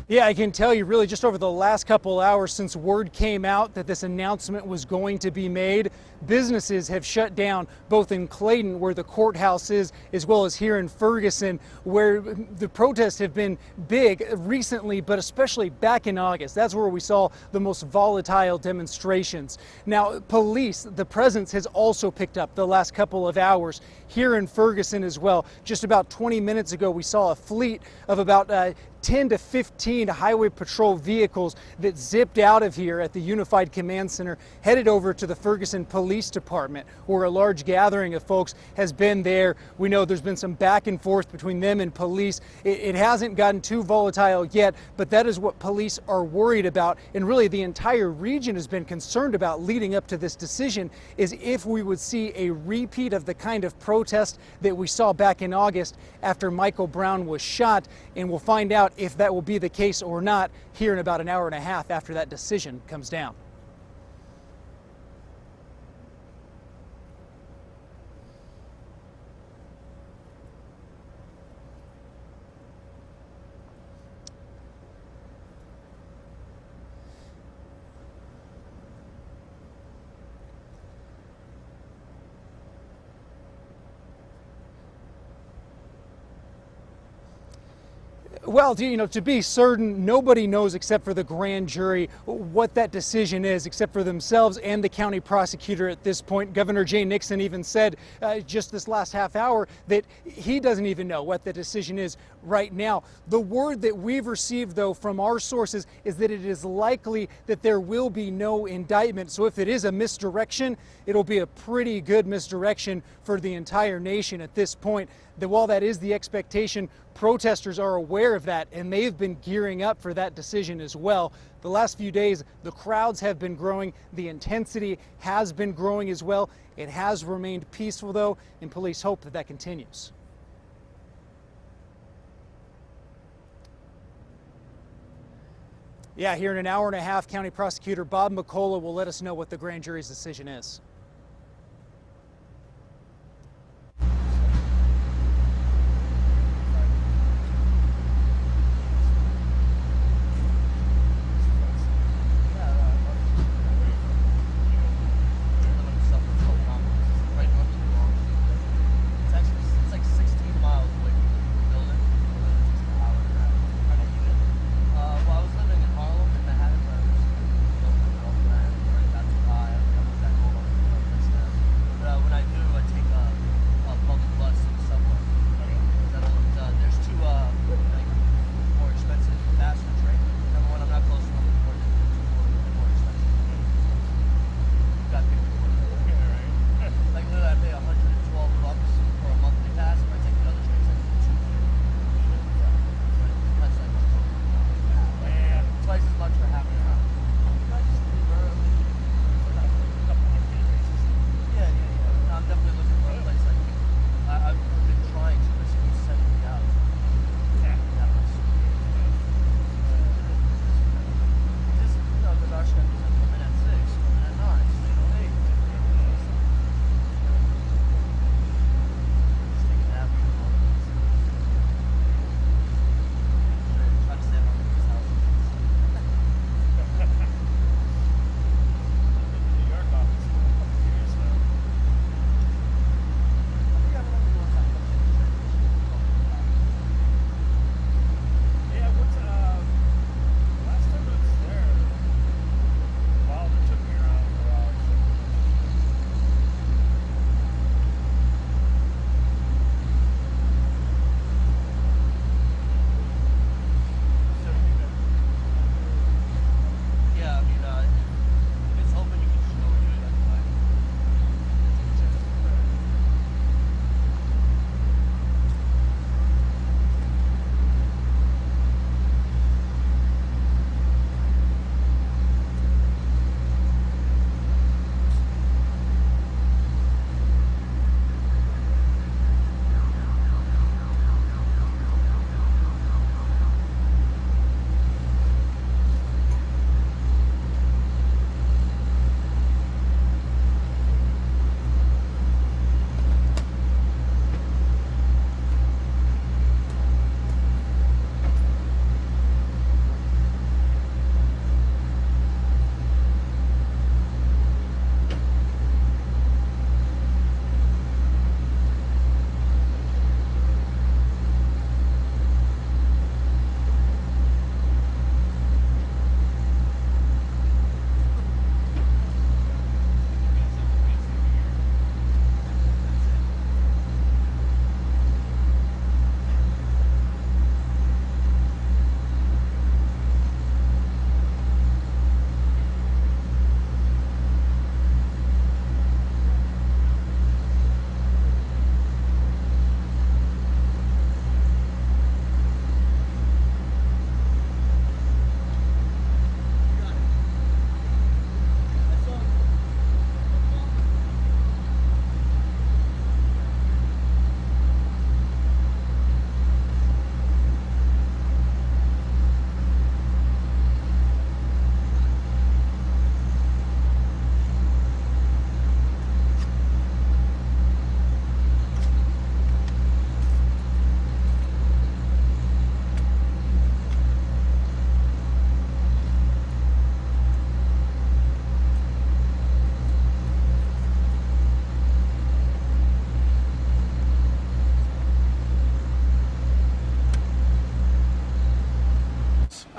Yeah, I can tell you really just over the last couple hours since word came out that this announcement was going to be made, businesses have shut down both in Clayton, where the courthouse is, as well as here in Ferguson, where the protests have been big recently, but especially back in August. That's where we saw the most volatile demonstrations. Now, police, the presence has also picked up the last couple of hours here in Ferguson as well. Just about 20 minutes ago, we saw a fleet of about 10 to 15 highway patrol vehicles that zipped out of here at the Unified Command Center, headed over to the Ferguson Police Department, where a large gathering of folks has been there. We know there's been some back and forth between them and police. It hasn't gotten too volatile yet, but that is what police are worried about, and really the entire region has been concerned about leading up to this decision, is if we would see a repeat of the kind of protest that we saw back in August after Michael Brown was shot, and we'll find out if that will be the case or not here in about an hour and a half after that decision comes down. Well, to be certain, nobody knows except for the grand jury what that decision is, except for themselves and the county prosecutor at this point. Governor Jay Nixon even said just this last half hour that he doesn't even know what the decision is right now. The word that we've received, though, from our sources is that it is likely that there will be no indictment. So if it is a misdirection, it'll be a pretty good misdirection for the entire nation at this point. That while that is the expectation, protesters are aware of that, and they've been gearing up for that decision as well. The last few days, the crowds have been growing, the intensity has been growing as well. It has remained peaceful, though, and police hope that that continues. Yeah, here in an hour and a half, County Prosecutor Bob McCullough will let us know what the grand jury's decision is.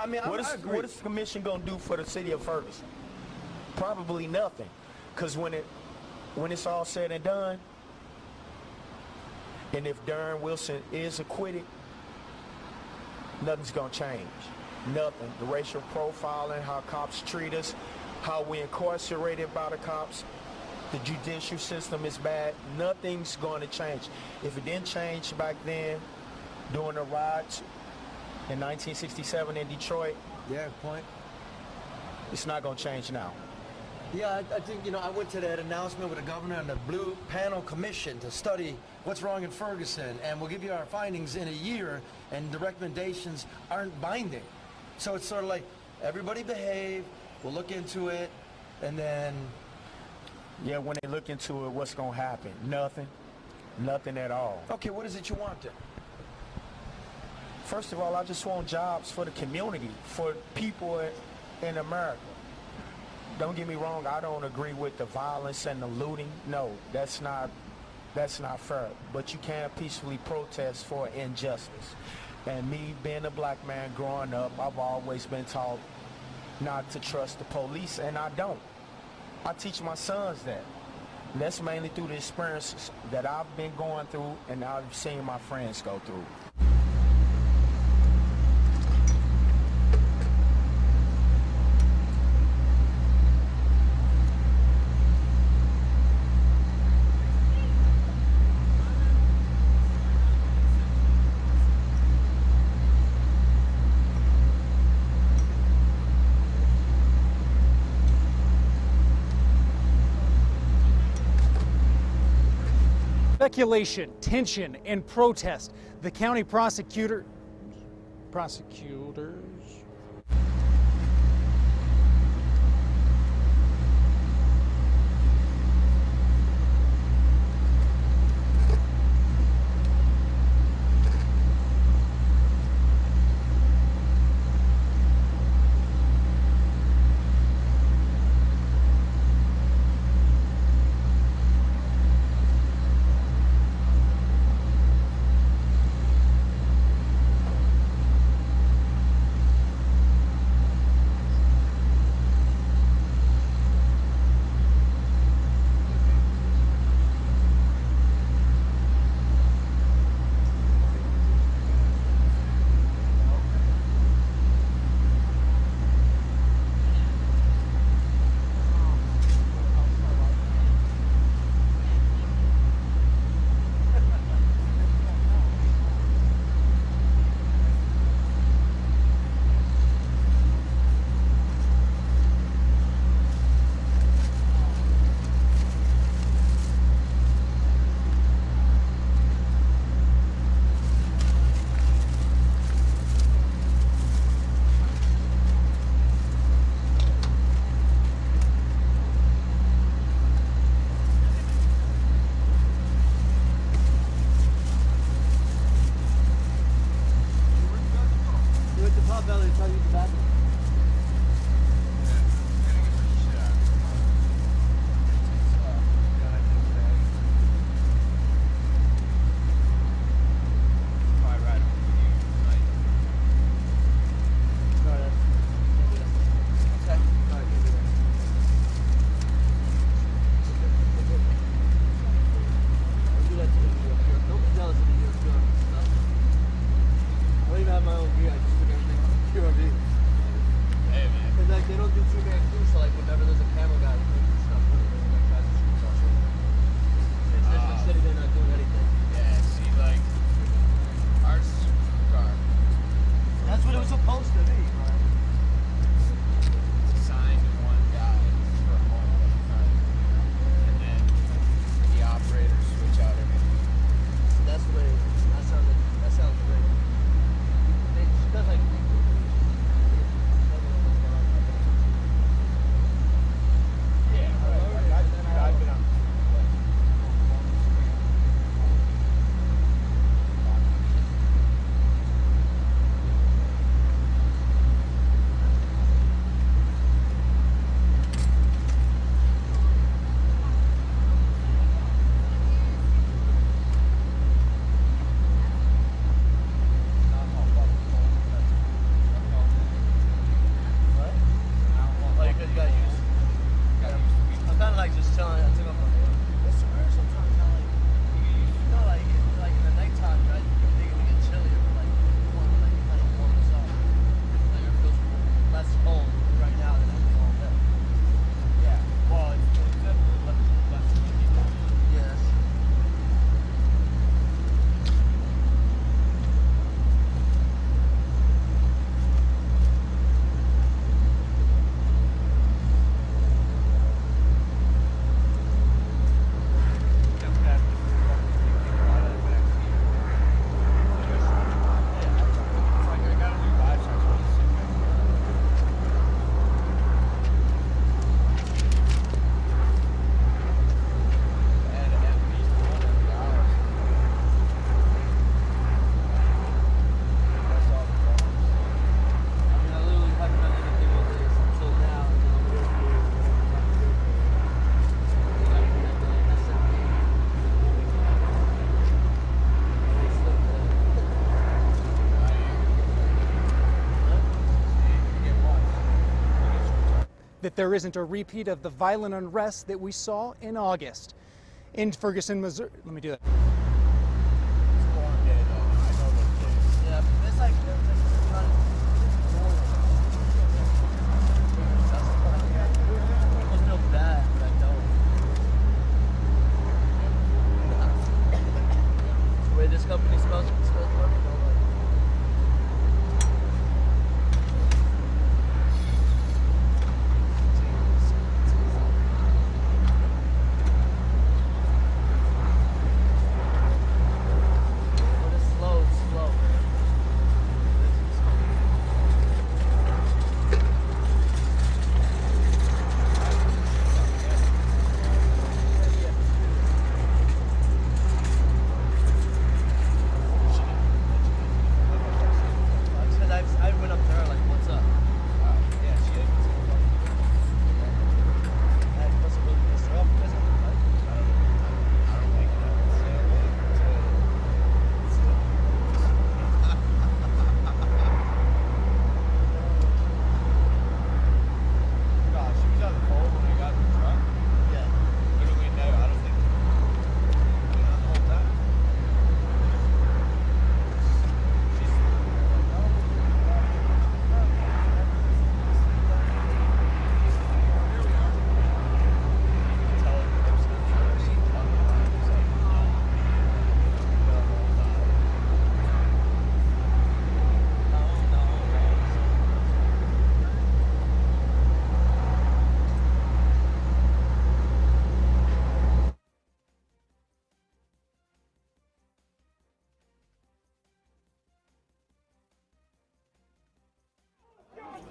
mean, I agree. What is the commission going to do for the city of Ferguson? Probably nothing. Because when it's all said and done, and if Darren Wilson is acquitted, nothing's going to change. Nothing. The racial profiling, how cops treat us, how we incarcerated by the cops, the judicial system is bad. Nothing's going to change. If it didn't change back then, during the riots in 1967 in Detroit, Yeah, point. it's not going to change now. Yeah, I think, you know, I went to that announcement with the governor and the Blue Panel Commission to study what's wrong in Ferguson, and we'll give you our findings in a year, and the recommendations aren't binding. So it's sort of like, everybody behave, we'll look into it, and then... Yeah, when they look into it, what's going to happen? Nothing. Nothing at all. Okay, what is it you want then? First of all, I just want jobs for the community, for people in America. Don't get me wrong, I don't agree with the violence and the looting. No, that's not fair. But you can't peacefully protest for injustice. And me being a black man growing up, I've always been taught not to trust the police, and I don't. I teach my sons that. And that's mainly through the experiences that I've been going through and I've seen my friends go through. Speculation, tension, and protest. The county prosecutors. like just chilling. I took off my phone. It's weird sometimes. Like in the nighttime, right? You think it would get chillier, but like it kind of warms up. Like it feels less cold right now than it was all day. Yeah. Well, it's definitely less humid. Yes. That there isn't a repeat of the violent unrest that we saw in August. In Ferguson, Missouri, let me do that. Yeah, but it's like they're trying to. I feel bad, but I don't. It's the way this company smells work. I went up there like, what's up? Yeah, she had I must have really pissed her off because of the fight. I don't think she was out of the cold when we got in the truck. Yeah. Literally, no, I don't think the whole time.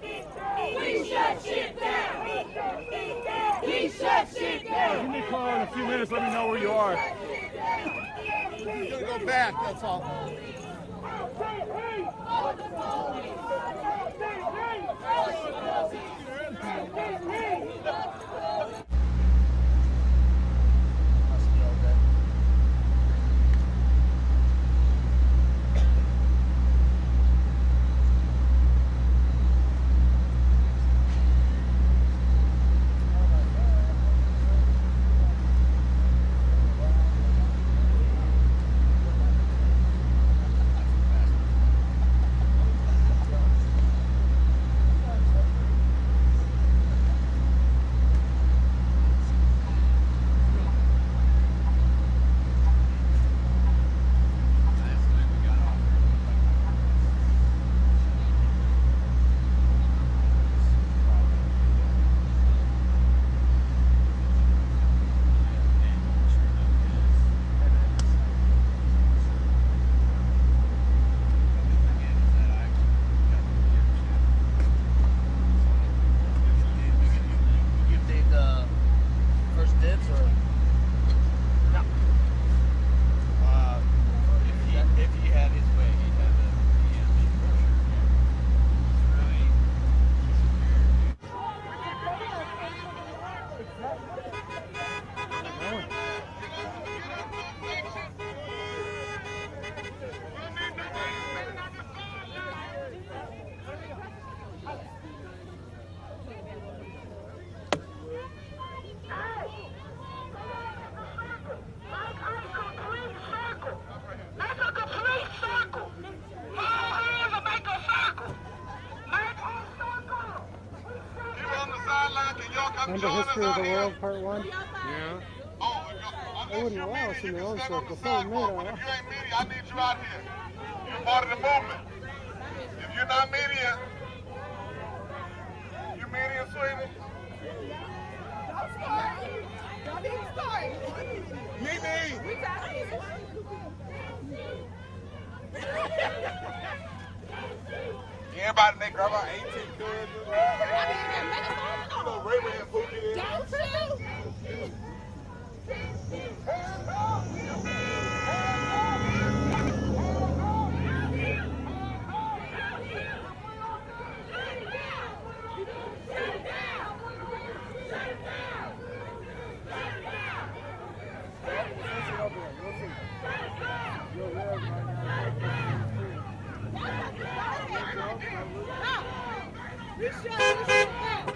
We shut shit down! We shut shit down! Give me a call in a few minutes. Let me know where you are. We're gonna go back, that's all. Must be all day. Give Dave the first dibs or no? If he had his way, he'd have the for sure. Remember History of the World, Part 1? Yeah. They wouldn't allow us in their own circle. Someone made If you ain't media, I need you out here. You're part of the movement. If you're not media, you media, sweetie? Don't start. Don't even start. Mimi! Everybody, they grab our 18 cousins. You know, Ray Ray and Pookie is. Don't shoot. You shut down.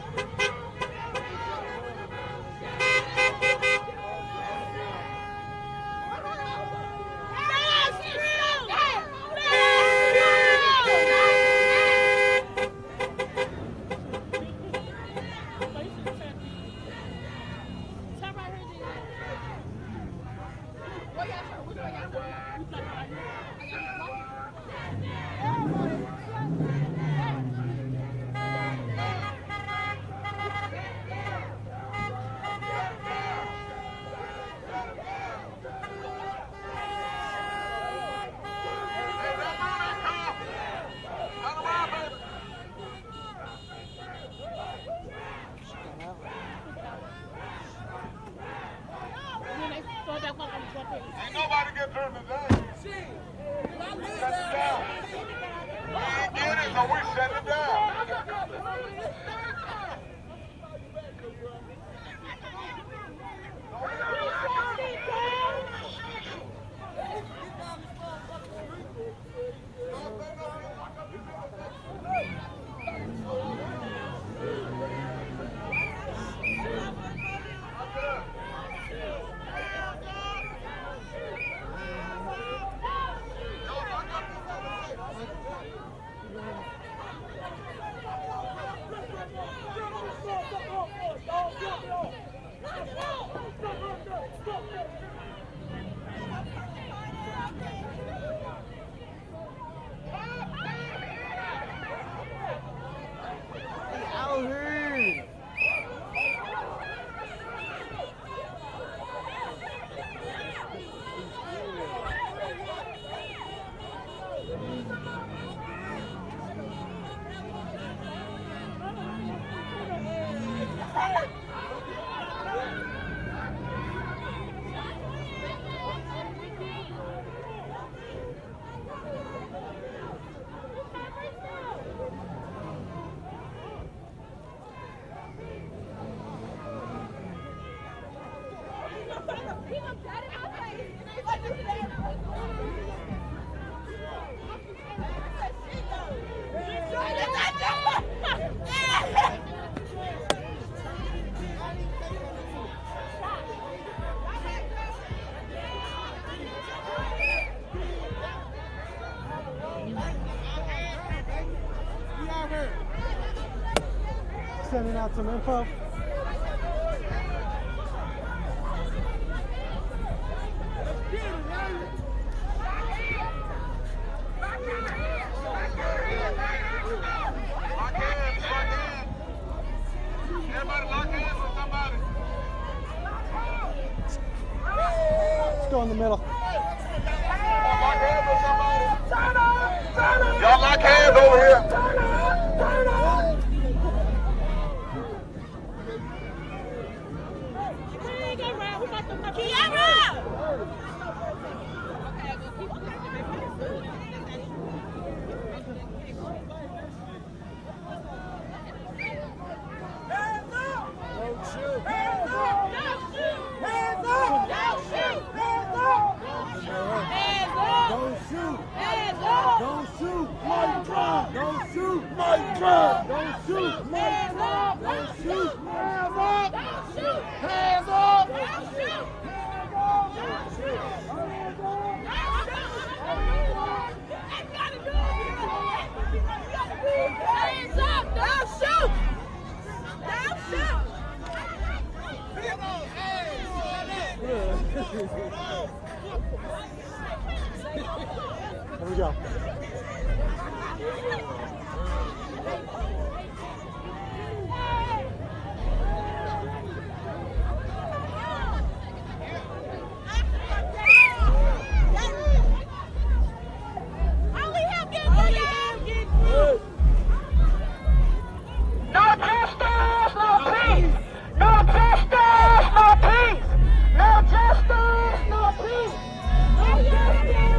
Ain't nobody get turned today. Shut it down. We ain't get it, so we shut it down. Sending out some info. Let's go in the middle. Y'all lock hands over here. Here we go. No justice, no peace. No justice, no peace. No justice, no peace. No justice, no peace. No justice,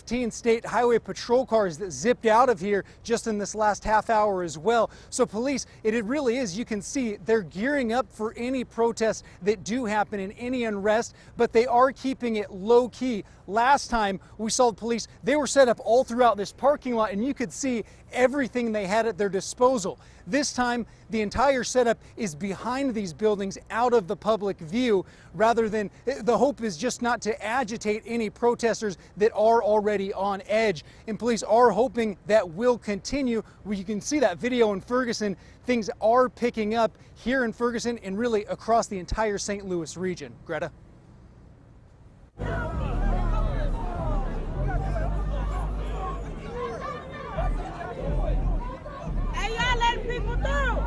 15 state highway patrol cars that zipped out of here just in this last half hour as well. So police, it really is, you can see they're gearing up for any protests that do happen and any unrest, but they are keeping it low key. Last time we saw the police, they were set up all throughout this parking lot and you could see everything they had at their disposal. This time, the entire setup is behind these buildings out of the public view rather than, the hope is just not to agitate any protesters that are already on edge. And police are hoping that will continue. Well, you can see that video in Ferguson. Things are picking up here in Ferguson and really across the entire St. Louis region. Greta? Hey, y'all letting people through.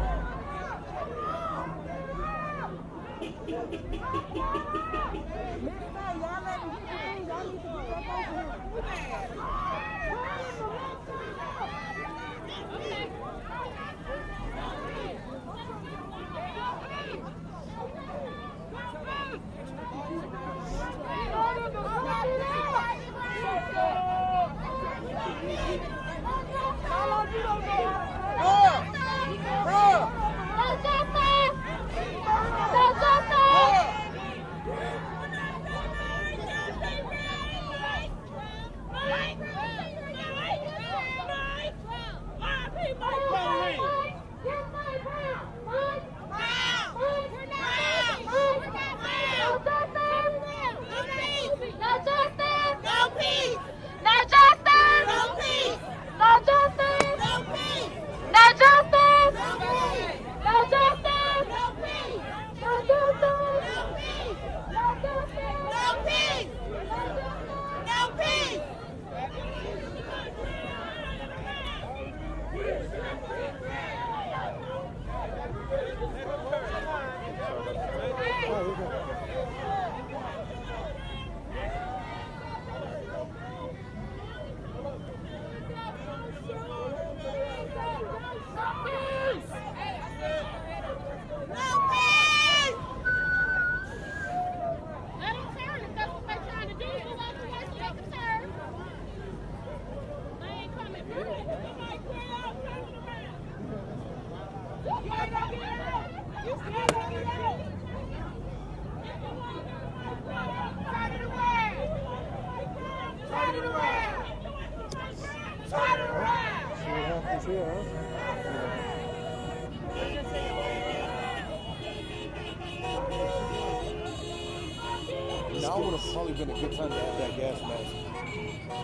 Now would have probably been a good time to have that gas mask.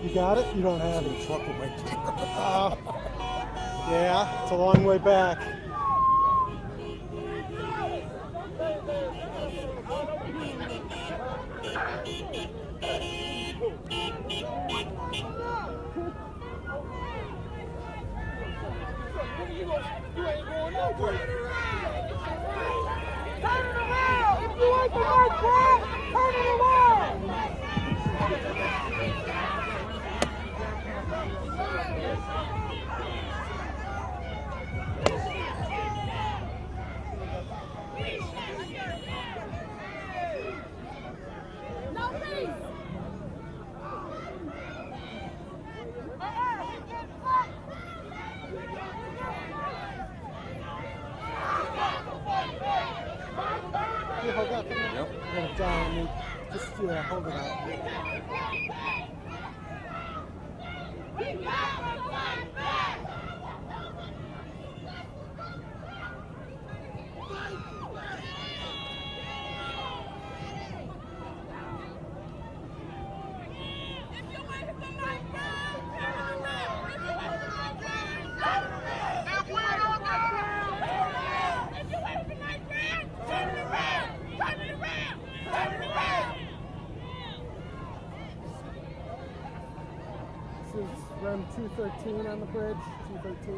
You got it? You don't have In it. the truck with my camera. Yeah, it's a long way back. Hold up. Yep. I'm gonna die on me. Just hold it out. If you is room 213 on the bridge, 213.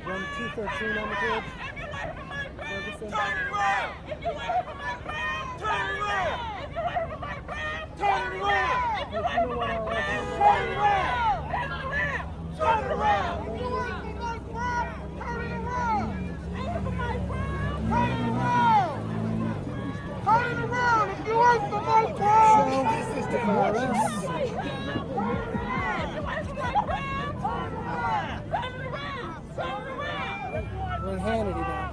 Room 213 on the bridge. Ferguson. Turn it around! If you wait for my crown, turn it around! If you wait for my crown, turn it around! If you wait for my crown, turn it around! Turn it around! If you wait for my crown, turn it around! Wait for my crown, turn it around! Turn it around! If you wait for my crown! So, this is the arrest. We're in Hannity now.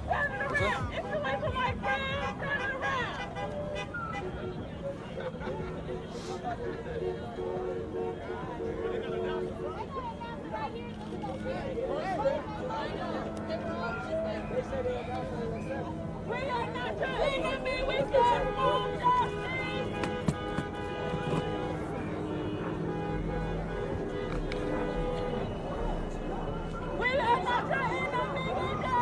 We are not trying to be with God. We are not trying to be with God.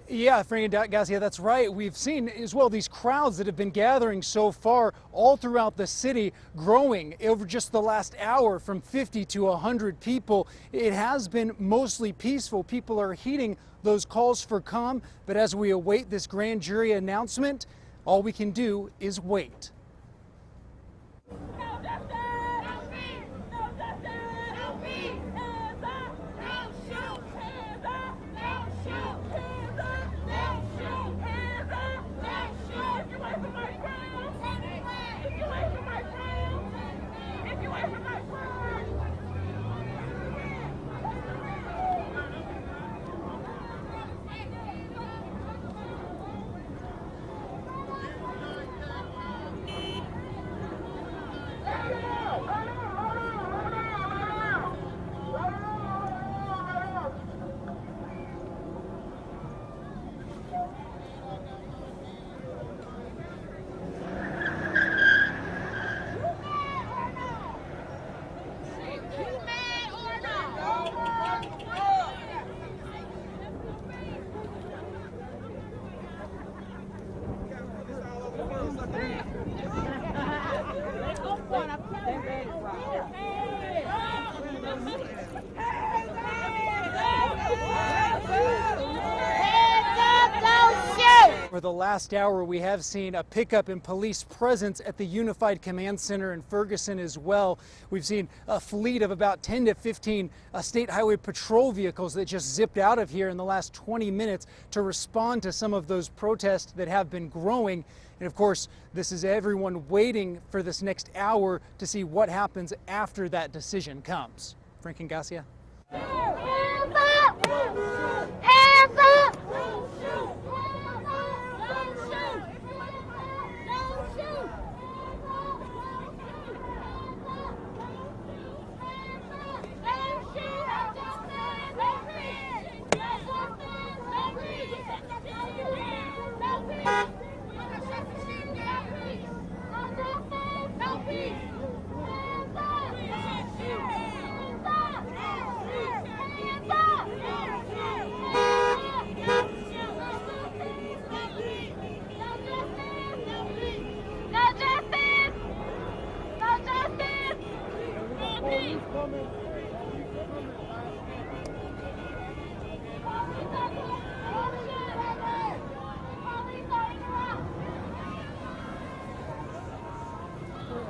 Yeah, Frank and Garcia, that's right. We've seen as well these crowds that have been gathering so far all throughout the city, growing over just the last hour from 50 to 100 people. It has been mostly peaceful. People are heeding those calls for calm, but as we await this grand jury announcement, all we can do is wait. For the last hour, we have seen a pickup in police presence at the Unified Command Center in Ferguson as well. We've seen a fleet of about 10 to 15 state highway patrol vehicles that just zipped out of here in the last 20 minutes to respond to some of those protests that have been growing. And of course, this is everyone waiting for this next hour to see what happens after that decision comes. Frank and Garcia. Hands up! Hands up!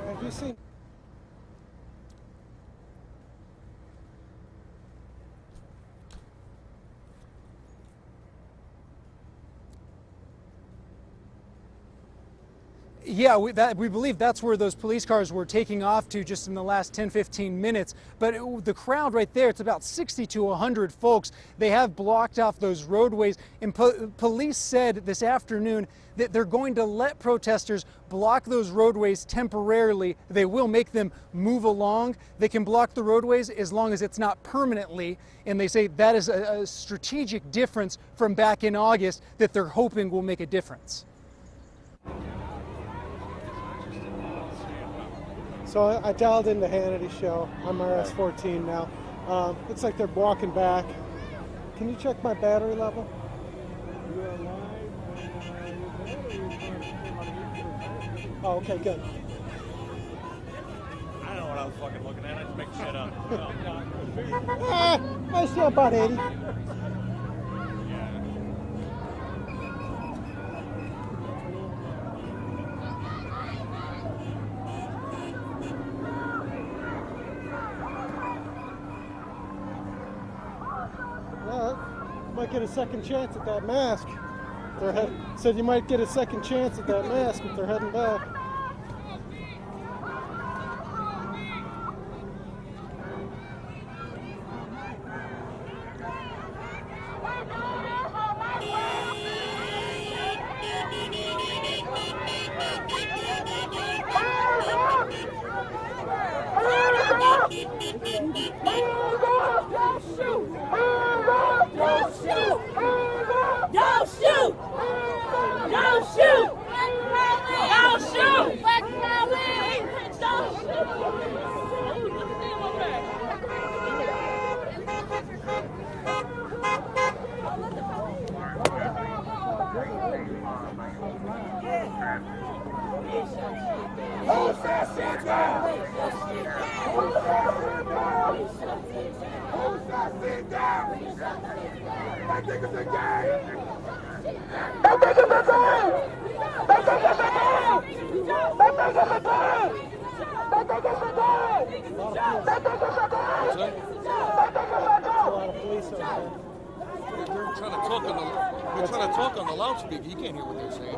Have you seen? Yeah, we believe that's where those police cars were taking off to just in the last 10, 15 minutes. But the crowd right there, it's about 60 to 100 folks. They have blocked off those roadways. And police said this afternoon that they're going to let protesters block those roadways temporarily. They will make them move along. They can block the roadways as long as it's not permanently. And they say that is a strategic difference from back in August that they're hoping will make a difference. So I dialed in the Hannity show. I'm RS-14 now. Looks like they're walking back. Can you check my battery level? Oh, okay, good. I don't know what I was fucking looking at. I just make shit up. I still about 80. Might get a second chance at that mask. Said you might get a second chance at that mask if they're heading back. They're trying to talk on the loudspeaker. You can't hear what they're saying.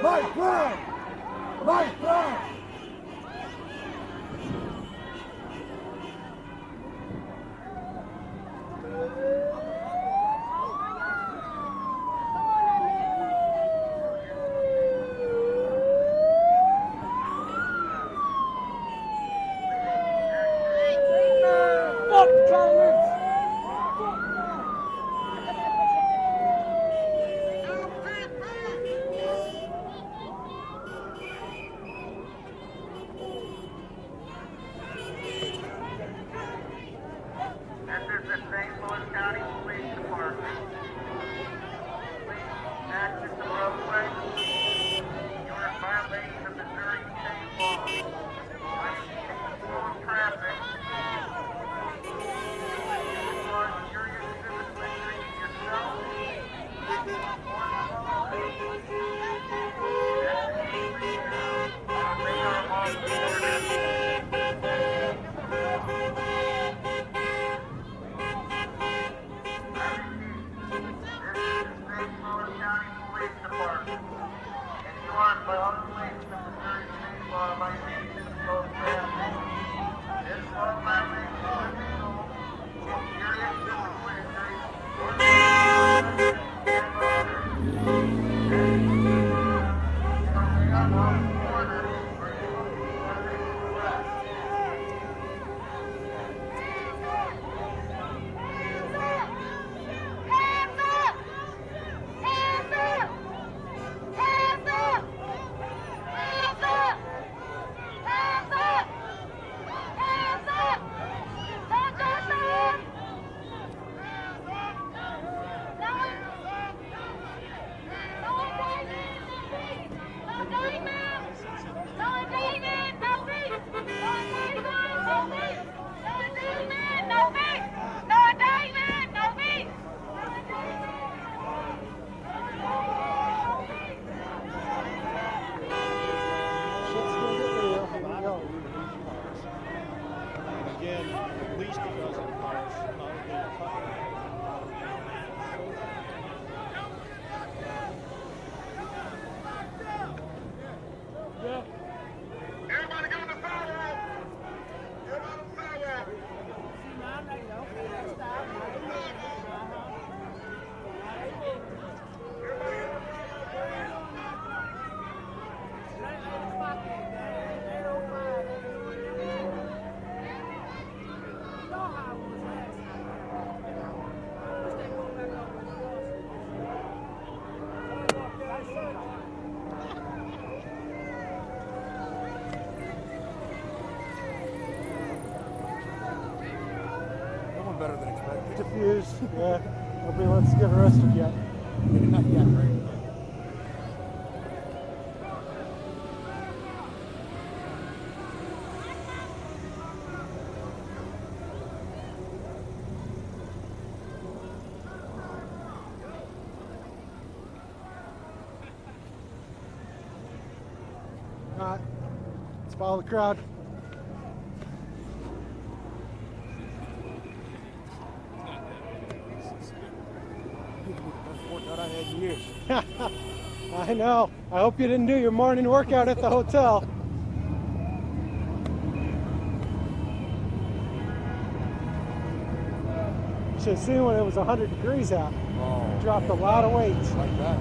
Mike Brown! Mike Brown! diffused. Yeah, nobody wants to get arrested yet. Not yet, right? All right, let's follow the crowd. Best workout I had in years. I know. I hope you didn't do your morning workout at the hotel. Should have seen when it was 100 degrees out. Oh, Dropped a lot of weight. like that.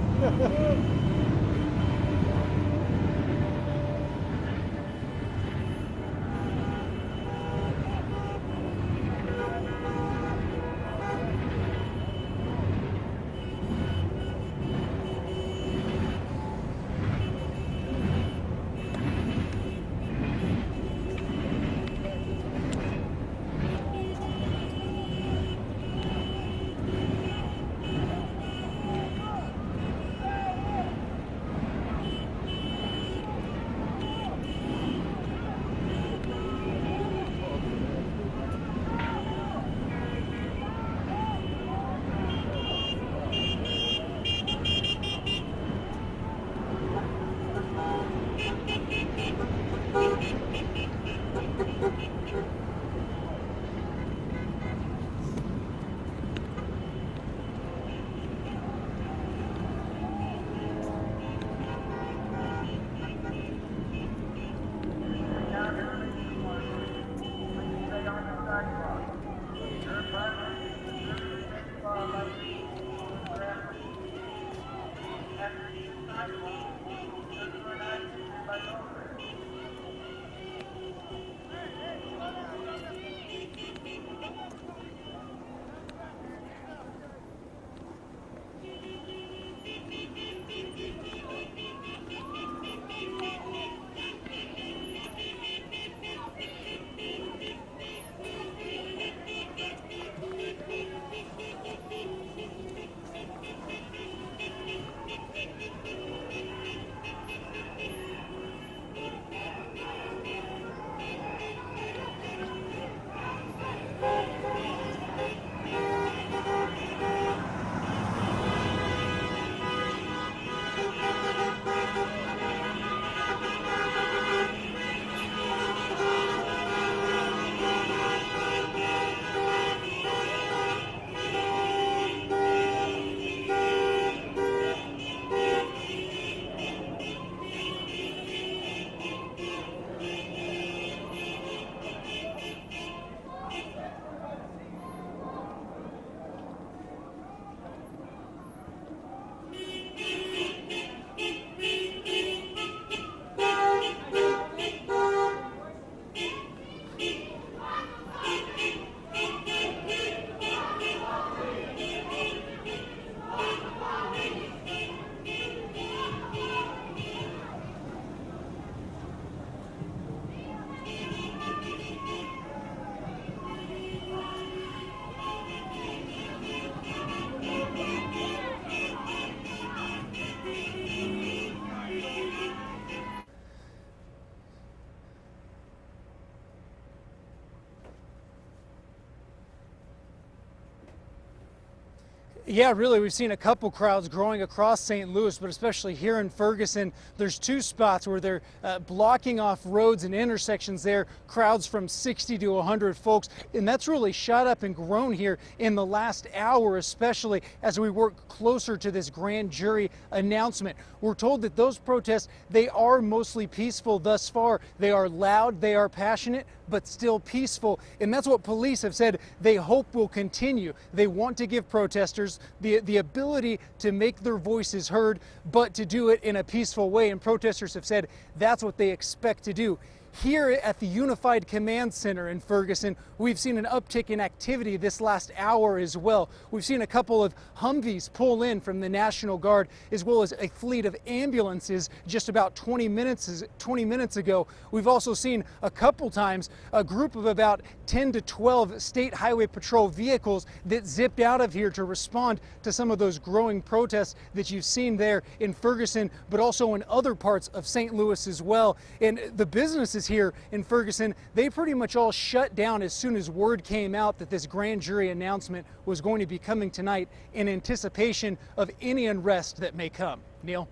Yeah, really, we've seen a couple crowds growing across St. Louis, but especially here in Ferguson, there's two spots where they're blocking off roads and intersections there, crowds from 60 to 100 folks, and that's really shot up and grown here in the last hour, especially as we work closer to this grand jury announcement. We're told that those protests, they are mostly peaceful thus far. They are loud, they are passionate, but still peaceful, and that's what police have said they hope will continue. They want to give protesters the ability to make their voices heard, but to do it in a peaceful way, and protesters have said that's what they expect to do. Here at the Unified Command Center in Ferguson, we've seen an uptick in activity this last hour as well. We've seen a couple of Humvees pull in from the National Guard, as well as a fleet of ambulances just about 20 minutes ago. We've also seen a couple times a group of about 10 to 12 State Highway Patrol vehicles that zipped out of here to respond to some of those growing protests that you've seen there in Ferguson, but also in other parts of St. Louis as well. And the businesses here in Ferguson, they pretty much all shut down as soon as word came out that this grand jury announcement was going to be coming tonight in anticipation of any unrest that may come. Neil?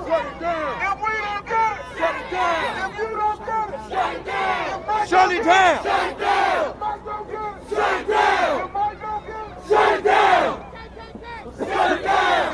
Shut it down! Shut it down! Shut it down! Shut it down! Shut it down! Shut it down! Shut it down! Shut it down!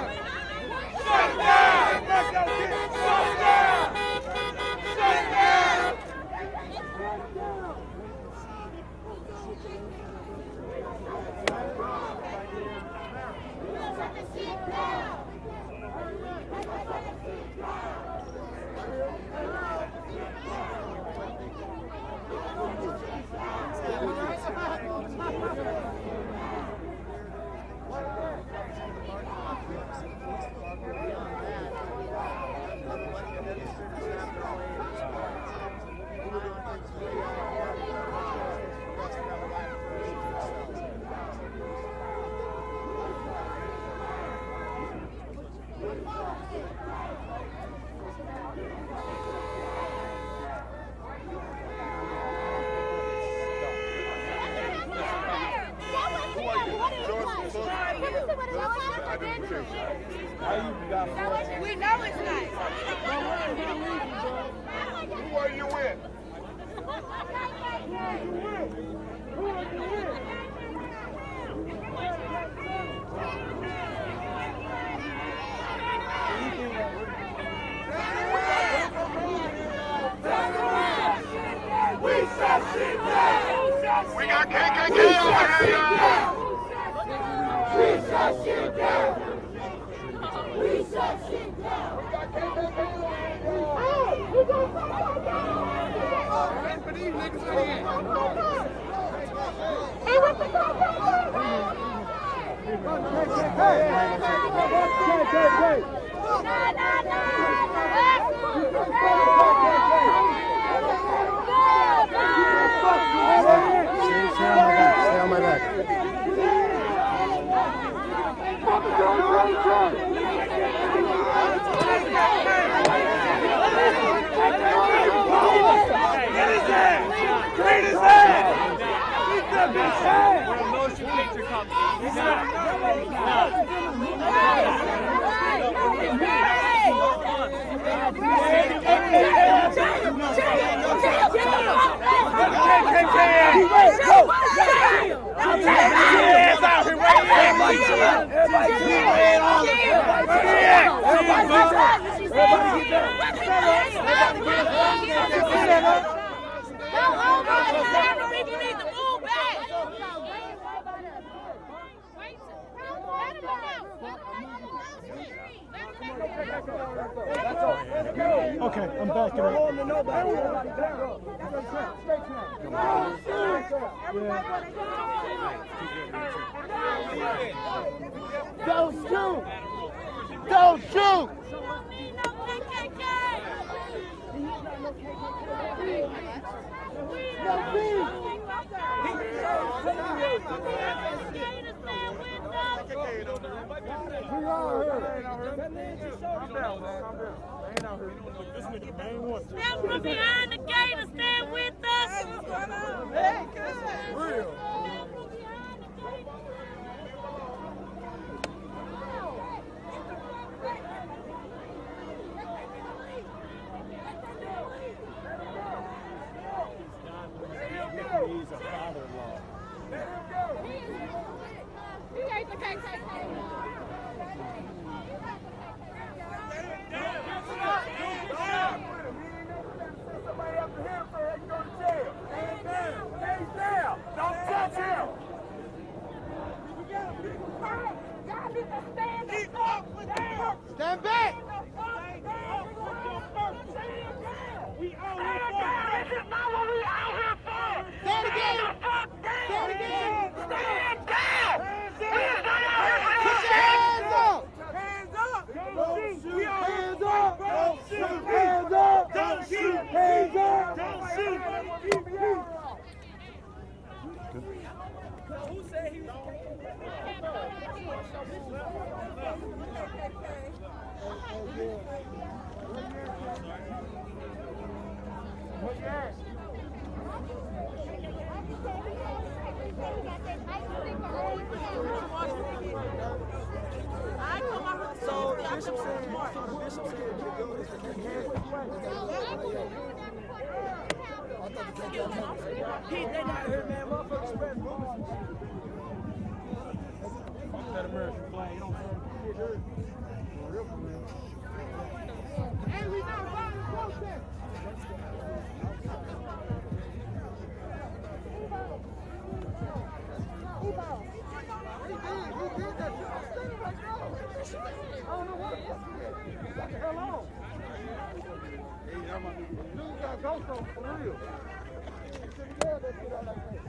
We know it's nice. Who are you with? Who are you with? We shut shit down. We got KKK over here, y'all. We shut shit down. We shut shit down. We got KKK over here. Hey, we gonna fuck down. Hey, for these niggas in here. Hey, what the fuck? KKK. Stay on my back. Get his ass! We're a motion picture company. Okay, I'm backing up. Don't shoot! Don't shoot! Stand from behind the gate and stand with us. Hey, good. Real. He's a father-in-law. He ain't the KKK. Somebody up to him so he can go to jail. Stand down. Stay down. Don't touch him. Y'all need to stand up. Stand back. We out here for. This is not what we out here for. Say it again. Say it again. Stand down. We're not out here for Put your hands up. Hands up! Don't shoot. We out here Hands for up. Don't shoot! Hands up. Don't shoot! Hands up. Don't shoot! Who said he was So Bishop said They not here, man. Motherfuckers spread rumors. Fuck that American flag. You don't get hurt. Hey, we got a violent protest. He did that shit. I'm standing right now. I don't know what the fuck he did. Got the hell on. Dude got ghost on for real. He shouldn't tell that shit out like that.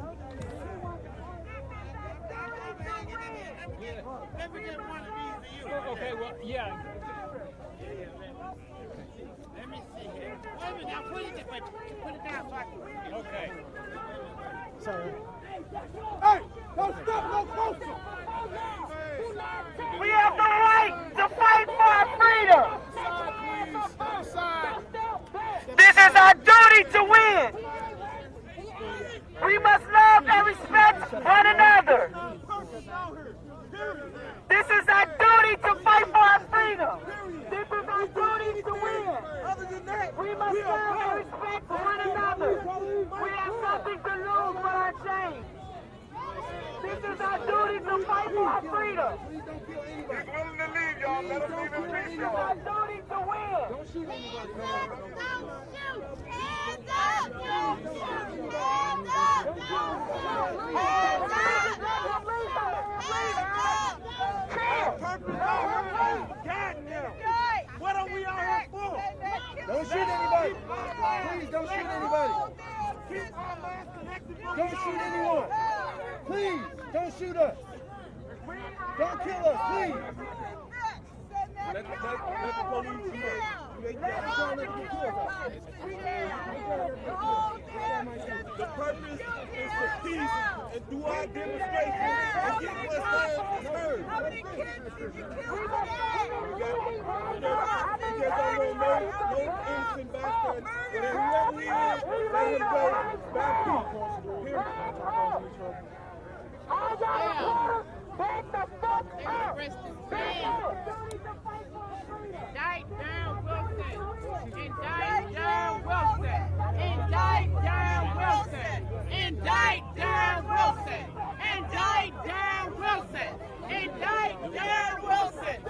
Let me get one of these to you. Okay, well, yeah. Let me see here. Wait a minute, now put it down so I can. Okay. Sorry. Hey, don't stop no closer. We have the right to fight for our freedom. This is our duty to win. We must love and respect one another. This is our duty to fight. It is our duty to fight for our freedom. He's willing to leave, y'all. Let him leave in peace, y'all. It is our duty to win. Don't shoot anybody. Hands up! Don't shoot! Hands up! Don't shoot! Hands up! What are we out here for? Don't shoot anybody. Please don't shoot anybody. Keep our minds connected. Don't shoot anyone. Please don't shoot us. Don't kill us, please. Let the police The purpose is for peace and through our demonstration and get what's heard. How many kids did you kill no innocent bastard. But whoever he is, let him go back to back the fuck up! Indict down Wilson! Indict down Wilson! Indict down Wilson! Indict down Wilson! Indict down Wilson! Indict down Wilson!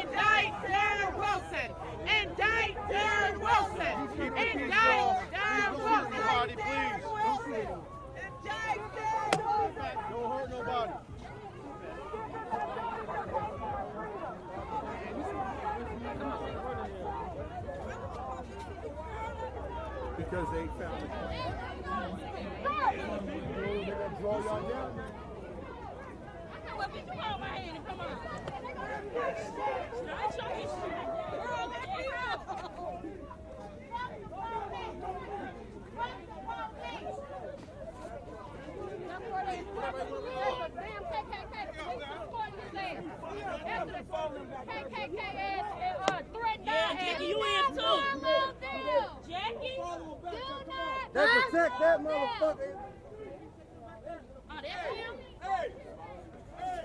Indict down Wilson! Indict down Wilson! Indict down Wilson! Nobody, please! Indict down Wilson! Don't hurt nobody! Because they found it. They're gonna draw y'all down. Well, put your arm in my hand and come on. Start showing shit. Jackie, you in too. Jackie, they protect that motherfucker. Oh, that's him? Hey! Hey!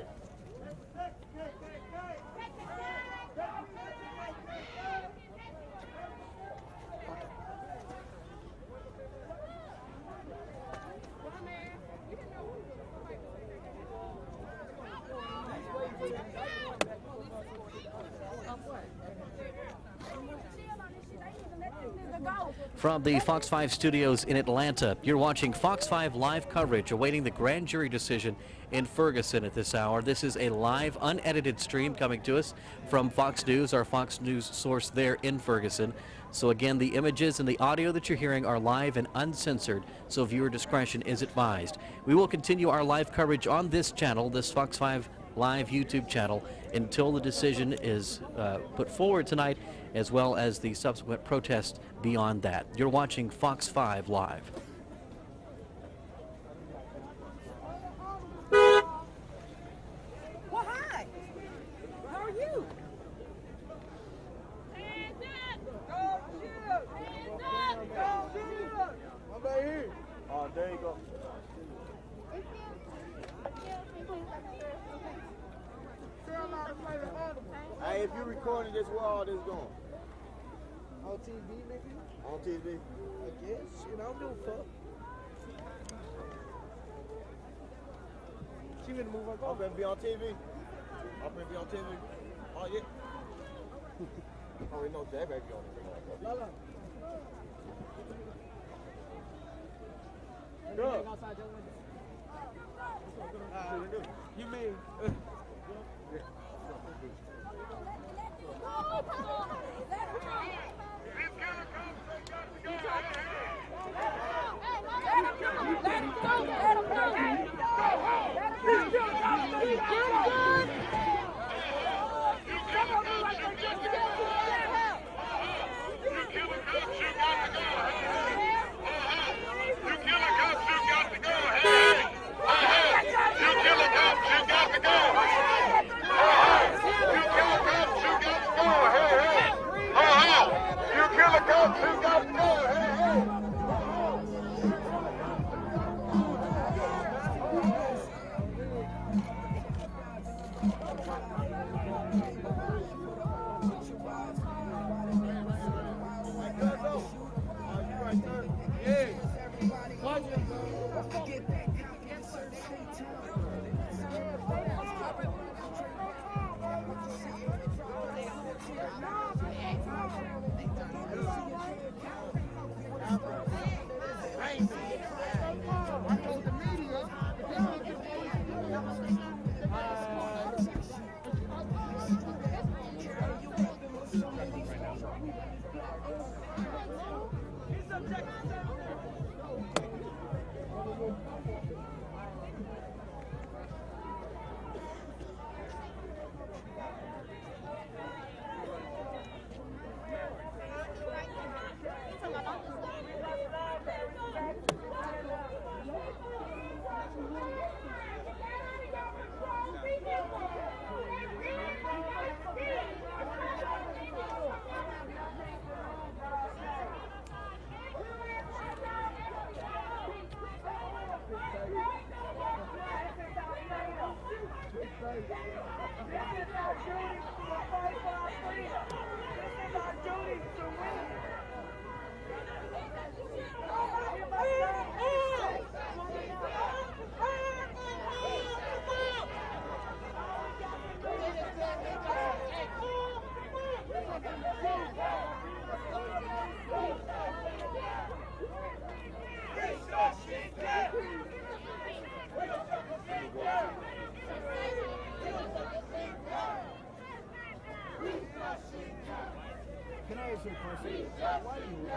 From the Fox 5 studios in Atlanta, you're watching Fox 5 live coverage awaiting the grand jury decision in Ferguson at this hour. This is a live, unedited stream coming to us from Fox News, our Fox News source there in Ferguson. So again, the images and the audio that you're hearing are live and uncensored, so viewer discretion is advised. We will continue our live coverage on this channel, this Fox 5 live YouTube channel, until the decision is put forward tonight, as well as the subsequent protest beyond that. You're watching Fox 5 Live. Well, hi. How are you? Hands up! Don't shoot! Hands up! Don't shoot! I'm right here. Oh, there you go. Hey, if you're recording this, where all this going? On TV, maybe? On TV? I guess. You know, I don't give a fuck. She gonna move her I'm gonna be on TV. I'm gonna be on TV. Oh, yeah. I already know that baby on it. Lala. Good. You mean? You kill a cop, you got to go. is our duty to fight for our freedom. This is our duty to win. Can I ask you a question? Why do you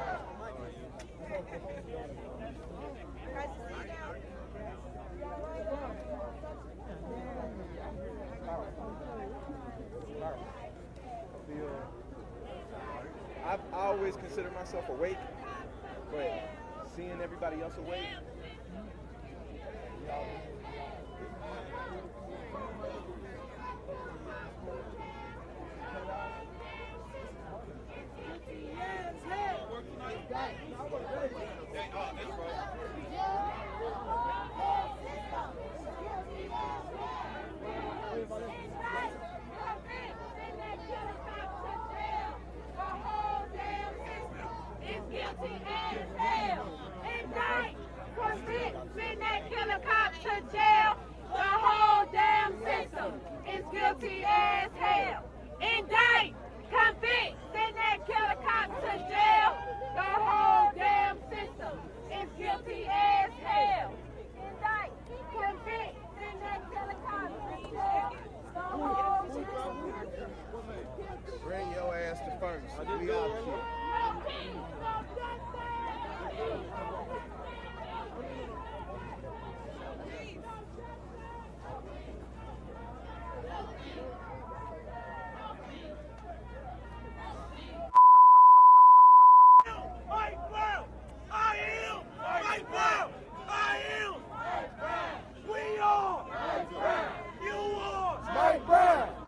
I've always considered myself awake, but seeing everybody else awake, Guilty as hell. Indict, convict, send that killer cop to jail. The whole damn system is guilty as hell. Indict, convict, send that killer cop to jail. The whole system. bring your ass to Ferguson. We out here. No peace, no justice. Mike Brown! I am! Mike Brown! I am! Mike Brown! We are! Mike Brown! You are! Mike Brown!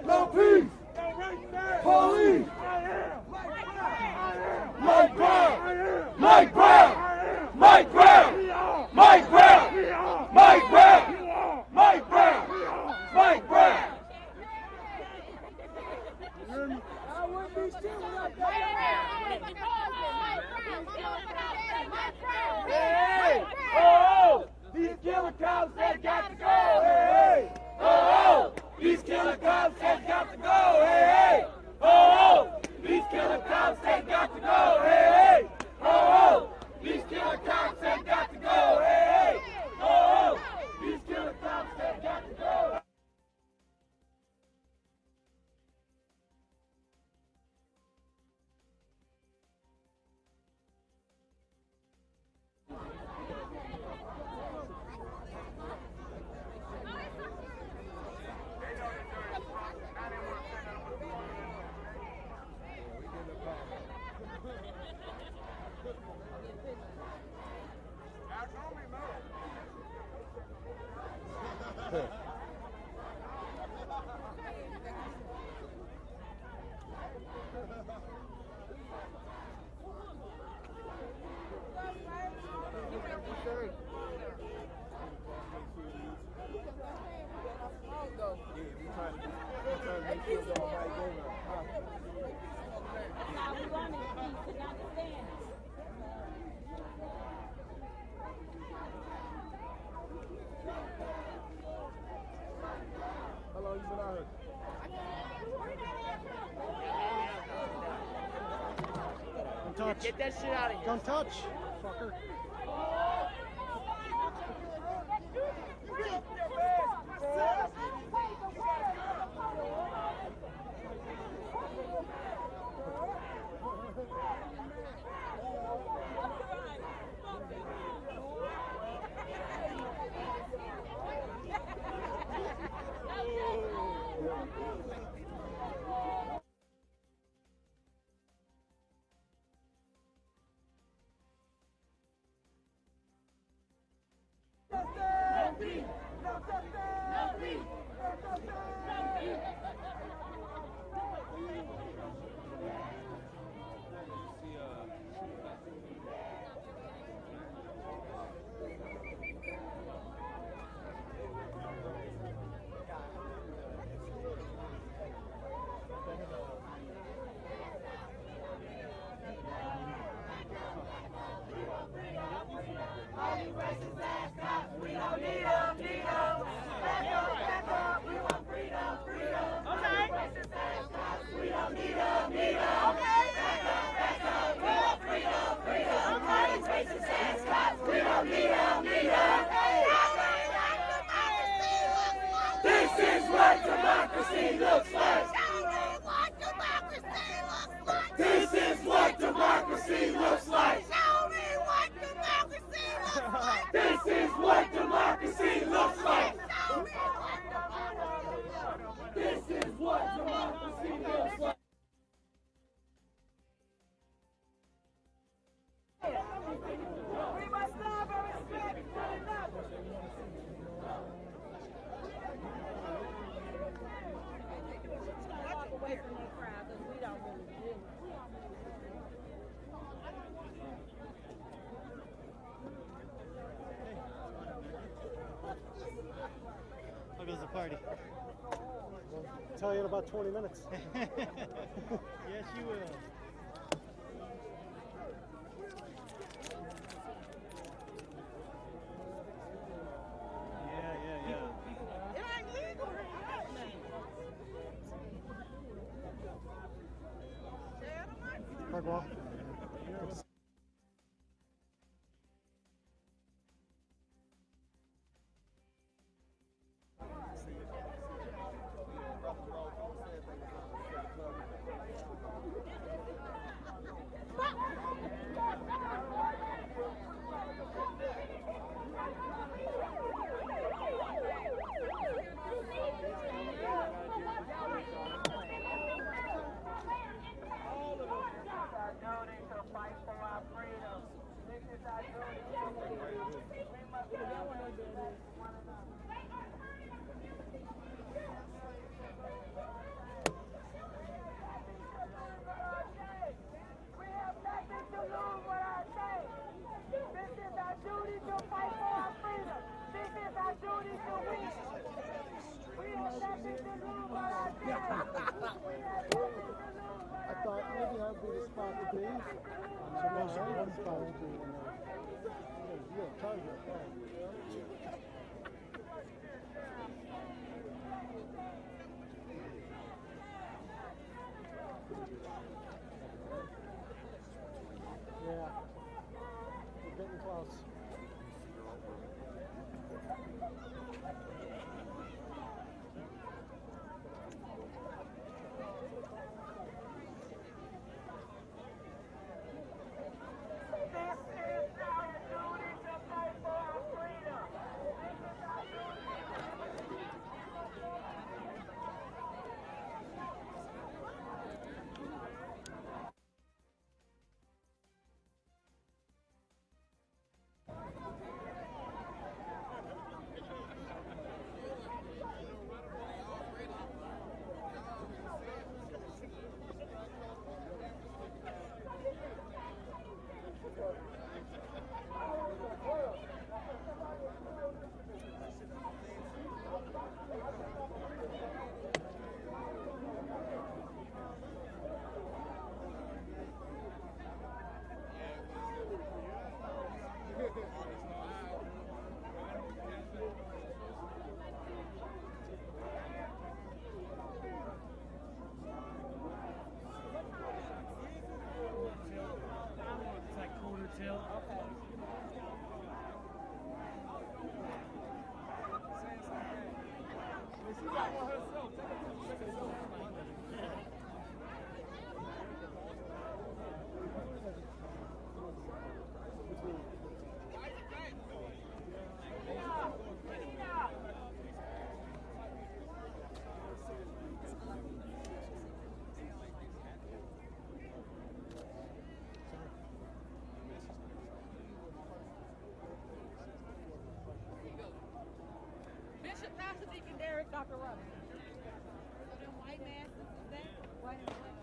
No peace! Police! Mike Brown! Mike Brown! Mike Brown! Mike Brown! Mike Brown! Mike Brown! Mike Brown! I wouldn't be still without that. Hey! got to go. Hey, hey. Ho, ho. These killer cops, they got to go. Hey, hey. Ho, ho. These killer cops, they got to go. Hey, hey. Ho, ho. These killer cops, they got to go. How long you been out here? Don't touch. Get that shit out of here. Don't touch, fucker. This is what democracy looks like. This is what democracy looks like. This is what democracy looks like. This is what democracy looks like. We must love and respect one another. Walk away from that crowd because we don't really do. How goes the party? I'll tell you in about 20 minutes. Yes, you will. Yeah. It ain't legal here. Hardball. I thought maybe I'd be the spot to be. So no, one spot to be. You're a target. courthouse. Bishop, Pastor Deacon Derek, Dr. Robinson. So them white masks, is that white and black?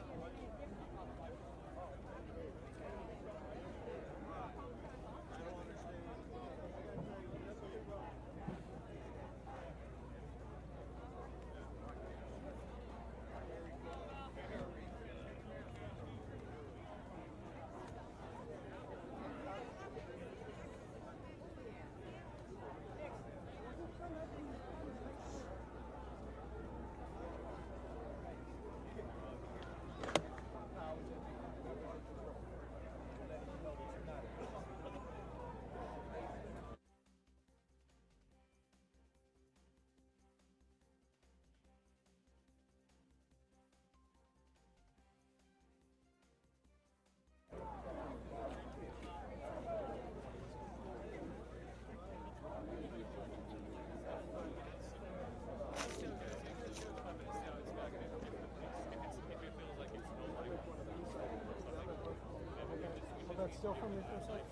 That's still from your first life?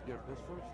Yeah, this first?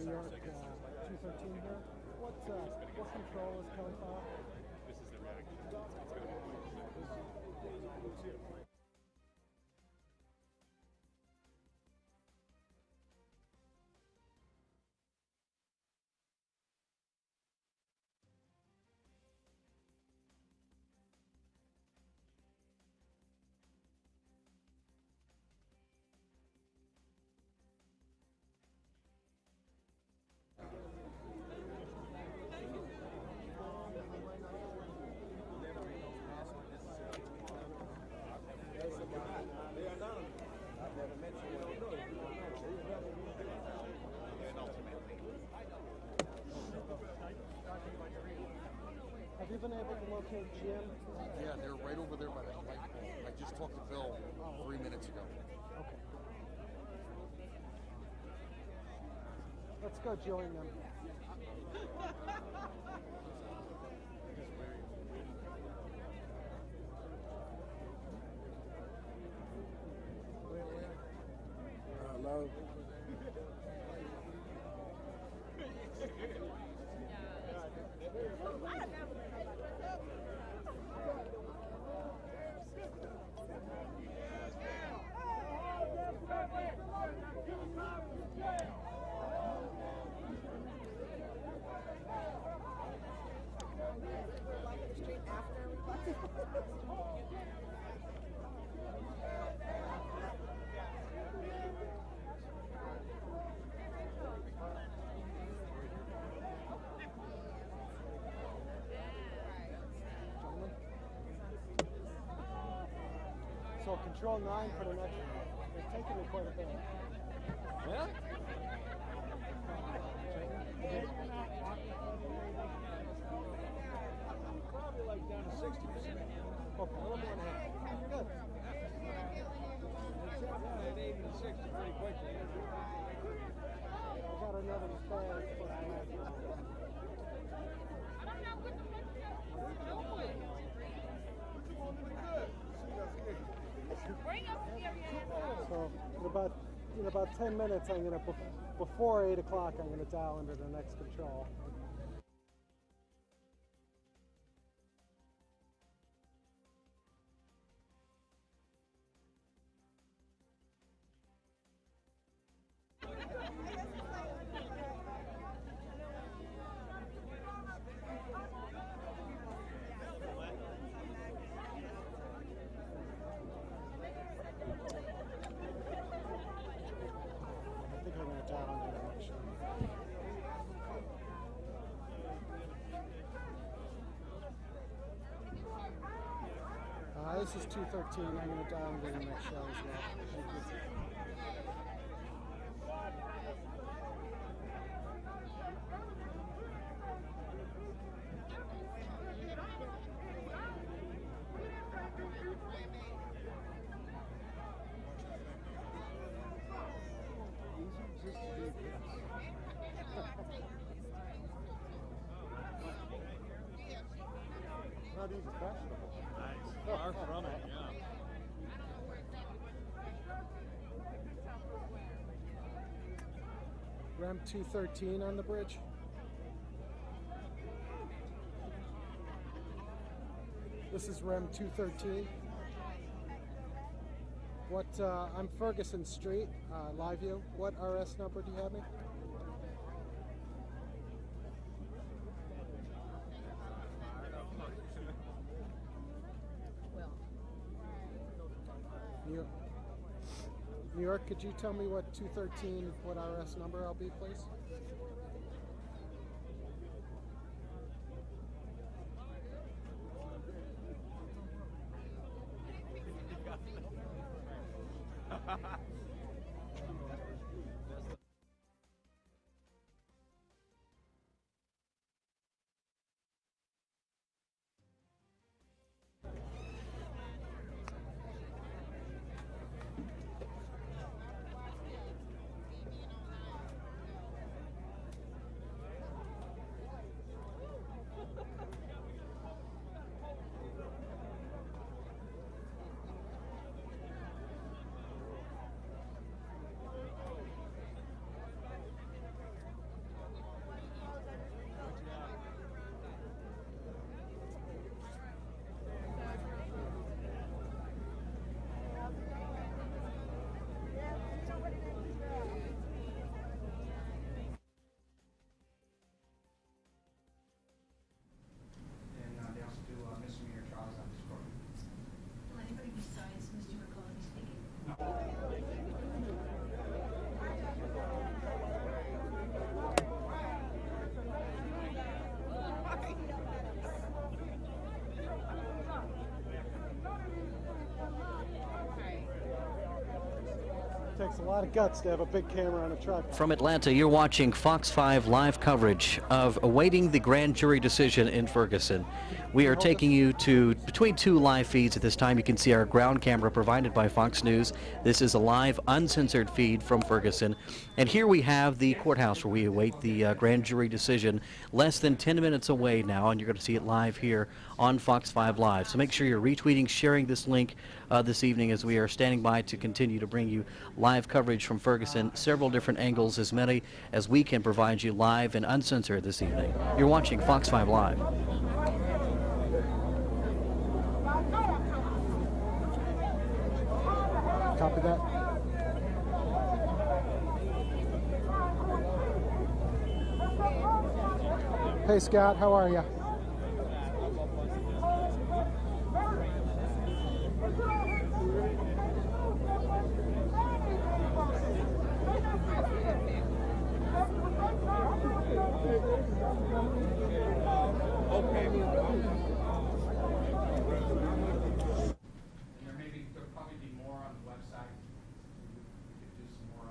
New York 213 here. What control is Kelly File? This is the reactor. Have you been able to locate Jim? Yeah, they're right over there by the light pole. I just talked to Bill 3 minutes ago. Let's go join them. Hello. So control 9 for the next. They're taking me quite a bit. Yeah? Probably like down to 60%. Okay, a little more than half. Good. Yeah, they even to 60 pretty quickly. I got another bag for So in about 10 minutes, I'm gonna before 8 o'clock, I'm gonna dial into the next control. I think I'm gonna dial into the next show. This is 213. I'm going to dial into the next show as well. Thank you. Not even fashionable. Nice. Far from it, yeah. Rem 213 on the bridge. This is Rem 213. What, I'm Ferguson Street, live view. What RS number do you have me? New York, could you tell me what 213, what RS number I'll be, please? takes a lot of guts to have a big camera on a truck. From Atlanta, you're watching Fox 5 live coverage of awaiting the grand jury decision in Ferguson. We are taking you to between two live feeds at this time. You can see our ground camera provided by Fox News. This is a live, uncensored feed from Ferguson. And here we have the courthouse where we await the grand jury decision. Less than 10 minutes away now, and you're going to see it live here on Fox 5 Live. So make sure you're retweeting, sharing this link this evening as we are standing by to continue to bring you live coverage from Ferguson, several different angles, as many as we can provide you live and uncensored this evening. You're watching Fox 5 Live. Copy that. Hey Scott, how are you? There'll probably be more on the website. We could do some more.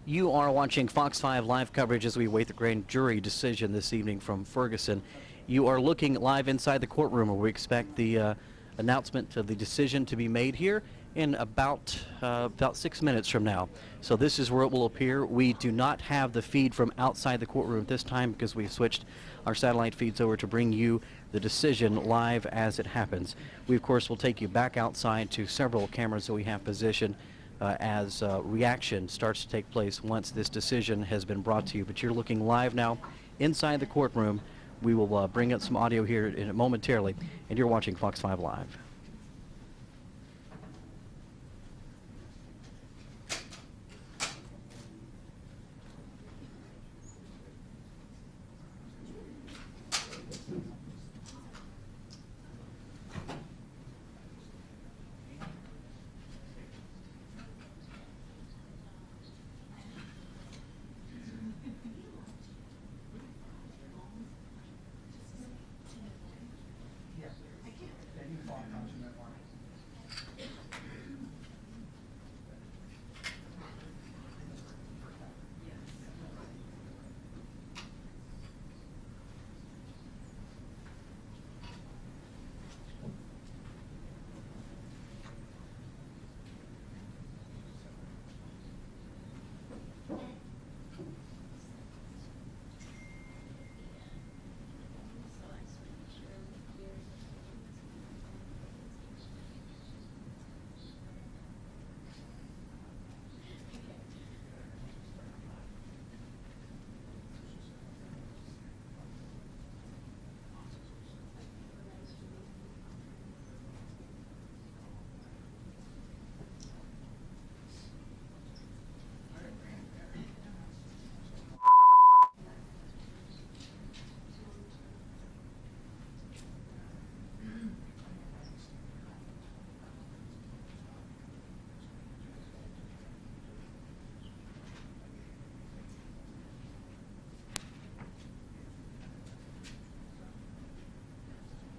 You are watching Fox 5 live coverage as we await the grand jury decision this evening from Ferguson. You are looking live inside the courtroom where we expect the announcement of the decision to be made here in about 6 minutes from now. So this is where it will appear. We do not have the feed from outside the courtroom this time because we've switched our satellite feeds over to bring you the decision live as it happens. We, of course, will take you back outside to several cameras that we have positioned as reaction starts to take place once this decision has been brought to you. But you're looking live now inside the courtroom. We will bring up some audio here momentarily, and you're watching Fox 5 Live.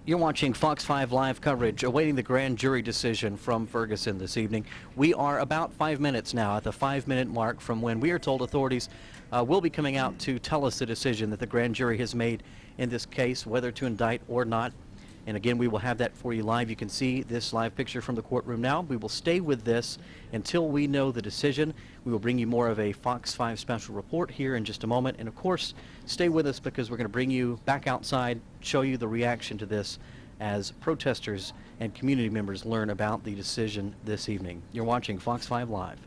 You're watching Fox 5 live coverage awaiting the grand jury decision from Ferguson this evening. We are about 5 minutes now at the 5-minute mark from when we are told authorities will be coming out to tell us the decision that the grand jury has made in this case, whether to indict or not. And again, we will have that for you live. You can see this live picture from the courtroom now. We will stay with this until we know the decision. We will bring you more of a Fox 5 special report here in just a moment. And of course, stay with us because we're going to bring you back outside, show you the reaction to this as protesters and community members learn about the decision this evening. You're watching Fox 5 Live.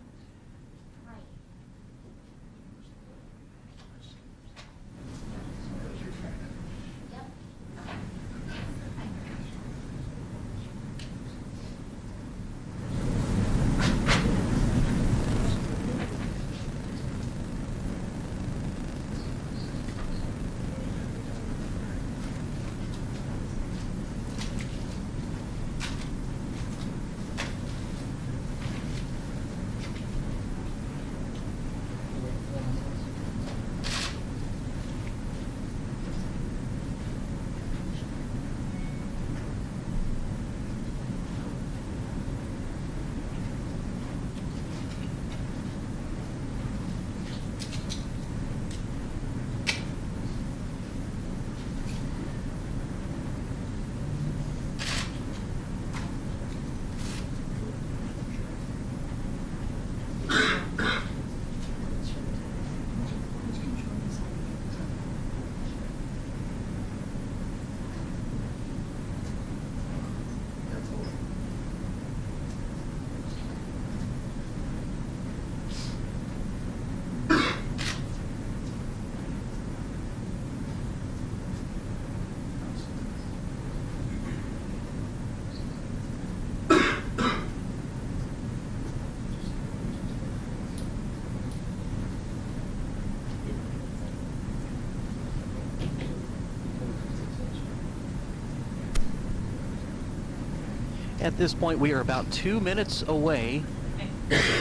At this point, we are about 2 minutes away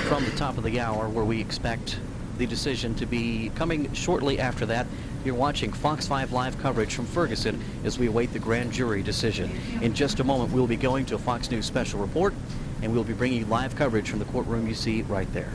from the top of the hour, where we expect the decision to be coming shortly after that. You're watching Fox 5 live coverage from Ferguson as we await the grand jury decision. In just a moment, we'll be going to a Fox News special report, and we'll be bringing you live coverage from the courtroom you see right there.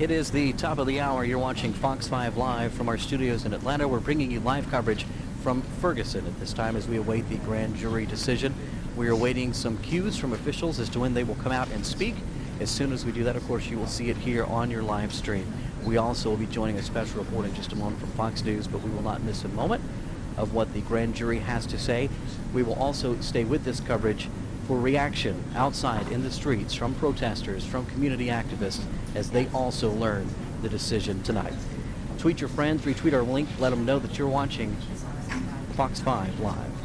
It is the top of the hour. You're watching Fox 5 Live from our studios in Atlanta. We're bringing you live coverage from Ferguson at this time as we await the grand jury decision. We are awaiting some cues from officials as to when they will come out and speak. As soon as we do that, of course, you will see it here on your live stream. We also will be joining a special report in just a moment from Fox News, but we will not miss a moment of what the grand jury has to say. We will also stay with this coverage for reaction outside in the streets from protesters, from community activists, as they also learn the decision tonight. Tweet your friends, retweet our link, let them know that you're watching Fox 5 Live.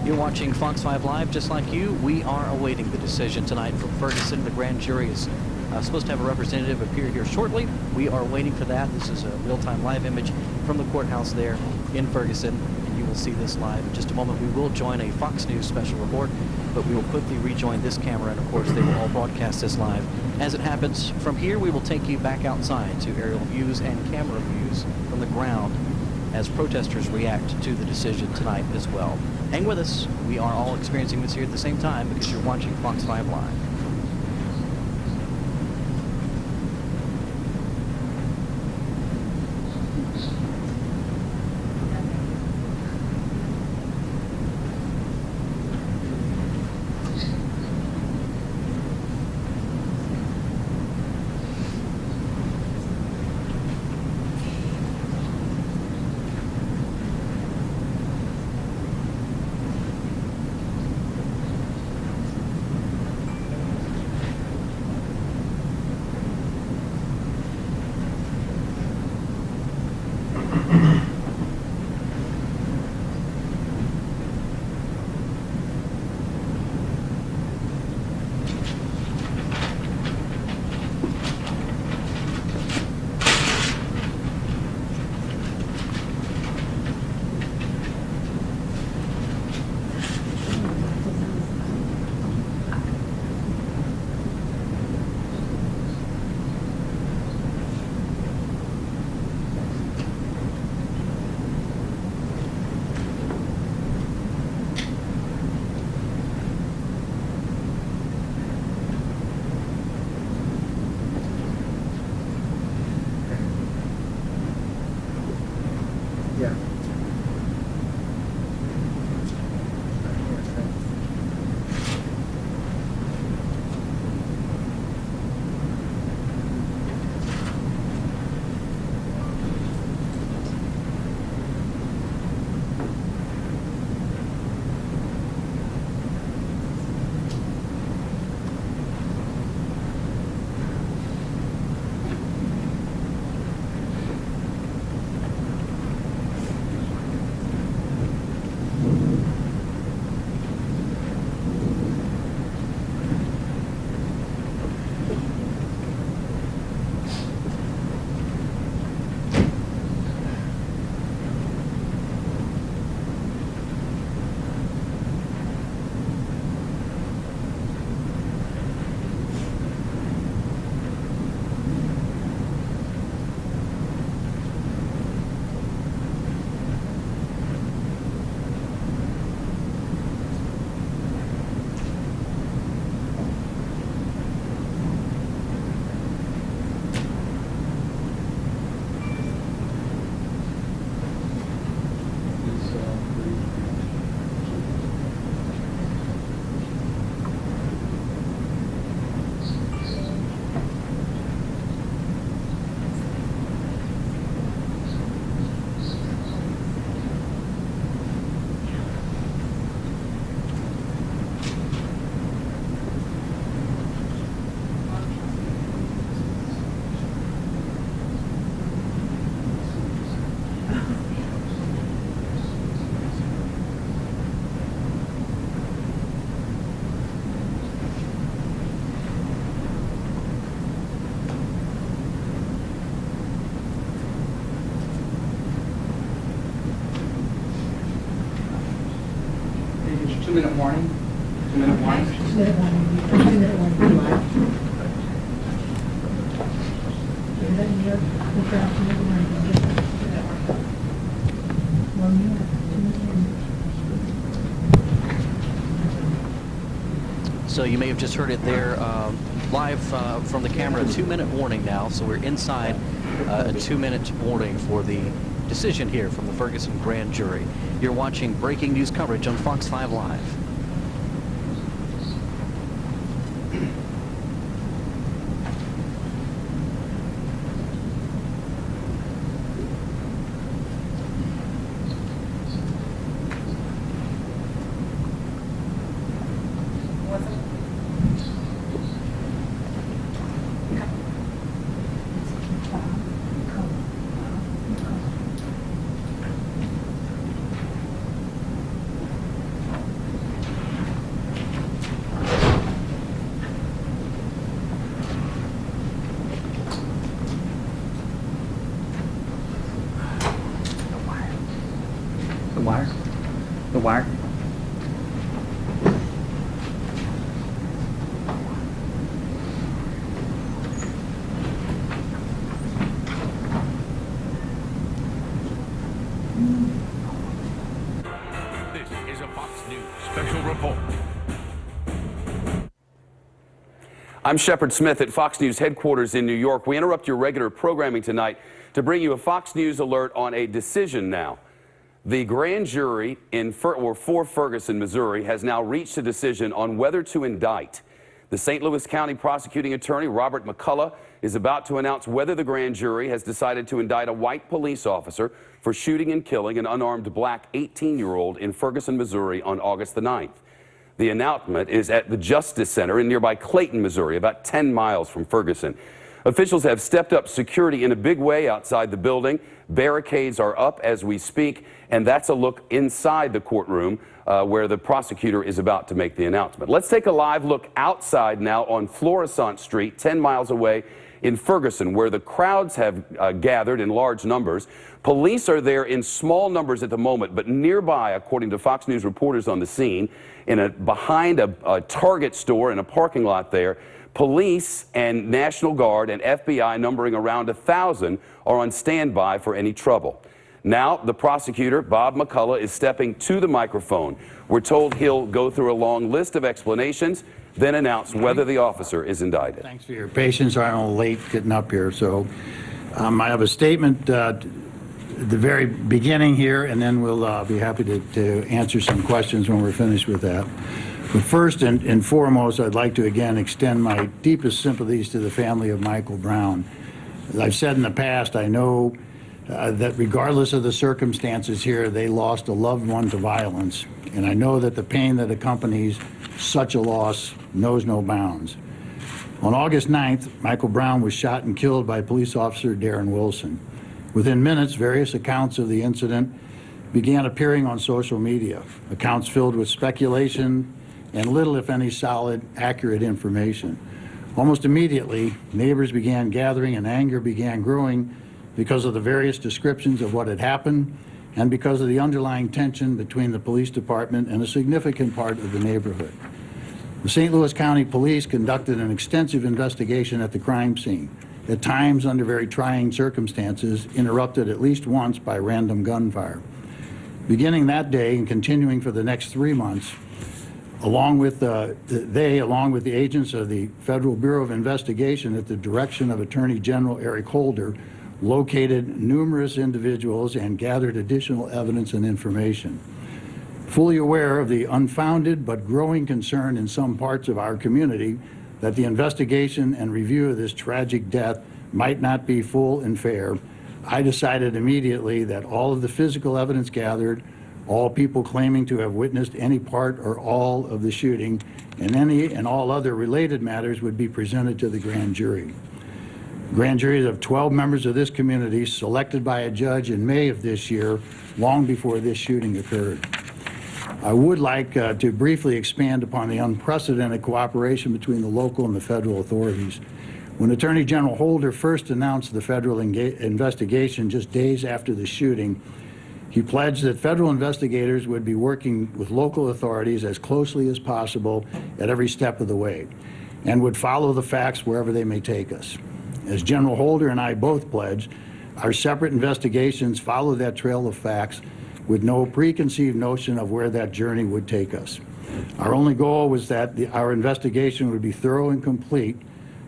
You're watching Fox 5 Live. Just like you, we are awaiting the decision tonight from Ferguson. The grand jury is supposed to have a representative appear here shortly. We are waiting for that. This is a real-time live image from the courthouse there in Ferguson, and you will see this live in just a moment. We will join a Fox News special report, but we will quickly rejoin this camera, and of course they will all broadcast this live. As it happens, from here we will take you back outside to aerial views and camera views from the ground as protesters react to the decision tonight as well. Hang with us. We are all experiencing this here at the same time because you're watching Fox 5 Live. 2-minute warning. 2-minute warning. 2-minute warning. 2-minute warning. Live. Everybody here, look out, 2-minute warning. 1 minute. 2-minute warning. So you may have just heard it there live from the camera, a 2-minute warning now. So we're inside a 2-minute warning for the decision here from the Ferguson grand jury. You're watching breaking news coverage on Fox 5 Live. The wire. The wire. This is a Fox News special report. I'm Shepard Smith at Fox News headquarters in New York. We interrupt your regular programming tonight to bring you a Fox News alert on a decision now. The grand jury for Ferguson, Missouri, has now reached a decision on whether to indict. The St. Louis County prosecuting attorney, Robert McCullough, is about to announce whether the grand jury has decided to indict a white police officer for shooting and killing an unarmed black 18-year-old in Ferguson, Missouri on August the 9th. The announcement is at the Justice Center in nearby Clayton, Missouri, about 10 miles from Ferguson. Officials have stepped up security in a big way outside the building. Barricades are up as we speak, and that's a look inside the courtroom where the prosecutor is about to make the announcement. Let's take a live look outside now on Florissant Street, 10 miles away in Ferguson, where the crowds have gathered in large numbers. Police are there in small numbers at the moment, but nearby, according to Fox News reporters on the scene, behind a Target store in a parking lot there, police and National Guard and FBI, numbering around 1,000, are on standby for any trouble. Now, the prosecutor, Bob McCullough, is stepping to the microphone. We're told he'll go through a long list of explanations, then announce whether the officer is indicted. Thanks for your patience. I'm a little late getting up here. So I have a statement at the very beginning here, and then we'll be happy to answer some questions when we're finished with that. But first and foremost, I'd like to again extend my deepest sympathies to the family of Michael Brown. As I've said in the past, I know that regardless of the circumstances here, they lost a loved one to violence. And I know that the pain that accompanies such a loss knows no bounds. On August 9th, Michael Brown was shot and killed by police officer Darren Wilson. Within minutes, various accounts of the incident began appearing on social media, accounts filled with speculation and little, if any, solid, accurate information. Almost immediately, neighbors began gathering and anger began growing because of the various descriptions of what had happened and because of the underlying tension between the police department and a significant part of the neighborhood. The St. Louis County Police conducted an extensive investigation at the crime scene, at times under very trying circumstances, interrupted at least once by random gunfire. Beginning that day and continuing for the next 3 months, along with the agents of the Federal Bureau of Investigation at the direction of Attorney General Eric Holder, located numerous individuals and gathered additional evidence and information. Fully aware of the unfounded but growing concern in some parts of our community that the investigation and review of this tragic death might not be full and fair, I decided immediately that all of the physical evidence gathered, all people claiming to have witnessed any part or all of the shooting, and any and all other related matters would be presented to the grand jury. Grand juries of 12 members of this community, selected by a judge in May of this year, long before this shooting occurred. I would like to briefly expand upon the unprecedented cooperation between the local and the federal authorities. When Attorney General Holder first announced the federal investigation just days after the shooting, He pledged that federal investigators would be working with local authorities as closely as possible at every step of the way and would follow the facts wherever they may take us. As General Holder and I both pledged, our separate investigations follow that trail of facts with no preconceived notion of where that journey would take us. Our only goal was that our investigation would be thorough and complete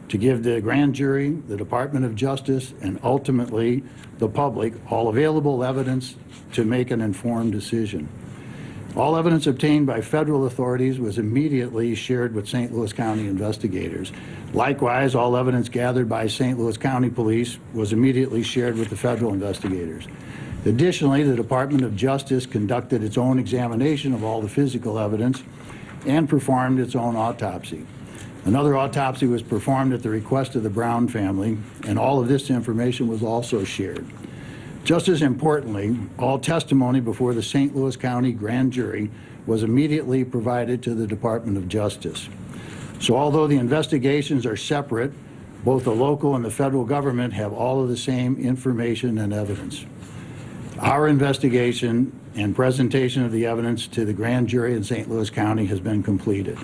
to give the grand jury, the Department of Justice, and ultimately the public all available evidence to make an informed decision. All evidence obtained by federal authorities was immediately shared with St. Louis County investigators. Likewise, all evidence gathered by St. Louis County Police was immediately shared with the federal investigators. Additionally, the Department of Justice conducted its own examination of all the physical evidence and performed its own autopsy. Another autopsy was performed at the request of the Brown family, and all of this information was also shared. Just as importantly, all testimony before the St. Louis County grand jury was immediately provided to the Department of Justice. So although the investigations are separate, both the local and the federal government have all of the same information and evidence. Our investigation and presentation of the evidence to the grand jury in St. Louis County has been completed.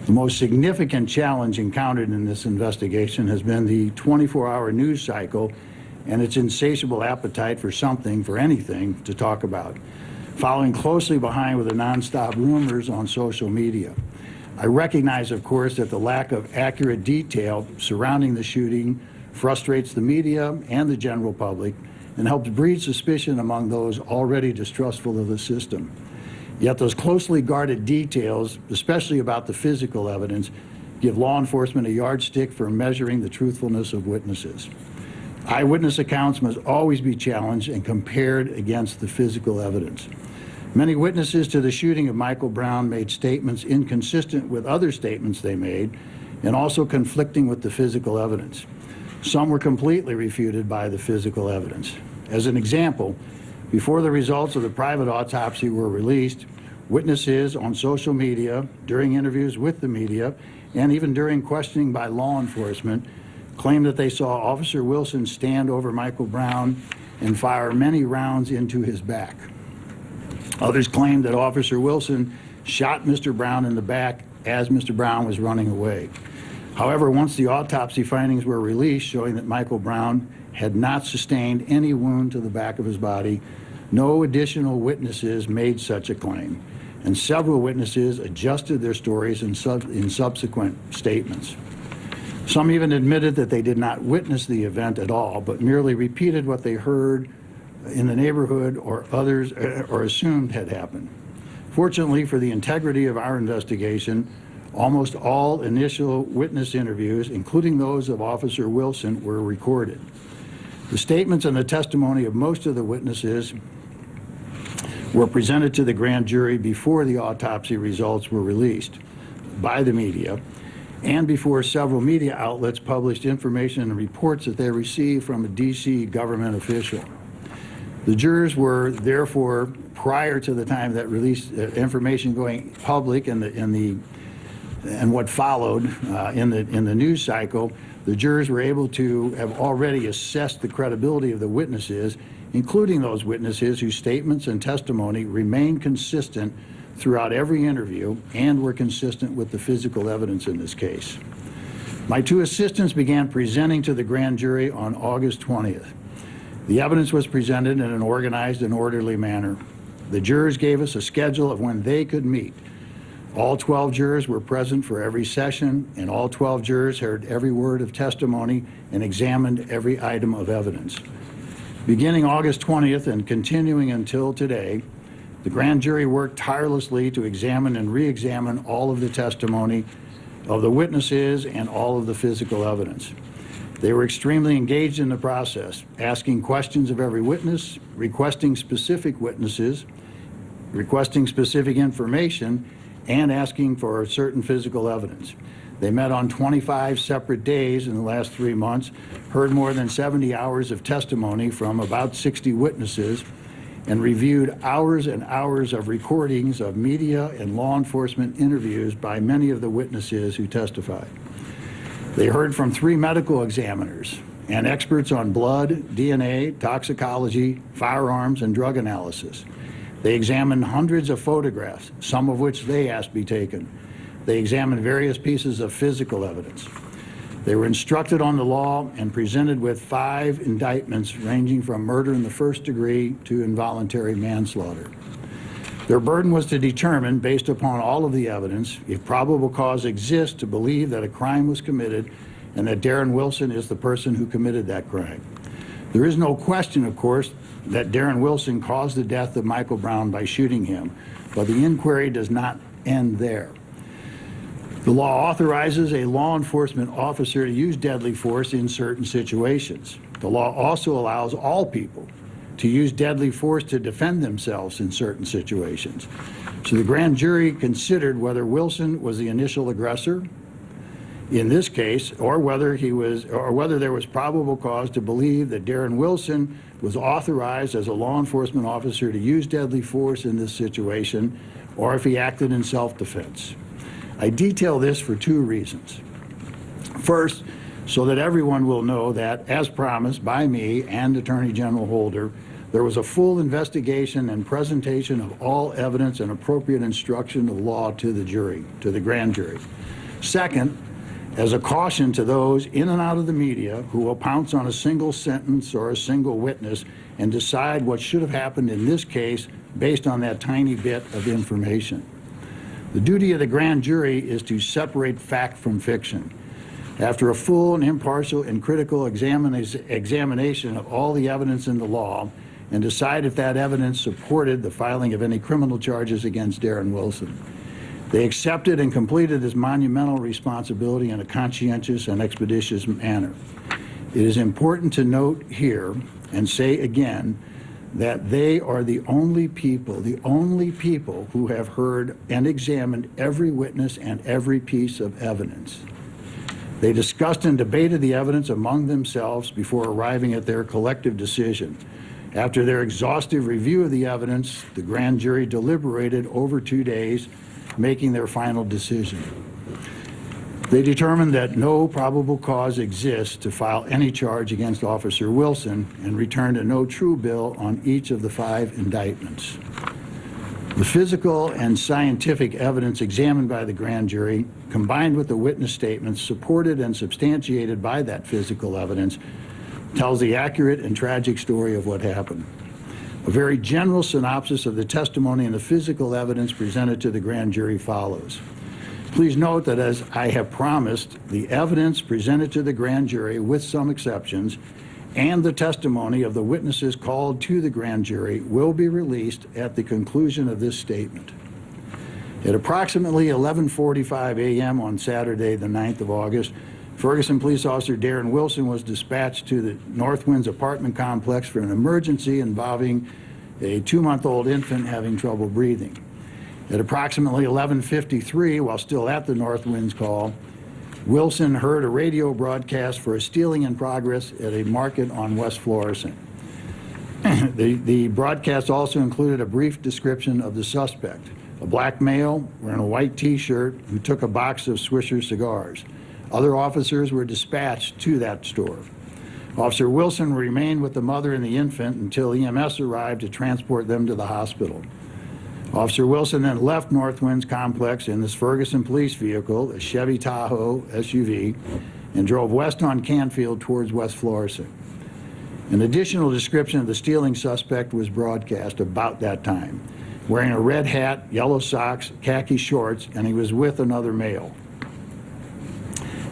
The most significant challenge encountered in this investigation has been the 24-hour news cycle and its insatiable appetite for something, for anything, to talk about, following closely behind with the nonstop rumors on social media. I recognize, of course, that the lack of accurate detail surrounding the shooting frustrates the media and the general public and helps breed suspicion among those already distrustful of the system. Yet those closely guarded details, especially about the physical evidence, give law enforcement a yardstick for measuring the truthfulness of witnesses. Eyewitness accounts must always be challenged and compared against the physical evidence. Many witnesses to the shooting of Michael Brown made statements inconsistent with other statements they made and also conflicting with the physical evidence. Some were completely refuted by the physical evidence. As an example, before the results of the private autopsy were released, witnesses on social media, during interviews with the media, and even during questioning by law enforcement, claimed that they saw Officer Wilson stand over Michael Brown and fire many rounds into his back. Others claimed that Officer Wilson shot Mr. Brown in the back as Mr. Brown was running away. However, once the autopsy findings were released showing that Michael Brown had not sustained any wound to the back of his body, no additional witnesses made such a claim, and several witnesses adjusted their stories in subsequent statements. Some even admitted that they did not witness the event at all, but merely repeated what they heard in the neighborhood or others or assumed had happened. Fortunately for the integrity of our investigation, almost all initial witness interviews, including those of Officer Wilson, were recorded. The statements and the testimony of most of the witnesses were presented to the grand jury before the autopsy results were released by the media and before several media outlets published information and reports that they received from a D.C. government official. The jurors were therefore, prior to the time that released information going public and what followed in the news cycle, the jurors were able to have already assessed the credibility of the witnesses, including those witnesses whose statements and testimony remained consistent throughout every interview and were consistent with the physical evidence in this case. My two assistants began presenting to the grand jury on August 20th. The evidence was presented in an organized and orderly manner. The jurors gave us a schedule of when they could meet. All 12 jurors were present for every session, and all 12 jurors heard every word of testimony and examined every item of evidence. Beginning August 20th and continuing until today, the grand jury worked tirelessly to examine and re-examine all of the testimony of the witnesses and all of the physical evidence. They were extremely engaged in the process, asking questions of every witness, requesting specific witnesses, requesting specific information, and asking for certain physical evidence. They met on 25 separate days in the last 3 months, heard more than 70 hours of testimony from about 60 witnesses, and reviewed hours and hours of recordings of media and law enforcement interviews by many of the witnesses who testified. They heard from 3 medical examiners and experts on blood, DNA, toxicology, firearms, and drug analysis. They examined hundreds of photographs, some of which they asked be taken. They examined various pieces of physical evidence. They were instructed on the law and presented with 5 indictments ranging from murder in the first degree to involuntary manslaughter. Their burden was to determine, based upon all of the evidence, if probable cause exists to believe that a crime was committed and that Darren Wilson is the person who committed that crime. There is no question, of course, that Darren Wilson caused the death of Michael Brown by shooting him, but the inquiry does not end there. The law authorizes a law enforcement officer to use deadly force in certain situations. The law also allows all people to use deadly force to defend themselves in certain situations. So the grand jury considered whether Wilson was the initial aggressor in this case, or whether there was probable cause to believe that Darren Wilson was authorized as a law enforcement officer to use deadly force in this situation, or if he acted in self-defense. I detail this for 2 reasons. First, so that everyone will know that, as promised by me and Attorney General Holder, there was a full investigation and presentation of all evidence and appropriate instruction of law to the jury, to the grand jury. Second, as a caution to those in and out of the media who will pounce on a single sentence or a single witness and decide what should have happened in this case based on that tiny bit of information. The duty of the grand jury is to separate fact from fiction. After a full and impartial and critical examination of all the evidence in the law, and decide if that evidence supported the filing of any criminal charges against Darren Wilson. They accepted and completed this monumental responsibility in a conscientious and expeditious manner. It is important to note here, and say again, that they are the only people who have heard and examined every witness and every piece of evidence. They discussed and debated the evidence among themselves before arriving at their collective decision. After their exhaustive review of the evidence, the grand jury deliberated over 2 days, making their final decision. They determined that no probable cause exists to file any charge against Officer Wilson and returned a no true bill on each of the 5 indictments. The physical and scientific evidence examined by the grand jury, combined with the witness statements supported and substantiated by that physical evidence, tells the accurate and tragic story of what happened. A very general synopsis of the testimony and the physical evidence presented to the grand jury follows. Please note that, as I have promised, the evidence presented to the grand jury, with some exceptions, and the testimony of the witnesses called to the grand jury will be released at the conclusion of this statement. At approximately 11:45 a.m. on Saturday, the 9th of August, Ferguson Police Officer Darren Wilson was dispatched to the Northwinds apartment complex for an emergency involving a 2-month-old infant having trouble breathing. At approximately 11:53, while still at the Northwinds call, Wilson heard a radio broadcast for a stealing in progress at a market on West Florissant. The broadcast also included a brief description of the suspect, a black male wearing a white T-shirt who took a box of Swisher cigars. Other officers were dispatched to that store. Officer Wilson remained with the mother and the infant until EMS arrived to transport them to the hospital. Officer Wilson then left Northwinds complex in this Ferguson police vehicle, a Chevy Tahoe SUV, and drove west on Canfield towards West Florissant. An additional description of the stealing suspect was broadcast about that time, wearing a red hat, yellow socks, khaki shorts, and he was with another male.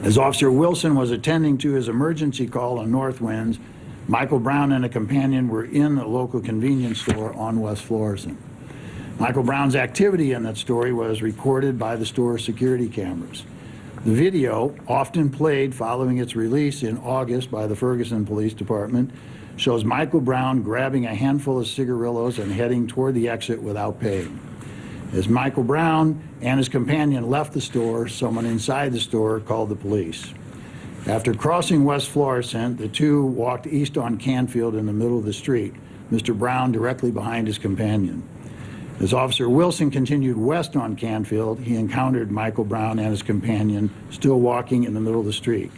As Officer Wilson was attending to his emergency call on Northwinds, Michael Brown and a companion were in a local convenience store on West Florissant. Michael Brown's activity in that store was recorded by the store's security cameras. The video, often played following its release in August by the Ferguson Police Department, shows Michael Brown grabbing a handful of cigarillos and heading toward the exit without paying. As Michael Brown and his companion left the store, someone inside the store called the police. After crossing West Florissant, the two walked east on Canfield in the middle of the street, Mr. Brown directly behind his companion. As Officer Wilson continued west on Canfield, he encountered Michael Brown and his companion still walking in the middle of the street.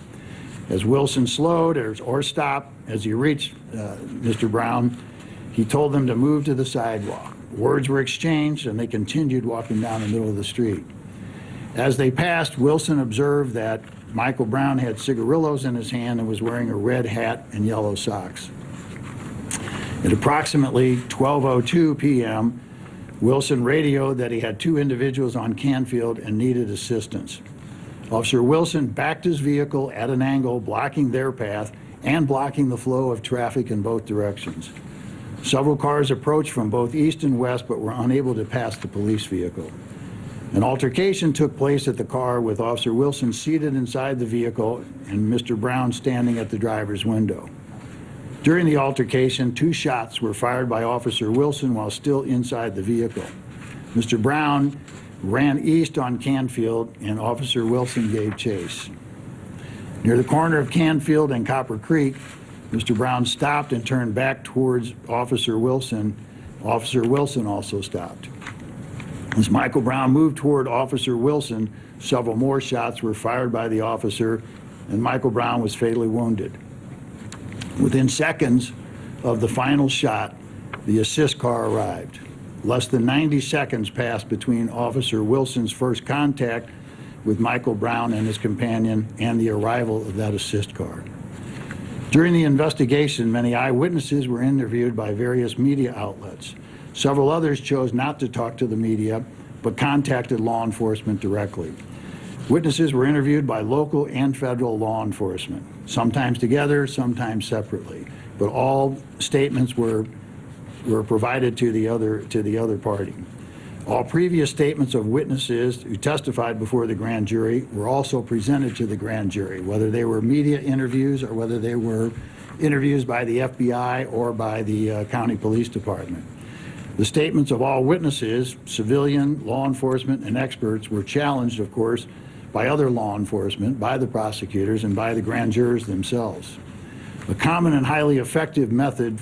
As Wilson slowed or stopped as he reached Mr. Brown, he told them to move to the sidewalk. Words were exchanged, and they continued walking down the middle of the street. As they passed, Wilson observed that Michael Brown had cigarillos in his hand and was wearing a red hat and yellow socks. At approximately 12:02 p.m., Wilson radioed that he had two individuals on Canfield and needed assistance. Officer Wilson backed his vehicle at an angle, blocking their path and blocking the flow of traffic in both directions. Several cars approached from both east and west but were unable to pass the police vehicle. An altercation took place at the car with Officer Wilson seated inside the vehicle and Mr. Brown standing at the driver's window. During the altercation, 2 shots were fired by Officer Wilson while still inside the vehicle. Mr. Brown ran east on Canfield and Officer Wilson gave chase. Near the corner of Canfield and Copper Creek, Mr. Brown stopped and turned back towards Officer Wilson. Officer Wilson also stopped. As Michael Brown moved toward Officer Wilson, several more shots were fired by the officer, and Michael Brown was fatally wounded. Within seconds of the final shot, the assist car arrived. Less than 90 seconds passed between Officer Wilson's first contact with Michael Brown and his companion and the arrival of that assist car. During the investigation, many eyewitnesses were interviewed by various media outlets. Several others chose not to talk to the media, but contacted law enforcement directly. Witnesses were interviewed by local and federal law enforcement, sometimes together, sometimes separately, but all statements were provided to the other party. All previous statements of witnesses who testified before the grand jury were also presented to the grand jury, whether they were media interviews or whether they were interviews by the FBI or by the county police department. The statements of all witnesses, civilian, law enforcement, and experts were challenged, of course, by other law enforcement, by the prosecutors, and by the grand jurors themselves. A common and highly effective method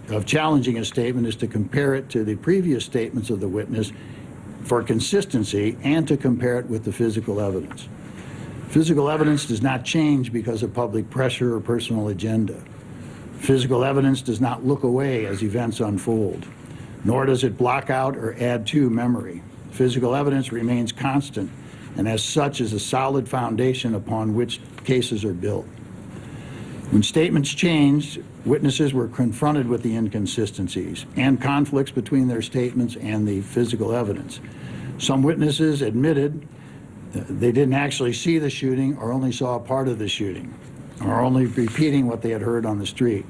of challenging a statement is to compare it to the previous statements of the witness for consistency and to compare it with the physical evidence. Physical evidence does not change because of public pressure or personal agenda. Physical evidence does not look away as events unfold, nor does it block out or add to memory. Physical evidence remains constant and as such is a solid foundation upon which cases are built. When statements changed, witnesses were confronted with the inconsistencies and conflicts between their statements and the physical evidence. Some witnesses admitted they didn't actually see the shooting or only saw a part of the shooting, or only repeating what they had heard on the street.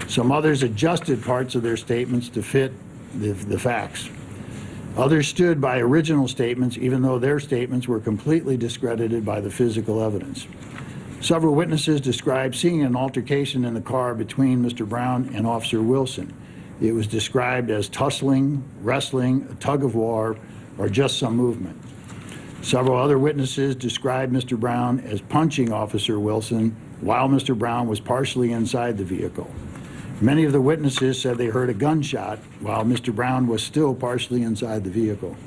Some others adjusted parts of their statements to fit the facts. Others stood by original statements even though their statements were completely discredited by the physical evidence. Several witnesses described seeing an altercation in the car between Mr. Brown and Officer Wilson. It was described as tussling, wrestling, a tug of war, or just some movement. Several other witnesses described Mr. Brown as punching Officer Wilson while Mr. Brown was partially inside the vehicle. Many of the witnesses said they heard a gunshot while Mr. Brown was still partially inside the vehicle.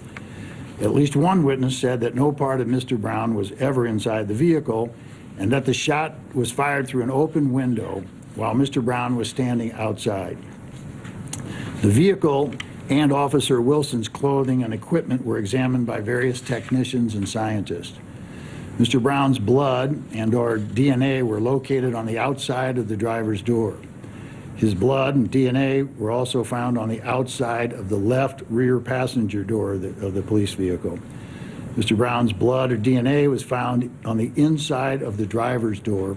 At least one witness said that no part of Mr. Brown was ever inside the vehicle and that the shot was fired through an open window while Mr. Brown was standing outside. The vehicle and Officer Wilson's clothing and equipment were examined by various technicians and scientists. Mr. Brown's blood and/or DNA were located on the outside of the driver's door. His blood and DNA were also found on the outside of the left rear passenger door of the police vehicle. Mr. Brown's blood or DNA was found on the inside of the driver's door,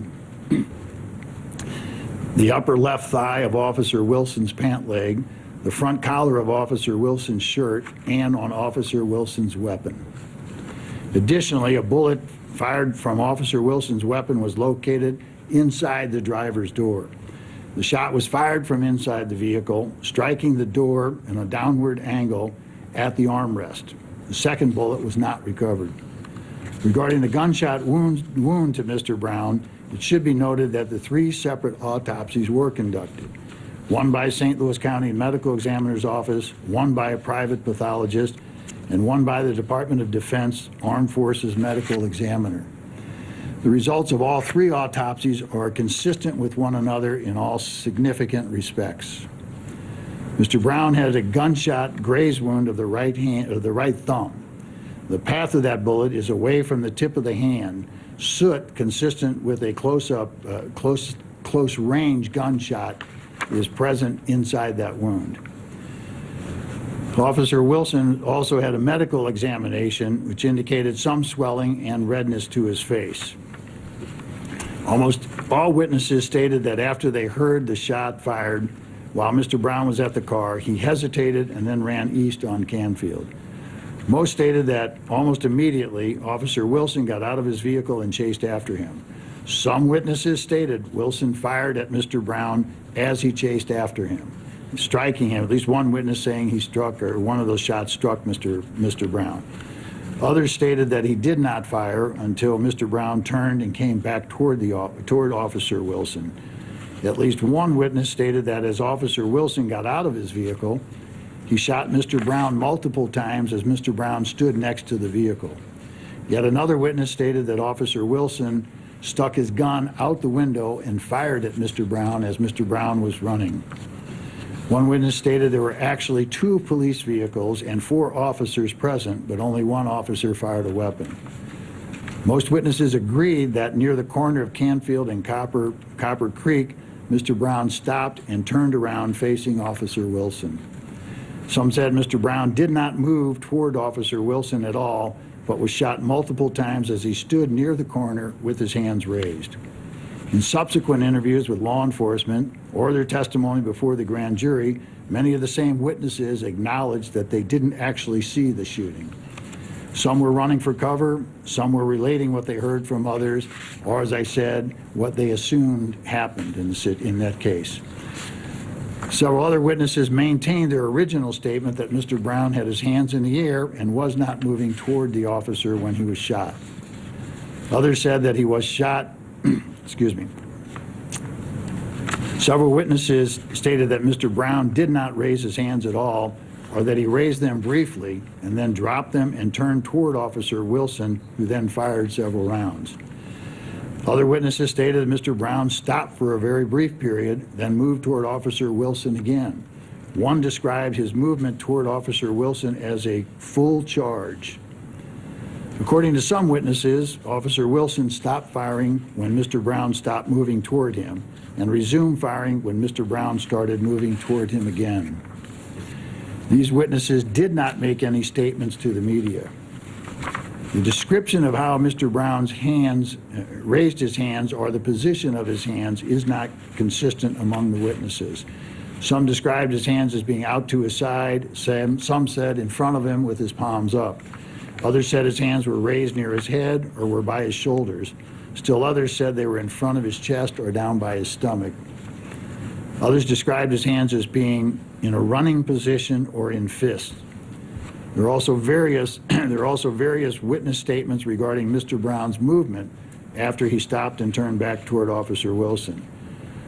the upper left thigh of Officer Wilson's pant leg, the front collar of Officer Wilson's shirt, and on Officer Wilson's weapon. Additionally, a bullet fired from Officer Wilson's weapon was located inside the driver's door. The shot was fired from inside the vehicle, striking the door in a downward angle at the armrest. The second bullet was not recovered. Regarding the gunshot wound to Mr. Brown, it should be noted that the 3 separate autopsies were conducted. One by St. Louis County Medical Examiner's Office, one by a private pathologist, and one by the Department of Defense Armed Forces Medical Examiner. The results of all 3 autopsies are consistent with one another in all significant respects. Mr. Brown had a gunshot graze wound of the right thumb. The path of that bullet is away from the tip of the hand. Soot, consistent with a close range gunshot, is present inside that wound. Officer Wilson also had a medical examination which indicated some swelling and redness to his face. Almost all witnesses stated that after they heard the shot fired while Mr. Brown was at the car, he hesitated and then ran east on Canfield. Most stated that almost immediately, Officer Wilson got out of his vehicle and chased after him. Some witnesses stated Wilson fired at Mr. Brown as he chased after him, striking him. At least one witness saying he struck, or one of those shots struck Mr. Brown. Others stated that he did not fire until Mr. Brown turned and came back toward Officer Wilson. At least one witness stated that as Officer Wilson got out of his vehicle, he shot Mr. Brown multiple times as Mr. Brown stood next to the vehicle. Yet another witness stated that Officer Wilson stuck his gun out the window and fired at Mr. Brown as Mr. Brown was running. One witness stated there were actually 2 police vehicles and 4 officers present, but only one officer fired a weapon. Most witnesses agreed that near the corner of Canfield and Copper Creek, Mr. Brown stopped and turned around facing Officer Wilson. Some said Mr. Brown did not move toward Officer Wilson at all, but was shot multiple times as he stood near the corner with his hands raised. In subsequent interviews with law enforcement or their testimony before the grand jury, many of the same witnesses acknowledged that they didn't actually see the shooting. Some were running for cover, some were relating what they heard from others, or as I said, what they assumed happened in that case. Several other witnesses maintained their original statement that Mr. Brown had his hands in the air and was not moving toward the officer when he was shot. Others said that he was shot, excuse me. Several witnesses stated that Mr. Brown did not raise his hands at all, or that he raised them briefly and then dropped them and turned toward Officer Wilson, who then fired several rounds. Other witnesses stated that Mr. Brown stopped for a very brief period, then moved toward Officer Wilson again. One described his movement toward Officer Wilson as a full charge. According to some witnesses, Officer Wilson stopped firing when Mr. Brown stopped moving toward him and resumed firing when Mr. Brown started moving toward him again. These witnesses did not make any statements to the media. The description of how Mr. Brown's hands raised his hands or the position of his hands is not consistent among the witnesses. Some described his hands as being out to his side. Some said in front of him with his palms up. Others said his hands were raised near his head or were by his shoulders. Still others said they were in front of his chest or down by his stomach. Others described his hands as being in a running position or in fists. There are also various witness statements regarding Mr. Brown's movement after he stopped and turned back toward Officer Wilson.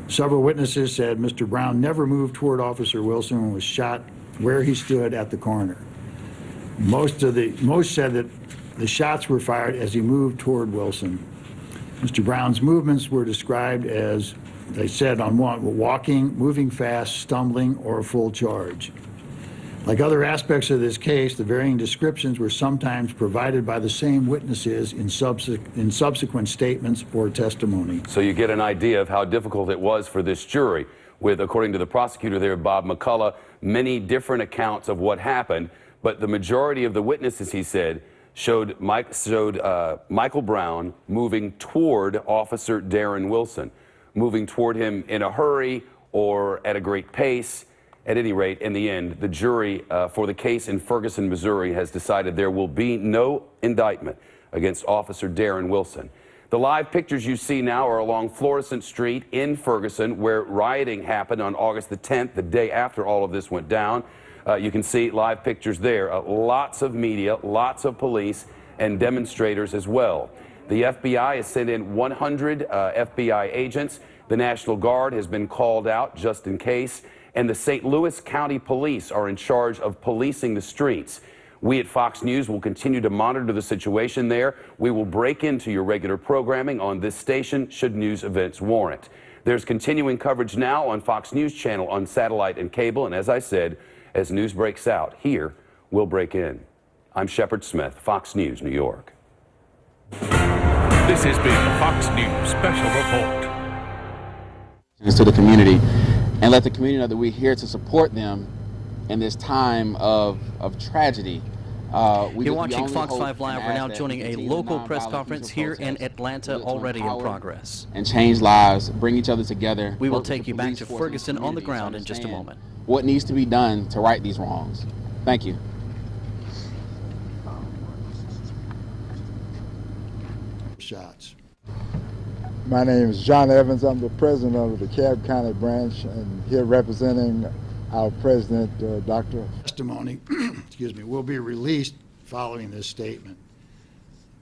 Several witnesses said Mr. Brown never moved toward Officer Wilson and was shot where he stood at the corner. Most said that the shots were fired as he moved toward Wilson. Mr. Brown's movements were described as, they said, on one, walking, moving fast, stumbling, or a full charge. Like other aspects of this case, the varying descriptions were sometimes provided by the same witnesses in subsequent statements or testimony. So you get an idea of how difficult it was for this jury, with, according to the prosecutor there, Bob McCullough, many different accounts of what happened, but the majority of the witnesses, he said, showed Michael Brown moving toward Officer Darren Wilson, moving toward him in a hurry or at a great pace. At any rate, in the end, the jury for the case in Ferguson, Missouri has decided there will be no indictment against Officer Darren Wilson. The live pictures you see now are along Florissant Street in Ferguson, where rioting happened on August the 10th, the day after all of this went down. You can see live pictures there. Lots of media, lots of police, and demonstrators as well. The FBI has sent in 100 FBI agents. The National Guard has been called out just in case. And the St. Louis County Police are in charge of policing the streets. We at Fox News will continue to monitor the situation there. We will break into your regular programming on this station should news events warrant. There's continuing coverage now on Fox News Channel on satellite and cable, and as I said, as news breaks out here, we'll break in. I'm Shepard Smith, Fox News, New York. This has been a Fox News special report. To the community and let the community know that we're here to support them in this time of tragedy. You're watching Fox 5 Live. We're now joining a local press conference here in Atlanta, already in progress. And change lives, bring each other together. We will take you back to Ferguson on the ground in just a moment. What needs to be done to right these wrongs. Thank you. Shots. My name is John Evans. I'm the president of the DeKalb County branch and here representing our president, Dr. Testimony, excuse me, will be released following this statement.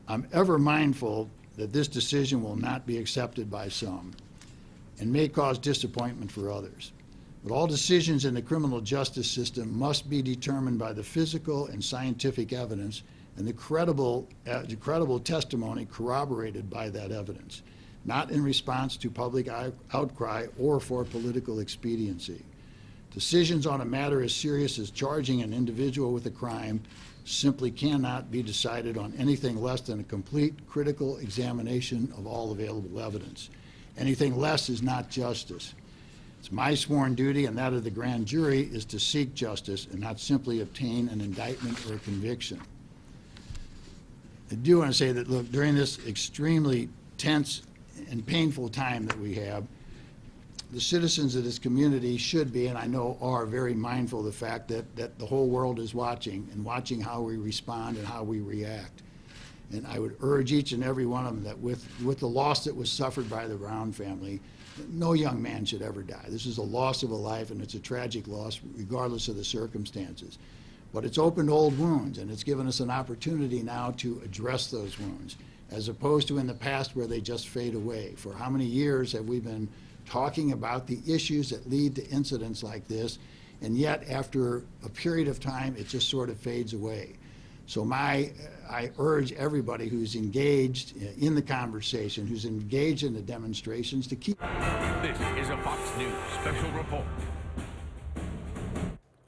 I'm ever mindful that this decision will not be accepted by some and may cause disappointment for others. But all decisions in the criminal justice system must be determined by the physical and scientific evidence and the credible testimony corroborated by that evidence, not in response to public outcry or for political expediency. Decisions on a matter as serious as charging an individual with a crime simply cannot be decided on anything less than a complete critical examination of all available evidence. Anything less is not justice. It's my sworn duty and that of the grand jury is to seek justice and not simply obtain an indictment or a conviction. I do want to say that, look, during this extremely tense and painful time that we have, the citizens of this community should be, and I know are, very mindful of the fact that the whole world is watching and watching how we respond and how we react. And I would urge each and every one of them that with the loss that was suffered by the Brown family, no young man should ever die. This is a loss of a life, and it's a tragic loss regardless of the circumstances. But it's opened old wounds, and it's given us an opportunity now to address those wounds, as opposed to in the past where they just fade away. For how many years have we been talking about the issues that lead to incidents like this, and yet after a period of time it just sort of fades away. So I urge everybody who's engaged in the conversation, who's engaged in the demonstrations, to keep. This is a Fox News special report.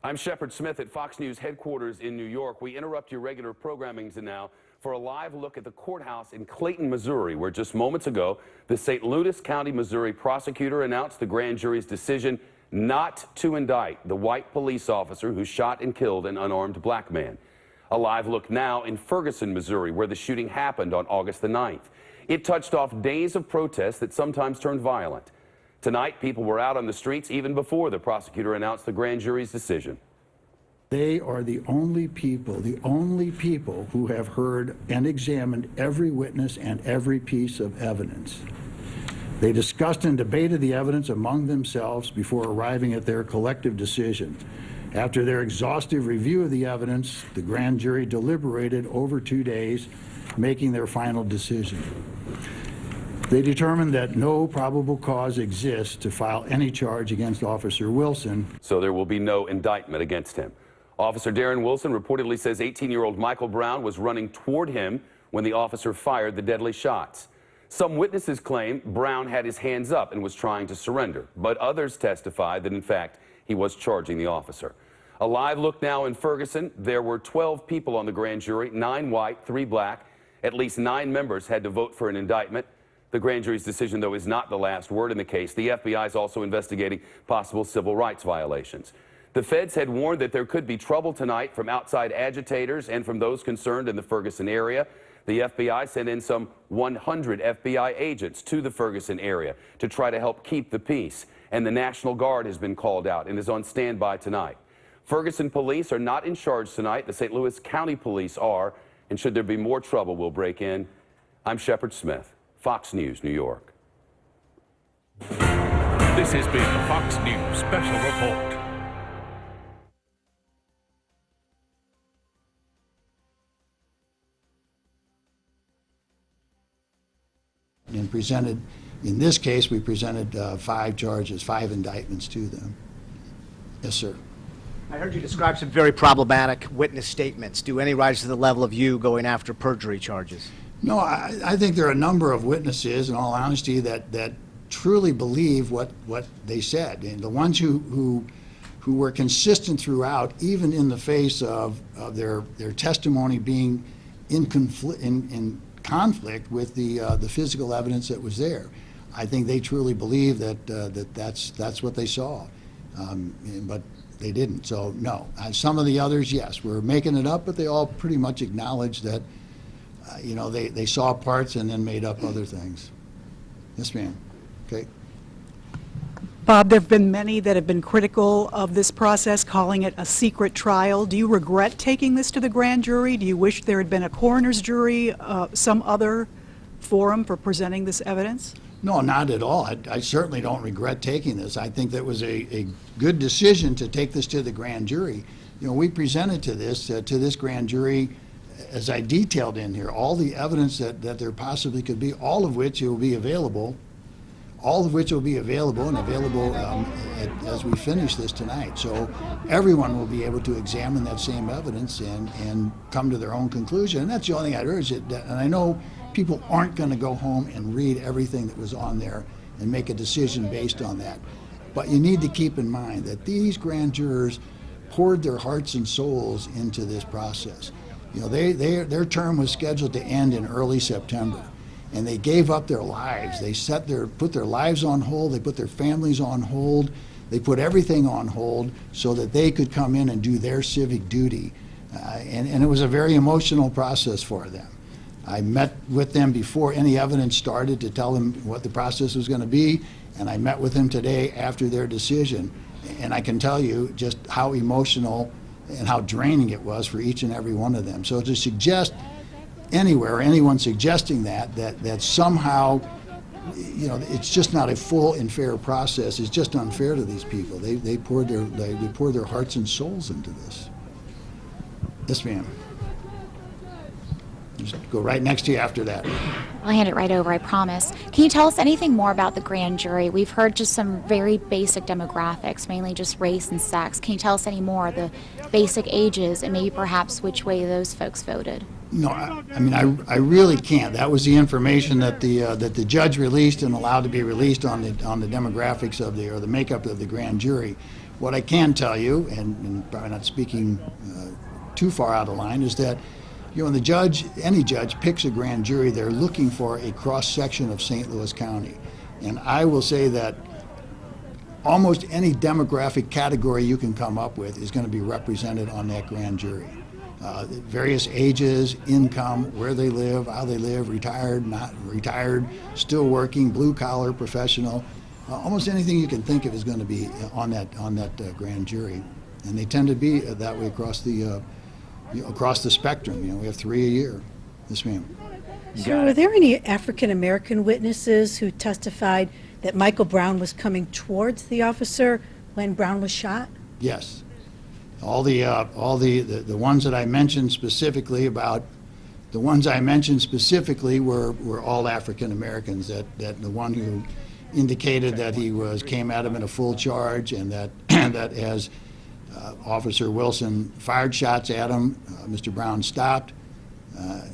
I'm Shepard Smith at Fox News headquarters in New York. We interrupt your regular programming now for a live look at the courthouse in Clayton, Missouri, where just moments ago, the St. Louis County, Missouri prosecutor announced the grand jury's decision not to indict the white police officer who shot and killed an unarmed black man. A live look now in Ferguson, Missouri, where the shooting happened on August the 9th. It touched off days of protests that sometimes turned violent. Tonight, people were out on the streets even before the prosecutor announced the grand jury's decision. They are the only people who have heard and examined every witness and every piece of evidence. They discussed and debated the evidence among themselves before arriving at their collective decision. After their exhaustive review of the evidence, the grand jury deliberated over 2 days, making their final decision. They determined that no probable cause exists to file any charge against Officer Wilson. So there will be no indictment against him. Officer Darren Wilson reportedly says 18-year-old Michael Brown was running toward him when the officer fired the deadly shots. Some witnesses claim Brown had his hands up and was trying to surrender, but others testified that, in fact, he was charging the officer. A live look now in Ferguson. There were 12 people on the grand jury, 9 white, 3 black. At least 9 members had to vote for an indictment. The grand jury's decision, though, is not the last word in the case. The FBI is also investigating possible civil rights violations. The feds had warned that there could be trouble tonight from outside agitators and from those concerned in the Ferguson area. The FBI sent in some 100 FBI agents to the Ferguson area to try to help keep the peace. And the National Guard has been called out and is on standby tonight. Ferguson police are not in charge tonight. The St. Louis County Police are. And should there be more trouble, we'll break in. I'm Shepard Smith, Fox News, New York. This has been a Fox News special report. And presented, in this case, we presented 5 charges, 5 indictments to them. Yes, sir. I heard you describe some very problematic witness statements. Do any rise to the level of you going after perjury charges? No, I think there are a number of witnesses, in all honesty, that truly believe what they said. And the ones who were consistent throughout, even in the face of their testimony being in conflict with the physical evidence that was there. I think they truly believe that's what they saw, but they didn't. So no, some of the others, yes, were making it up, but they all pretty much acknowledged that they saw parts and then made up other things. Yes, ma'am. Okay. Bob, there have been many that have been critical of this process, calling it a secret trial. Do you regret taking this to the grand jury? Do you wish there had been a coroner's jury, some other forum for presenting this evidence? No, not at all. I certainly don't regret taking this. I think that was a good decision to take this to the grand jury. We presented to this grand jury, as I detailed in here, all the evidence that there possibly could be, all of which will be available. All of which will be available as we finish this tonight. So everyone will be able to examine that same evidence and come to their own conclusion. And that's the only thing I'd urge. And I know people aren't going to go home and read everything that was on there and make a decision based on that. But you need to keep in mind that these grand jurors poured their hearts and souls into this process. Their term was scheduled to end in early September. And they gave up their lives. They put their lives on hold. They put their families on hold. They put everything on hold so that they could come in and do their civic duty. And it was a very emotional process for them. I met with them before any evidence started to tell them what the process was going to be, and I met with them today after their decision. And I can tell you just how emotional and how draining it was for each and every one of them. So to suggest anywhere, anyone suggesting that somehow, it's just not a full and fair process. It's just unfair to these people. They poured their hearts and souls into this. Yes, ma'am. Just go right next to you after that. I'll hand it right over, I promise. Can you tell us anything more about the grand jury? We've heard just some very basic demographics, mainly just race and sex. Can you tell us any more, the basic ages, and maybe perhaps which way those folks voted? No, I really can't. That was the information that the judge released and allowed to be released on the demographics of the makeup of the grand jury. What I can tell you, and probably not speaking too far out of line, is that when any judge picks a grand jury, they're looking for a cross section of St. Louis County, and I will say that almost any demographic category you can come up with is going to be represented on that grand jury. Various ages, income, where they live, how they live, retired, not retired, still working, blue collar, professional. Almost anything you can think of is going to be on that grand jury, and they tend to be that way across the spectrum. We have 3 a year. Yes, ma'am. Sir, were there any African American witnesses who testified that Michael Brown was coming towards the officer when Brown was shot? Yes. All the ones that I mentioned specifically were all African Americans. That the one who indicated that he came at him in a full charge, and that as Officer Wilson fired shots at him, Mr. Brown stopped,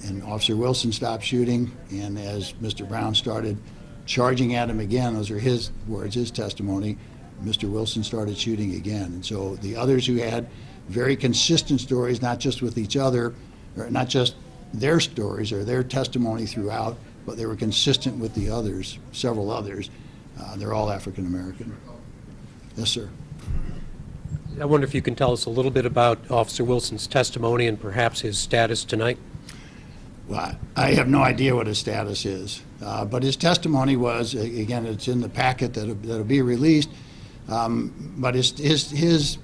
and Officer Wilson stopped shooting, and as Mr. Brown started charging at him again, those are his words, his testimony, Mr. Wilson started shooting again. And so the others who had very consistent stories, not just with each other, or not just their stories or their testimony throughout, but they were consistent with the others, several others, they're all African American. Yes, sir. I wonder if you can tell us a little bit about Officer Wilson's testimony and perhaps his status tonight? Well, I have no idea what his status is, but his testimony was, again, it's in the packet that'll be released, but his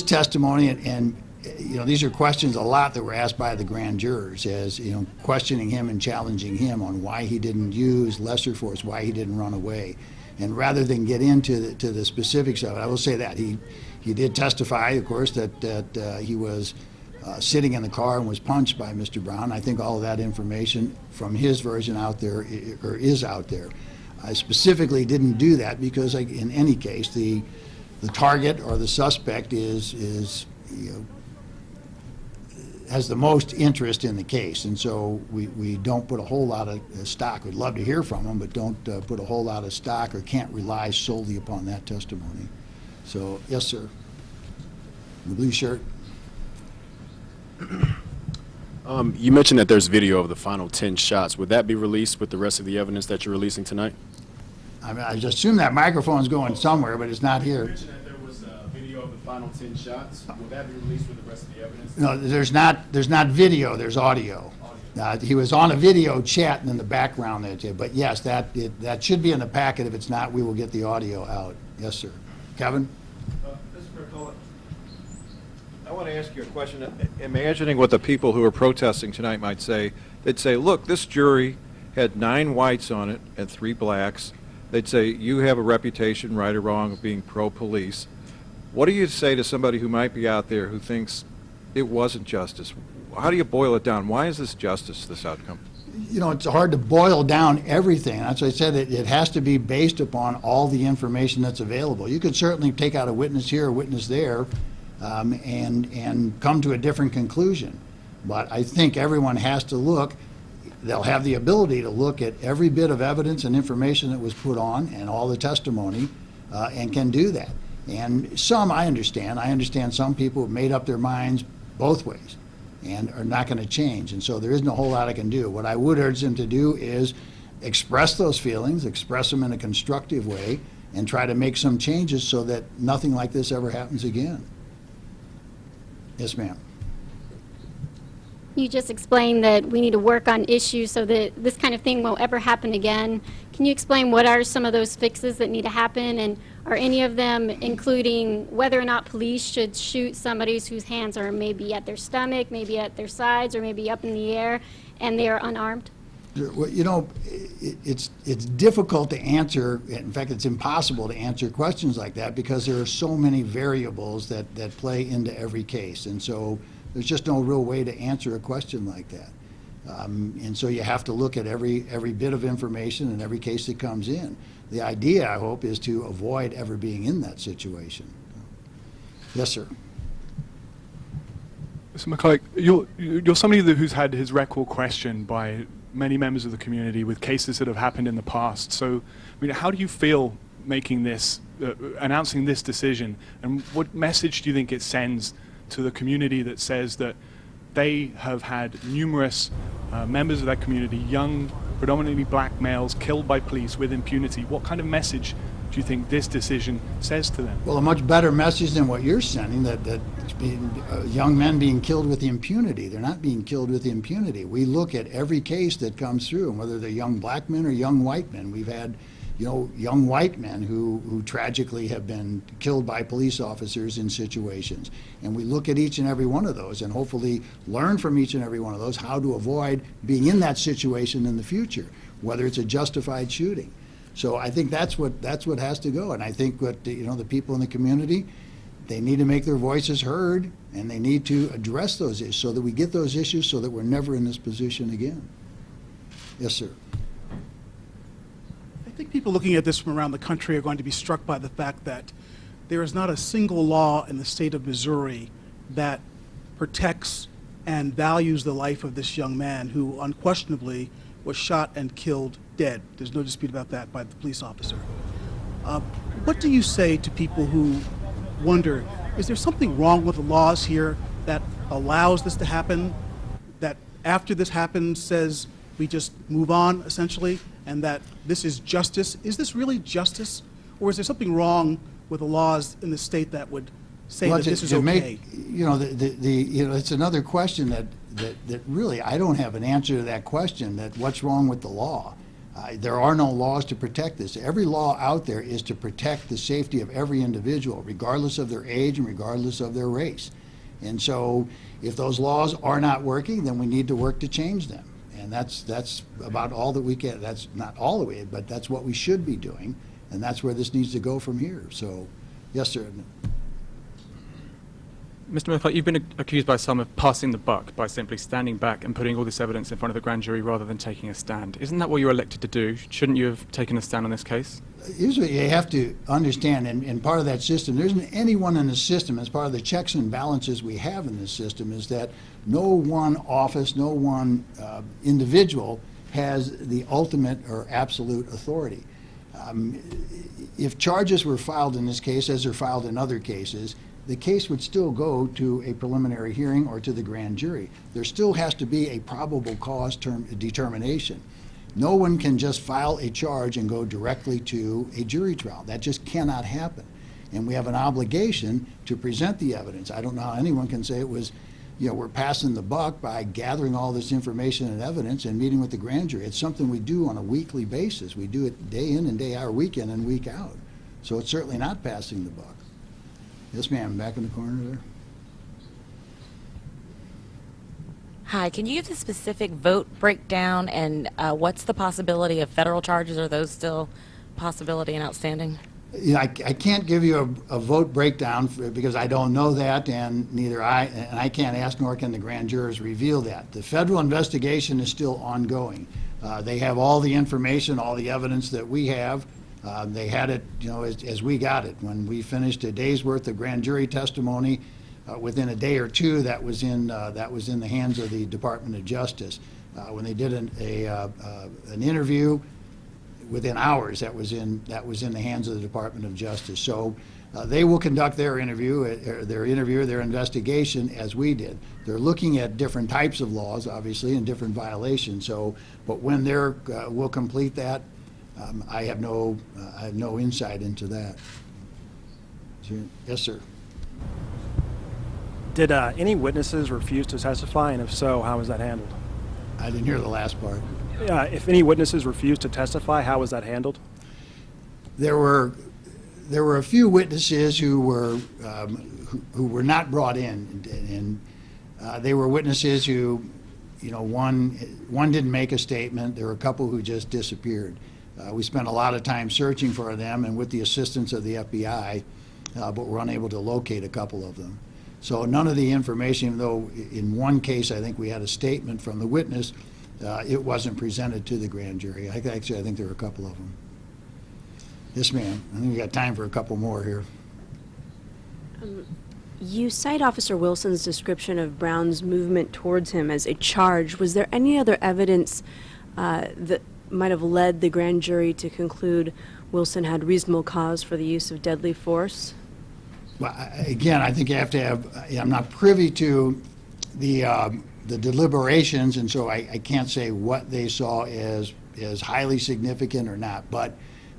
testimony, and these are questions a lot that were asked by the grand jurors, as questioning him and challenging him on why he didn't use lesser force, why he didn't run away. And rather than get into the specifics of it, I will say that he did testify, of course, that he was sitting in the car and was punched by Mr. Brown. I think all of that information from his version out there, or is out there. I specifically didn't do that because, in any case, the the target or the suspect is you know, has the most interest in the case, and so we don't put a whole lot of stock. We'd love to hear from them, but don't put a whole lot of stock or can't rely solely upon that testimony. So, yes, sir. The blue shirt. You mentioned that there's video of the final 10 shots. Would that be released with the rest of the evidence that you're releasing tonight? I mean, I just assume that microphone's going somewhere, but it's not here. You mentioned that there was a video of the final 10 shots. Will that be released with the rest of the evidence? No, there's not video, there's audio. He was on a video chat in the background there, but yes, that should be in the packet. If it's not, we will get the audio out. Yes, sir. Kevin? Mr. McCullough, I want to ask you a question. Imagining what the people who are protesting tonight might say, they'd say, look, this jury had 9 whites on it and 3 blacks. They'd say, you have a reputation, right or wrong, of being pro-police. What do you say to somebody who might be out there who thinks it wasn't justice? How do you boil it down? Why is this justice, this outcome? You know, it's hard to boil down everything. That's why I said it has to be based upon all the information that's available. You could certainly take out a witness here, a witness there, and come to a different conclusion. But I think everyone has to look. They'll have the ability to look at every bit of evidence and information that was put on and all the testimony and can do that. And some, I understand some people have made up their minds both ways and are not going to change. And so there isn't a whole lot I can do. What I would urge them to do is express those feelings, express them in a constructive way, and try to make some changes so that nothing like this ever happens again. Yes, ma'am. You just explained that we need to work on issues so that this kind of thing won't ever happen again. Can you explain what are some of those fixes that need to happen, and are any of them including whether or not police should shoot somebody whose hands are maybe at their stomach, maybe at their sides, or maybe up in the air, and they are unarmed? Well, you know, it's difficult to answer. In fact, it's impossible to answer questions like that because there are so many variables that play into every case. And so there's just no real way to answer a question like that. And so you have to look at every bit of information and every case that comes in. The idea, I hope, is to avoid ever being in that situation. Yes, sir. Mr. McCullough, you're somebody who's had his record questioned by many members of the community with cases that have happened in the past. So, I mean, how do you feel making this, announcing this decision, and what message do you think it sends to the community that says that they have had numerous members of that community, young, predominantly black males, killed by police with impunity? What kind of message do you think this decision says to them? Well, a much better message than what you're sending, that young men being killed with impunity. They're not being killed with impunity. We look at every case that comes through, and whether they're young black men or young white men. We've had, you know, young white men who tragically have been killed by police officers in situations. And we look at each and every one of those and hopefully learn from each and every one of those how to avoid being in that situation in the future, whether it's a justified shooting. So I think that's what has to go. And I think what, you know, the people in the community, they need to make their voices heard, and they need to address those issues so that we get those issues so that we're never in this position again. Yes, sir. I think people looking at this from around the country are going to be struck by the fact that there is not a single law in the state of Missouri that protects and values the life of this young man who unquestionably was shot and killed dead. There's no dispute about that by the police officer. What do you say to people who wonder, is there something wrong with the laws here that allows this to happen, that after this happens says we just move on essentially, and that this is justice? Is this really justice, or is there something wrong with the laws in the state that would say that this is okay? You know, you know, it's another question that really I don't have an answer to that question, that what's wrong with the law. There are no laws to protect this. Every law out there is to protect the safety of every individual, regardless of their age and regardless of their race. And so if those laws are not working, then we need to work to change them. And that's about all that we can. That's not all the way, but that's what we should be doing. And that's where this needs to go from here. So, yes, sir. Mr. Murphy, you've been accused by some of passing the buck by simply standing back and putting all this evidence in front of the grand jury rather than taking a stand. Isn't that what you were elected to do? Shouldn't you have taken a stand on this case? Here's what you have to understand, and part of that system, there isn't anyone in the system, as part of the checks and balances we have in this system, is that no one office, no one individual has the ultimate or absolute authority. If charges were filed in this case, as they're filed in other cases, the case would still go to a preliminary hearing or to the grand jury. There still has to be a probable cause determination. No one can just file a charge and go directly to a jury trial. That just cannot happen. And we have an obligation to present the evidence. I don't know how anyone can say it was, we're passing the buck by gathering all this information and evidence and meeting with the grand jury. It's something we do on a weekly basis. We do it day in and day out, week in and week out. So it's certainly not passing the buck. Yes, ma'am, back in the corner there. Hi, can you give the specific vote breakdown and what's the possibility of federal charges? Are those still possibility and outstanding? I can't give you a vote breakdown because I don't know that, and neither I can't ask, nor can the grand jurors reveal that. The federal investigation is still ongoing. They have all the information, all the evidence that we have. They had it, as we got it. When we finished a day's worth of grand jury testimony, within a day or two, that was in the hands of the Department of Justice. When they did an interview, within hours, that was in the hands of the Department of Justice. So they will conduct their investigation as we did. They're looking at different types of laws, obviously, and different violations. So, but when we'll complete that, I have no insight into that. Yes, sir. Did any witnesses refuse to testify, and if so, how was that handled? I didn't hear the last part. If any witnesses refused to testify, how was that handled? There were a few witnesses who were not brought in, and they were witnesses who, one didn't make a statement. There were a couple who just disappeared. We spent a lot of time searching for them, and with the assistance of the FBI, but we're unable to locate a couple of them. So none of the information, even though in one case I think we had a statement from the witness, it wasn't presented to the grand jury. I think there were a couple of them. Yes, ma'am. I think we got time for a couple more here. You cite Officer Wilson's description of Brown's movement towards him as a charge. Was there any other evidence that might have led the grand jury to conclude Wilson had reasonable cause for the use of deadly force? Well, again, I think you have to have, I'm not privy to the deliberations, and so I can't say what they saw as highly significant or not, but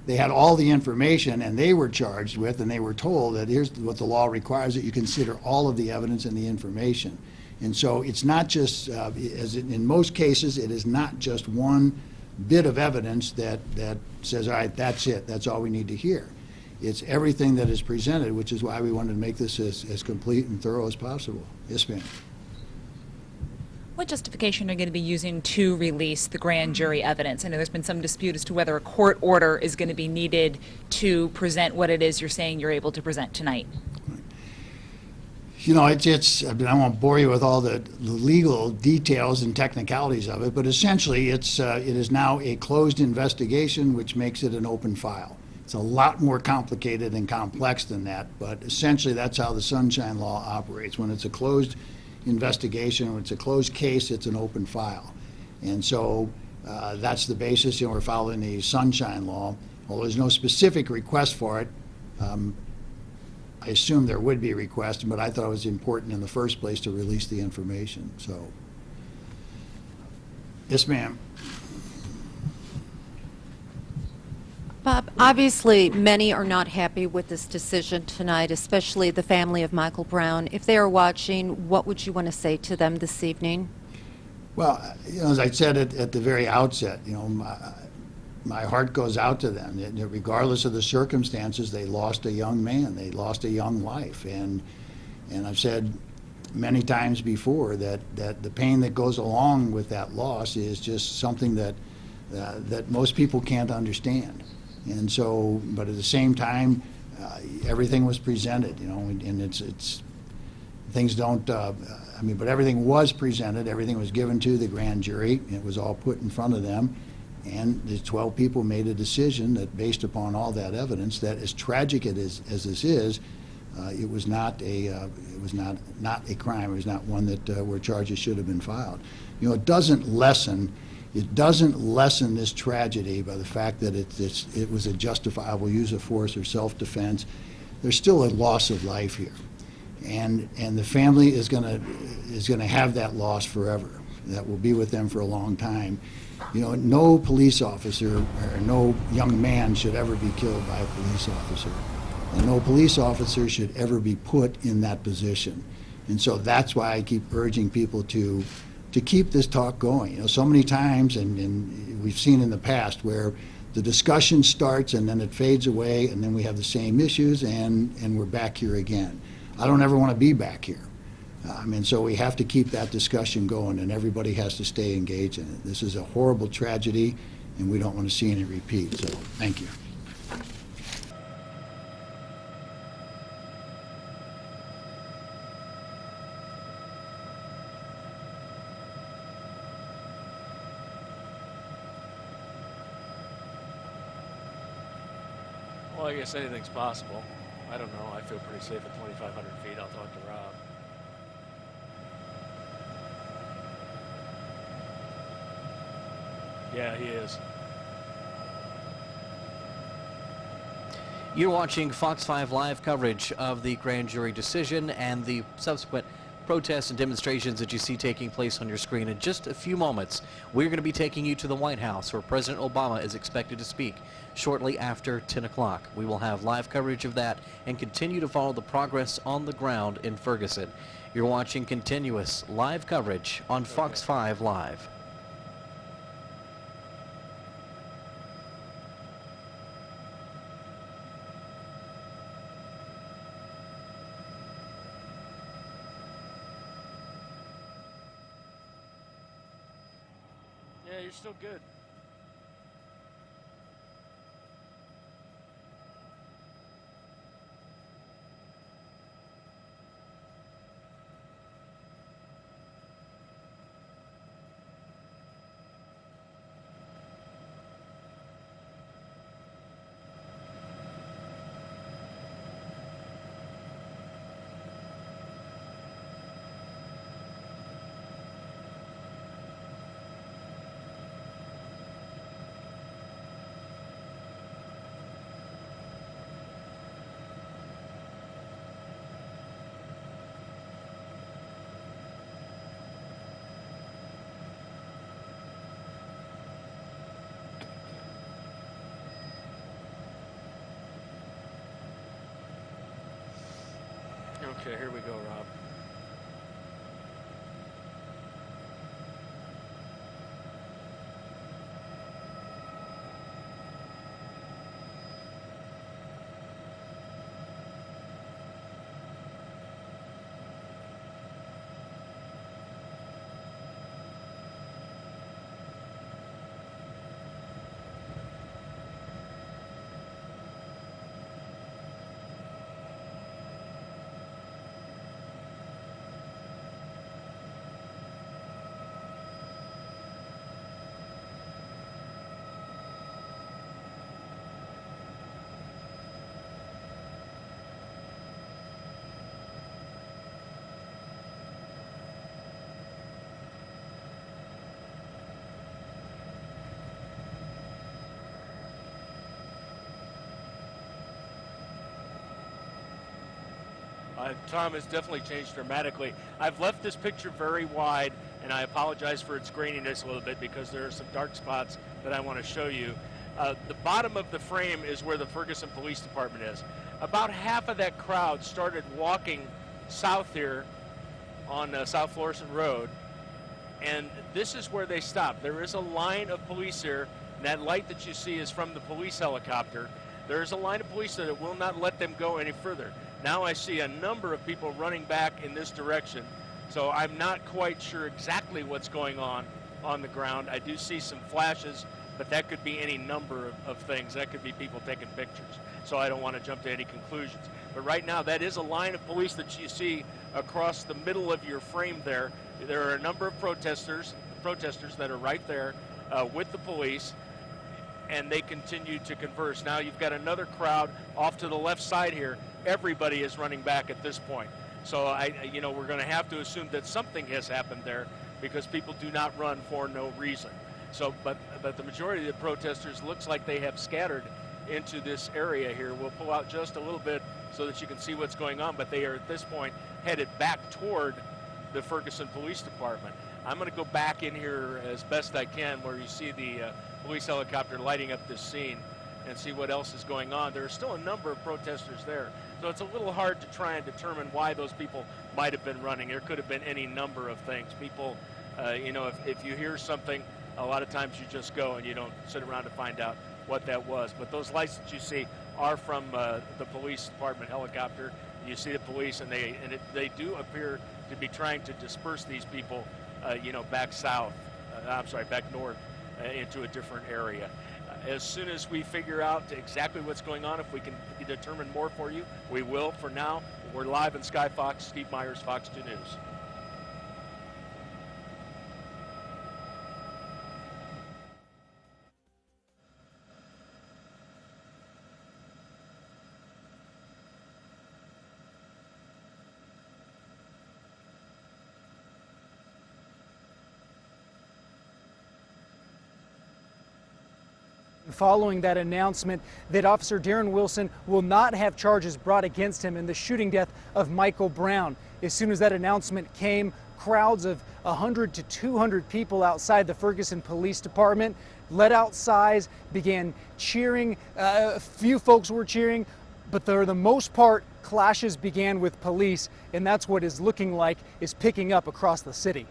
they had all the information, and they were charged with, and they were told that here's what the law requires, that you consider all of the evidence and the information. And so it's not just, as in most cases, it is not just one bit of evidence that says, all right, that's it, that's all we need to hear. It's everything that is presented, which is why we wanted to make this as complete and thorough as possible. Yes, ma'am. What justification are you going to be using to release the grand jury evidence? I know there's been some dispute as to whether a court order is going to be needed to present what it is you're saying you're able to present tonight. I won't bore you with all the legal details and technicalities of it, but essentially it is now a closed investigation, which makes it an open file. It's a lot more complicated and complex than that, but essentially that's how the Sunshine Law operates. When it's a closed investigation, when it's a closed case, it's an open file. And so that's the basis. We're following the Sunshine Law. Although there's no specific request for it, I assume there would be a request, but I thought it was important in the first place to release the information. So, yes, ma'am. Bob, obviously many are not happy with this decision tonight, especially the family of Michael Brown. If they are watching, what would you want to say to them this evening? Well, as I said at the very outset, my heart goes out to them. Regardless of the circumstances, they lost a young man. They lost a young life. And I've said many times before that the pain that goes along with that loss is just something that most people can't understand. And so, but at the same time, everything was presented, and it's things don't, but everything was presented, everything was given to the grand jury, it was all put in front of them, and the 12 people made a decision that based upon all that evidence, that as tragic as this is, it was not a crime, it was not one that where charges should have been filed. You know, it doesn't lessen this tragedy by the fact that it was a justifiable use of force or self-defense. There's still a loss of life here, and the family is going to have that loss forever. That will be with them for a long time. You know, no police officer or no young man should ever be killed by a police officer, and no police officer should ever be put in that position. And so that's why I keep urging people to keep this talk going. You know, so many times, and we've seen in the past where the discussion starts and then it fades away, and then we have the same issues, and we're back here again. I don't ever want to be back here. So we have to keep that discussion going, and everybody has to stay engaged in it. This is a horrible tragedy, and we don't want to see any repeat. So thank you. Well, I guess anything's possible. I don't know. I feel pretty safe at 2,500 feet. I'll talk to Rob. Yeah, he is. You're watching Fox 5 live coverage of the grand jury decision and the subsequent protests and demonstrations that you see taking place on your screen. In just a few moments, we're going to be taking you to the White House, where President Obama is expected to speak shortly after 10 o'clock. We will have live coverage of that and continue to follow the progress on the ground in Ferguson. You're watching continuous live coverage on Fox 5 Live. Yeah, you're still good. Okay, here we go, Rob. Tom has definitely changed dramatically. I've left this picture very wide, and I apologize for its graininess a little bit because there are some dark spots that I want to show you. The bottom of the frame is where the Ferguson Police Department is. About half of that crowd started walking south here on South Florissant Road, and this is where they stopped. There is a line of police here, and that light that you see is from the police helicopter. There is a line of police that will not let them go any further. Now I see a number of people running back in this direction, so I'm not quite sure exactly what's going on the ground. I do see some flashes, but that could be any number of things. That could be people taking pictures, so I don't want to jump to any conclusions. But right now, that is a line of police that you see across the middle of your frame there. There are a number of protesters that are right there with the police, and they continue to converse. Now you've got another crowd off to the left side here. Everybody is running back at this point. So we're going to have to assume that something has happened there, because people do not run for no reason. So, but the majority of the protesters looks like they have scattered into this area here. We'll pull out just a little bit so that you can see what's going on, but they are at this point headed back toward the Ferguson Police Department. I'm going to go back in here as best I can where you see the police helicopter lighting up this scene and see what else is going on. There are still a number of protesters there, so it's a little hard to try and determine why those people might have been running. There could have been any number of things. People, if you hear something, a lot of times you just go and you don't sit around to find out what that was. But those lights that you see are from the police department helicopter. You see the police, and they do appear to be trying to disperse these people, back south. Back north into a different area. As soon as we figure out exactly what's going on, if we can determine more for you, we will. For now, we're live in Sky Fox. Steve Myers, Fox 2 News. Following that announcement that Officer Darren Wilson will not have charges brought against him in the shooting death of Michael Brown. As soon as that announcement came, crowds of 100 to 200 people outside the Ferguson Police Department let outside, began cheering. A few folks were cheering, but for the most part, clashes began with police, and that's what is looking like is picking up across the city.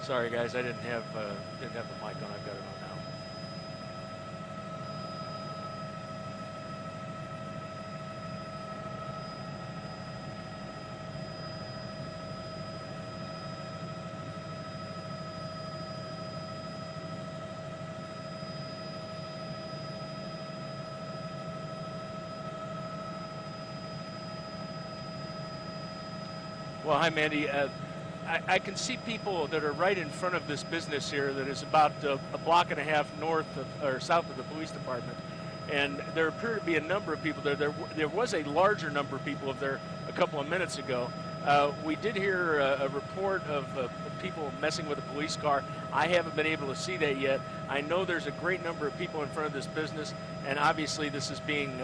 Sorry, guys, I didn't have the mic on. I've got it on now. Well, hi, Mandy. I can see people that are right in front of this business here that is about a block and a half north of, or south of the police department. And there appear to be a number of people there. There was a larger number of people there a couple of minutes ago. We did hear a report of people messing with a police car. I haven't been able to see that yet. I know there's a great number of people in front of this business, and obviously this is being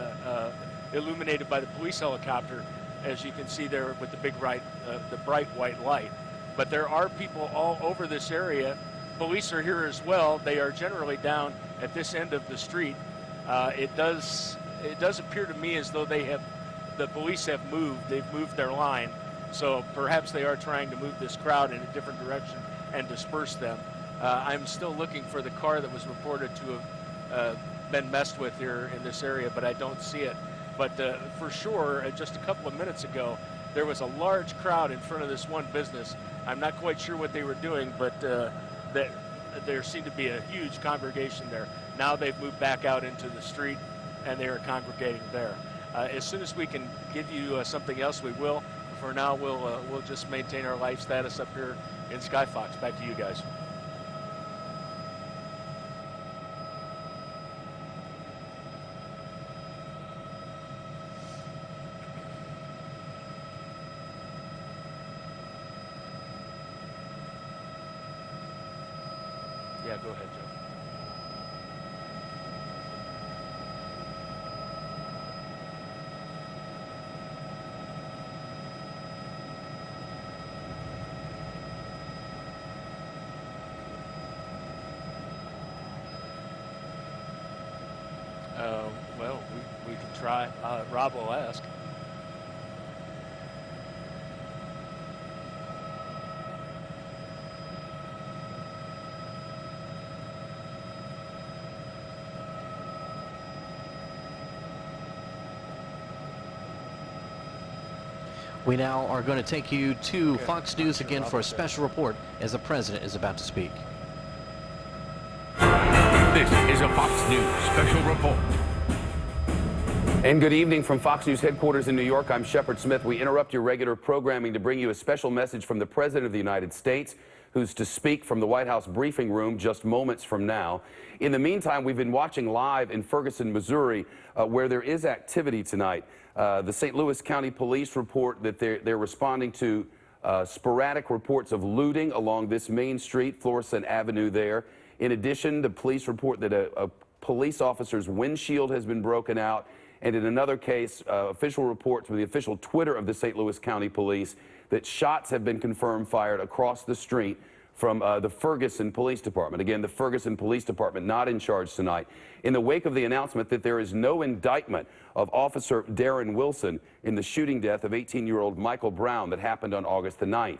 illuminated by the police helicopter, as you can see there with the the bright white light. But there are people all over this area. Police are here as well. They are generally down at this end of the street. It does appear to me as though the police have moved. They've moved their line. So perhaps they are trying to move this crowd in a different direction and disperse them. I'm still looking for the car that was reported to have been messed with here in this area, but I don't see it. But for sure, just a couple of minutes ago, there was a large crowd in front of this one business. I'm not quite sure what they were doing, but there seemed to be a huge congregation there. Now they've moved back out into the street, and they are congregating there. As soon as we can give you something else, we will. For now, we'll just maintain our live status up here in Sky Fox. Back to you guys. Yeah, go ahead, Joe. Well, we can try. Rob will ask. We now are going to take you to Fox News again for a special report as the president is about to speak. This is a Fox News special report. And good evening from Fox News headquarters in New York. I'm Shepard Smith. We interrupt your regular programming to bring you a special message from the President of the United States, who's to speak from the White House briefing room just moments from now. In the meantime, we've been watching live in Ferguson, Missouri, where there is activity tonight. The St. Louis County Police report that they're responding to sporadic reports of looting along this main street, Florissant Avenue there. In addition, the police report that a police officer's windshield has been broken out. And in another case, official reports from the official Twitter of the St. Louis County Police that shots have been confirmed fired across the street from the Ferguson Police Department. Again, the Ferguson Police Department not in charge tonight. In the wake of the announcement that there is no indictment of Officer Darren Wilson in the shooting death of 18-year-old Michael Brown that happened on August the 9th.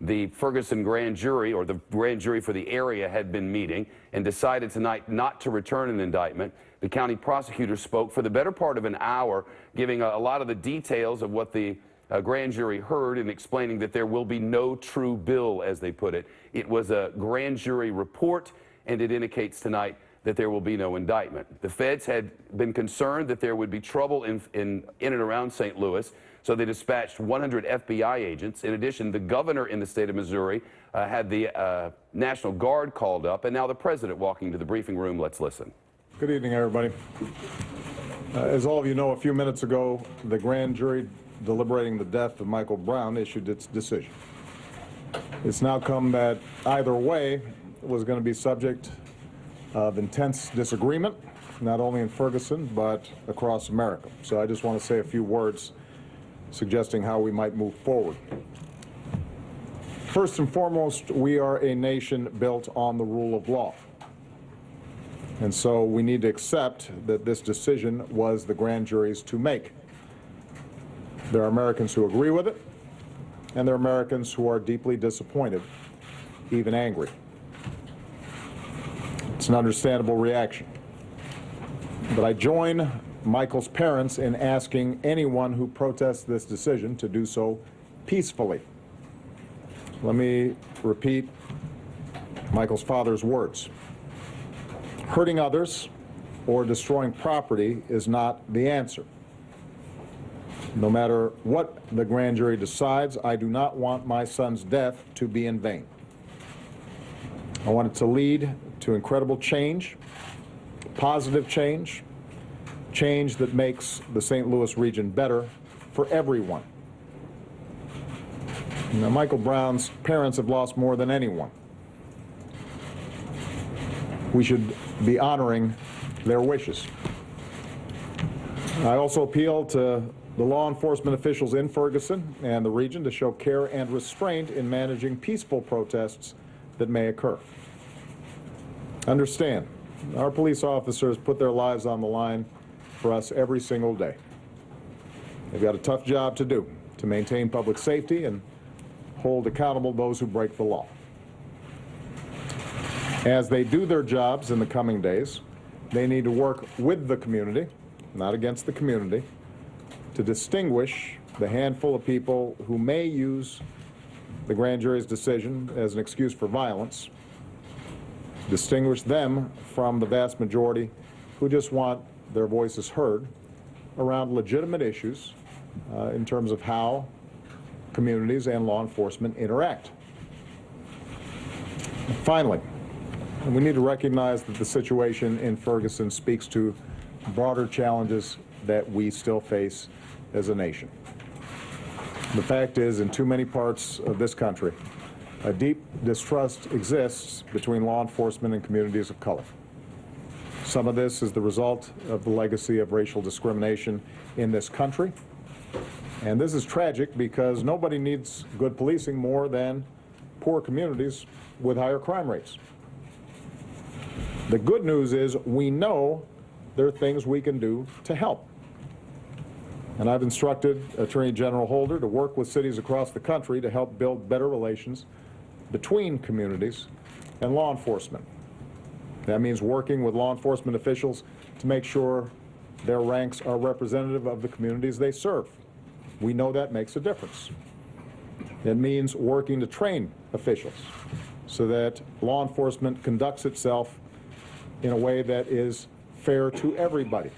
The Ferguson grand jury, or the grand jury for the area, had been meeting and decided tonight not to return an indictment. The county prosecutor spoke for the better part of an hour, giving a lot of the details of what the grand jury heard and explaining that there will be no true bill, as they put it. It was a grand jury report, and it indicates tonight that there will be no indictment. The feds had been concerned that there would be trouble in and around St. Louis, so they dispatched 100 FBI agents. In addition, the governor in the state of Missouri had the National Guard called up, and now the president walking to the briefing room. Let's listen. Good evening, everybody. As all of you know, a few minutes ago, the grand jury deliberating the death of Michael Brown issued its decision. It's now come that either way was going to be subject of intense disagreement, not only in Ferguson, but across America. So I just want to say a few words suggesting how we might move forward. First and foremost, we are a nation built on the rule of law. And so we need to accept that this decision was the grand jury's to make. There are Americans who agree with it, and there are Americans who are deeply disappointed, even angry. It's an understandable reaction. But I join Michael's parents in asking anyone who protests this decision to do so peacefully. Let me repeat Michael's father's words. Hurting others or destroying property is not the answer. No matter what the grand jury decides, I do not want my son's death to be in vain. I want it to lead to incredible change, positive change, change that makes the St. Louis region better for everyone. Now, Michael Brown's parents have lost more than anyone. We should be honoring their wishes. I also appeal to the law enforcement officials in Ferguson and the region to show care and restraint in managing peaceful protests that may occur. Understand, our police officers put their lives on the line for us every single day. They've got a tough job to do to maintain public safety and hold accountable those who break the law. As they do their jobs in the coming days, they need to work with the community, not against the community, to distinguish the handful of people who may use the grand jury's decision as an excuse for violence, distinguish them from the vast majority who just want their voices heard around legitimate issues in terms of how communities and law enforcement interact. Finally, we need to recognize that the situation in Ferguson speaks to broader challenges that we still face as a nation. The fact is, in too many parts of this country, a deep distrust exists between law enforcement and communities of color. Some of this is the result of the legacy of racial discrimination in this country. And this is tragic because nobody needs good policing more than poor communities with higher crime rates. The good news is we know there are things we can do to help. And I've instructed Attorney General Holder to work with cities across the country to help build better relations between communities and law enforcement. That means working with law enforcement officials to make sure their ranks are representative of the communities they serve. We know that makes a difference. It means working to train officials so that law enforcement conducts itself in a way that is fair to everybody.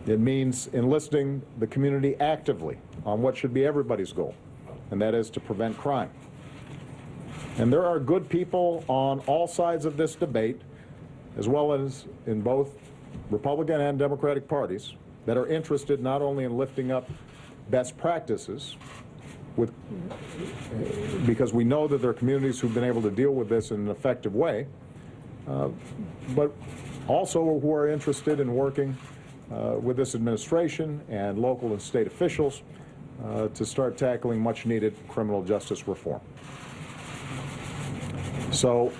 It means enlisting the community actively on what should be everybody's goal, and that is to prevent crime. And there are good people on all sides of this debate, as well as in both Republican and Democratic parties, that are interested not only in lifting up best practices, because we know that there are communities who've been able to deal with this in an effective way, but also who are interested in working with this administration and local and state officials to start tackling much needed criminal justice reform. So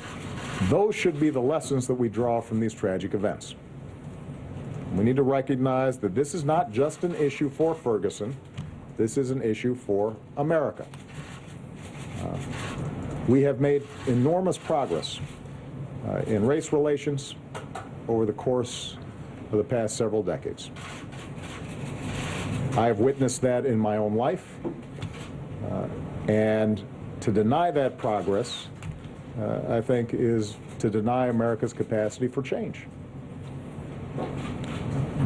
those should be the lessons that we draw from these tragic events. We need to recognize that this is not just an issue for Ferguson, this is an issue for America. We have made enormous progress in race relations over the course of the past several decades. I have witnessed that in my own life, and to deny that progress, I think, is to deny America's capacity for change.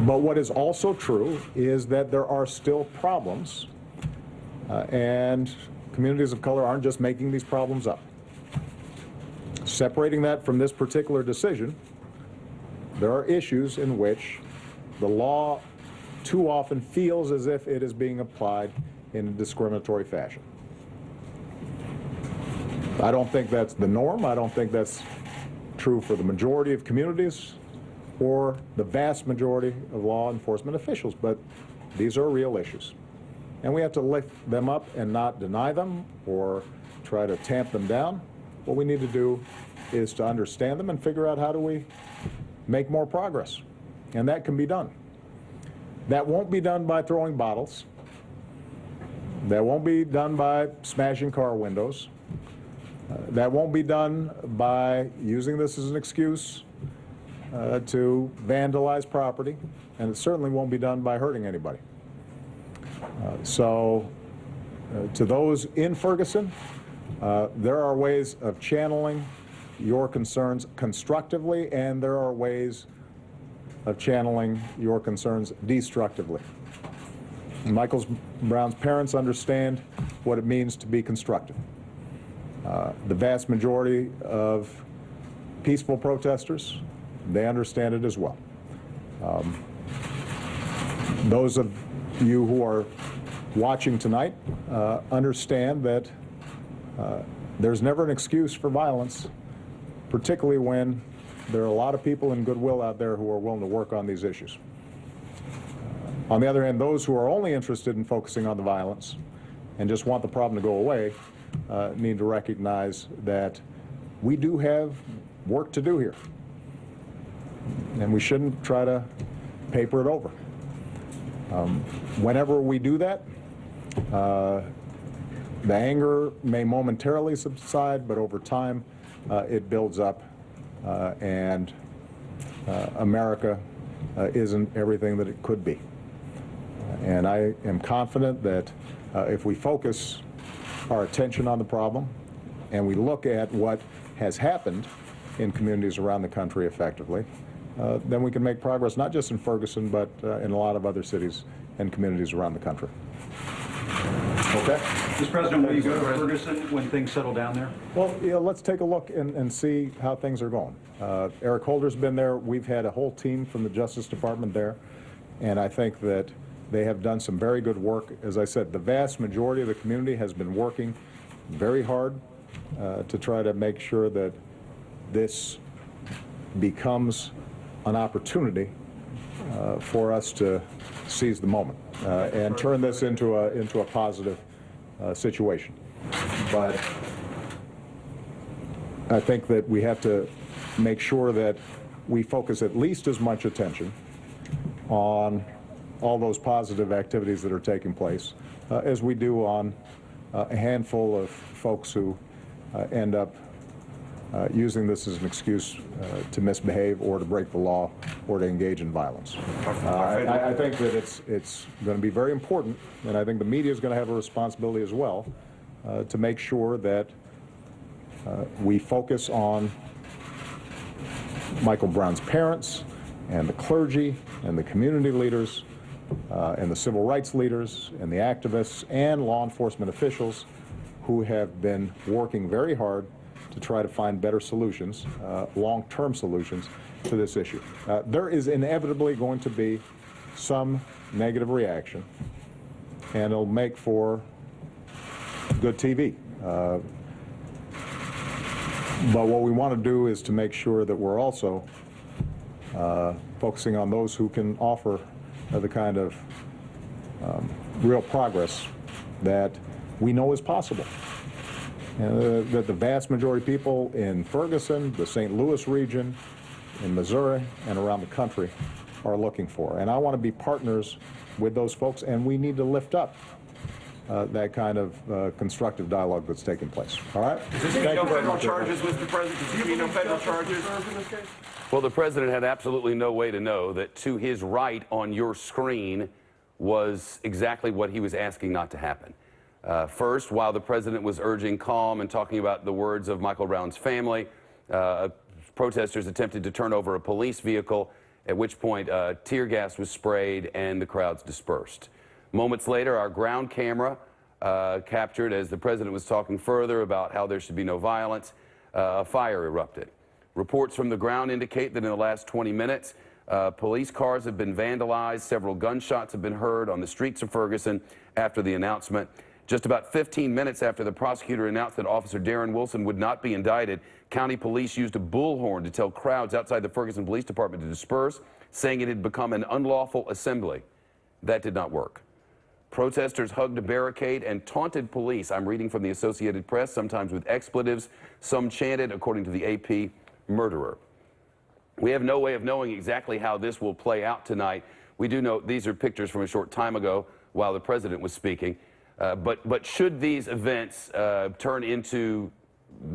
But what is also true is that there are still problems, and communities of color aren't just making these problems up. Separating that from this particular decision, there are issues in which the law too often feels as if it is being applied in a discriminatory fashion. I don't think that's the norm. I don't think that's true for the majority of communities or the vast majority of law enforcement officials, but these are real issues. And we have to lift them up and not deny them or try to tamp them down. What we need to do is to understand them and figure out how do we make more progress. And that can be done. That won't be done by throwing bottles. That won't be done by smashing car windows. That won't be done by using this as an excuse to vandalize property, and it certainly won't be done by hurting anybody. To those in Ferguson, there are ways of channeling your concerns constructively, and there are ways of channeling your concerns destructively. Michael Brown's parents understand what it means to be constructive. The vast majority of peaceful protesters, they understand it as well. Those of you who are watching tonight understand that there's never an excuse for violence, particularly when there are a lot of people in goodwill out there who are willing to work on these issues. On the other hand, those who are only interested in focusing on the violence and just want the problem to go away need to recognize that we do have work to do here. And we shouldn't try to paper it over. Whenever we do that, the anger may momentarily subside, but over time it builds up, and America isn't everything that it could be. And I am confident that if we focus our attention on the problem and we look at what has happened in communities around the country effectively, then we can make progress not just in Ferguson, but in a lot of other cities and communities around the country. Okay? Mr. President, will you go to Ferguson when things settle down there? Well, let's take a look and see how things are going. Eric Holder's been there. We've had a whole team from the Justice Department there, and I think that they have done some very good work. As I said, the vast majority of the community has been working very hard to try to make sure that this becomes an opportunity for us to seize the moment and turn this into a positive situation. But I think that we have to make sure that we focus at least as much attention on all those positive activities that are taking place as we do on a handful of folks who end up using this as an excuse to misbehave or to break the law or to engage in violence. I think that it's going to be very important, and I think the media is going to have a responsibility as well to make sure that we focus on Michael Brown's parents and the clergy and the community leaders and the civil rights leaders and the activists and law enforcement officials who have been working very hard to try to find better solutions, long-term solutions to this issue. There is inevitably going to be some negative reaction, and it'll make for good TV. But what we want to do is to make sure that we're also focusing on those who can offer the kind of real progress that we know is possible. And that the vast majority of people in Ferguson, the St. Louis region, in Missouri, and around the country are looking for. And I want to be partners with those folks, and we need to lift up that kind of constructive dialogue that's taking place. All right? Does this mean no federal charges, Mr. President? Does this mean no federal charges? Well, the president had absolutely no way to know that to his right on your screen was exactly what he was asking not to happen. First, while the president was urging calm and talking about the words of Michael Brown's family, protesters attempted to turn over a police vehicle, at which point tear gas was sprayed and the crowds dispersed. Moments later, our ground camera captured, as the president was talking further about how there should be no violence, a fire erupted. Reports from the ground indicate that in the last 20 minutes, police cars have been vandalized, several gunshots have been heard on the streets of Ferguson after the announcement. Just about 15 minutes after the prosecutor announced that Officer Darren Wilson would not be indicted, county police used a bullhorn to tell crowds outside the Ferguson Police Department to disperse, saying it had become an unlawful assembly. That did not work. Protesters hugged a barricade and taunted police. I'm reading from the Associated Press, sometimes with expletives. Some chanted, according to the AP, "murderer." We have no way of knowing exactly how this will play out tonight. We do know these are pictures from a short time ago while the president was speaking. But should these events turn into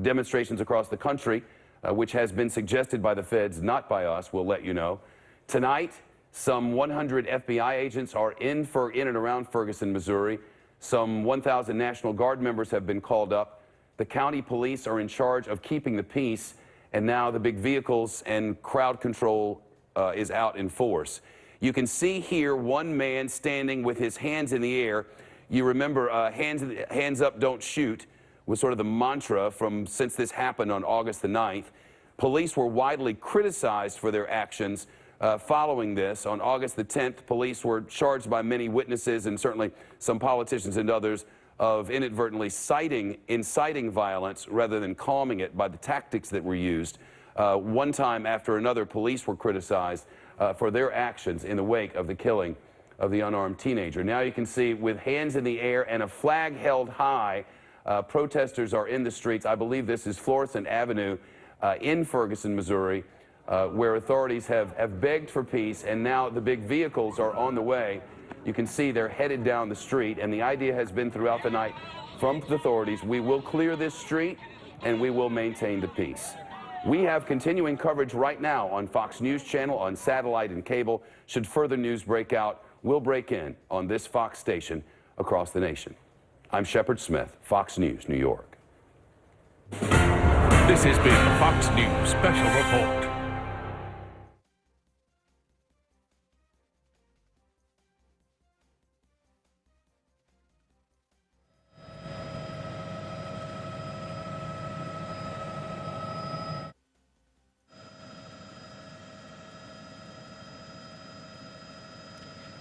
demonstrations across the country, which has been suggested by the feds, not by us, we'll let you know. Tonight, some 100 FBI agents are in and around Ferguson, Missouri. Some 1,000 National Guard members have been called up. The county police are in charge of keeping the peace, and now the big vehicles and crowd control is out in force. You can see here one man standing with his hands in the air. You remember hands up, don't shoot was sort of the mantra since this happened on August the 9th. Police were widely criticized for their actions following this. On August the 10th, police were charged by many witnesses and certainly some politicians and others of inadvertently inciting violence rather than calming it by the tactics that were used. One time after another, police were criticized for their actions in the wake of the killing of the unarmed teenager. Now you can see with hands in the air and a flag held high, protesters are in the streets. I believe this is Florissant Avenue in Ferguson, Missouri, where authorities have begged for peace, and now the big vehicles are on the way. You can see they're headed down the street, and the idea has been throughout the night from the authorities, we will clear this street and we will maintain the peace. We have continuing coverage right now on Fox News Channel, on satellite and cable. Should further news break out, we'll break in on this Fox station across the nation. I'm Shepard Smith, Fox News, New York. This has been the Fox News Special Report.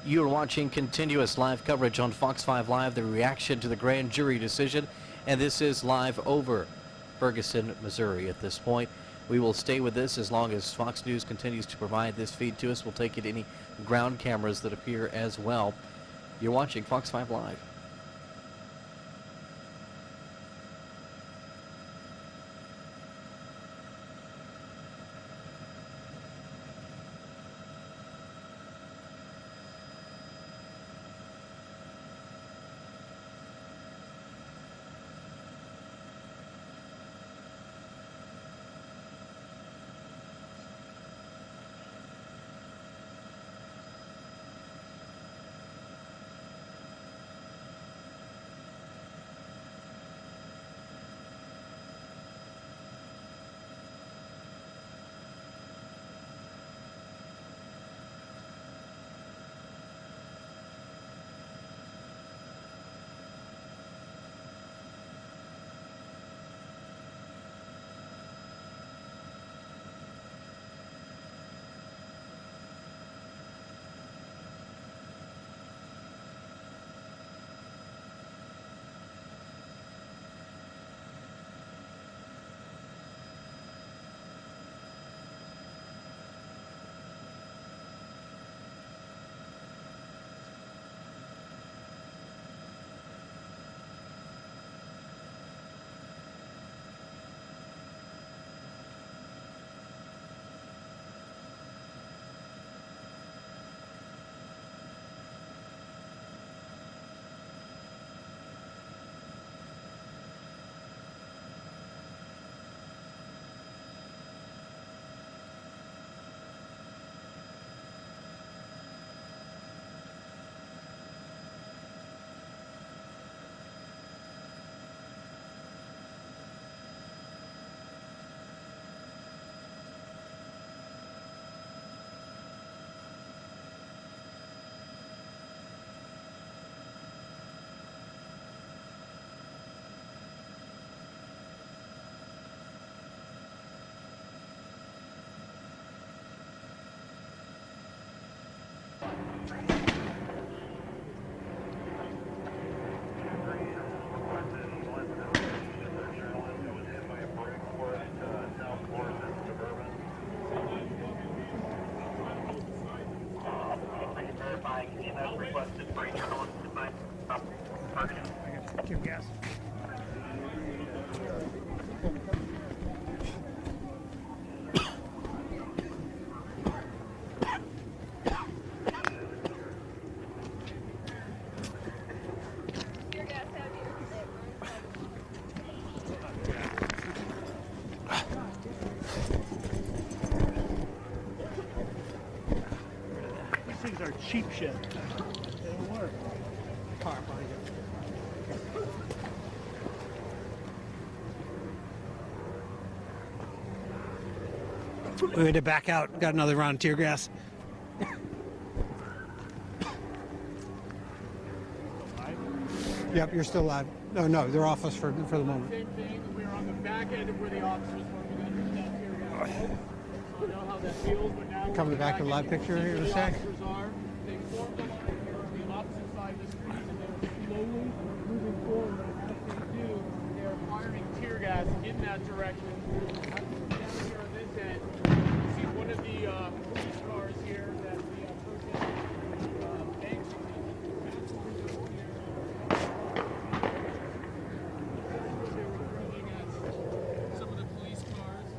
You're watching continuous live coverage on Fox 5 Live, the reaction to the grand jury decision, and this is live over Ferguson, Missouri at this point. We will stay with this as long as Fox News continues to provide this feed to us. We'll take it any ground cameras that appear as well. You're watching Fox 5 Live. cheap shit. It'll work. Car behind you. We had to back out. Got another round of tear gas. Yep, you're still live. No, they're off us for the moment. Same thing. We're on the back end of where the officers were. We got that tear gas. I don't know how that feels, but now Coming back to the live picture here in a sec. officers are. They formed up on the opposite side of the street, and they're slowly moving forward. And as they do, they're firing tear gas in that direction. Down here on this end, you see one of the police cars here that the protesters banks are in. That's the window here. They were throwing at some of the police cars.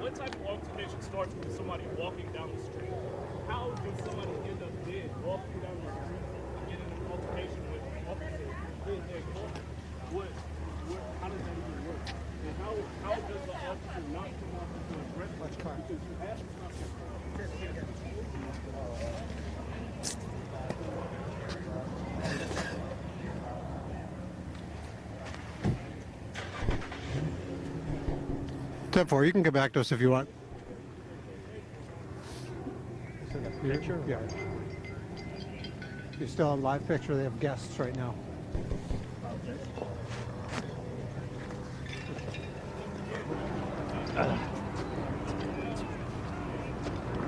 What type of altercation starts with somebody walking down the street? How does somebody end up dead walking down the street and get in an altercation with officers in their car? How does that even work? And how does the officer not come off into a threat? Because you have to stop Step 4, you can get back to us if you want. Picture? Yeah. You're still on live picture. They have guests right now.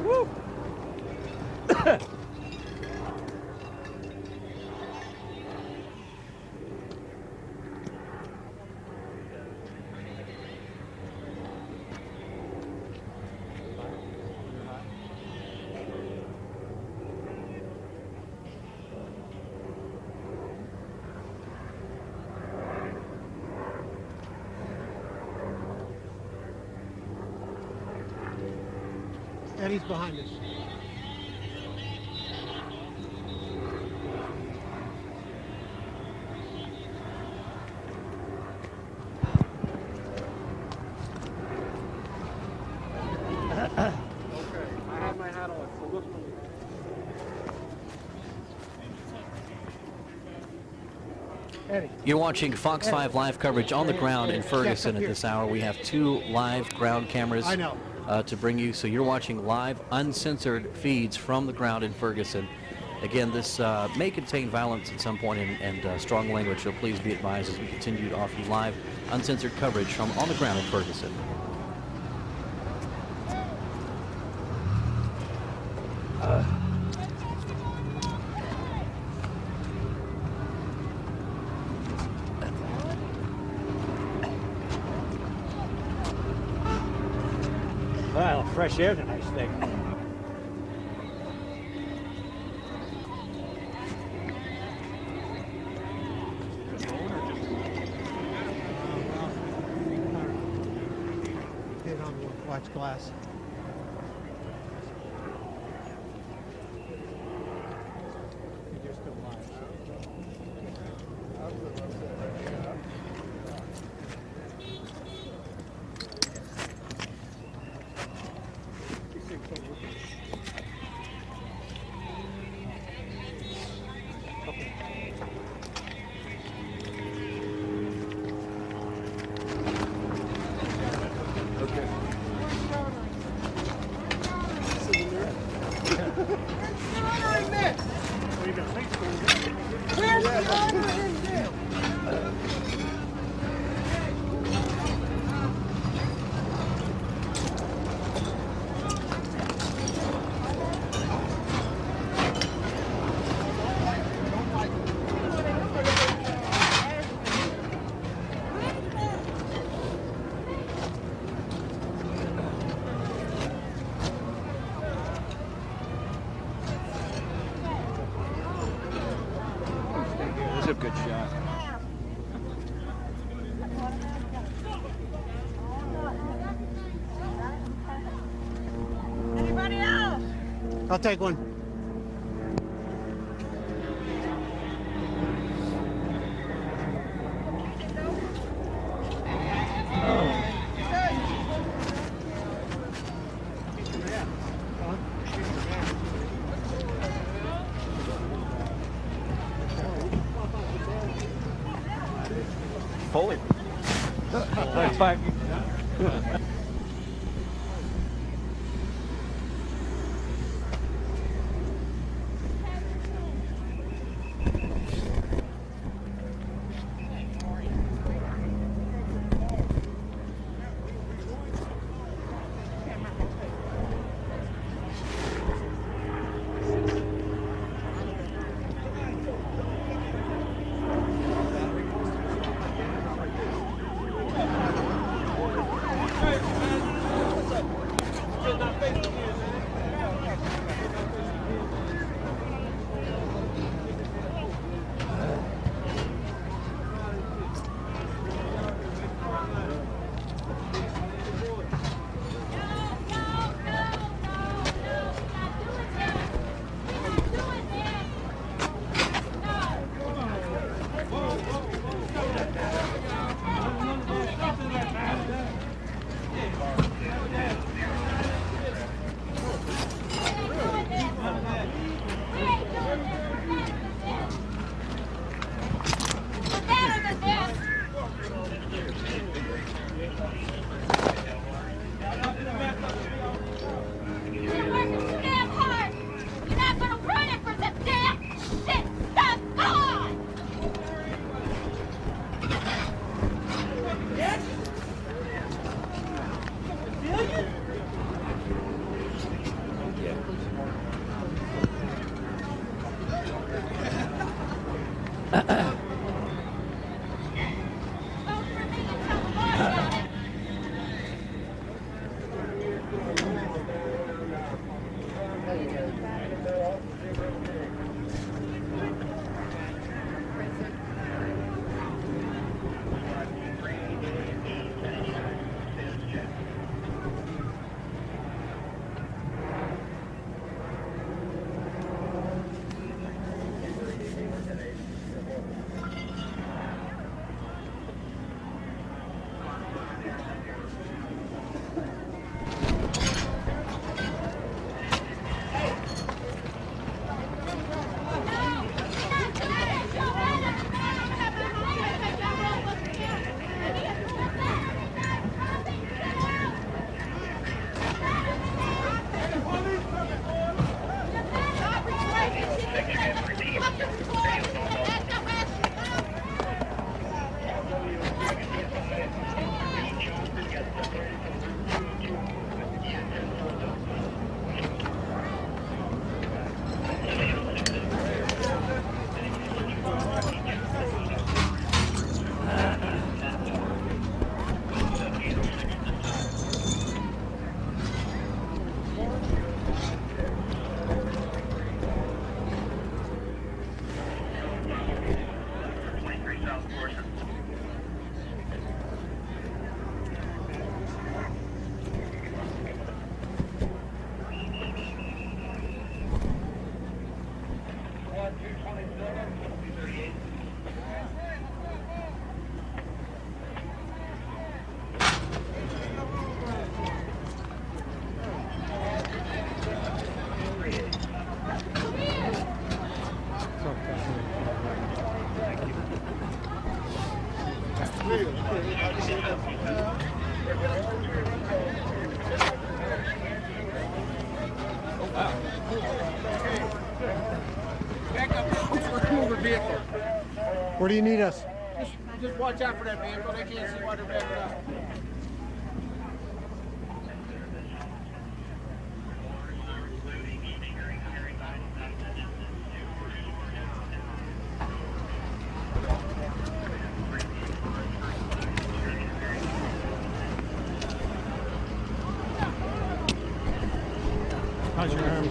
Woo! Eddie's behind us. Okay, I have my hat on, so look for me. Eddie. You're watching Fox 5 live coverage on the ground in Ferguson at this hour. We have 2 live ground cameras I know. to bring you, so you're watching live, uncensored feeds from the ground in Ferguson. Again, this may contain violence at some point and strong language, so please be advised as we continue to offer you live, uncensored coverage from on the ground in Ferguson. Well, fresh air's a nice thing. Hit on the watch glass. You're still live. He's a good shot. Anybody else? I'll take one. Holy. That's fine. Where do you need us? Just watch out for that vehicle. They can't see why they're backing up. How's your arm?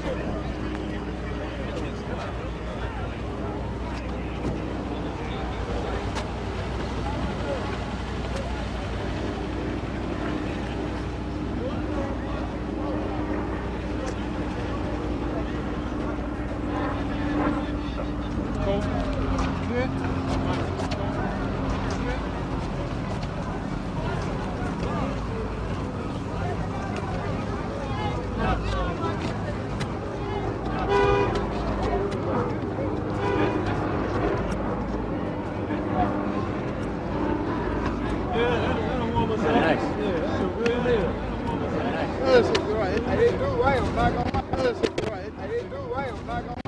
listen, boy, I didn't do right. I'm not gonna.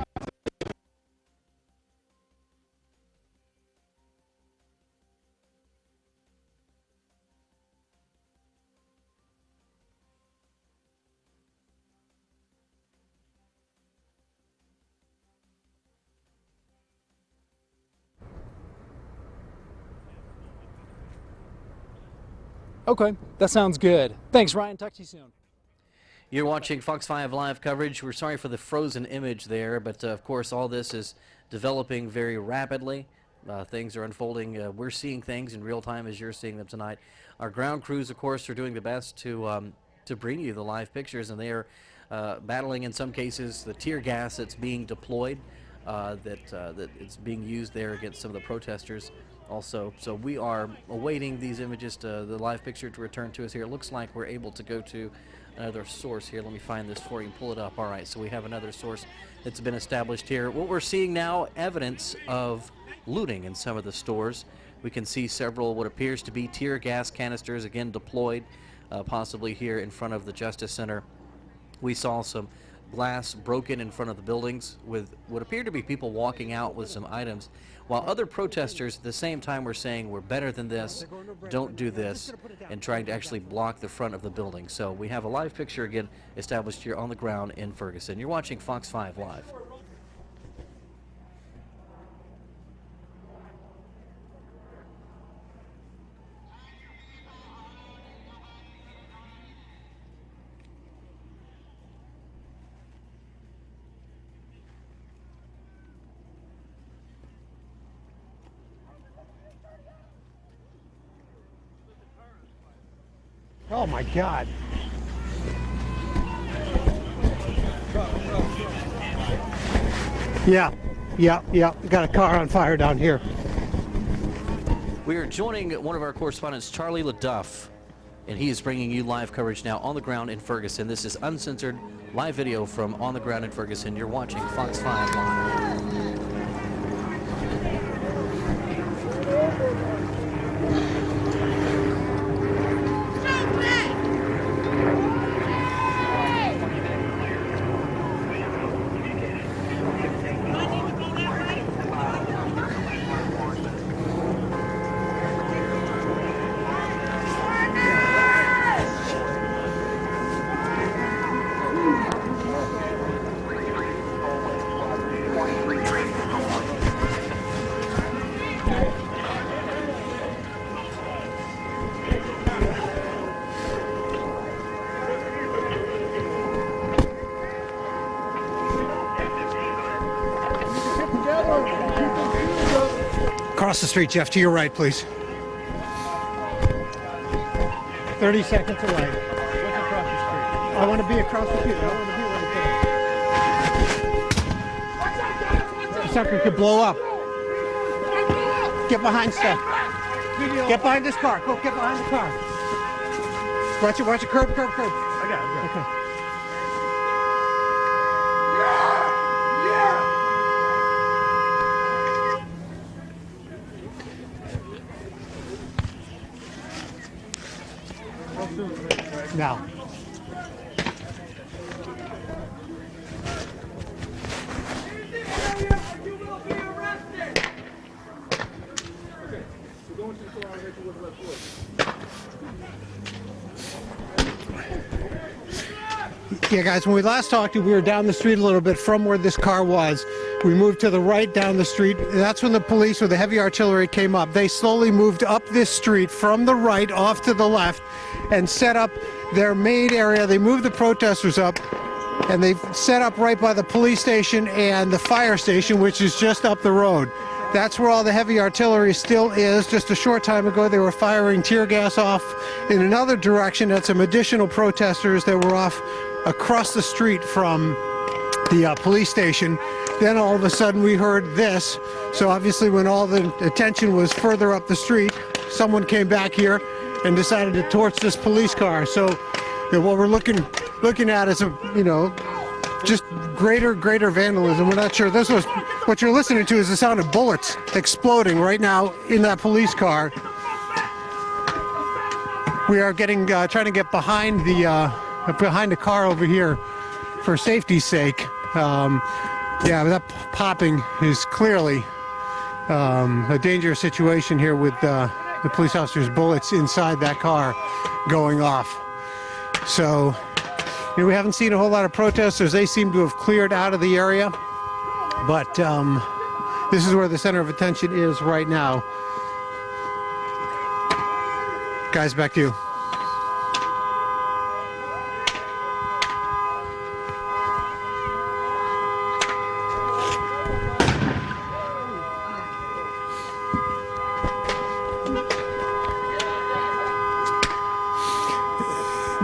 Okay, that sounds good. Thanks, Ryan. Talk to you soon. You're watching Fox 5 live coverage. We're sorry for the frozen image there, but of course all this is developing very rapidly. Things are unfolding. We're seeing things in real time as you're seeing them tonight. Our ground crews, of course, are doing the best to bring you the live pictures, and they are battling, in some cases, the tear gas that's being deployed, that it's being used there against some of the protesters. Also, so we are awaiting these images, the live picture to return to us here. It looks like we're able to go to another source here. Let me find this for you and pull it up. All right, so we have another source that's been established here. What we're seeing now, evidence of looting in some of the stores. We can see several what appears to be tear gas canisters, again deployed, possibly here in front of the Justice Center. We saw some glass broken in front of the buildings with what appear to be people walking out with some items, while other protesters at the same time were saying we're better than this, don't do this, and trying to actually block the front of the building. So we have a live picture again established here on the ground in Ferguson. You're watching Fox 5 Live. Oh my God. Yeah. Got a car on fire down here. We are joining one of our correspondents, Charlie LaDuff, and he is bringing you live coverage now on the ground in Ferguson. This is uncensored live video from on the ground in Ferguson. You're watching Fox 5 Live. Across the street, Jeff, to your right, please. 30 seconds away. What's across the street? I want to be across the street. I want to be right there. The sucker could blow up. Get behind stuff. Get behind this car. Go, get behind the car. Watch it, curb. I got it. Okay. Now. Yeah, guys, when we last talked to you, we were down the street a little bit from where this car was. We moved to the right down the street. That's when the police with the heavy artillery came up. They slowly moved up this street from the right off to the left and set up their main area. They moved the protesters up, and they set up right by the police station and the fire station, which is just up the road. That's where all the heavy artillery still is. Just a short time ago, they were firing tear gas off in another direction at some additional protesters that were off across the street from the police station. Then all of a sudden we heard this. So obviously when all the attention was further up the street, someone came back here and decided to torch this police car. So what we're looking at is just greater vandalism. We're not sure. This was what you're listening to is the sound of bullets exploding right now in that police car. We are trying to get behind the car over here for safety's sake. Yeah, but that popping is clearly a dangerous situation here with the police officer's bullets inside that car going off. So, you know, we haven't seen a whole lot of protesters. They seem to have cleared out of the area, but this is where the center of attention is right now. Guys, back to you.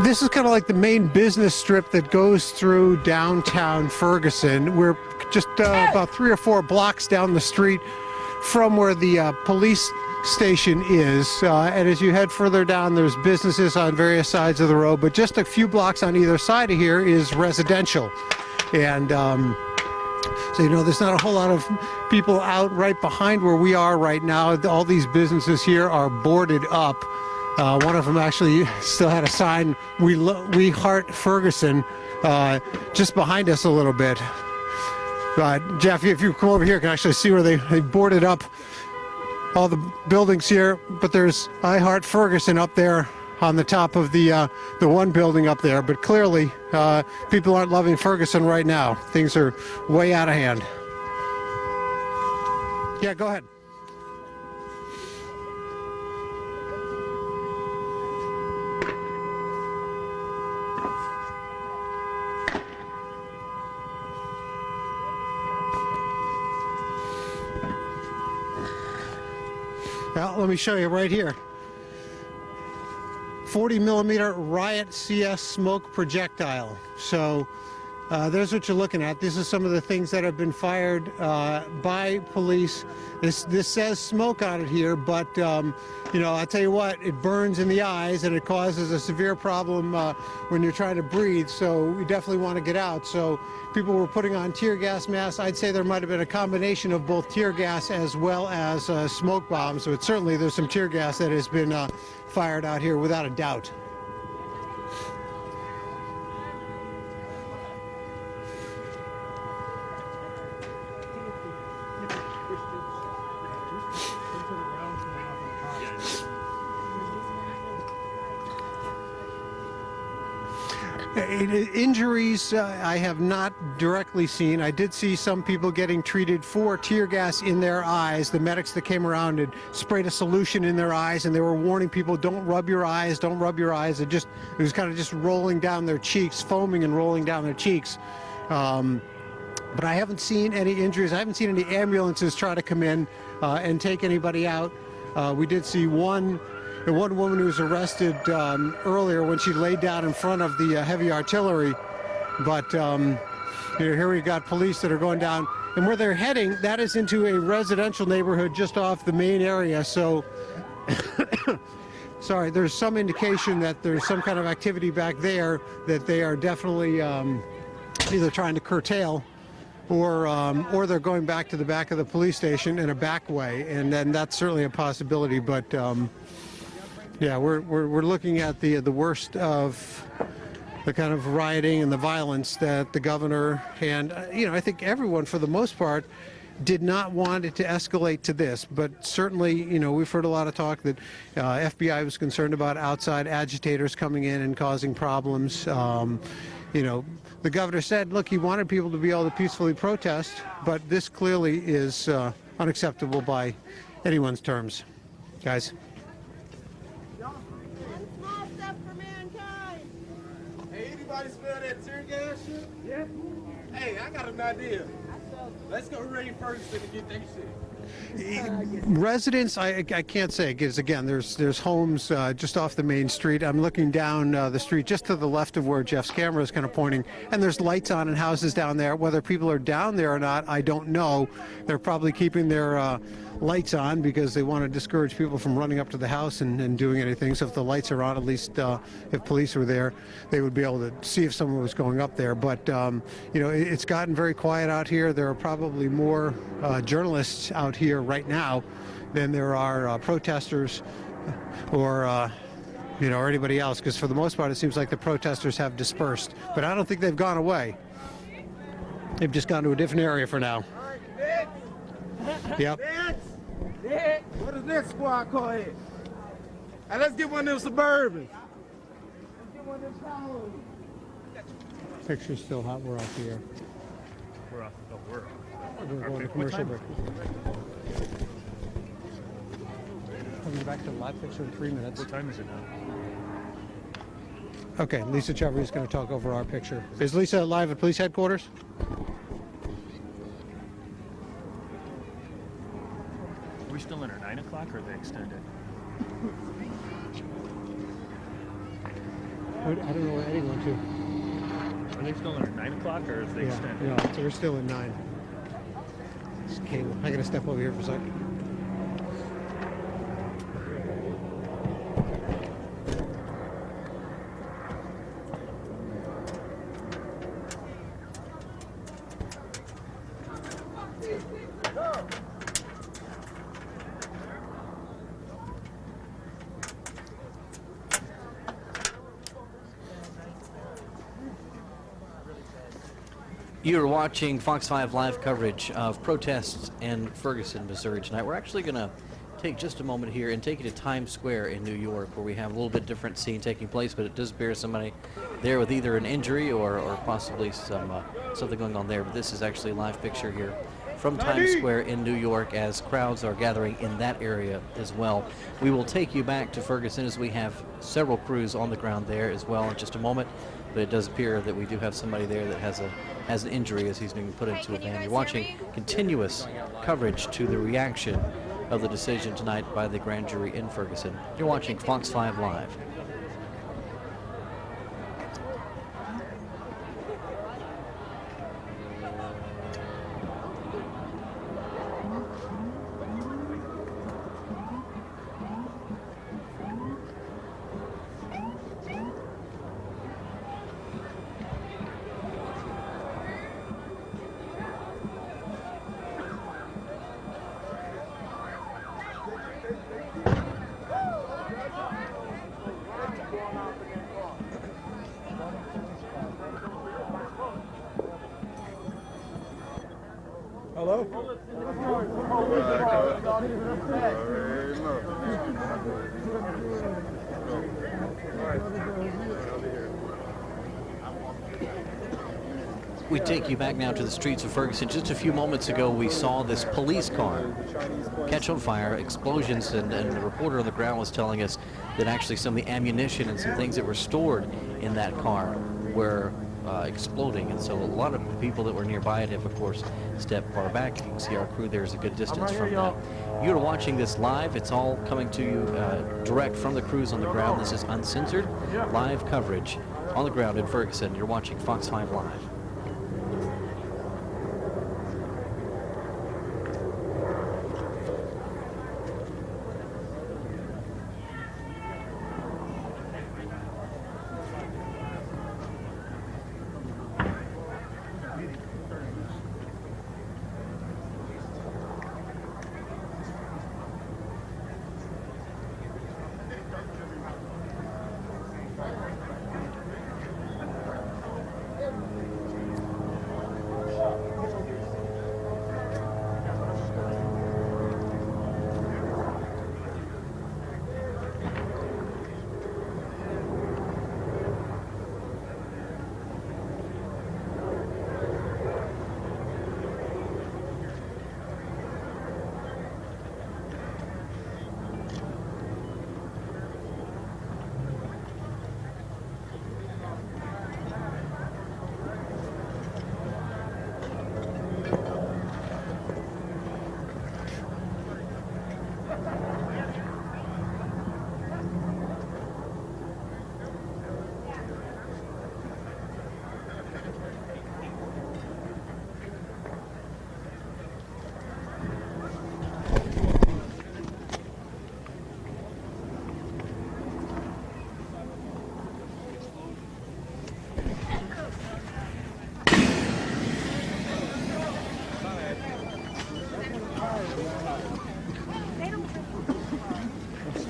This is kind of like the main business strip that goes through downtown Ferguson. We're just about 3 or 4 blocks down the street from where the police station is. And as you head further down, there's businesses on various sides of the road, but just a few blocks on either side of here is residential. And so, you know, there's not a whole lot of people out right behind where we are right now. All these businesses here are boarded up. One of them actually still had a sign, we heart Ferguson, just behind us a little bit. Jeff, if you come over here, you can actually see where they boarded up all the buildings here, but there's I Heart Ferguson up there on the top of the one building up there. But clearly, people aren't loving Ferguson right now. Things are way out of hand. Yeah, go ahead. Well, let me show you right here. 40 millimeter Riot CS smoke projectile. So there's what you're looking at. This is some of the things that have been fired by police. This says smoke on it here, but you know, I tell you what, it burns in the eyes and it causes a severe problem when you're trying to breathe. So we definitely want to get out. So people were putting on tear gas masks. I'd say there might have been a combination of both tear gas as well as smoke bombs. So certainly there's some tear gas that has been fired out here without a doubt. Injuries I have not directly seen. I did see some people getting treated for tear gas in their eyes. The medics that came around had sprayed a solution in their eyes, and they were warning people, don't rub your eyes, don't rub your eyes. It was kind of just rolling down their cheeks, foaming and rolling down their cheeks. But I haven't seen any injuries. I haven't seen any ambulances try to come in and take anybody out. We did see one woman who was arrested earlier when she laid down in front of the heavy artillery. But you know, here we got police that are going down, and where they're heading, that is into a residential neighborhood just off the main area. So, sorry, there's some indication that there's some kind of activity back there that they are definitely either trying to curtail, or they're going back to the back of the police station in a back way, and then that's certainly a possibility. But yeah, we're looking at the worst of the kind of rioting and the violence that the governor and you know, I think everyone for the most part did not want it to escalate to this. But certainly, you know, we've heard a lot of talk that FBI was concerned about outside agitators coming in and causing problems. You know, the governor said, look, he wanted people to be able to peacefully protest, but this clearly is unacceptable by anyone's terms. Guys. Anybody smell that tear gas shit? Yeah. Hey, I got an idea. Let's go raid Ferguson and get that shit. Residents, I can't say, because again, there's homes just off the main street. I'm looking down the street just to the left of where Jeff's camera is kind of pointing, and there's lights on in houses down there. Whether people are down there or not, I don't know. They're probably keeping their lights on because they want to discourage people from running up to the house and doing anything. So if the lights are on, at least if police were there, they would be able to see if someone was going up there. But you know, it's gotten very quiet out here. There are probably more journalists out here right now than there are protesters or you know, or anybody else, because for the most part it seems like the protesters have dispersed, but I don't think they've gone away. They've just gone to a different area for now. Yep. What is that squad call here? Hey, let's get one of them Suburbans. Let's get one of them Tahoes. Picture's still hot. We're off the air. We're off. Oh, we're off. We're going to commercial break. Coming back to the live picture in 3 minutes. What time is it now? Okay, Lisa Chevery is going to talk over our picture. Is Lisa live at police headquarters? Are we still in our 9 o'clock or are they extended? I don't know where Eddie went to. Are they still in our 9 o'clock or is they extended? No, so we're still in 9. It's Caleb. I got to step over here for a second. You're watching Fox 5 live coverage of protests in Ferguson, Missouri tonight. We're actually going to take just a moment here and take you to Times Square in New York, where we have a little bit different scene taking place, but it does bear somebody there with either an injury or possibly something going on there. But this is actually a live picture here from Times Square in New York as crowds are gathering in that area as well. We will take you back to Ferguson as we have several crews on the ground there as well in just a moment. But it does appear that we do have somebody there that has an injury as he's being put into a van. You're watching continuous coverage to the reaction of the decision tonight by the grand jury in Ferguson. You're watching Fox 5 Live. Hello? We take you back now to the streets of Ferguson. Just a few moments ago, we saw this police car catch on fire, explosions, and the reporter on the ground was telling us that actually some of the ammunition and some things that were stored in that car were exploding. And so a lot of people that were nearby it have, of course, stepped far back. You can see our crew there is a good distance from them. You're watching this live. It's all coming to you direct from the crews on the ground. This is uncensored live coverage on the ground in Ferguson. You're watching Fox 5 Live.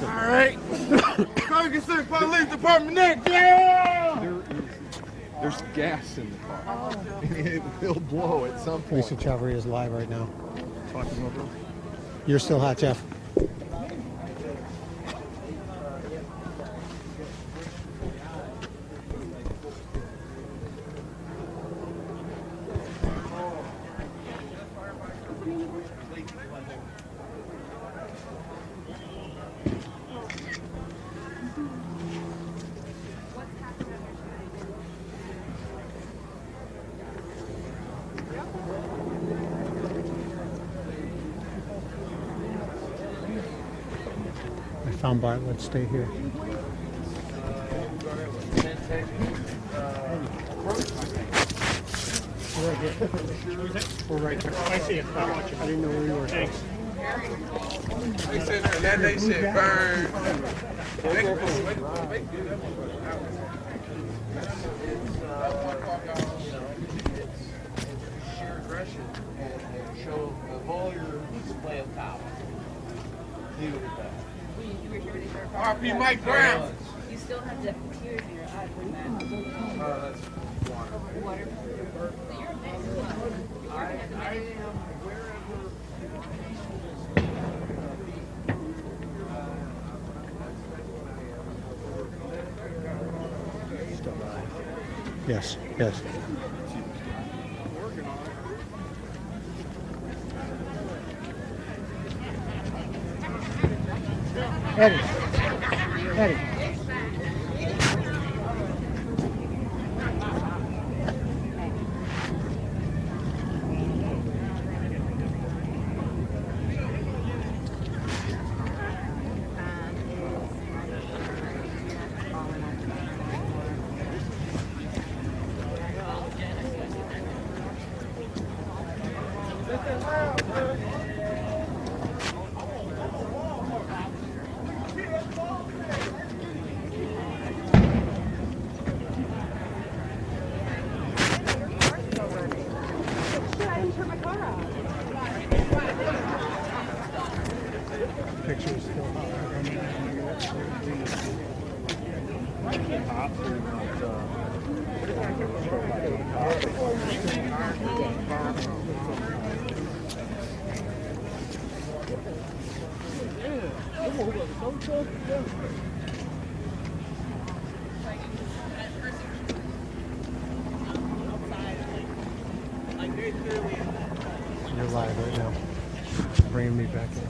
All right. Ferguson Police Department next. Yeah! There there's gas in the car. It will blow at some point. Lisa Chavarria is live right now. Talking about those. You're still hot, Jeff. I found Bart. Let's stay here. We're right here. I see it. I watch it. I didn't know where you were. Thanks. They said that they said burn. Sheer aggression and show all your display of power. Leave it at that. RP Mike Brown. You still have the tears in your eyes from that. That's water. Water. So you're amazing. I am wherever. Still live. Yes, yes. Eddie. Eddie. Pictures still You're live right now. Bringing me back in.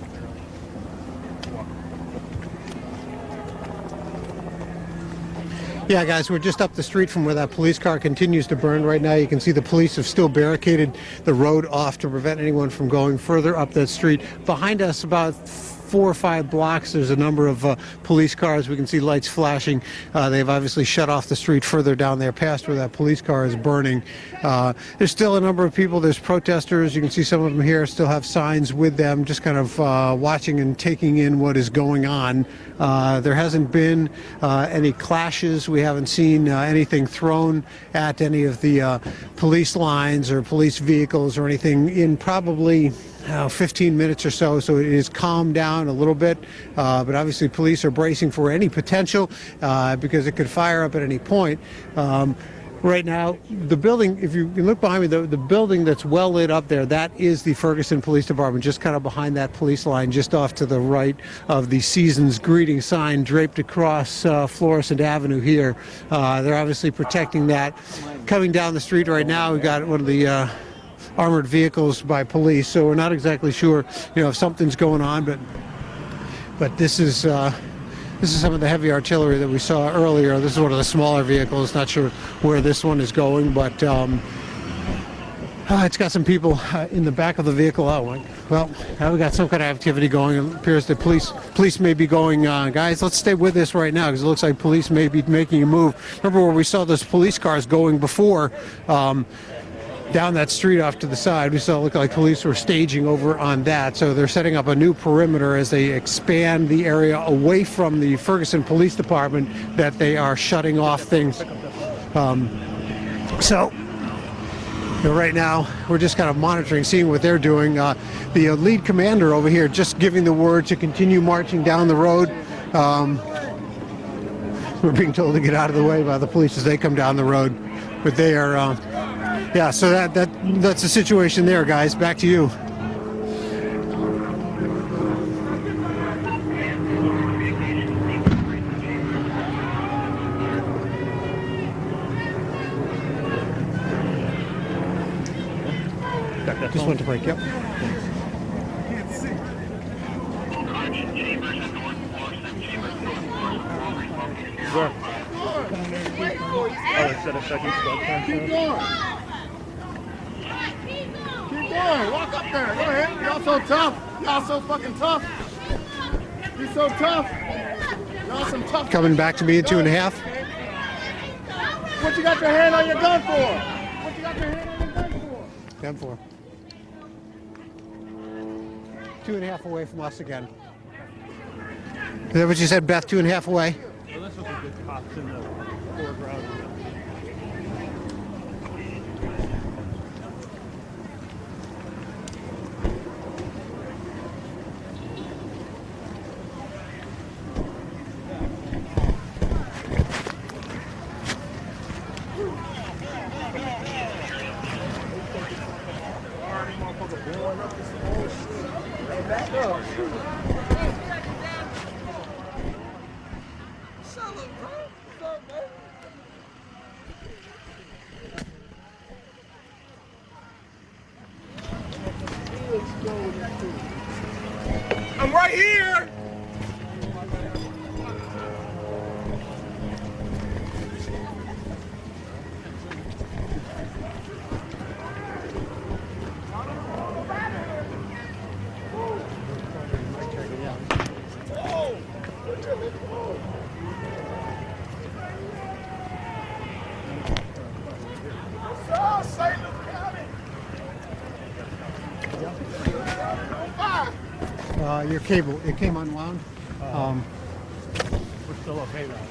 Yeah, guys, we're just up the street from where that police car continues to burn right now. You can see the police have still barricaded the road off to prevent anyone from going further up that street. Behind us, about 4 or 5 blocks, there's a number of police cars. We can see lights flashing. They've obviously shut off the street further down there past where that police car is burning. There's still a number of people. There's protesters. You can see some of them here still have signs with them, just kind of watching and taking in what is going on. There hasn't been any clashes. We haven't seen anything thrown at any of the police lines or police vehicles or anything in probably 15 minutes or so, so it is calmed down a little bit, but obviously police are bracing for any potential because it could fire up at any point. Right now, the building, if you look behind me, the building that's well lit up there, that is the Ferguson Police Department, just kind of behind that police line, just off to the right of the Seasons greeting sign draped across Florissant Avenue here. They're obviously protecting that. Coming down the street right now, we got one of the armored vehicles by police, so we're not exactly sure, if something's going on, but this is some of the heavy artillery that we saw earlier. This is one of the smaller vehicles. Not sure where this one is going, but it's got some people in the back of the vehicle. Oh, well, now we got some kind of activity going. It appears that police may be going, guys, let's stay with this right now because it looks like police may be making a move. Remember where we saw those police cars going before? Down that street off to the side, we saw it look like police were staging over on that. So they're setting up a new perimeter as they expand the area away from the Ferguson Police Department, that they are shutting off things. Right now, we're just kind of monitoring, seeing what they're doing. The lead commander over here just giving the word to continue marching down the road. We're being told to get out of the way by the police as they come down the road. But they are, yeah. So that's the situation there, guys. Back to you. Just went to break. Yep. Where? Oh, it's at a second squad car. Keep going. Keep going. Walk up there. Go ahead. Y'all so tough. Y'all so fucking tough. You so tough. Y'all some tough. Coming back to me at 2.5. What you got your hand on your gun for? What you got your hand on your gun for? 10-4. 2.5 away from us again. Is that what you said, Beth? 2.5 away? Well, this was a good cops in the foreground. I'm right here. Your cable, it came unwound. We're still okay with it.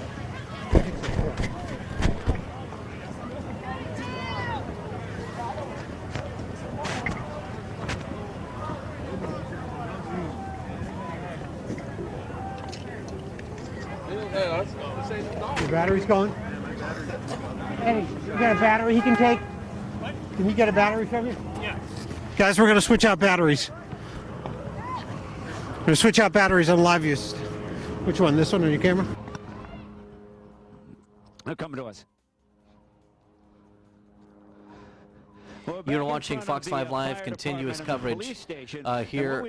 Your battery's going? Hey, you got a battery he can take? Can he get a battery from you? Yeah. Guys, we're going to switch out batteries. We're going to switch out batteries on live use. Which one? This one on your camera? They're coming to us. You're watching Fox 5 Live continuous coverage here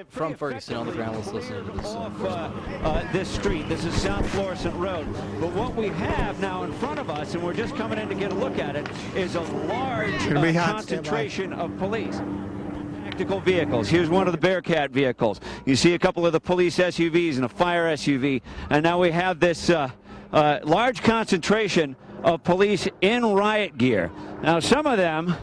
from Ferguson on the ground. Let's listen to this. This street. This is South Florissant Road. But what we have now in front of us, and we're just coming in to get a look at it, is a large concentration of police. Tactical vehicles. Here's one of the Bearcat vehicles. You see a couple of the police SUVs and a fire SUV. And now we have this large concentration of police in riot gear. Now some of them,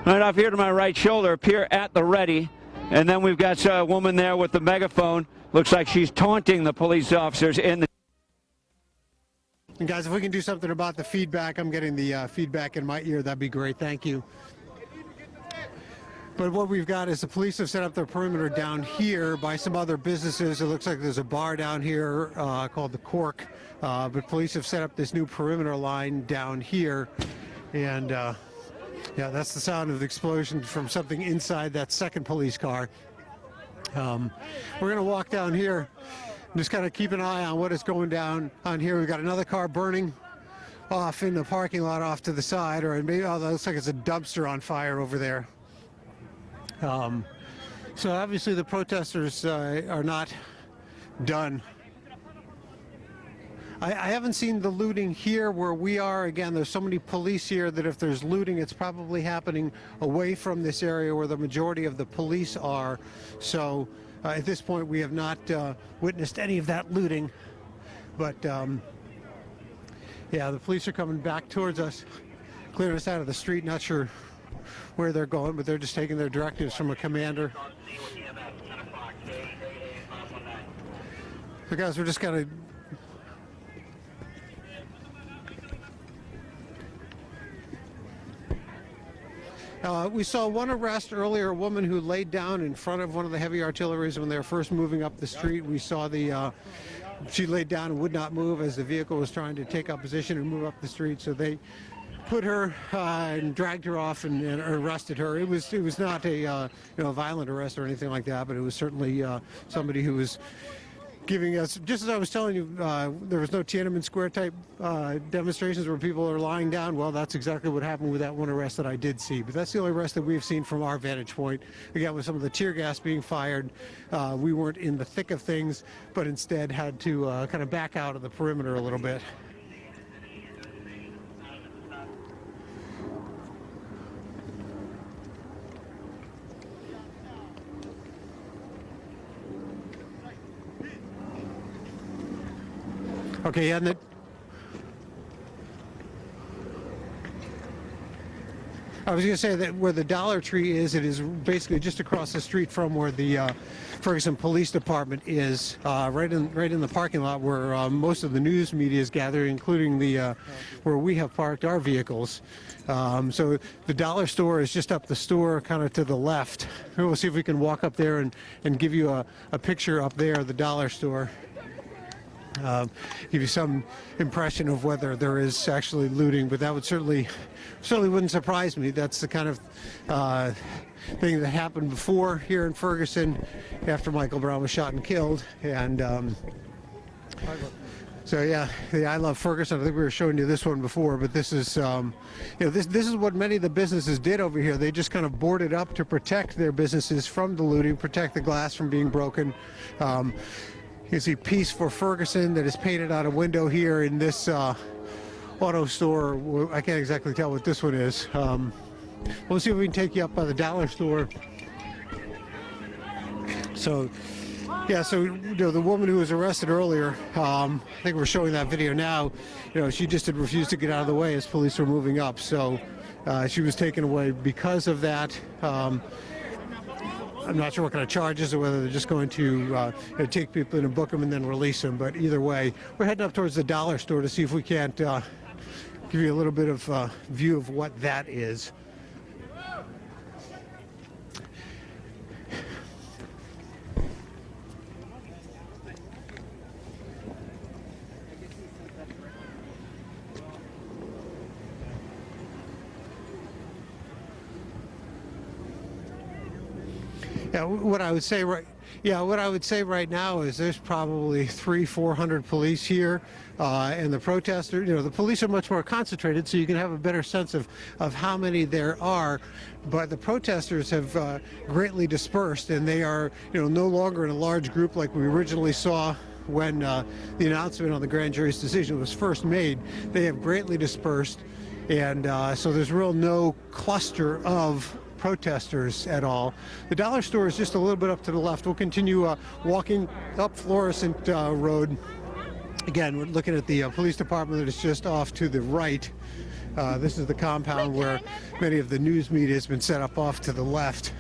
right off here to my right shoulder, appear at the ready. And then we've got a woman there with the megaphone. Looks like she's taunting the police officers in the... And guys, if we can do something about the feedback, I'm getting the feedback in my ear, that'd be great. Thank you. But what we've got is the police have set up their perimeter down here by some other businesses. It looks like there's a bar down here called the Cork. But police have set up this new perimeter line down here. And yeah, that's the sound of the explosion from something inside that second police car. We're going to walk down here and just kind of keep an eye on what is going down on here. We've got another car burning off in the parking lot off to the side, or maybe, oh, that looks like it's a dumpster on fire over there. So obviously the protesters are not done. I haven't seen the looting here where we are. Again, there's so many police here that if there's looting, it's probably happening away from this area where the majority of the police are. So at this point, we have not witnessed any of that looting. But yeah, the police are coming back towards us, clearing us out of the street. Not sure where they're going, but they're just taking their directives from a commander. So guys, we're just gonna we saw one arrest earlier, a woman who laid down in front of one of the heavy artilleries when they were first moving up the street. We saw she laid down and would not move as the vehicle was trying to take up position and move up the street. So they put her and dragged her off and arrested her. It was not a violent arrest or anything like that, but it was certainly somebody who was giving us, just as I was telling you, there was no Tiananmen Square type demonstrations where people are lying down. Well, that's exactly what happened with that one arrest that I did see. But that's the only arrest that we've seen from our vantage point. Again, with some of the tear gas being fired, we weren't in the thick of things, but instead had to kind of back out of the perimeter a little bit. Okay, and I was going to say that where the Dollar Tree is, it is basically just across the street from where the Ferguson Police Department is, right in the parking lot where most of the news media is gathered, including the where we have parked our vehicles. So the dollar store is just up the store, kind of to the left. We'll see if we can walk up there and give you a picture up there of the dollar store. Give you some impression of whether there is actually looting, but that would certainly wouldn't surprise me. That's the kind of thing that happened before here in Ferguson after Michael Brown was shot and killed. And so yeah, I love Ferguson. I think we were showing you this one before, but this is this is what many of the businesses did over here. They just kind of boarded up to protect their businesses from the looting, protect the glass from being broken. You can see Peace for Ferguson that is painted on a window here in this auto store. I can't exactly tell what this one is. We'll see if we can take you up by the dollar store. So, yeah, so the woman who was arrested earlier, I think we're showing that video now, she just had refused to get out of the way as police were moving up. So she was taken away because of that. I'm not sure what kind of charges or whether they're just going to take people in and book them and then release them. But either way, we're heading up towards the dollar store to see if we can't give you a little bit of view of what that is. Yeah, what I would say right now is there's probably 300-400 police here, and the protesters, the police are much more concentrated, so you can have a better sense of how many there are. But the protesters have greatly dispersed, and they are no longer in a large group like we originally saw when the announcement on the grand jury's decision was first made. They have greatly dispersed, and so there's no cluster of protesters at all. The dollar store is just a little bit up to the left. We'll continue walking up Florissant Road. Again, we're looking at the police department that is just off to the right. This is the compound where many of the news media has been set up off to the left.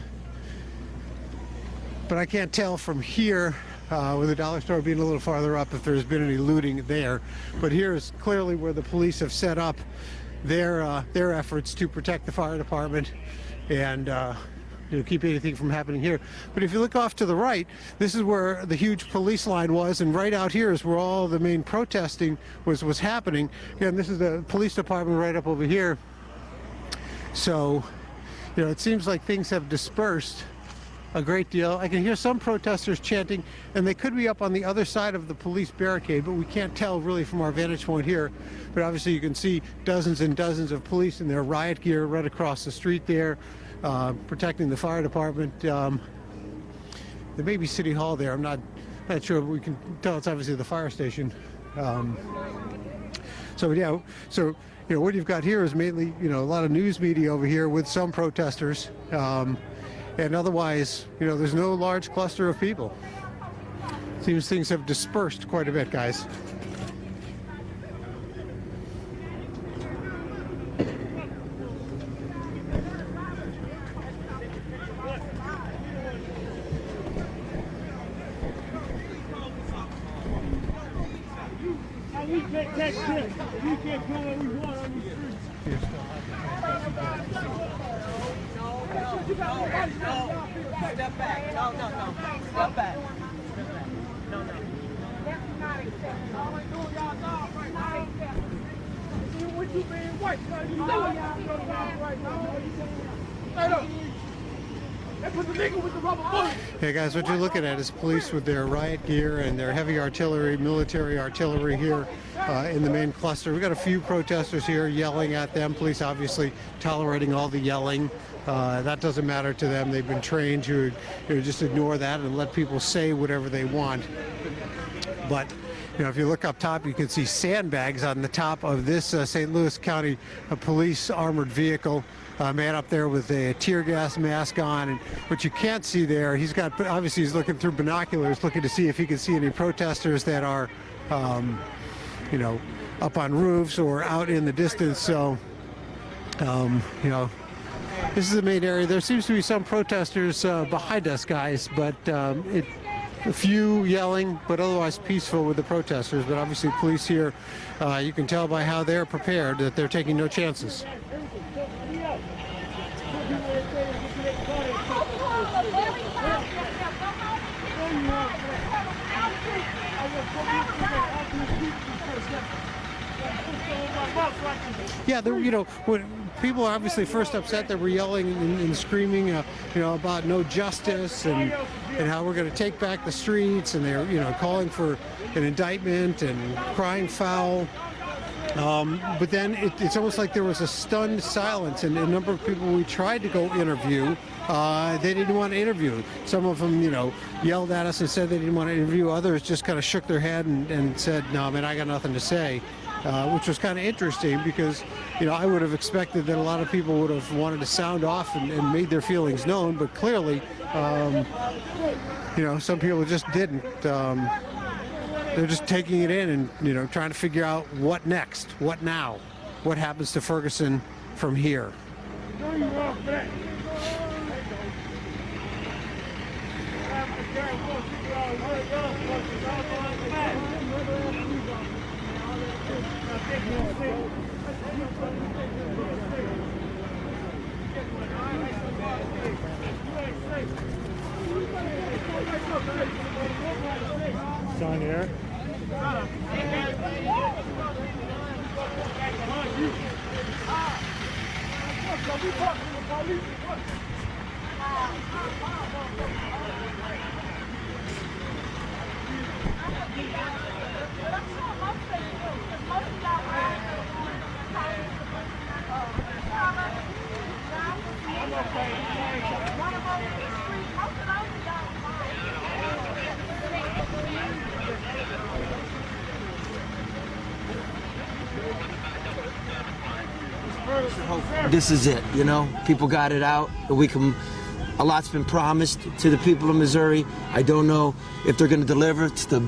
But I can't tell from here, with the dollar store being a little farther up, if there's been any looting there. But here is clearly where the police have set up their efforts to protect the fire department and keep anything from happening here. But if you look off to the right, this is where the huge police line was, and right out here is where all the main protesting was happening. Again, this is the police department right up over here. So, it seems like things have dispersed a great deal. I can hear some protesters chanting, and they could be up on the other side of the police barricade, but we can't tell really from our vantage point here. But obviously you can see dozens and dozens of police in their riot gear right across the street there, protecting the fire department. There may be City Hall there. I'm not sure, but we can tell it's obviously the fire station. So what you've got here is mainly, a lot of news media over here with some protesters. And otherwise, there's no large cluster of people. Seems things have dispersed quite a bit, guys. We can't take this. We can't go where we want on these streets. Step back. No. Step back. No. That's not acceptable. All we're doing, y'all know right now. See what too many whites. You know what y'all doing right now? Straight up. They put the nigga with the rubber bullet. Hey guys, what you're looking at is police with their riot gear and their heavy artillery, military artillery here in the main cluster. We've got a few protesters here yelling at them. Police obviously tolerating all the yelling. That doesn't matter to them. They've been trained to just ignore that and let people say whatever they want. But if you look up top, you can see sandbags on the top of this St. Louis County police armored vehicle. Man up there with a tear gas mask on, and what you can't see there, obviously he's looking through binoculars, looking to see if he can see any protesters that are, up on roofs or out in the distance. So, this is the main area. There seems to be some protesters behind us, guys, but a few yelling, but otherwise peaceful with the protesters. But obviously police here, you can tell by how they're prepared that they're taking no chances. Yeah, when people are obviously first upset, they were yelling and screaming, about no justice and how we're going to take back the streets, and they're, calling for an indictment and crying foul. But then it's almost like there was a stunned silence, and a number of people we tried to go interview, they didn't want to interview. Some of them, yelled at us and said they didn't want to interview. Others just kind of shook their head and said, no, man, I got nothing to say, which was kind of interesting because, I would have expected that a lot of people would have wanted to sound off and made their feelings known, but clearly, some people just didn't. They're just taking it in and, trying to figure out what next, what now, what happens to Ferguson from here. John here. This is it, people got it out. A lot's been promised to the people of Missouri. I don't know if they're going to deliver. It's the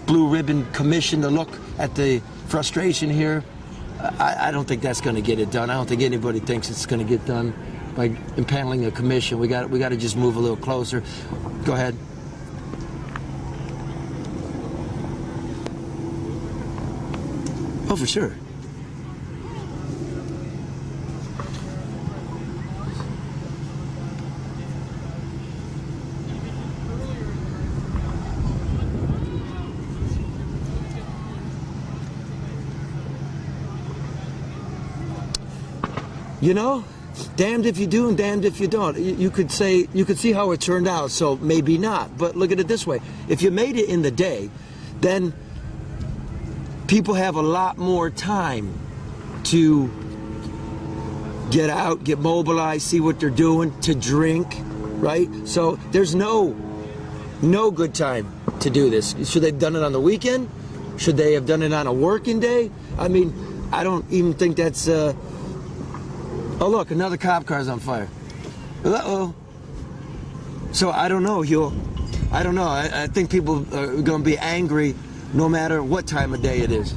Blue Ribbon Commission to look at the frustration here. I don't think that's going to get it done. I don't think anybody thinks it's going to get done by impaneling a commission. We got to just move a little closer. Go ahead. Oh, for sure. Damned if you do and damned if you don't. You could see how it turned out, so maybe not. But look at it this way. If you made it in the day, then people have a lot more time to get out, get mobilized, see what they're doing, to drink, right? So there's no good time to do this. Should they have done it on the weekend? Should they have done it on a working day? I mean, I don't even think that's... Oh, look, another cop car's on fire. Uh-oh. So I don't know, Hugh. I don't know. I think people are going to be angry no matter what time of day it is.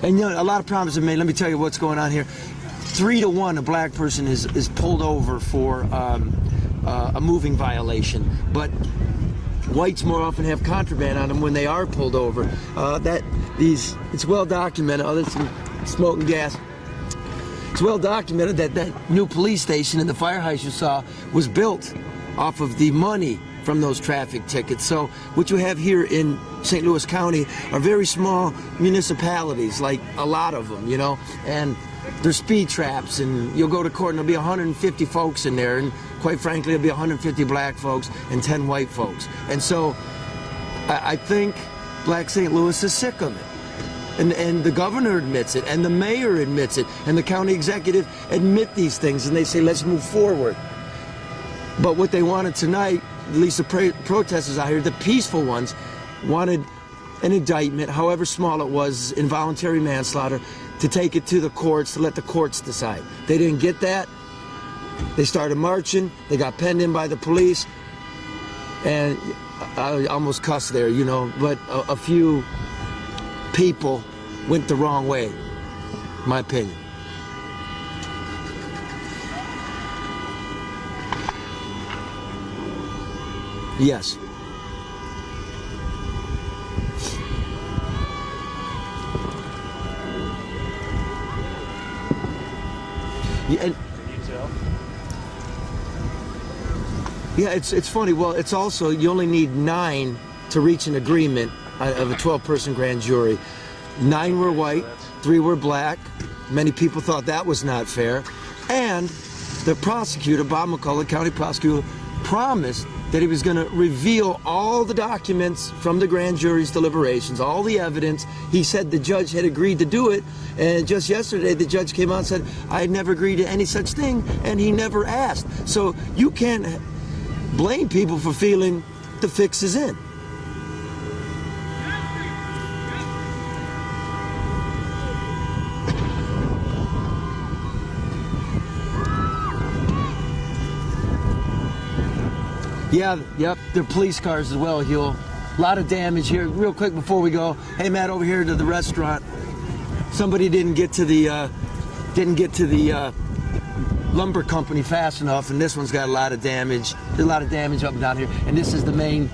And, a lot of promises are made. Let me tell you what's going on here. 3 to 1, a black person is pulled over for a moving violation. But whites more often have contraband on them when they are pulled over. It's well documented. Oh, there's some smoke and gas. It's well documented that new police station and the fire house you saw was built off of the money from those traffic tickets. So what you have here in St. Louis County are very small municipalities, like a lot of them, you know, and there's speed traps, and you'll go to court and there'll be 150 folks in there, and quite frankly there'll be 150 black folks and 10 white folks. And so I think Black St. Louis is sick of it. And the governor admits it, and the mayor admits it, and the county executive admit these things, and they say, let's move forward. But what they wanted tonight, at least the protesters out here, the peaceful ones, wanted an indictment, however small it was, involuntary manslaughter, to take it to the courts, to let the courts decide. They didn't get that. They started marching. They got penned in by the police. And I almost cussed there, you know, but a few people went the wrong way, in my opinion. Yes. Yeah, it's funny. Well, it's also, you only need 9 to reach an agreement of a 12-person grand jury. 9 were white, 3 were black. Many people thought that was not fair. And the prosecutor, Bob McCullough, county prosecutor, promised that he was going to reveal all the documents from the grand jury's deliberations, all the evidence. He said the judge had agreed to do it, and just yesterday the judge came out and said, I had never agreed to any such thing, and he never asked. So you can't blame people for feeling the fix is in. Yeah, yep, they're police cars as well, Huel. A lot of damage here. Real quick before we go, hey Matt, over here to the restaurant. Somebody didn't get to the lumber company fast enough, and this one's got a lot of damage. There's a lot of damage up and down here, and this is the main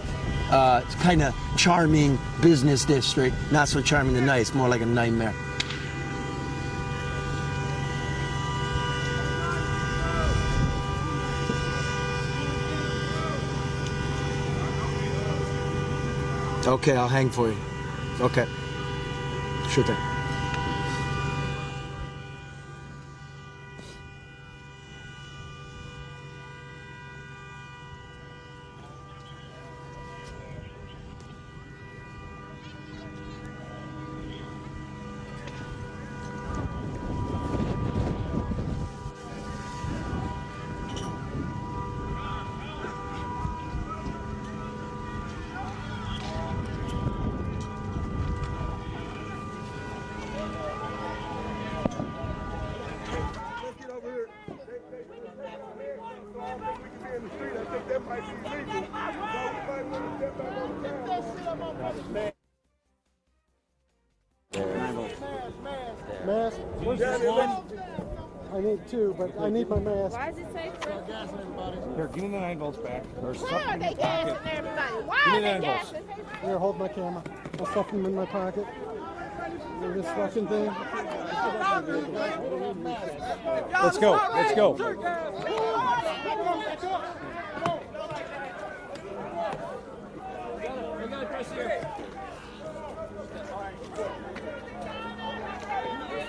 kind of charming business district. Not so charming and nice, more like a nightmare. Okay, I'll hang for you. Okay. Sure thing. Mask? Where's this one? I need 2, but I need my mask. Why does it say Here, give me the 9 volts back. There's Why something are in they your pocket. gassing everybody? Why Give me are the they 9 volts. gassing? Here, hold my camera. I'll stuff them in my pocket. This fucking thing. Let's go. Let's go.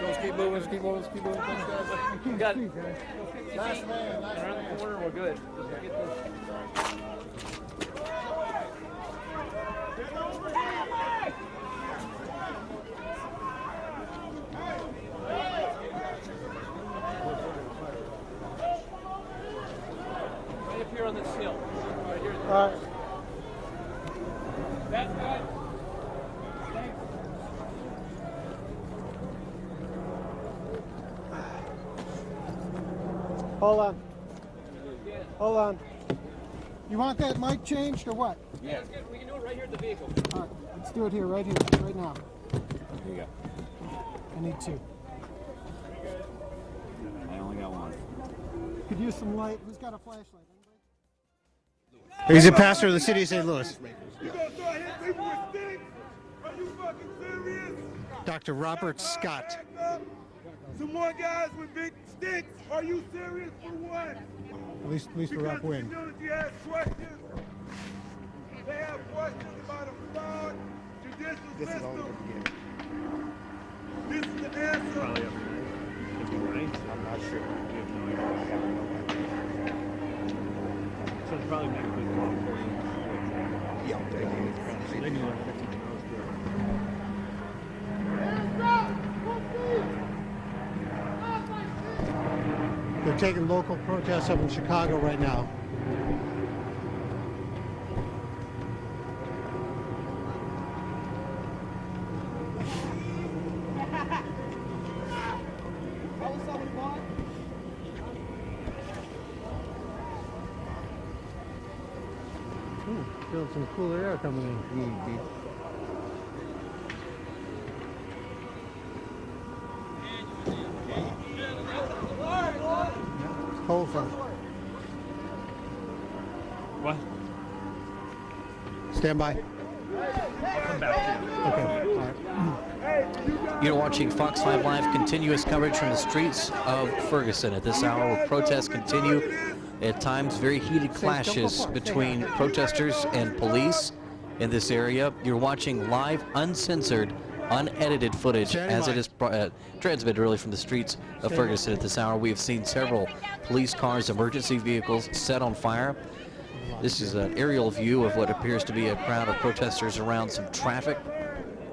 Let's keep moving, let's keep moving, let's keep moving. We got last man, around the corner, we're good. Let's get this. Right up here on this hill. Right here. All right. That's good. Hold on. Hold on. You want that mic changed or what? Yeah, we can do it right here at the vehicle. All right, let's do it here, right now. Here you go. I need 2. I only got 1. Could use some light. Who's got a flashlight? He's a pastor of the city of St. Louis. You gonna start hitting people with sticks? Are you fucking serious? Dr. Robert Scott. Some more guys with big sticks. Are you serious for what? At least we're upwind. Because the community has questions. They have questions about a flawed judicial system. This is the answer. Probably every night. If you're right, I'm not sure. We have no idea. I have no idea. So it's probably make a good call for you. Yeah, they need it. They need it. They're taking local protests up in Chicago right now. Feeling some cooler air coming in. It's cold from. What? Stand by. I'll come back to you. Okay. All right. You're watching Fox 5 Live continuous coverage from the streets of Ferguson at this hour where protests continue. At times, very heated clashes between protesters and police in this area. You're watching live, uncensored, unedited footage as it is transmitted really from the streets of Ferguson at this hour. We have seen several police cars, emergency vehicles set on fire. This is an aerial view of what appears to be a crowd of protesters around some traffic.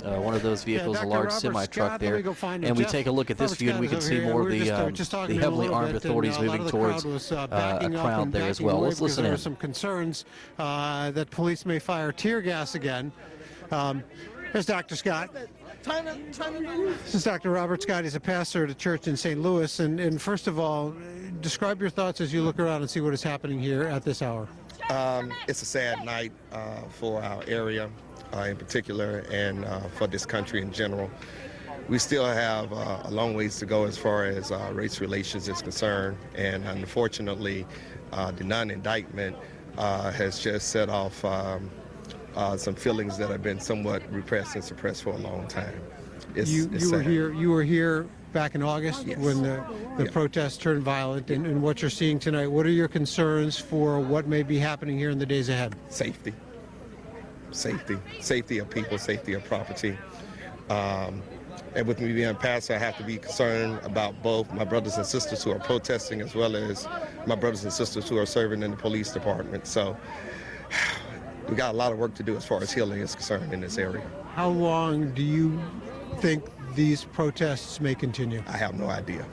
One of those vehicles, a large semi-truck there. And we take a look at this view and we can see more of the heavily armed authorities moving towards a crowd there as well. Let's listen in. There are some concerns that police may fire tear gas again. There's Dr. Scott. This is Dr. Robert Scott. He's a pastor at a church in St. Louis. And first of all, describe your thoughts as you look around and see what is happening here at this hour. It's a sad night for our area in particular and for this country in general. We still have a long ways to go as far as race relations is concerned, and unfortunately the non-indictment has just set off some feelings that have been somewhat repressed and suppressed for a long time. You were here back in August when the protests turned violent, and what you're seeing tonight. What are your concerns for what may be happening here in the days ahead? Safety of people, safety of property. And with me being a pastor, I have to be concerned about both my brothers and sisters who are protesting as well as my brothers and sisters who are serving in the police department. So we got a lot of work to do as far as healing is concerned in this area. How long do you think these protests may continue? I have no idea.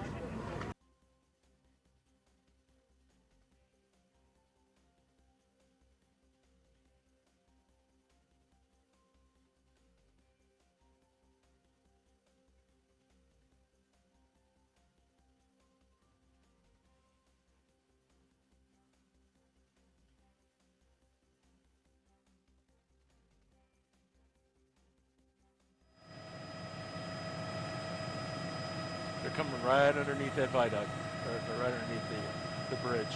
They're coming right underneath that viaduct, or right underneath the bridge.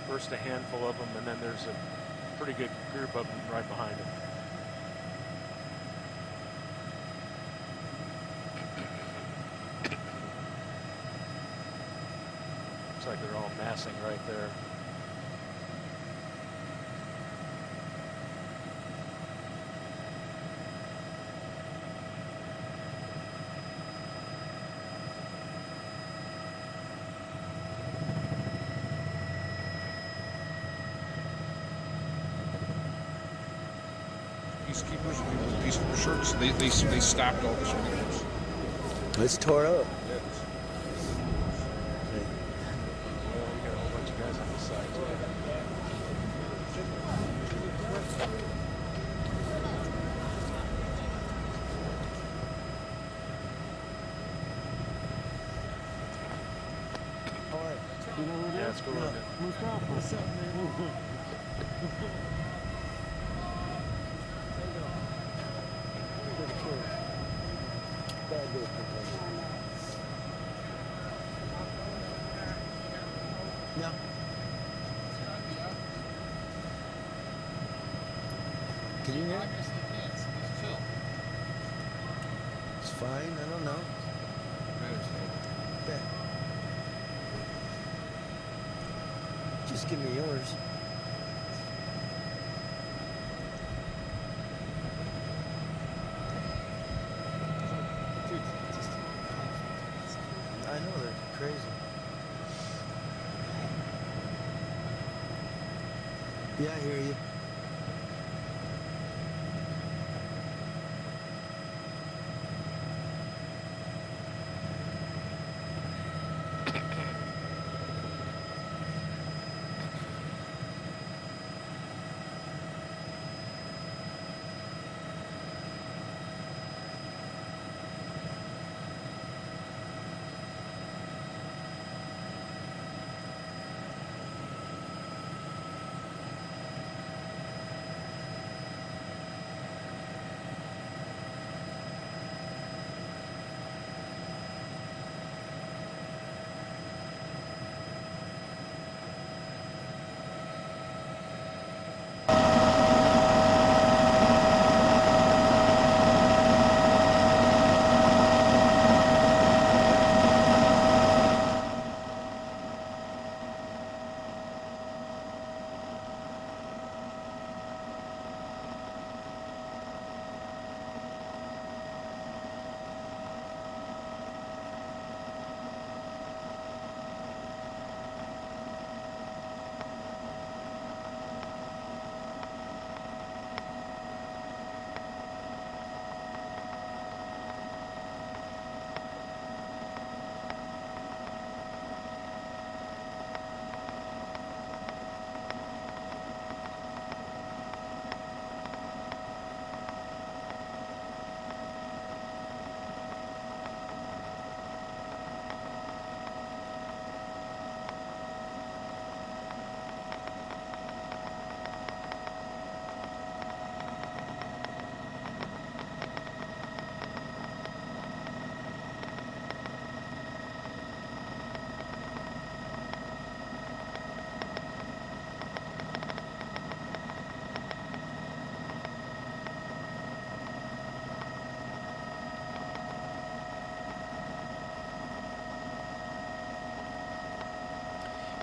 First a handful of them, and then there's a pretty good group of them right behind them. Looks like they're all massing right there. Peacekeepers, people with peaceful shirts, they stopped all the speakers. It's tore up. We got a whole bunch of guys on the side too. Yeah, it's cool. What's up, man? No. Can you hear it? It's fine. I don't know. Yeah. Just give me yours. I know, they're crazy. Yeah, I hear you.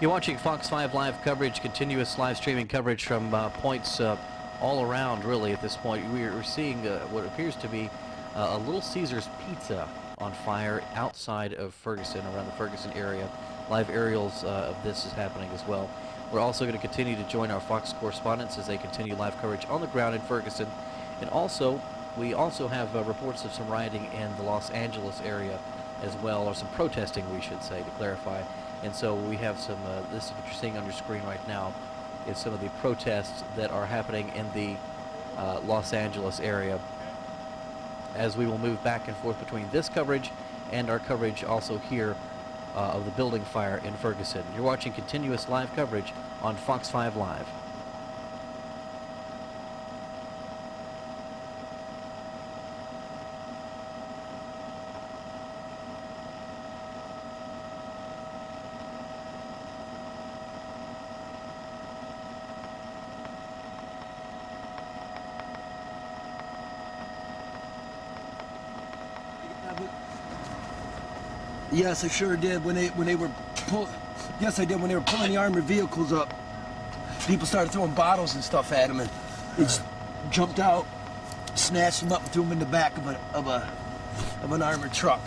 You're watching Fox 5 Live coverage, continuous live streaming coverage from points all around, really, at this point. We're seeing what appears to be a Little Caesars Pizza on fire outside of Ferguson, around the Ferguson area. Live aerials of this is happening as well. We're also going to continue to join our Fox correspondents as they continue live coverage on the ground in Ferguson. And also, we also have reports of some rioting in the Los Angeles area as well, or some protesting, we should say, to clarify. And so we have some, this is what you're seeing on your screen right now, is some of the protests that are happening in the Los Angeles area, as we will move back and forth between this coverage and our coverage also here of the building fire in Ferguson. You're watching continuous live coverage on Fox 5 Live. Yes, I sure did. When they were yes, I did. When they were pulling the armored vehicles up, people started throwing bottles and stuff at them, and they just jumped out, snatched them up, and threw them in the back of an armored truck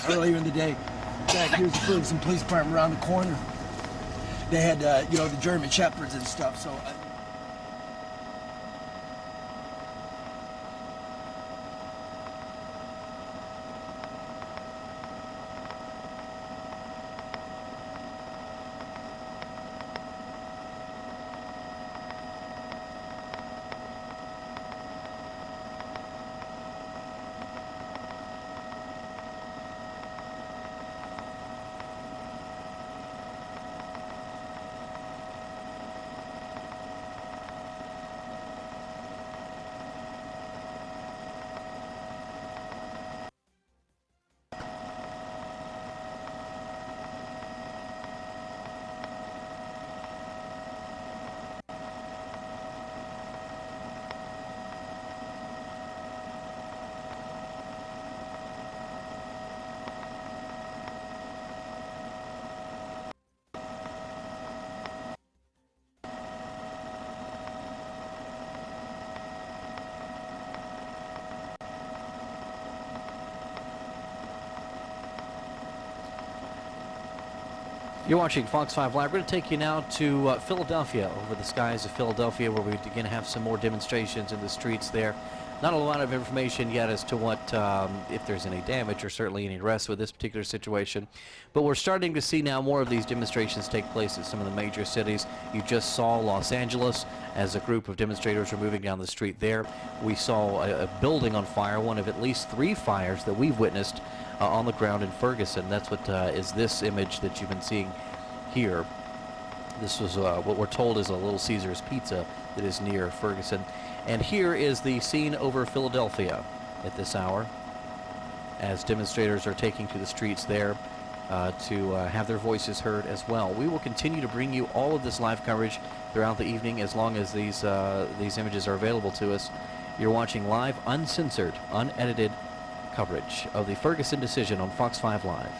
earlier in the day. Back here's the Ferguson Police Department around the corner. They had you know, the German Shepherds and stuff. So. You're watching Fox 5 Live. We're going to take you now to Philadelphia, over the skies of Philadelphia, where we again have some more demonstrations in the streets there. Not a lot of information yet as to what, if there's any damage or certainly any arrests with this particular situation. But we're starting to see now more of these demonstrations take place at some of the major cities. You just saw Los Angeles as a group of demonstrators were moving down the street there. We saw a building on fire, one of at least 3 fires that we've witnessed on the ground in Ferguson. That's what is this image that you've been seeing here. This was what we're told is a Little Caesars Pizza that is near Ferguson. And here is the scene over Philadelphia at this hour, as demonstrators are taking to the streets there to have their voices heard as well. We will continue to bring you all of this live coverage throughout the evening as long as these images are available to us. You're watching live, uncensored, unedited coverage of the Ferguson decision on Fox 5 Live.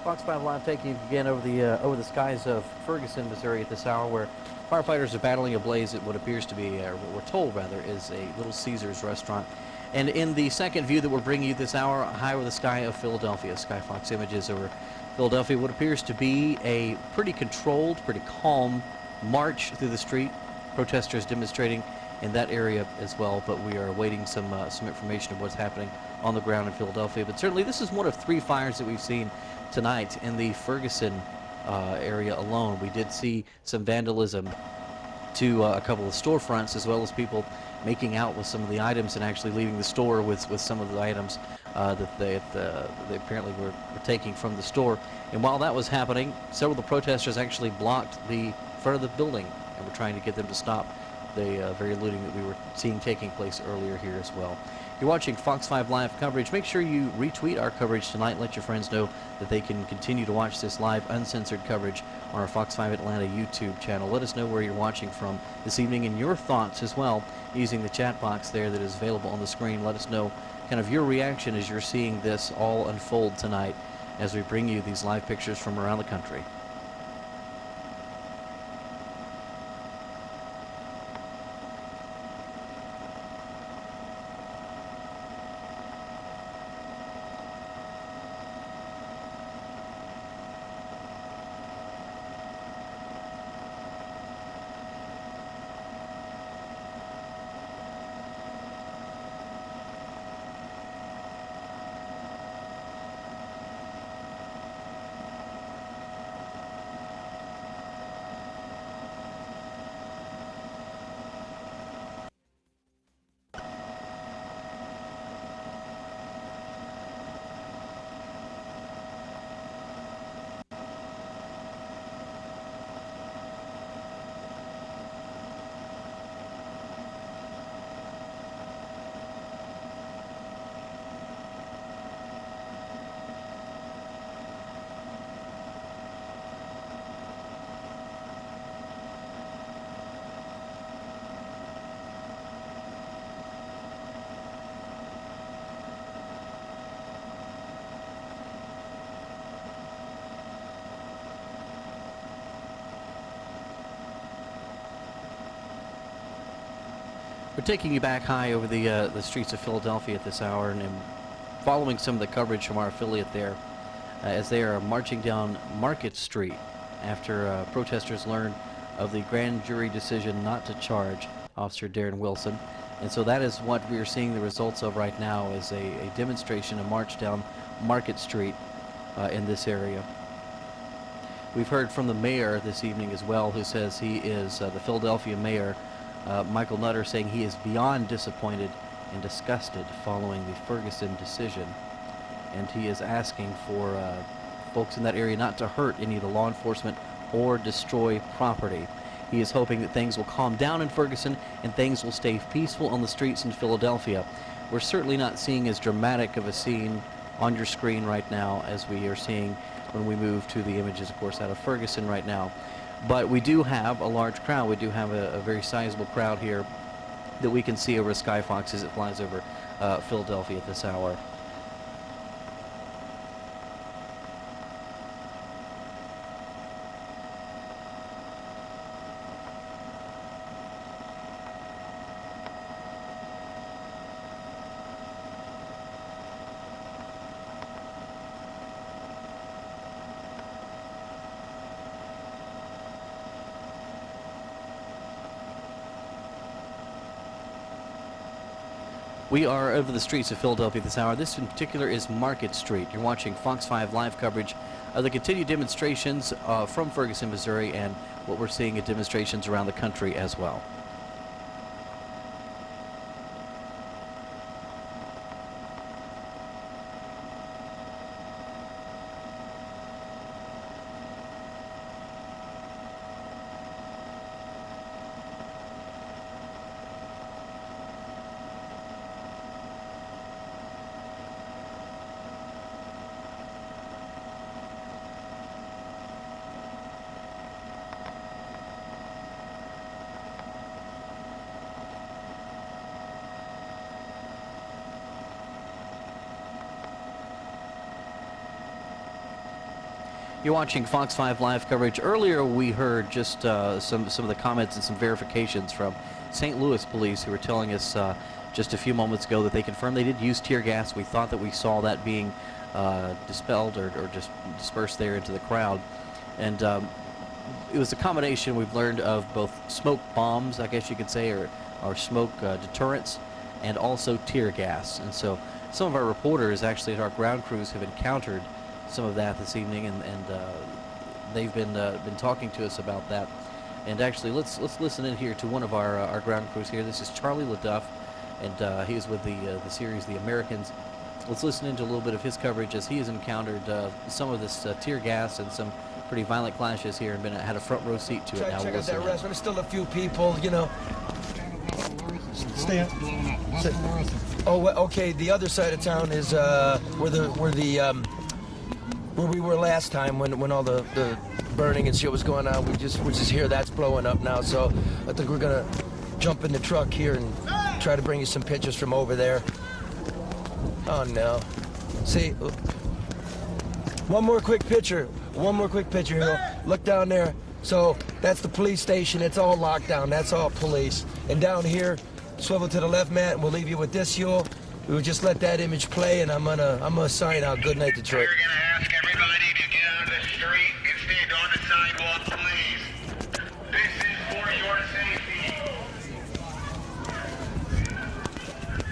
Fox 5 Live taking you again over the skies of Ferguson, Missouri at this hour, where firefighters are battling a blaze at what appears to be, or what we're told rather, is a Little Caesars restaurant. And in the second view that we're bringing you this hour, high over the sky of Philadelphia, Skyfox images over Philadelphia, what appears to be a pretty controlled, pretty calm march through the street. Protesters demonstrating in that area as well, but we are awaiting some information of what's happening on the ground in Philadelphia. But certainly this is one of 3 fires that we've seen tonight in the Ferguson area alone. We did see some vandalism to a couple of storefronts, as well as people making out with some of the items and actually leaving the store with some of the items that they apparently were taking from the store. And while that was happening, several of the protesters actually blocked the front of the building and were trying to get them to stop the very looting that we were seeing taking place earlier here as well. You're watching Fox 5 Live coverage. Make sure you retweet our coverage tonight and let your friends know that they can continue to watch this live, uncensored coverage on our Fox 5 Atlanta YouTube channel. Let us know where you're watching from this evening and your thoughts as well, using the chat box there that is available on the screen. Let us know kind of your reaction as you're seeing this all unfold tonight as we bring you these live pictures from around the country. We're taking you back high over the streets of Philadelphia at this hour, and following some of the coverage from our affiliate there as they are marching down Market Street after protesters learned of the grand jury decision not to charge Officer Darren Wilson. And so that is what we are seeing the results of right now, is a demonstration, a march down Market Street in this area. We've heard from the mayor this evening as well, who says he is, the Philadelphia mayor, Michael Nutter, saying he is beyond disappointed and disgusted following the Ferguson decision. And he is asking for folks in that area not to hurt any of the law enforcement or destroy property. He is hoping that things will calm down in Ferguson and things will stay peaceful on the streets in Philadelphia. We're certainly not seeing as dramatic of a scene on your screen right now as we are seeing when we move to the images, of course, out of Ferguson right now. But we do have a large crowd. We do have a very sizable crowd here that we can see over Skyfox as it flies over Philadelphia at this hour. We are over the streets of Philadelphia this hour. This in particular is Market Street. You're watching Fox 5 live coverage of the continued demonstrations from Ferguson, Missouri, and what we're seeing at demonstrations around the country as well. You're watching Fox 5 live coverage. Earlier we heard just some of the comments and some verifications from St. Louis police, who were telling us just a few moments ago that they confirmed they did use tear gas. We thought that we saw that being dispelled or just dispersed there into the crowd. And it was a combination, we've learned, of both smoke bombs, I guess you could say, or smoke deterrents, and also tear gas. And so some of our reporters, actually, at our ground crews, have encountered some of that this evening, and they've been talking to us about that. And actually, let's listen in here to one of our ground crews here. This is Charlie LaDuff, and he is with the series The Americans. Let's listen into a little bit of his coverage as he has encountered some of this tear gas and some pretty violent clashes here, and had a front row seat to it. Now Check we'll out that listen. restaurant. There's still a few people, you know. Stand. Oh, okay. The other side of town is where we were last time when all the burning and shit was going on. We're just here. That's blowing up now. So I think we're gonna jump in the truck here and try to bring you some pictures from over there. Oh no. See, one more quick picture. One more quick picture here. Look down there. So that's the police station. It's all locked down. That's all police. And down here, swivel to the left, Matt, and we'll leave you with this, Yule. We'll just let that image play, and I'm gonna sign out. Good night, Detroit. We're gonna ask everybody to get on the street and stand on the sidewalk, please. This is for your safety.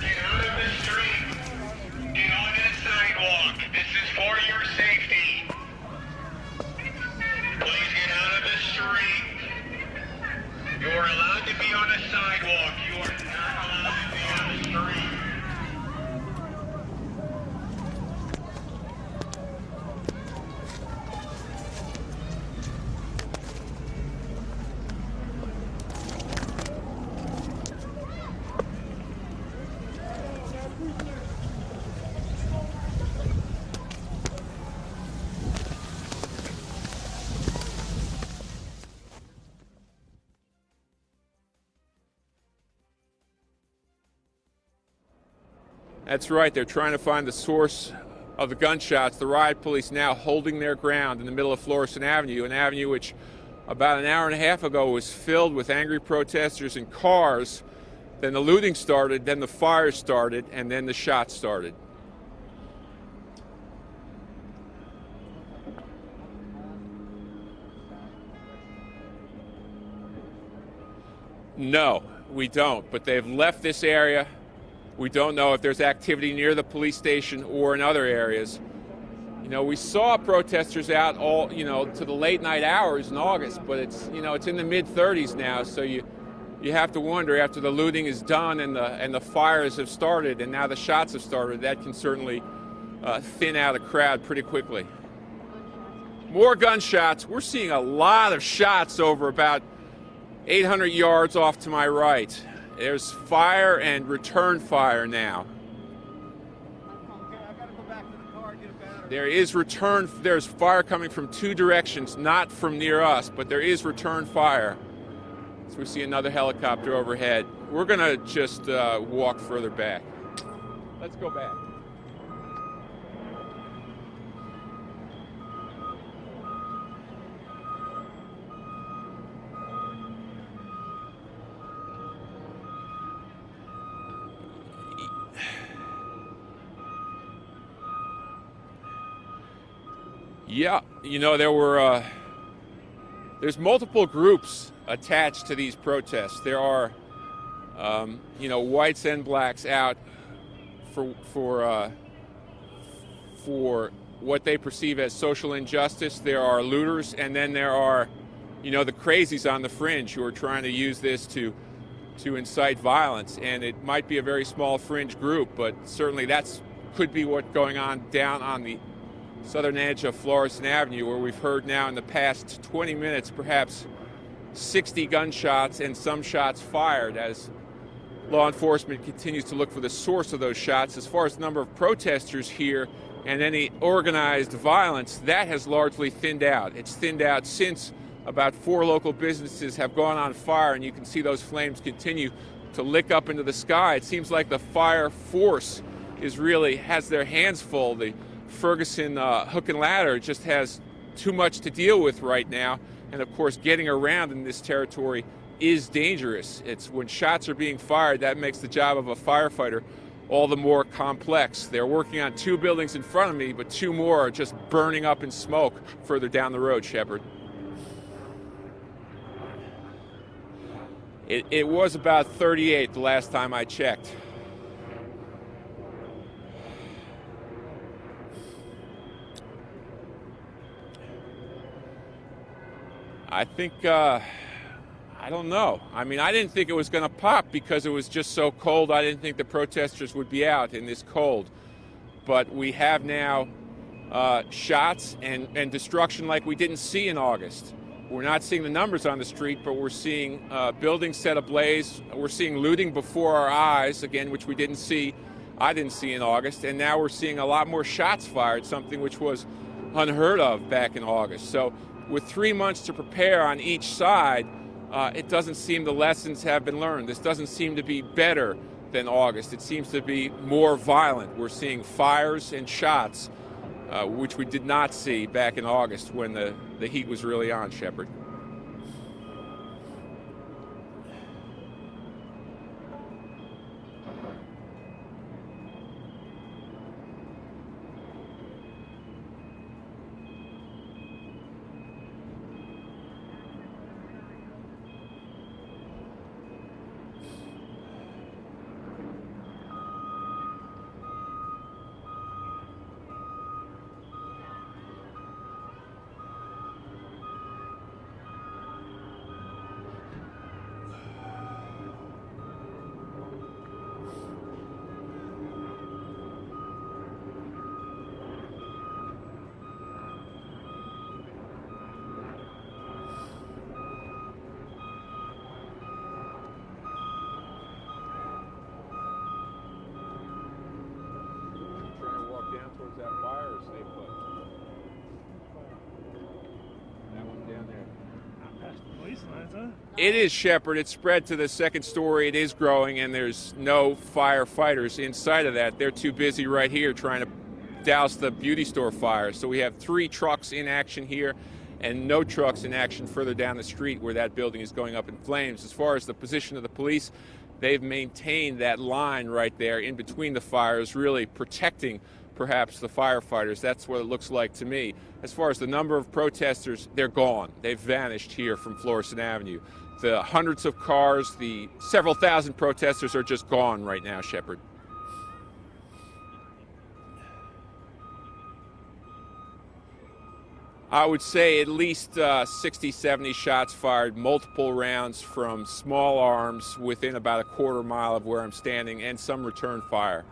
Get out of the street. Get on the sidewalk. This is for your safety. Please get out of the street. You are allowed to be on the sidewalk. You are not allowed to be on the street. That's right. They're trying to find the source of the gunshots. The riot police now holding their ground in the middle of Florissant Avenue, an avenue which about an hour and a half ago was filled with angry protesters and cars Then the looting started, then the fire started, and then the shots started. No, we don't, but they've left this area. We don't know if there's activity near the police station or in other areas. You know, we saw protesters out all, to the late night hours in August, but it's in the mid-30s now, so you have to wonder, after the looting is done and the fires have started and now the shots have started, that can certainly thin out a crowd pretty quickly. More gunshots. We're seeing a lot of shots over about 800 yards off to my right. There's fire and return fire now. There's fire coming from two directions, not from near us, but there is return fire. So we see another helicopter overhead. We're gonna just walk further back. Let's go back. Yeah, there's multiple groups attached to these protests. There are, whites and blacks out for what they perceive as social injustice. There are looters, and then there are, the crazies on the fringe who are trying to use this to incite violence. And it might be a very small fringe group, but certainly could be what's going on down on the southern edge of Florissant Avenue, where we've heard now in the past 20 minutes perhaps 60 gunshots and some shots fired as law enforcement continues to look for the source of those shots. As far as the number of protesters here and any organized violence, that has largely thinned out. It's thinned out since about 4 local businesses have gone on fire, and you can see those flames continue to lick up into the sky. It seems like the fire force has their hands full. The Ferguson hook and ladder just has too much to deal with right now, and of course getting around in this territory is dangerous. It's when shots are being fired that makes the job of a firefighter all the more complex. They're working on 2 buildings in front of me, but 2 more are just burning up in smoke further down the road, Shepard. It was about 38 the last time I checked. I think, I don't know. I mean, I didn't think it was going to pop because it was just so cold. I didn't think the protesters would be out in this cold. But we have now shots and destruction like we didn't see in August. We're not seeing the numbers on the street, but we're seeing buildings set ablaze. We're seeing looting before our eyes, again, which I didn't see in August. And now we're seeing a lot more shots fired, something which was unheard of back in August. So with 3 months to prepare on each side, it doesn't seem the lessons have been learned. This doesn't seem to be better than August. It seems to be more violent. We're seeing fires and shots, which we did not see back in August when the heat was really on, Shepard. Towards that fire or stay put? That one down there. Not past the police lines, huh? It is, Shepard. It's spread to the second story. It is growing, and there's no firefighters inside of that. They're too busy right here trying to douse the beauty store fire. So we have 3 trucks in action here and no trucks in action further down the street where that building is going up in flames. As far as the position of the police, they've maintained that line right there in between the fires, really protecting perhaps the firefighters. That's what it looks like to me. As far as the number of protesters, they're gone. They've vanished here from Florissant Avenue. The hundreds of cars, the several thousand protesters are just gone right now, Shepard. I would say at least 60, 70 shots fired, multiple rounds from small arms within about a quarter mile of where I'm standing, and some return fire.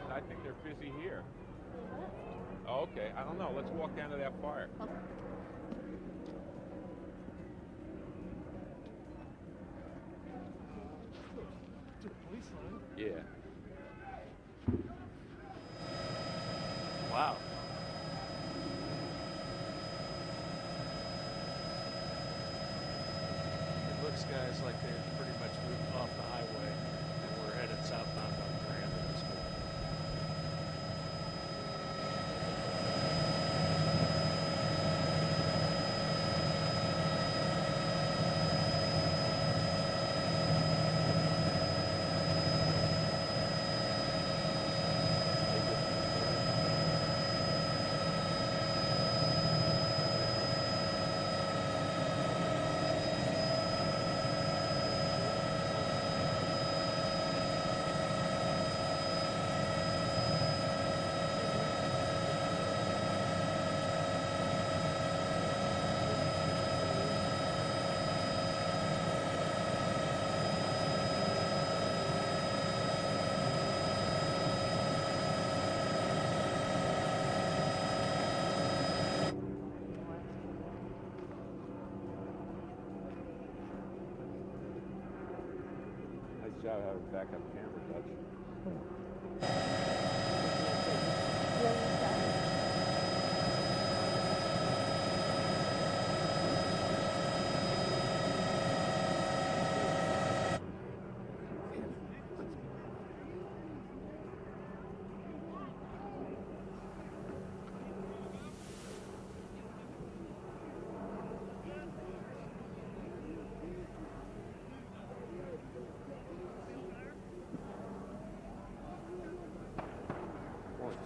I think they're busy here. Oh, okay. I don't know. Let's walk down to that fire. Yeah. Wow. It looks, guys, like they've pretty much moved off the highway and we're headed southbound on Grand at this point. Nice job having backup camera, Dutch.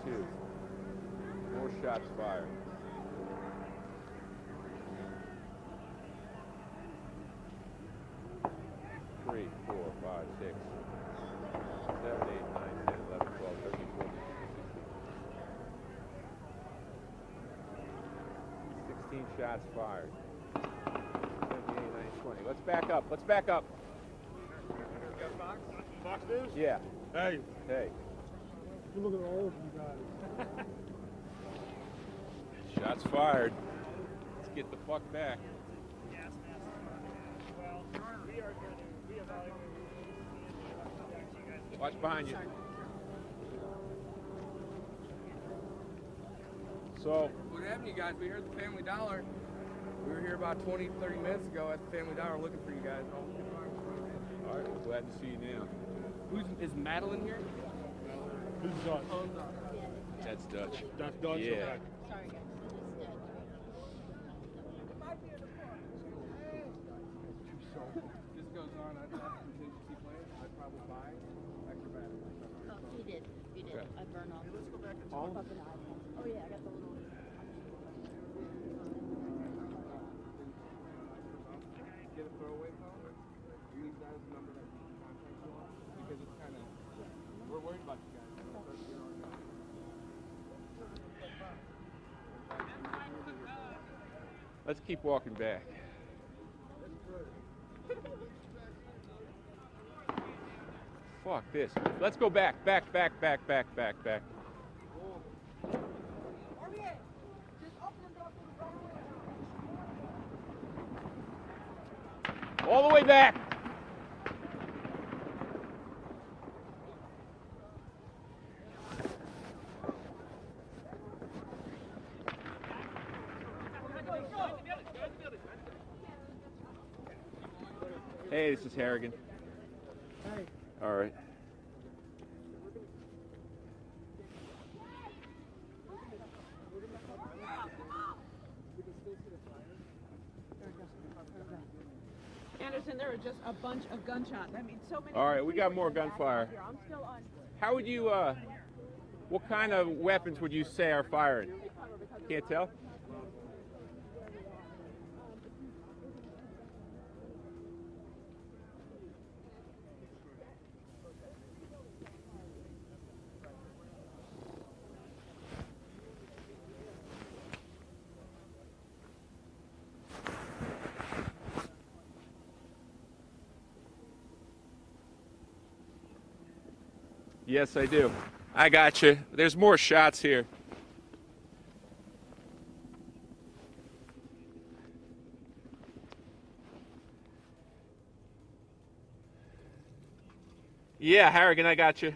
Two. More shots fired. Three, 4, 5, 6, 7, 8, 9, 10, 11, 12, 13, 14, 16 shots fired. 17, 18, 19, 20. Let's back up. Let's back up. Fox News? Yeah. Hey. Hey. Look at all of you guys. Shots fired. Let's get the fuck back. Well, we are going to reevaluate. Watch behind you. So. What happened, you guys? We heard the Family Dollar. We were here about 20, 30 minutes ago at the Family Dollar looking for you guys. All right, I'm glad to see you now. Is Madeline here? Who's Dutch? Oh, no. That's Dutch. That's Dutch? Yeah. Okay. Sorry, guys. This goes on. I'd have contingency plan. I'd probably buy. burn off. Oh yeah, I got the little. Get a throwaway phone. Use that as a number that we can contact you on because it's kind of we're worried about you guys. Let's keep walking back. Fuck this. Let's go back. Back. All the way back. Hey, this is Harrigan. Hey. All right. Anderson, there were just a bunch of gunshots. I mean, so many. All right, we got more gunfire. I'm still on. How would you, what kind of weapons would you say are firing? Can't tell? Yes, I do. I got you. There's more shots here. Yeah, Harrigan, I got you.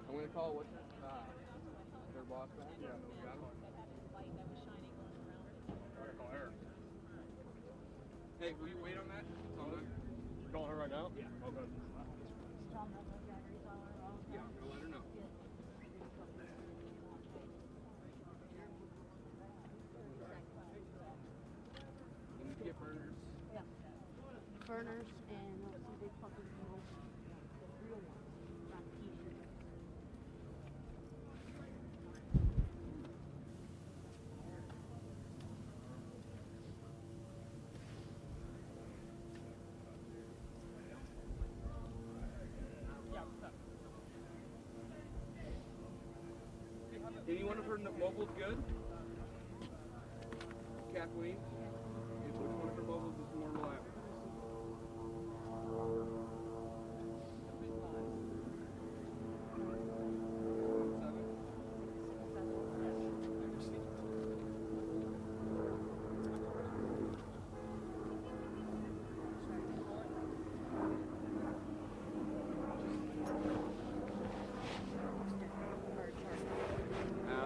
I'm gonna call what's their boss back? Yeah, we got him. Alright, call her. Hey, will you wait on that? Call her. You're calling her right now? Yeah. Okay. Yeah, I'm gonna let her know. Let me get burners. Yeah. Burners and let's see, they fucking know the real ones. Not t-shirts. Any one of her mobiles good? Kathleen? Which one of her mobiles is more reliable?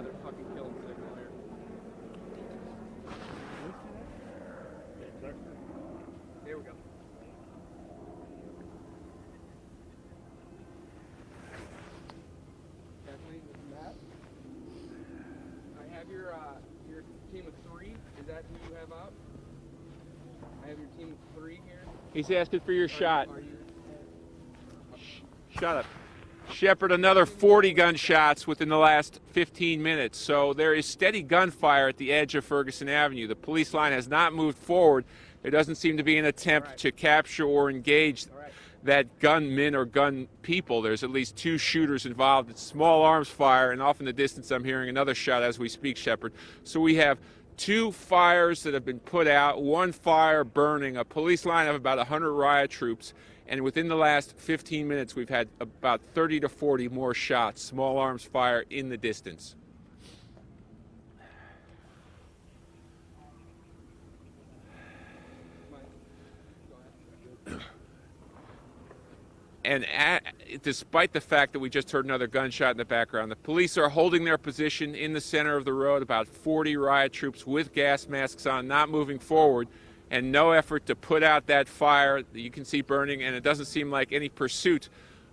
They're fucking killing signal here. There we go. Kathleen, this is Matt. I have your team of 3. Is that who you have out? I have your team of 3 here. He's asking for your shot. Shut up. Shepard, another 40 gunshots within the last 15 minutes. So there is steady gunfire at the edge of Ferguson Avenue. The police line has not moved forward. There doesn't seem to be an attempt to capture or engage that gunmen or gun people. There's at least 2 shooters involved. It's small arms fire, and off in the distance I'm hearing another shot as we speak, Shepard. So we have 2 fires that have been put out, 1 fire burning, a police line of about 100 riot troops, and within the last 15 minutes we've had about 30 to 40 more shots, small arms fire in the distance. And despite the fact that we just heard another gunshot in the background, the police are holding their position in the center of the road, about 40 riot troops with gas masks on, not moving forward, and no effort to put out that fire that you can see burning, and it doesn't seem like any pursuit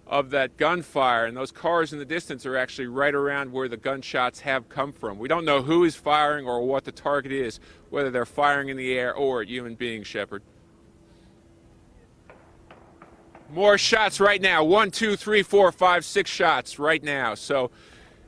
of that gunfire. And those cars in the distance are actually right around where the gunshots have come from. We don't know who is firing or what the target is, whether they're firing in the air or at human beings, Shepard. More shots right now. 1, 2, 3, 4, 5, 6 shots right now. So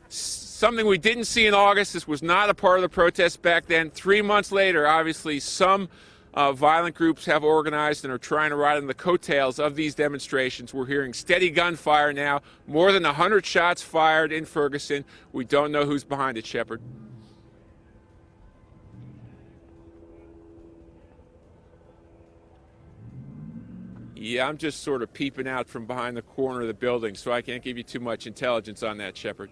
something we didn't see in August. This was not a part of the protest back then. 3 months later, obviously, some violent groups have organized and are trying to ride on the coattails of these demonstrations. We're hearing steady gunfire now. More than 100 shots fired in Ferguson. We don't know who's behind it, Shepard. Yeah, I'm just sort of peeping out from behind the corner of the building, so I can't give you too much intelligence on that, Shepard.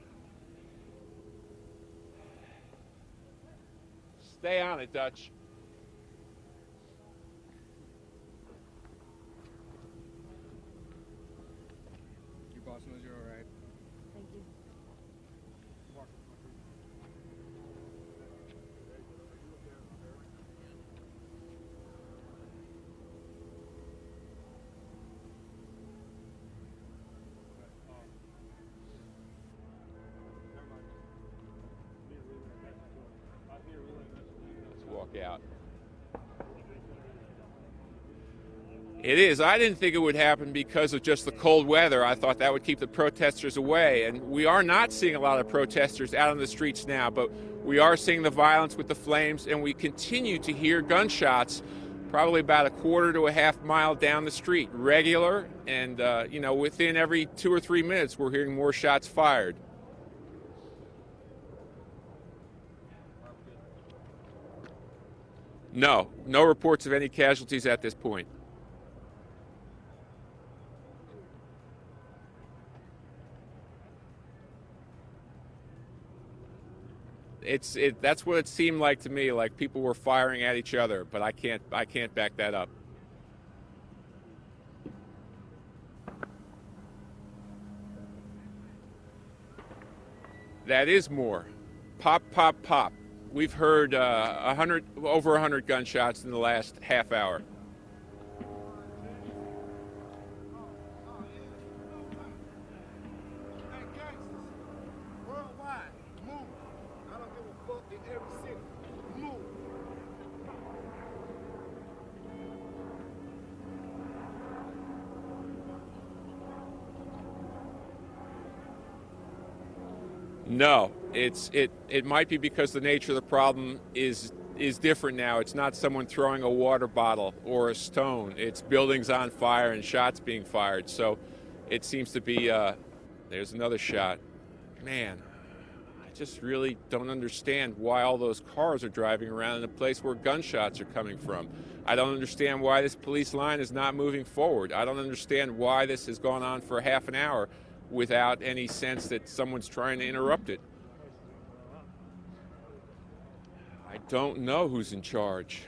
Stay on it, Dutch. Your boss knows you're all right. Thank you. Let's walk out. It is. I didn't think it would happen because of just the cold weather. I thought that would keep the protesters away. And we are not seeing a lot of protesters out on the streets now, but we are seeing the violence with the flames, and we continue to hear gunshots probably about a quarter to a half mile down the street, regular, and you know, within every 2 or 3 minutes we're hearing more shots fired. No reports of any casualties at this point. That's what it seemed like to me, like people were firing at each other, but I can't back that up. That is more. Pop, pop, pop. We've heard over 100 gunshots in the last half hour. No, it might be because the nature of the problem is different now. It's not someone throwing a water bottle or a stone. It's buildings on fire and shots being fired. So it seems to be, there's another shot. Man, I just really don't understand why all those cars are driving around in a place where gunshots are coming from. I don't understand why this police line is not moving forward. I don't understand why this has gone on for half an hour without any sense that someone's trying to interrupt it. I don't know who's in charge.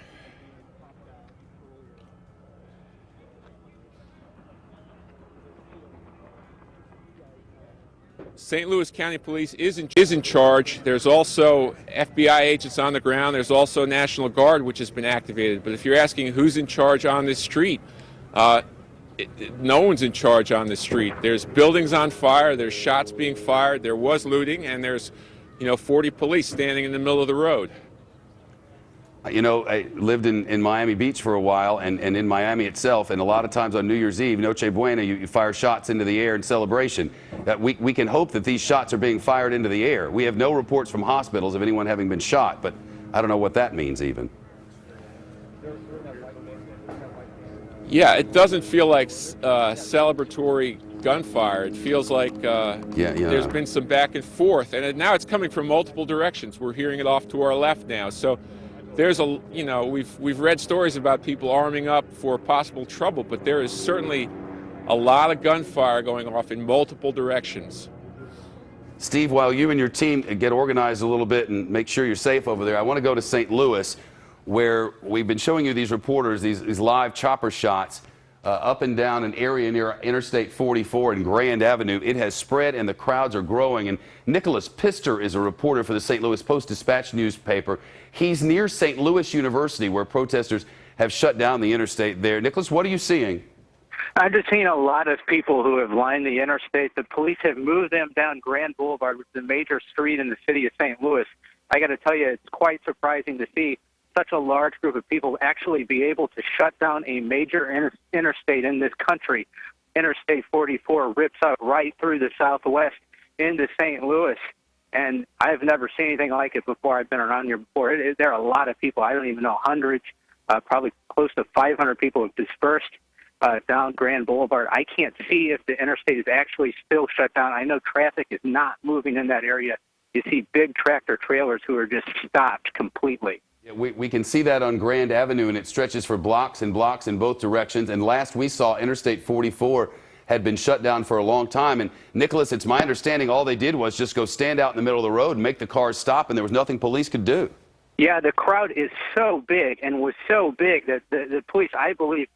St. Louis County Police is in charge. There's also FBI agents on the ground. There's also National Guard, which has been activated. But if you're asking who's in charge on this street, no one's in charge on the street. There's buildings on fire, there's shots being fired, there was looting, and there's, 40 police standing in the middle of the road. I lived in Miami Beach for a while, and in Miami itself, and a lot of times on New Year's Eve, Noche Buena, you fire shots into the air in celebration. We can hope that these shots are being fired into the air. We have no reports from hospitals of anyone having been shot, but I don't know what that means even. Yeah, it doesn't feel like celebratory gunfire. It feels like there's been some back and forth, and now it's coming from multiple directions. We're hearing it off to our left now. So there's we've read stories about people arming up for possible trouble, but there is certainly a lot of gunfire going off in multiple directions. Steve, while you and your team get organized a little bit and make sure you're safe over there, I want to go to St. Louis, where we've been showing you these reporters, these live chopper shots up and down an area near Interstate 44 and Grand Avenue. It has spread and the crowds are growing. And Nicholas Pister is a reporter for the St. Louis Post-Dispatch newspaper. He's near St. Louis University, where protesters have shut down the interstate there. Nicholas, what are you seeing? I'm just seeing a lot of people who have lined the interstate. The police have moved them down Grand Boulevard, which is a major street in the city of St. Louis. I got to tell you, it's quite surprising to see such a large group of people actually be able to shut down a major interstate in this country. Interstate 44 rips up right through the Southwest into St. Louis, and I've never seen anything like it before. I've been around here before. There are a lot of people. I don't even know, hundreds, probably close to 500 people have dispersed down Grand Boulevard. I can't see if the interstate is actually still shut down. I know traffic is not moving in that area. You see big tractor trailers who are just stopped completely. Yeah, we can see that on Grand Avenue, and it stretches for blocks and blocks in both directions. And last we saw, Interstate 44 had been shut down for a long time. And Nicholas, it's my understanding all they did was just go stand out in the middle of the road and make the cars stop, and there was nothing police could do. Yeah, the crowd is so big and was so big that the police, I believe,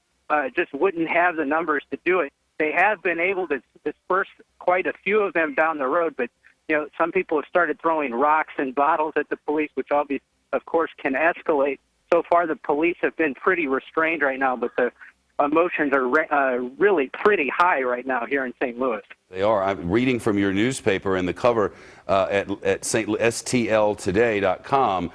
just wouldn't have the numbers to do it. They have been able to disperse quite a few of them down the road, but some people have started throwing rocks and bottles at the police, which obviously, of course, can escalate. So far, the police have been pretty restrained right now, but the emotions are really pretty high right now here in St. Louis. They are. I'm reading from your newspaper and the cover at stltoday.com.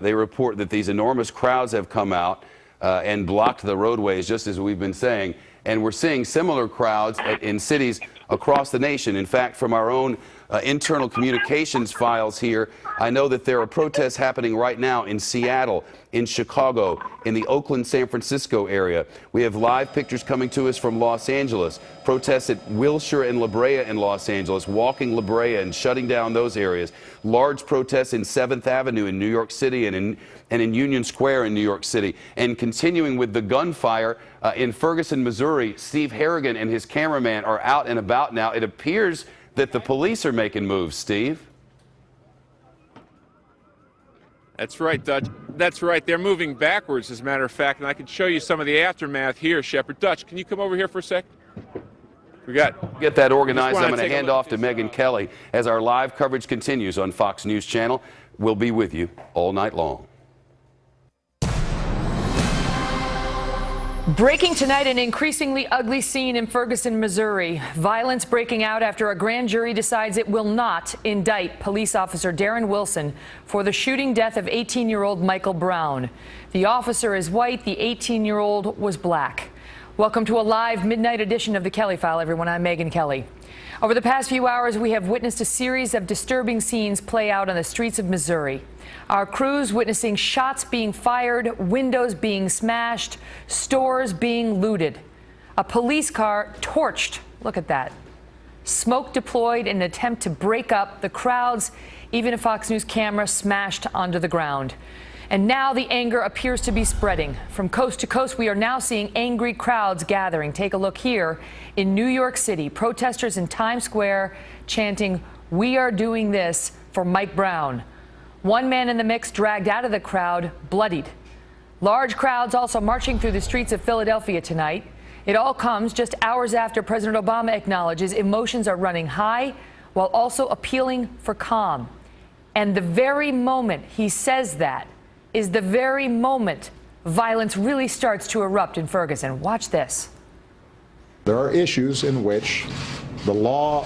They report that these enormous crowds have come out and blocked the roadways, just as we've been saying. And we're seeing similar crowds in cities across the nation. In fact, from our own internal communications files here, I know that there are protests happening right now in Seattle, in Chicago, in the Oakland, San Francisco area. We have live pictures coming to us from Los Angeles, protests at Wilshire and La Brea in Los Angeles, walking La Brea and shutting down those areas. Large protests in 7th Avenue in New York City and in Union Square in New York City. And continuing with the gunfire in Ferguson, Missouri, Steve Harrigan and his cameraman are out and about now. It appears that the police are making moves, Steve. That's right, Dutch. That's right. They're moving backwards, as a matter of fact, and I can show you some of the aftermath here, Shepard. Dutch, can you come over here for a sec? Get that organized. I'm going to hand off to Megan Kelly as our live coverage continues on Fox News Channel. We'll be with you all night long. Breaking tonight, an increasingly ugly scene in Ferguson, Missouri. Violence breaking out after a grand jury decides it will not indict police officer Darren Wilson for the shooting death of 18-year-old Michael Brown. The officer is white. The 18-year-old was black. Welcome to a live midnight edition of the Kelly File, everyone. I'm Megan Kelly. Over the past few hours, we have witnessed a series of disturbing scenes play out on the streets of Missouri. Our crews witnessing shots being fired, windows being smashed, stores being looted. A police car torched. Look at that. Smoke deployed in an attempt to break up the crowds. Even a Fox News camera smashed onto the ground. And now the anger appears to be spreading. From coast to coast, we are now seeing angry crowds gathering. Take a look here in New York City. Protesters in Times Square chanting, "We are doing this for Mike Brown." One man in the mix dragged out of the crowd, bloodied. Large crowds also marching through the streets of Philadelphia tonight. It all comes just hours after President Obama acknowledges emotions are running high while also appealing for calm. And the very moment he says that is the very moment violence really starts to erupt in Ferguson. Watch this. There are issues in which the law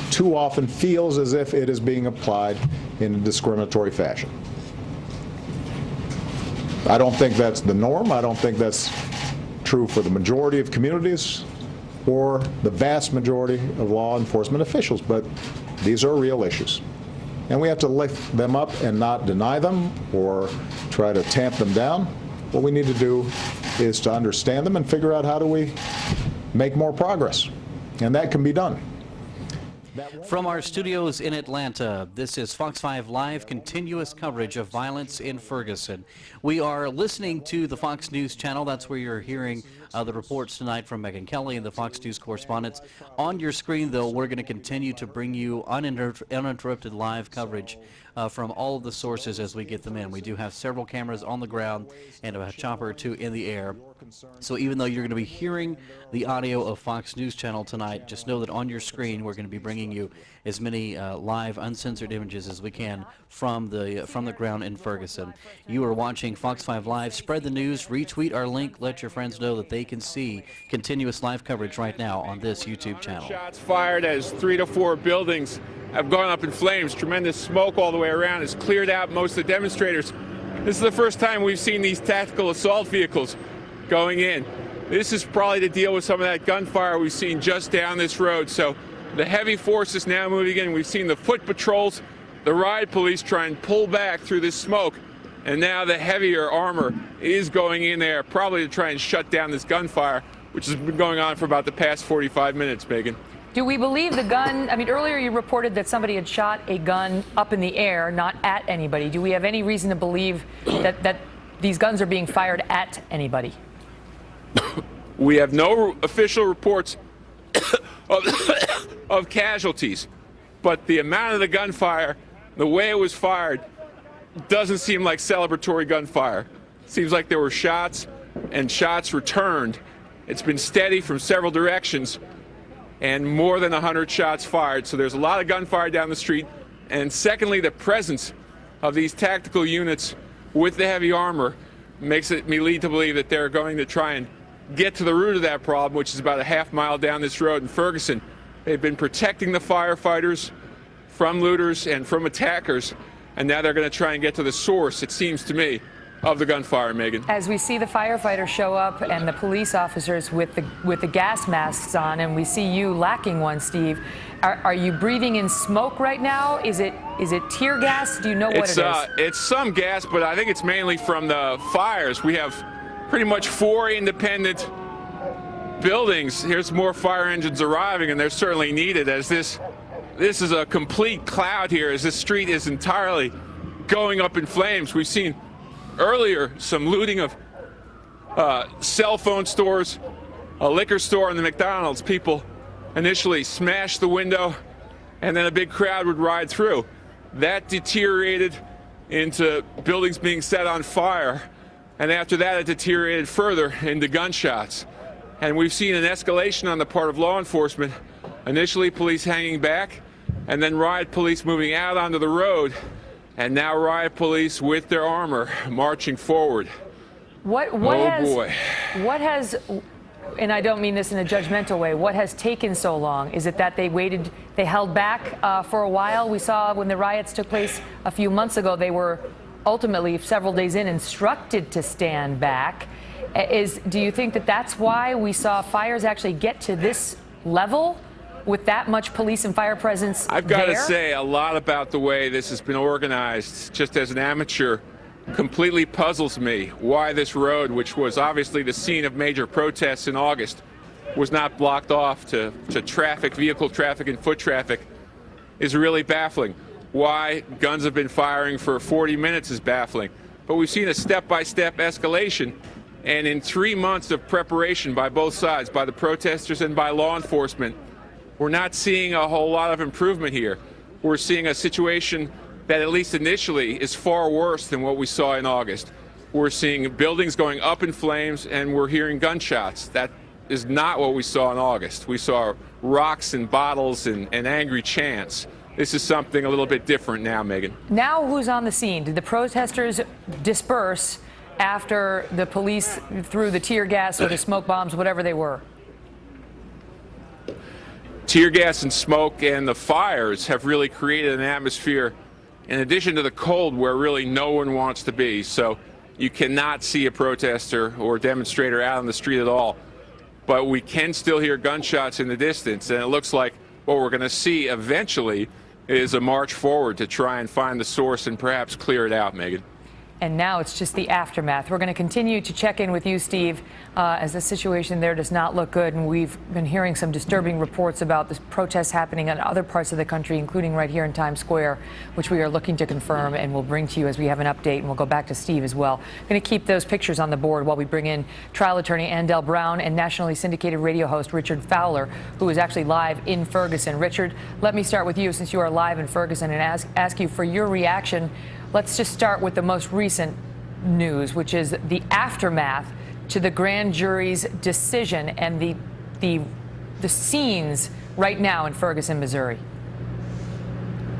too often feels as if it is being applied in a discriminatory fashion. I don't think that's the norm. I don't think that's true for the majority of communities or the vast majority of law enforcement officials, but these are real issues. And we have to lift them up and not deny them or try to tamp them down. What we need to do is to understand them and figure out how do we make more progress. And that can be done. From our studios in Atlanta, this is Fox 5 Live, continuous coverage of violence in Ferguson. We are listening to the Fox News channel. That's where you're hearing the reports tonight from Megyn Kelly and the Fox News correspondents. On your screen, though, we're going to continue to bring you uninterrupted live coverage from all of the sources as we get them in. We do have several cameras on the ground and a chopper or two in the air. So even though you're going to be hearing the audio of Fox News Channel tonight, just know that on your screen we're going to be bringing you as many live, uncensored images as we can from the ground in Ferguson. You are watching Fox 5 Live. Spread the news, retweet our link, let your friends know that they can see continuous live coverage right now on this YouTube channel. Shots fired as 3 to 4 buildings have gone up in flames. Tremendous smoke all the way around has cleared out most of the demonstrators. This is the first time we've seen these tactical assault vehicles going in. This is probably to deal with some of that gunfire we've seen just down this road. So the heavy force is now moving in. We've seen the foot patrols, the riot police try and pull back through this smoke. And now the heavier armor is going in there, probably to try and shut down this gunfire, which has been going on for about the past 45 minutes, Megyn. Do we believe the gun? I mean, earlier you reported that somebody had shot a gun up in the air, not at anybody. Do we have any reason to believe that these guns are being fired at anybody? We have no official reports of casualties, but the amount of the gunfire, the way it was fired, doesn't seem like celebratory gunfire. It seems like there were shots and shots returned. It's been steady from several directions and more than 100 shots fired. So there's a lot of gunfire down the street. And secondly, the presence of these tactical units with the heavy armor makes me lead to believe that they're going to try and get to the root of that problem, which is about a half mile down this road in Ferguson. They've been protecting the firefighters from looters and from attackers, and now they're going to try and get to the source, it seems to me, of the gunfire, Megyn. As we see the firefighters show up and the police officers with the gas masks on, and we see you lacking one, Steve, are you breathing in smoke right now? Is it tear gas? Do you know what it is? It's some gas, but I think it's mainly from the fires. We have pretty much 4 independent buildings. Here's more fire engines arriving, and they're certainly needed, as this is a complete cloud here, as this street is entirely going up in flames. We've seen earlier some looting of cell phone stores, a liquor store, and the McDonald's. People initially smashed the window, and then a big crowd would ride through. That deteriorated into buildings being set on fire, and after that it deteriorated further into gunshots. And we've seen an escalation on the part of law enforcement. Initially police hanging back, and then riot police moving out onto the road, and now riot police with their armor marching forward. What has, and I don't mean this in a judgmental way, what has taken so long? Is it that they held back for a while? We saw when the riots took place a few months ago, they were ultimately, several days in, instructed to stand back. Do you think that that's why we saw fires actually get to this level with that much police and fire presence there? I've got to say, a lot about the way this has been organized, just as an amateur, completely puzzles me. Why this road, which was obviously the scene of major protests in August, was not blocked off to traffic, vehicle traffic and foot traffic, is really baffling. Why guns have been firing for 40 minutes is baffling. But we've seen a step-by-step escalation, and in 3 months of preparation by both sides, by the protesters and by law enforcement, we're not seeing a whole lot of improvement here. We're seeing a situation that, at least initially, is far worse than what we saw in August. We're seeing buildings going up in flames, and we're hearing gunshots. That is not what we saw in August. We saw rocks and bottles and angry chants. This is something a little bit different now, Megyn. Now who's on the scene? Did the protesters disperse after the police threw the tear gas or the smoke bombs, whatever they were? Tear gas and smoke and the fires have really created an atmosphere, in addition to the cold, where really no one wants to be. So you cannot see a protester or demonstrator out on the street at all. But we can still hear gunshots in the distance, and it looks like what we're going to see eventually is a march forward to try and find the source and perhaps clear it out, Megyn. and now it's just the aftermath. We're going to continue to check in with you, Steve, as the situation there does not look good. And we've been hearing some disturbing reports about the protests happening in other parts of the country, including right here in Times Square, which we are looking to confirm and we'll bring to you as we have an update. And we'll go back to Steve as well. Going to keep those pictures on the board while we bring in trial attorney Andel Brown and nationally syndicated radio host Richard Fowler, who is actually live in Ferguson. Richard, let me start with you since you are live in Ferguson and ask you for your reaction. Let's just start with the most recent news, which is the aftermath to the grand jury's decision and the scenes right now in Ferguson, Missouri.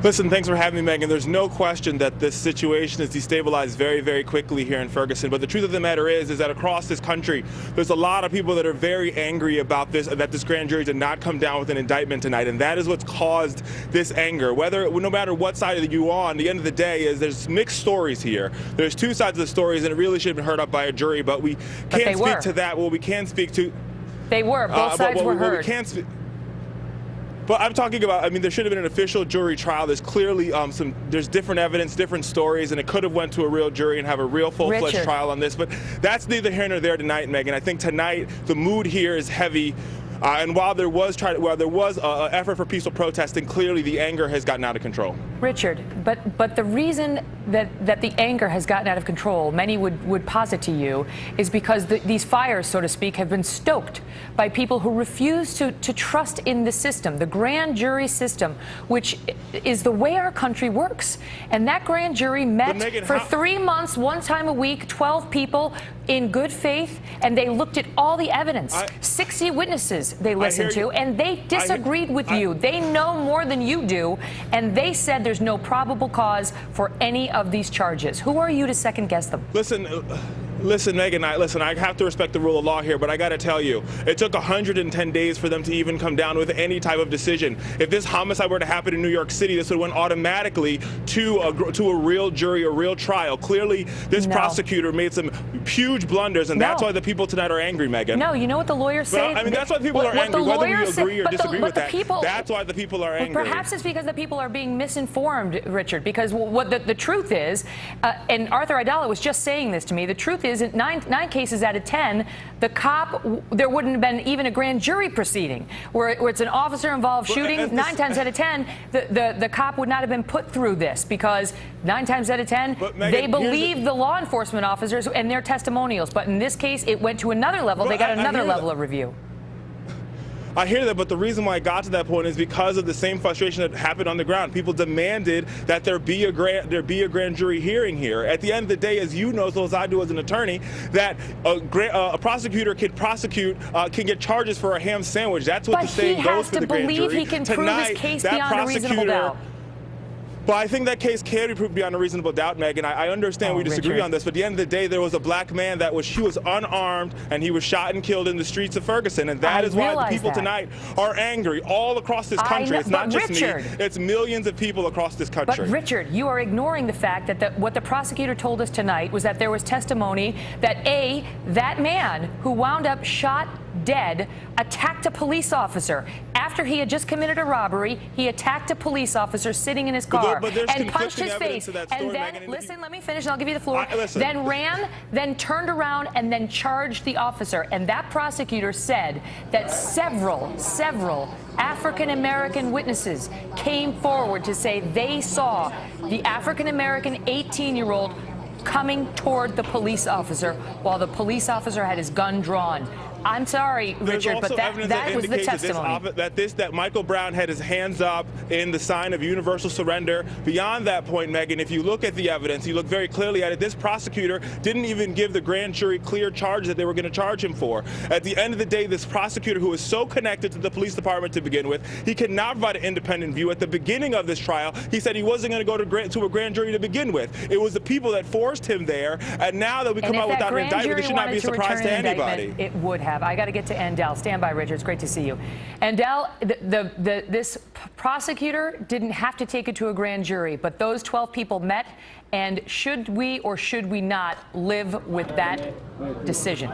Listen, thanks for having me, Megan. There's no question that this situation is destabilized very, very quickly here in Ferguson. But the truth of the matter is that across this country, there's a lot of people that are very angry about this, that this grand jury did not come down with an indictment tonight. And that is what's caused this anger. No matter what side you're on, the end of the day is there's mixed stories here. There's two sides of the stories, and it really should have been heard up by a jury. But we can't speak to that. Well, we can speak to... They were. Both sides were heard. We can't speak... But I'm talking about, I mean, there should have been an official jury trial. There's clearly there's different evidence, different stories, and it could have went to a real jury and have a real full-fledged trial on this. But that's neither here nor there tonight, Megan. I think tonight the mood here is heavy. And while there was an effort for peaceful protesting, clearly the anger has gotten out of control. Richard, but the reason that the anger has gotten out of control, many would posit to you, is because these fires, so to speak, have been stoked by people who refuse to trust in the system, the grand jury system, which is the way our country works. And that grand jury met Megan, for 3 months, one time a week, 12 people in good faith, and they looked at all the evidence, 60 witnesses they listened to, and they disagreed with you. They know more than you do, and they said there's no probable cause for any of these charges. Who are you to second guess them? Listen, Megan, I have to respect the rule of law here, but I got to tell you, it took 110 days for them to even come down with any type of decision. If this homicide were to happen in New York City, this would have went automatically to a real jury, a real trial. Clearly, this prosecutor made some huge blunders, and that's why the people tonight are angry, Megan. No, you know what the lawyers say? I mean, that's why people are angry, whether we agree or disagree with that. That's why the people are angry. Perhaps it's because the people are being misinformed, Richard, because what the truth is, and Arthur Aidala was just saying this to me, the truth is in nine cases out of 10, the cop, there wouldn't have been even a grand jury proceeding where it's an officer-involved shooting. 9 times out of 10, the cop would not have been put through this because 9 times out of 10, Megan, they believe the law enforcement officers and their testimonials. But in this case, it went to another level. They got another level of review. I hear that, but the reason why I got to that point is because of the same frustration that happened on the ground. People demanded that there be a grand jury hearing here. At the end of the day, as you know, so as I do as an attorney, that a prosecutor can get charges for a ham sandwich. That's what the saying goes for the grand jury. But he has to believe he can prove his case beyond a reasonable doubt. But I think that case can be proved beyond a reasonable doubt, Megan. I understand we disagree on this, but at the end of the day, there was a black man that he was unarmed, and he was shot and killed in the streets of Ferguson, and that is why the people tonight are angry all across this country. It's not just me; it's millions of people across this country. But Richard, you are ignoring the fact that what the prosecutor told us tonight was that there was testimony that that man who wound up shot dead attacked a police officer. After he had just committed a robbery, he attacked a police officer sitting in his car and punched his face. And then, listen, let me finish and I'll give you the floor. Then ran, then turned around and then charged the officer. And that prosecutor said that several African-American witnesses came forward to say they saw the African-American 18-year-old coming toward the police officer while the police officer had his gun drawn. I'm sorry, Richard, but that was the testimony. That Michael Brown had his hands up in the sign of universal surrender. Beyond that point, Megan, if you look at the evidence, you look very clearly at it, this prosecutor didn't even give the grand jury clear charges that they were going to charge him for. At the end of the day, this prosecutor, who is so connected to the police department to begin with, he could not provide an independent view. At the beginning of this trial, he said he wasn't going to go to a grand jury to begin with. It was the people that forced him there, and now that we come out without an indictment, it should not be a surprise to anybody. It would have. I got to get to Andel. Stand by, Richard. It's great to see you. Andel, this prosecutor didn't have to take it to a grand jury, but those 12 people met, and should we or should we not live with that decision?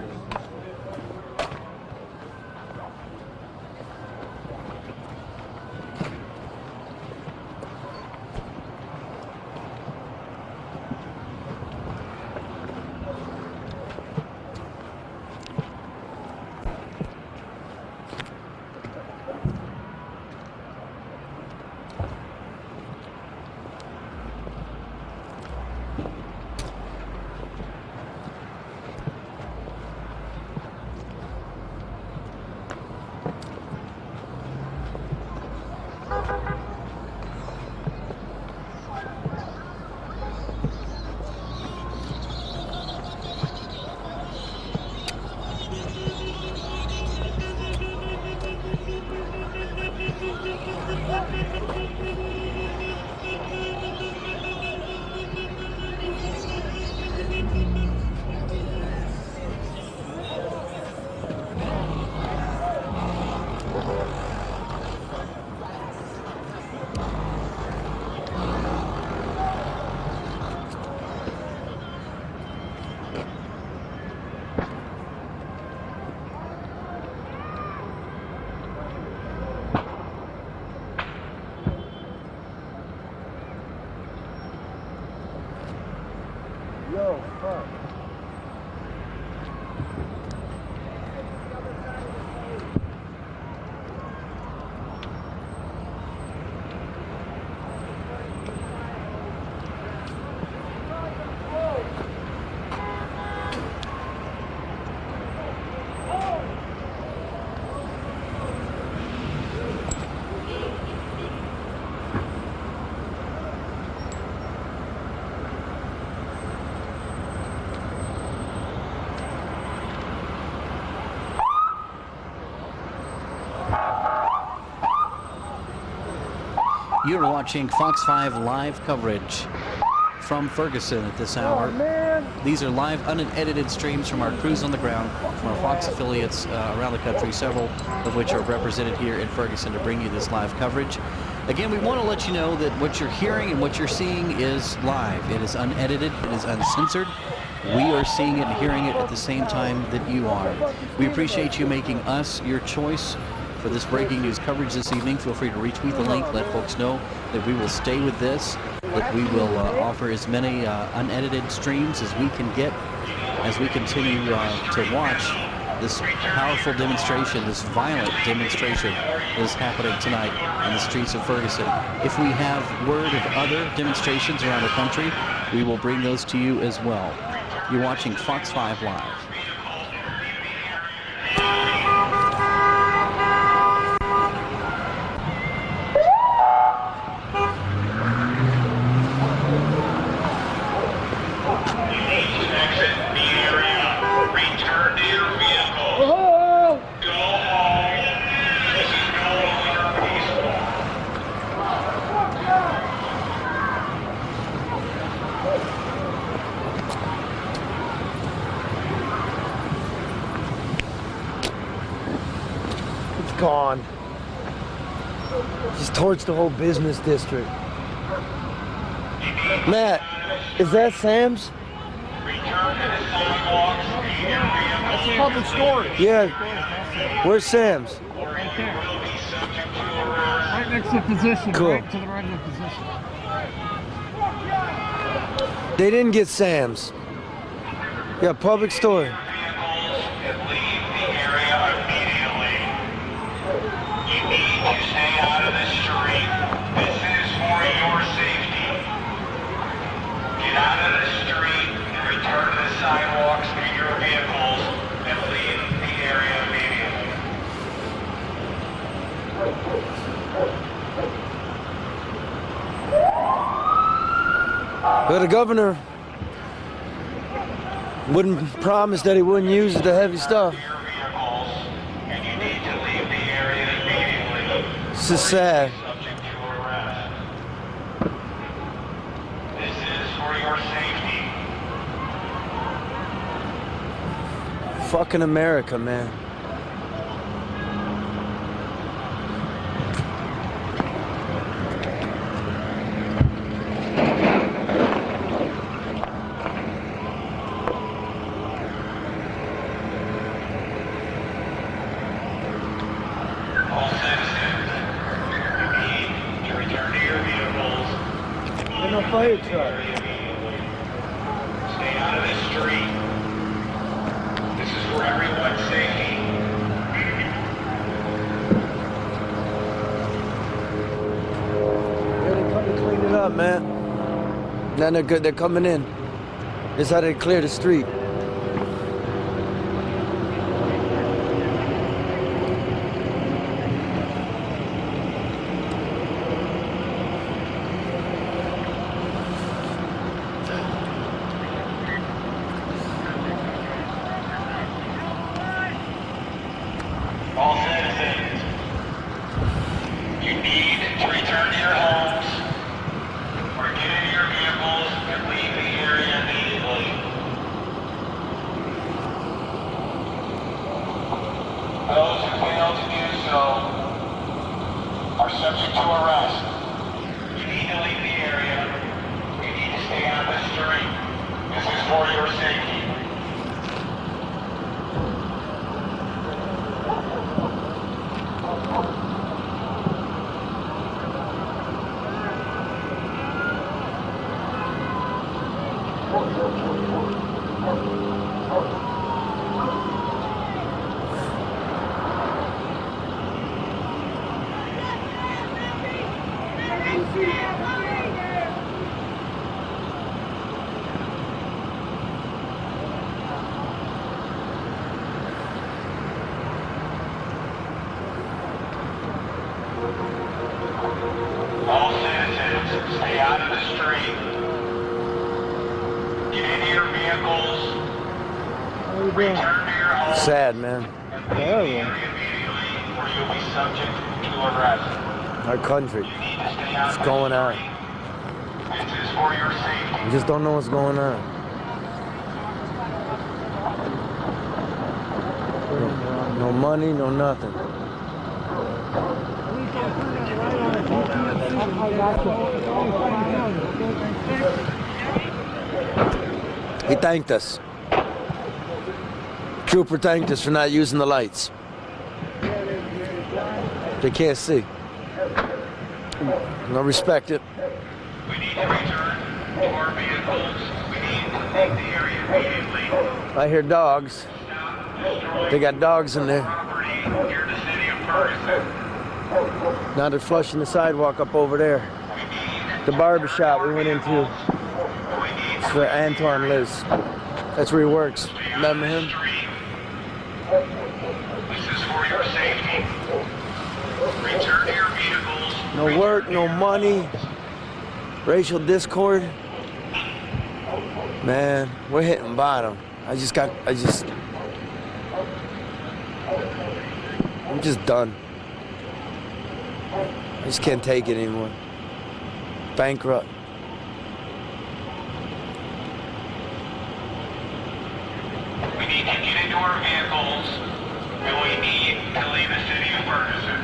Yo, fuck. You're watching Fox 5 live coverage from Ferguson at this hour. These are live, unedited streams from our crews on the ground, from our Fox affiliates around the country, several of which are represented here in Ferguson to bring you this live coverage. Again, we want to let you know that what you're hearing and what you're seeing is live. It is unedited, it is uncensored. We are seeing it and hearing it at the same time that you are. We appreciate you making us your choice for this breaking news coverage this evening. Feel free to retweet the link, let folks know that we will stay with this, that we will offer as many unedited streams as we can get as we continue to watch this powerful demonstration, this violent demonstration that is happening tonight on the streets of Ferguson. If we have word of other demonstrations around the country, we will bring those to you as well. You're watching Fox 5 Live. Gone. Just torched the whole business district. Matt, is that Sam's? That's public storage. Yeah. Where's Sam's? Right next to the position. Cool. Right to the right of the position. They didn't get Sam's. Yeah, public storage. Stay out of the street. This is for your safety. Get out of the street and return to the sidewalks near your vehicles and leave the area immediately. But the governor wouldn't promise that he wouldn't use the heavy stuff. This is sad. This is for your safety. Fucking America, man. Fire truck. Stay out of the street. This is for everyone's safety. Yeah, they come to clean it up, man. Now they're good. They're coming in. This is how they clear the street. All citizens, you need to return to your homes or get into your vehicles and leave the area immediately. All citizens, stay out of the street. Get into your vehicles. Return to your homes. Sad, man. Immediately, or you'll be subject to arrest. Our country. What's going on? This is for your safety. We just don't know what's going on. No money, no nothing. He thanked us. Trooper thanked us for not using the lights. They can't see. No respect it. We need to return to our vehicles. We need to leave the area immediately. I hear dogs. They got dogs in there. Near the city of Ferguson. Now they're flushing the sidewalk up over there. The barber shop we went into. It's for Antoine Liz. That's where he works. Remember him? This is for your safety. Return to your vehicles. No work, no money. Racial discord. Man, we're hitting bottom. I'm just done. I just can't take it anymore. Bankrupt. We need to get into our vehicles, and we need to leave the city of Ferguson.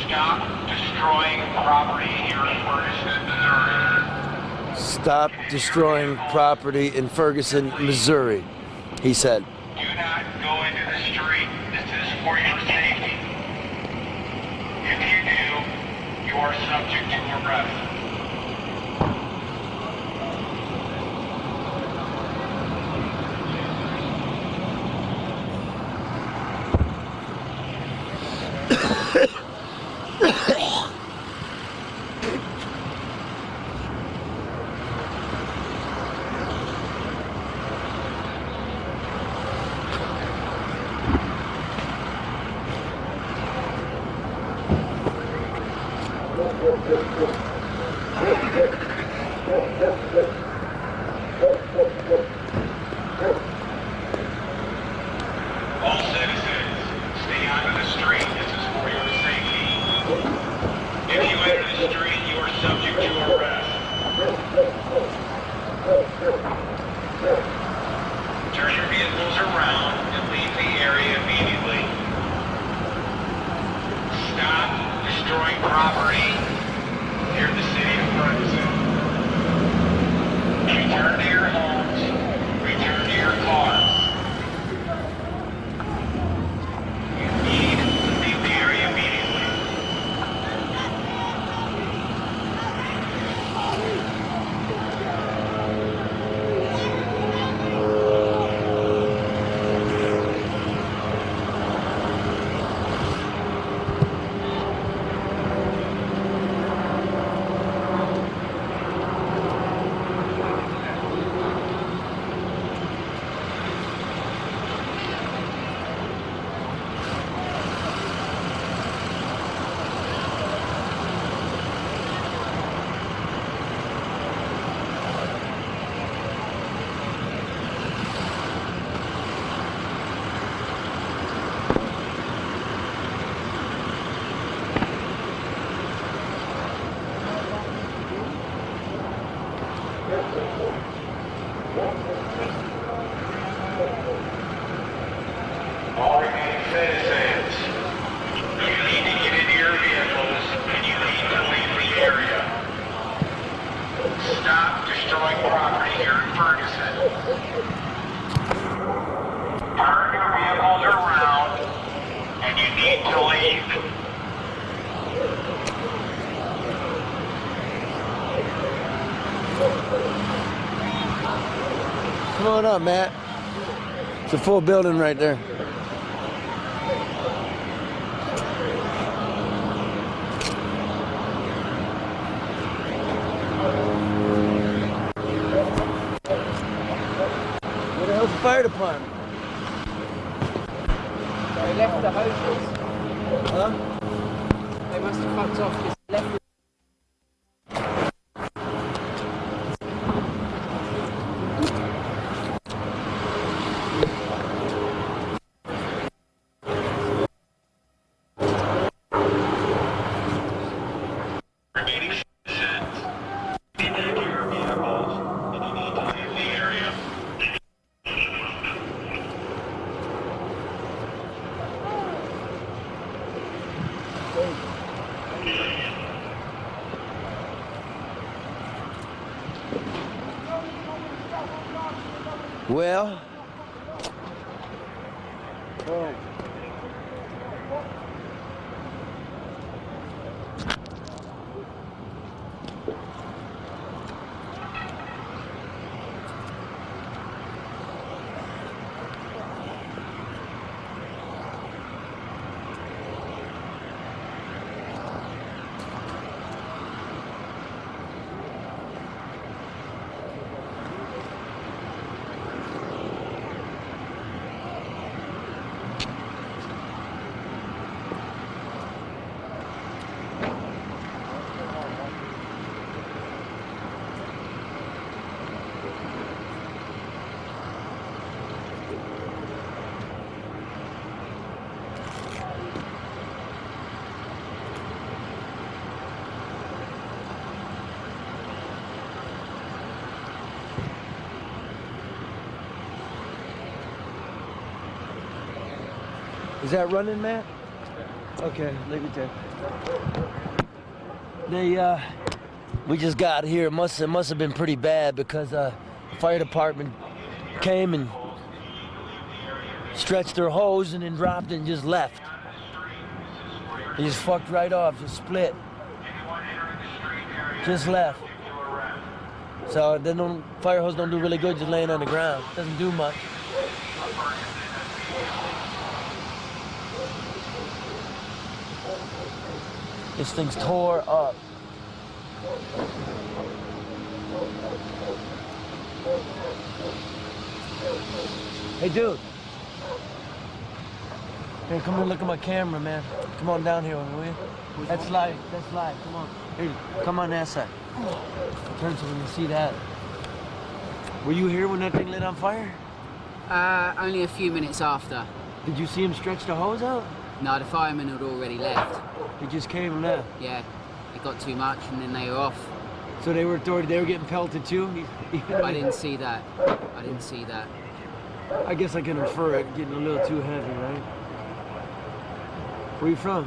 Stop destroying property here in Ferguson, Missouri. Stop destroying property in Ferguson, Missouri, he said. Do not go into the street. This is for your safety. If you do, you are subject to arrest. All citizens, stay out of the street. This is for your safety. If you enter the street, you are subject to arrest. Turn your vehicles around and leave the area immediately. Stop destroying property near the city of Ferguson. Return to your homes. Return to your cars. You need to leave the area immediately. All remaining citizens, you need to get into your vehicles and you need to leave the area. Stop destroying property here in Ferguson. Turn your vehicles around and you need to leave. Come on up, Matt. It's a full building right there. Where the hell's the fire department? They left the hoses. Huh? They must have fucked off because they left. Well, is that running, Matt? Okay, leave it there. We just got here. It must have been pretty bad because the fire department came and stretched their hose and then dropped it and just left. They just fucked right off, just split. Just left. So then fire hose don't do really good just laying on the ground. Doesn't do much. This thing's tore up. Hey, dude. Hey, come and look at my camera, man. Come on down here, will you? That's live. That's live. Come on. Hey, come on that side. Turn so we can see that. Were you here when that thing lit on fire? Only a few minutes after. Did you see him stretch the hose out? No, the firemen had already left. He just came and left? Yeah, it got too much and then they were off. So they were getting pelted too? I didn't see that. I didn't see that. I guess I can infer it getting a little too heavy, right? Where you from?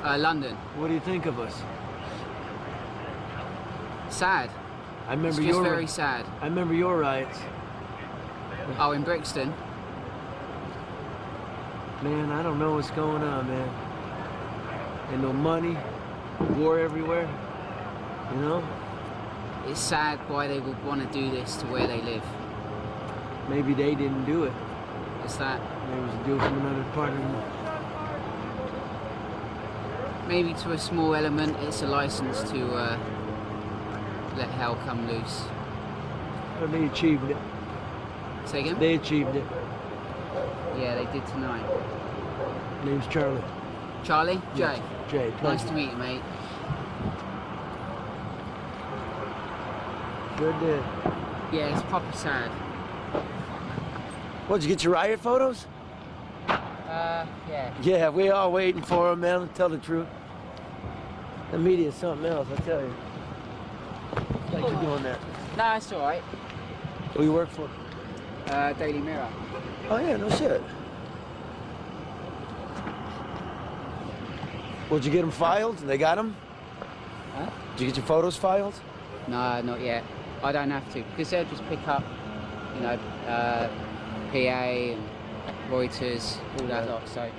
London. What do you think of us? Sad. I remember it's just very sad. I remember your riots. Oh, in Brixton? Man, I don't know what's going on, man. Ain't no money, war everywhere, you know? It's sad why they would want to do this to where they live. Maybe they didn't do it. What's that? Maybe it was a deal from another part of them. Maybe to a small element, it's a license to let hell come loose. But they achieved it. Say again? They achieved it. Yeah, they did tonight. Name's Charlie. Charlie? Yes. Jay. Jay, Nice to meet you, mate. Good day. Yeah, it's proper sad. What'd you get your riot photos? Yeah. Yeah, we all waiting for them, man. Tell the truth. The media's something else, I tell you. Thanks for doing that. Nah, it's alright. Who you work for? Daily Mirror. Oh yeah, no shit. Would you get them filed? They got them? Huh? Did you get your photos filed? No, not yet. I don't have to, because they'll just pick up, you know, PA and Reuters, all that lot, so...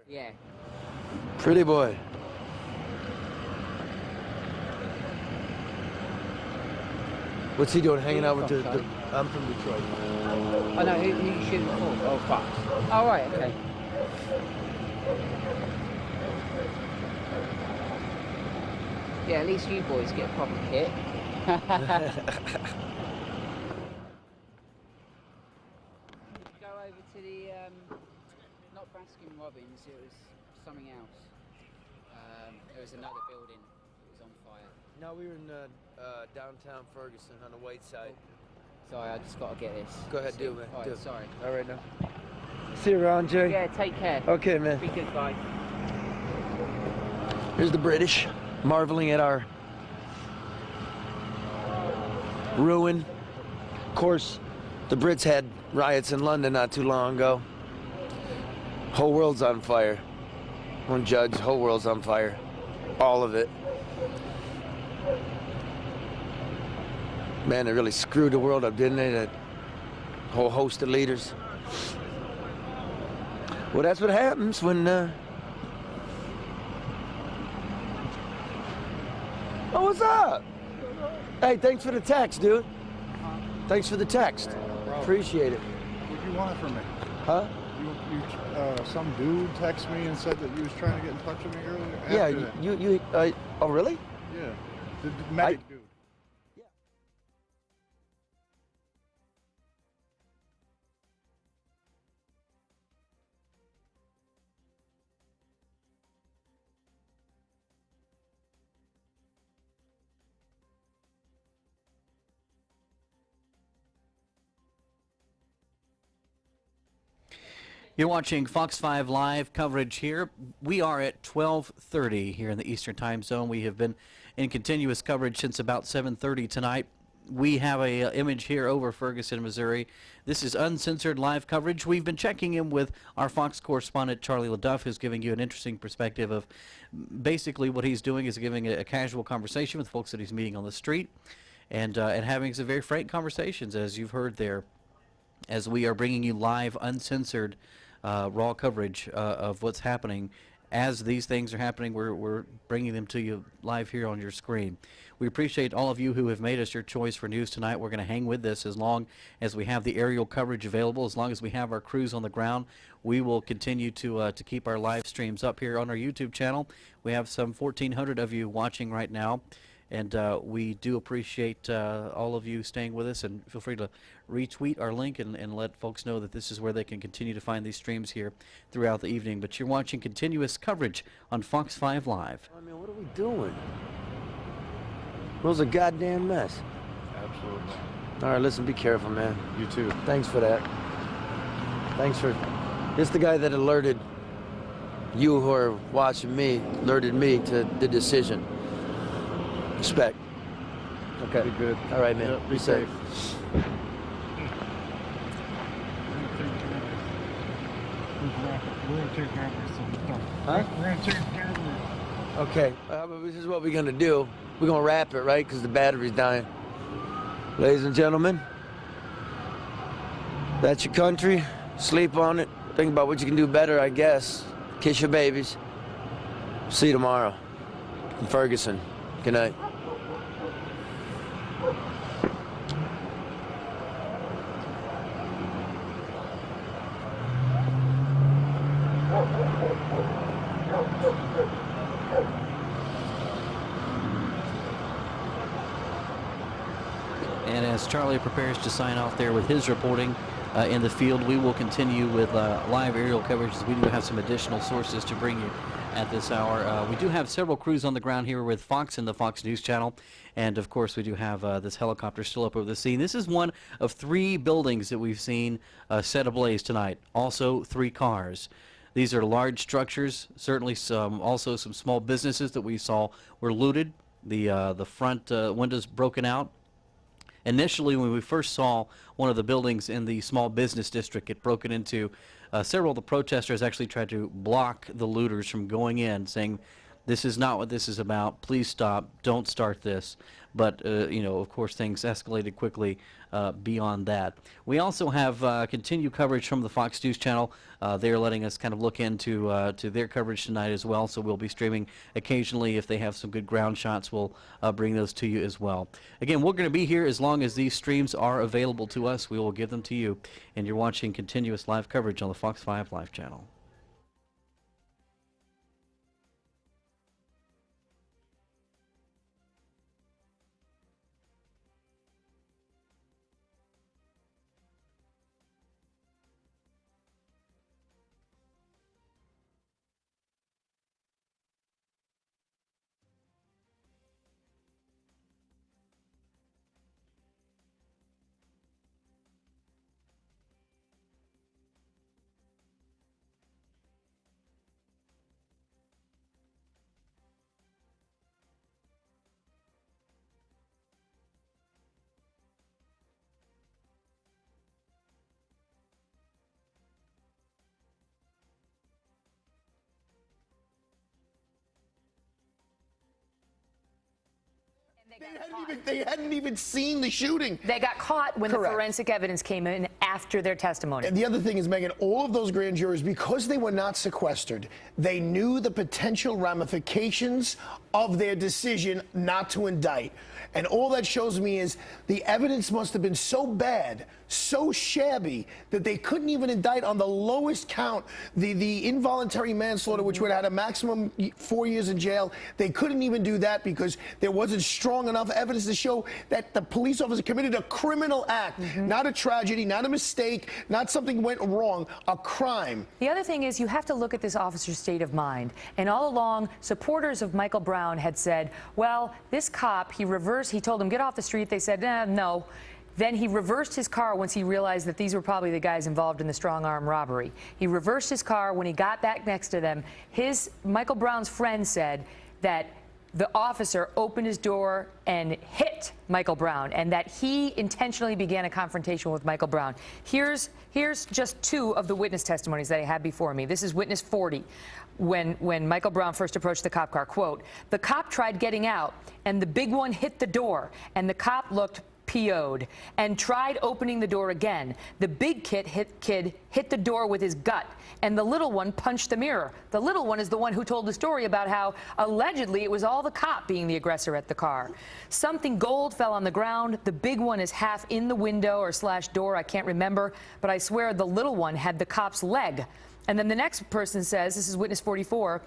Yeah. Pretty boy. What's he doing? Hanging out with the I'm from Detroit. I know, who you shooting for? Oh, Fox. Oh, right, okay. Yeah, at least you boys get a proper kit. Go over to the, not Baskin Robbins, it was something else. It was another building that was on fire. No, we were in downtown Ferguson on the white side. Sorry, I just got to get this. Go ahead, do it, man. All Do right, it. sorry. All right, now. See you around, Jay? Yeah, take care. Okay, man. Be good, bye. Here's the British, marveling at our ruin. Of course, the Brits had riots in London not too long ago. Whole world's on fire. One judge, whole world's on fire. All of it. Man, they really screwed the world up, didn't they? That whole host of leaders. Well, that's what happens when, Oh, what's up? Hey, thanks for the text, dude. Thanks for the text. Appreciate it. What do you want from me? Huh? Some dude texted me and said that you was trying to get in touch with me earlier. Yeah, oh, really? Yeah. The medic dude. You're watching Fox 5 Live coverage here. We are at 12:30 here in the Eastern Time Zone. We have been in continuous coverage since about 7:30 tonight. We have a image here over Ferguson, Missouri. This is uncensored live coverage. We've been checking in with our Fox correspondent, Charlie LaDuff, who's giving you an interesting perspective of basically what he's doing is giving a casual conversation with folks that he's meeting on the street and having some very frank conversations, as you've heard there, as we are bringing you live, uncensored, raw coverage of what's happening. As these things are happening, we're bringing them to you live here on your screen. We appreciate all of you who have made us your choice for news tonight. We're going to hang with this as long as we have the aerial coverage available, as long as we have our crews on the ground. We will continue to keep our live streams up here on our YouTube channel. We have some 1,400 of you watching right now. And we do appreciate all of you staying with us, and feel free to retweet our link and let folks know that this is where they can continue to find these streams here throughout the evening. But you're watching continuous coverage on Fox 5 Live. I mean, what are we doing? It was a goddamn mess. Absolutely. All right, listen, be careful, man. You too. Thanks for that. Thanks for... This is the guy that alerted you who are watching me, alerted me to the decision. Respect. Okay. Be good. All right, man. Yep, be safe. We're going to take care of some stuff. Huh? We're going to take care of it. Okay. This is what we're going to do. We're going to wrap it, right? Because the battery's dying. Ladies and gentlemen, that's your country. Sleep on it. Think about what you can do better, I guess. Kiss your babies. See you tomorrow in Ferguson. Good night. And as Charlie prepares to sign off there with his reporting in the field, we will continue with live aerial coverage, as we do have some additional sources to bring you at this hour. We do have several crews on the ground here with Fox and the Fox News Channel, and of course we do have this helicopter still up over the scene. This is one of 3 buildings that we've seen set ablaze tonight. Also 3 cars. These are large structures. Certainly also some small businesses that we saw were looted. The front windows broken out. Initially, when we first saw one of the buildings in the small business district get broken into, several of the protesters actually tried to block the looters from going in, saying, "This is not what this is about. Please stop. Don't start this." But, you know, of course, things escalated quickly beyond that. We also have continued coverage from the Fox News channel. They're letting us kind of look into to their coverage tonight as well, so we'll be streaming occasionally. If they have some good ground shots, we'll bring those to you as well. Again, we're going to be here as long as these streams are available to us. We will give them to you, and you're watching continuous live coverage on the Fox 5 Live channel. They hadn't even seen the shooting. They got caught when Correct. the forensic evidence came in after their testimony. And the other thing is, Megan, all of those grand jurors, because they were not sequestered, they knew the potential ramifications of their decision not to indict. And all that shows me is the evidence must have been so bad, so shabby, that they couldn't even indict on the lowest count, the involuntary manslaughter, which would have had a maximum 4 years in jail. They couldn't even do that because there wasn't strong enough evidence to show that the police officer committed a criminal act, not a tragedy, not a mistake, not something went wrong, a crime. The other thing is you have to look at this officer's state of mind. And all along, supporters of Michael Brown had said, well, this cop, he told him, get off the street. They said, no. Then he reversed his car once he realized that these were probably the guys involved in the strong arm robbery. He reversed his car. When he got back next to them, Michael Brown's friend said that the officer opened his door and hit Michael Brown, and that he intentionally began a confrontation with Michael Brown. Here's just two of the witness testimonies that I have before me. This is witness 40. When Michael Brown first approached the cop car, quote, the cop tried getting out, and the big one hit the door, and the cop looked PO'd and tried opening the door again. The big kid hit the door with his gut, and the little one punched the mirror. The little one is the one who told the story about how allegedly it was all the cop being the aggressor at the car. Something gold fell on the ground. The big one is half in the window or / door, I can't remember, but I swear the little one had the cop's leg. And then the next person says, this is witness 44,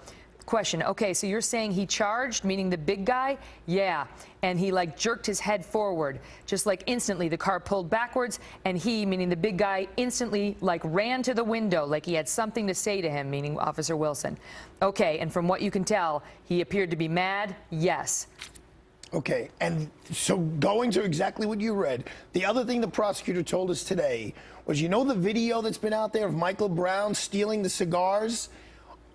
question, okay, so you're saying he charged, meaning the big guy? Yeah, and he like jerked his head forward, just like instantly the car pulled backwards, and he, meaning the big guy, instantly like ran to the window like he had something to say to him, meaning Officer Wilson. Okay, and from what you can tell, he appeared to be mad? Yes. Okay, and so going to exactly what you read, the other thing the prosecutor told us today was, you know the video that's been out there of Michael Brown stealing the cigars?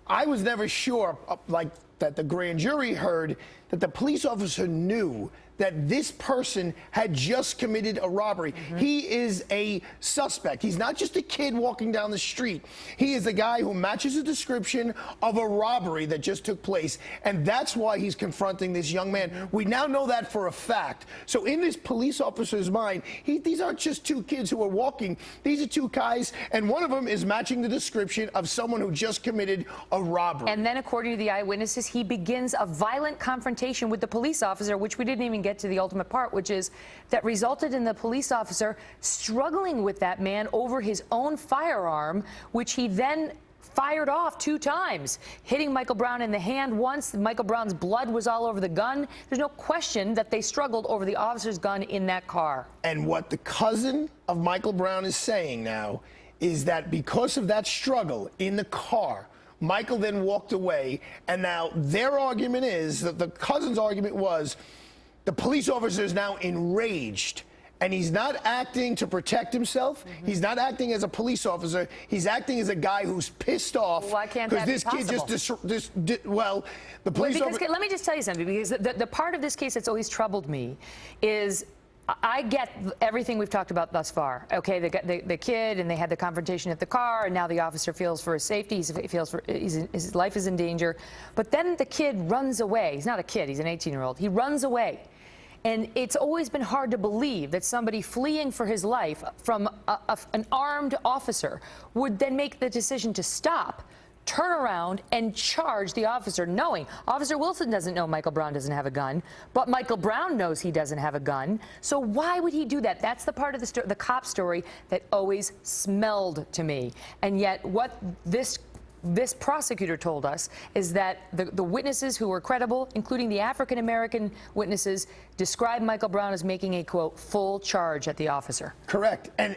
I was never sure, like that the grand jury heard, that the police officer knew that this person had just committed a robbery. He is a suspect. He's not just a kid walking down the street. He is the guy who matches a description of a robbery that just took place, and that's why he's confronting this young man. We now know that for a fact. So in this police officer's mind, these aren't just two kids who are walking. These are two guys, and one of them is matching the description of someone who just committed a robbery. And then, according to the eyewitnesses, he begins a violent confrontation with the police officer, which we didn't even get to the ultimate part, which is that resulted in the police officer struggling with that man over his own firearm, which he then fired off 2 times, hitting Michael Brown in the hand once. Michael Brown's blood was all over the gun. There's no question that they struggled over the officer's gun in that car. And what the cousin of Michael Brown is saying now is that because of that struggle in the car, Michael then walked away, and now their argument is that the cousin's argument was the police officer is now enraged, and he's not acting to protect himself. He's not acting as a police officer. He's acting as a guy who's pissed off. Why can't that be this kid possible? well, the police officer. Let me just tell you something, because the part of this case that's always troubled me is I get everything we've talked about thus far. Okay, the kid, and they had the confrontation at the car, and now the officer feels for his safety. He feels for his life is in danger. But then the kid runs away. He's not a kid. He's an 18-year-old. He runs away. And it's always been hard to believe that somebody fleeing for his life from an armed officer would then make the decision to stop, turn around, and charge the officer, knowing Officer Wilson doesn't know Michael Brown doesn't have a gun, but Michael Brown knows he doesn't have a gun. So why would he do that? That's the part of the cop story that always smelled to me. And yet what this prosecutor told us is that the witnesses who were credible, including the African-American witnesses, described Michael Brown as making a, quote, full charge at the officer. Correct. And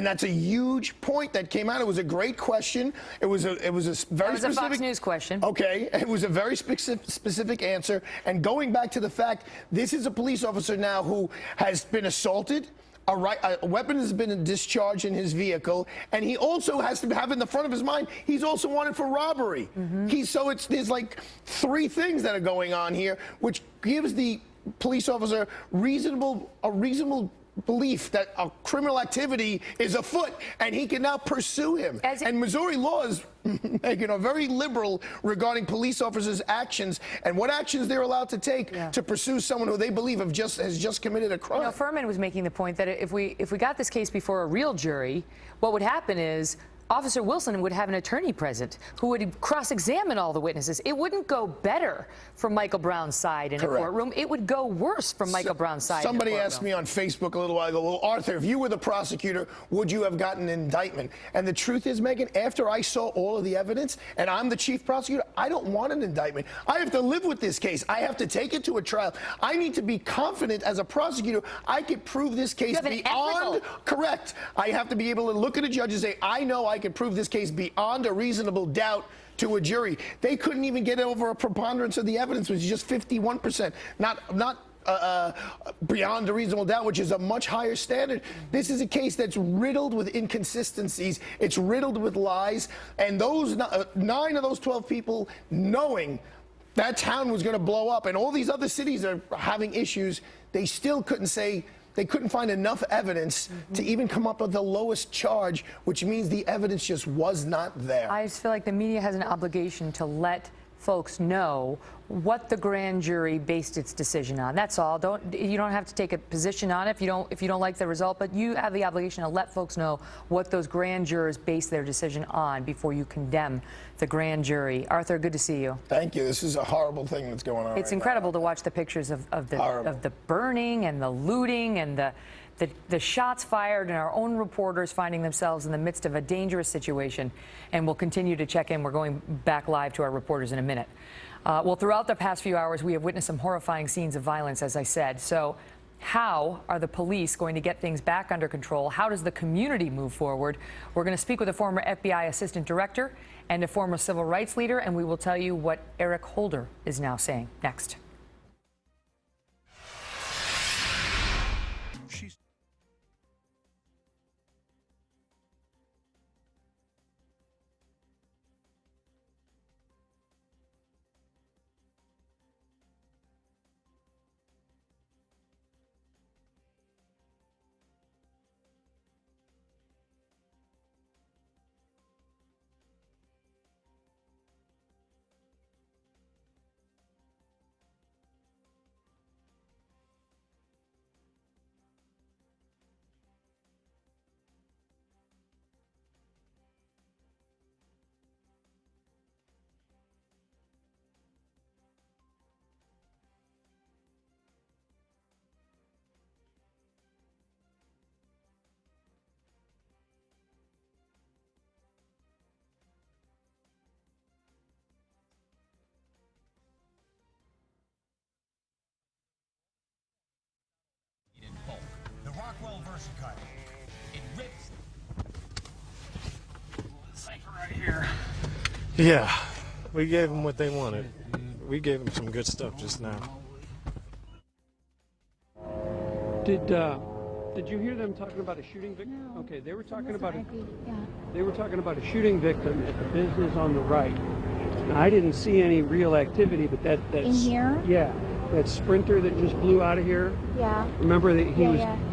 that's a huge point that came out. It was a great question. It was a very specific Fox News question. Okay. It was a very specific answer. And going back to the fact, this is a police officer now who has been assaulted. A weapon has been discharged in his vehicle, and he also has to have in the front of his mind, he's also wanted for robbery. There's like three things that are going on here, which gives the police officer a reasonable belief that a criminal activity is afoot, and he can now pursue him. And Missouri laws, Megan, are very liberal regarding police officers' actions and what actions they're allowed to take to pursue someone who they believe has just committed a crime. You know, Furman was making the point that if we got this case before a real jury, what would happen is Officer Wilson would have an attorney present who would cross-examine all the witnesses. It wouldn't go better from Michael Brown's side in a courtroom. It would go worse from Michael Brown's side. Somebody asked me on Facebook a little while ago, well, Arthur, if you were the prosecutor, would you have gotten an indictment? And the truth is, Megan, after I saw all of the evidence, and I'm the chief prosecutor, I don't want an indictment. I have to live with this case. I have to take it to a trial. I need to be confident as a prosecutor I could prove this case beyond correct. I have to be able to look at a judge and say, I know I could prove this case beyond a reasonable doubt to a jury. They couldn't even get over a preponderance of the evidence, which is just 51%, not beyond a reasonable doubt, which is a much higher standard. This is a case that's riddled with inconsistencies. It's riddled with lies. And those 9 of those 12 people, knowing that town was going to blow up and all these other cities are having issues, they still couldn't say, they couldn't find enough evidence to even come up with the lowest charge, which means the evidence just was not there. I just feel like the media has an obligation to let folks know what the grand jury based its decision on. That's all. You don't have to take a position on it if you don't like the result, but you have the obligation to let folks know what those grand jurors base their decision on before you condemn the grand jury. Arthur, good to see you. Thank you. This is a horrible thing that's going on. It's incredible to watch the pictures of the burning and the looting and the shots fired, and our own reporters finding themselves in the midst of a dangerous situation. And we'll continue to check in. We're going back live to our reporters in a minute. Well, throughout the past few hours, we have witnessed some horrifying scenes of violence, as I said. So how are the police going to get things back under control? How does the community move forward? We're going to speak with a former FBI assistant director and a former civil rights leader, and we will tell you what Eric Holder is now saying. Next. Cut. It rips. Cipher right here. Yeah, we gave them what they wanted. We gave them some good stuff just now. Did you hear them talking about a shooting victim? No. Okay, they were talking about a shooting victim at the business on the right. Now, I didn't see any real activity, but that's in here. Yeah. That sprinter that just blew out of here. Yeah. Remember that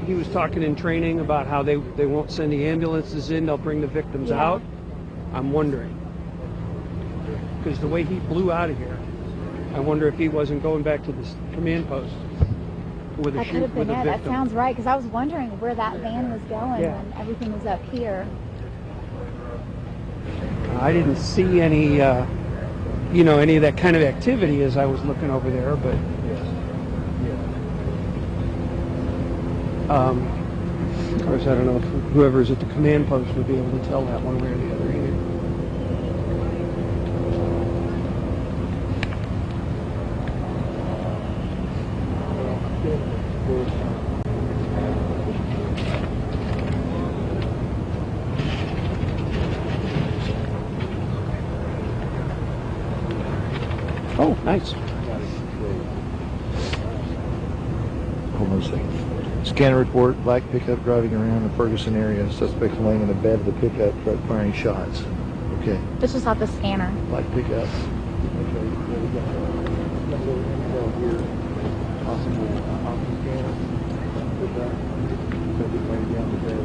he was talking in training about how they won't send the ambulances in, they'll bring the victims out. I'm wondering, because the way he blew out of here, I wonder if he wasn't going back to the command post. with a That could have been it. That victim. sounds right, because I was wondering where that van was going Yeah. when everything was up here. I didn't see any, you know, any of that kind of activity as I was looking over there, but of course, I don't know if whoever's at the command post would be able to tell that one way or the other either. Oh, nice. Hold on a second. Scanner report, black pickup driving around the Ferguson area. Suspect laying in the bed of the pickup truck firing shots. Okay. This was off the scanner. Black pickup. Okay. There we go. Number intel here. Possible off the scanner. Pickup. Subject laying down the bed.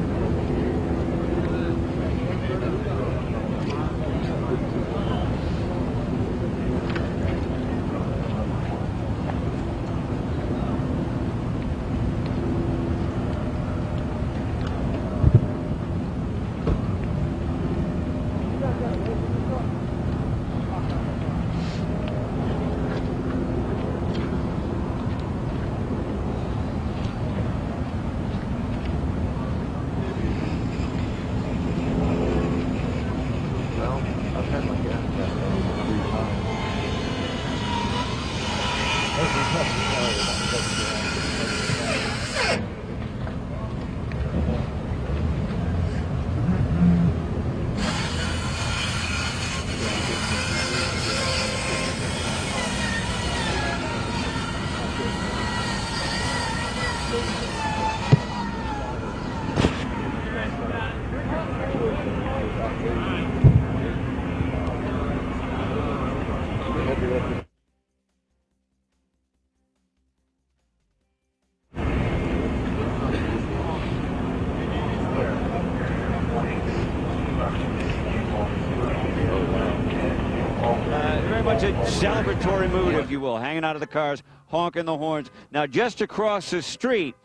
Very much a celebratory mood, if you will, hanging out of the cars, honking the horns. Now, just across the street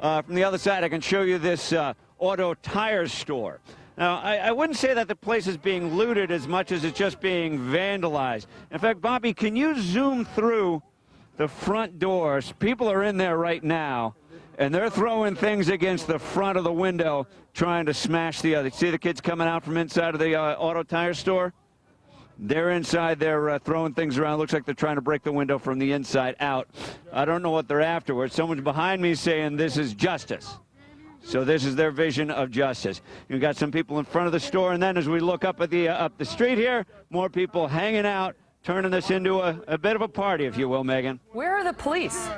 from the other side, I can show you this auto tire store. Now, I wouldn't say that the place is being looted as much as it's just being vandalized. In fact, Bobby, can you zoom through the front doors? People are in there right now, and they're throwing things against the front of the window, trying to smash the other. See the kids coming out from inside of the auto tire store? They're inside, they're throwing things around. Looks like they're trying to break the window from the inside out. I don't know what they're afterwards. Someone's behind me saying this is justice. So this is their vision of justice. You've got some people in front of the store, and then as we look up at the street here, more people hanging out, turning this into a bit of a party, if you will, Megan. Where are the police?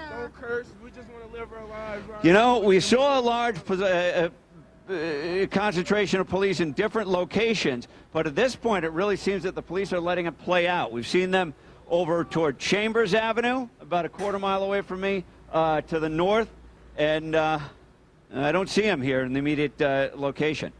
Don't curse. We just want to live our lives. Right? You know, we saw a large concentration of police in different locations, but at this point it really seems that the police are letting it play out. We've seen them over toward Chambers Avenue, about a quarter mile away from me, to the north, and I don't see them here in the immediate location.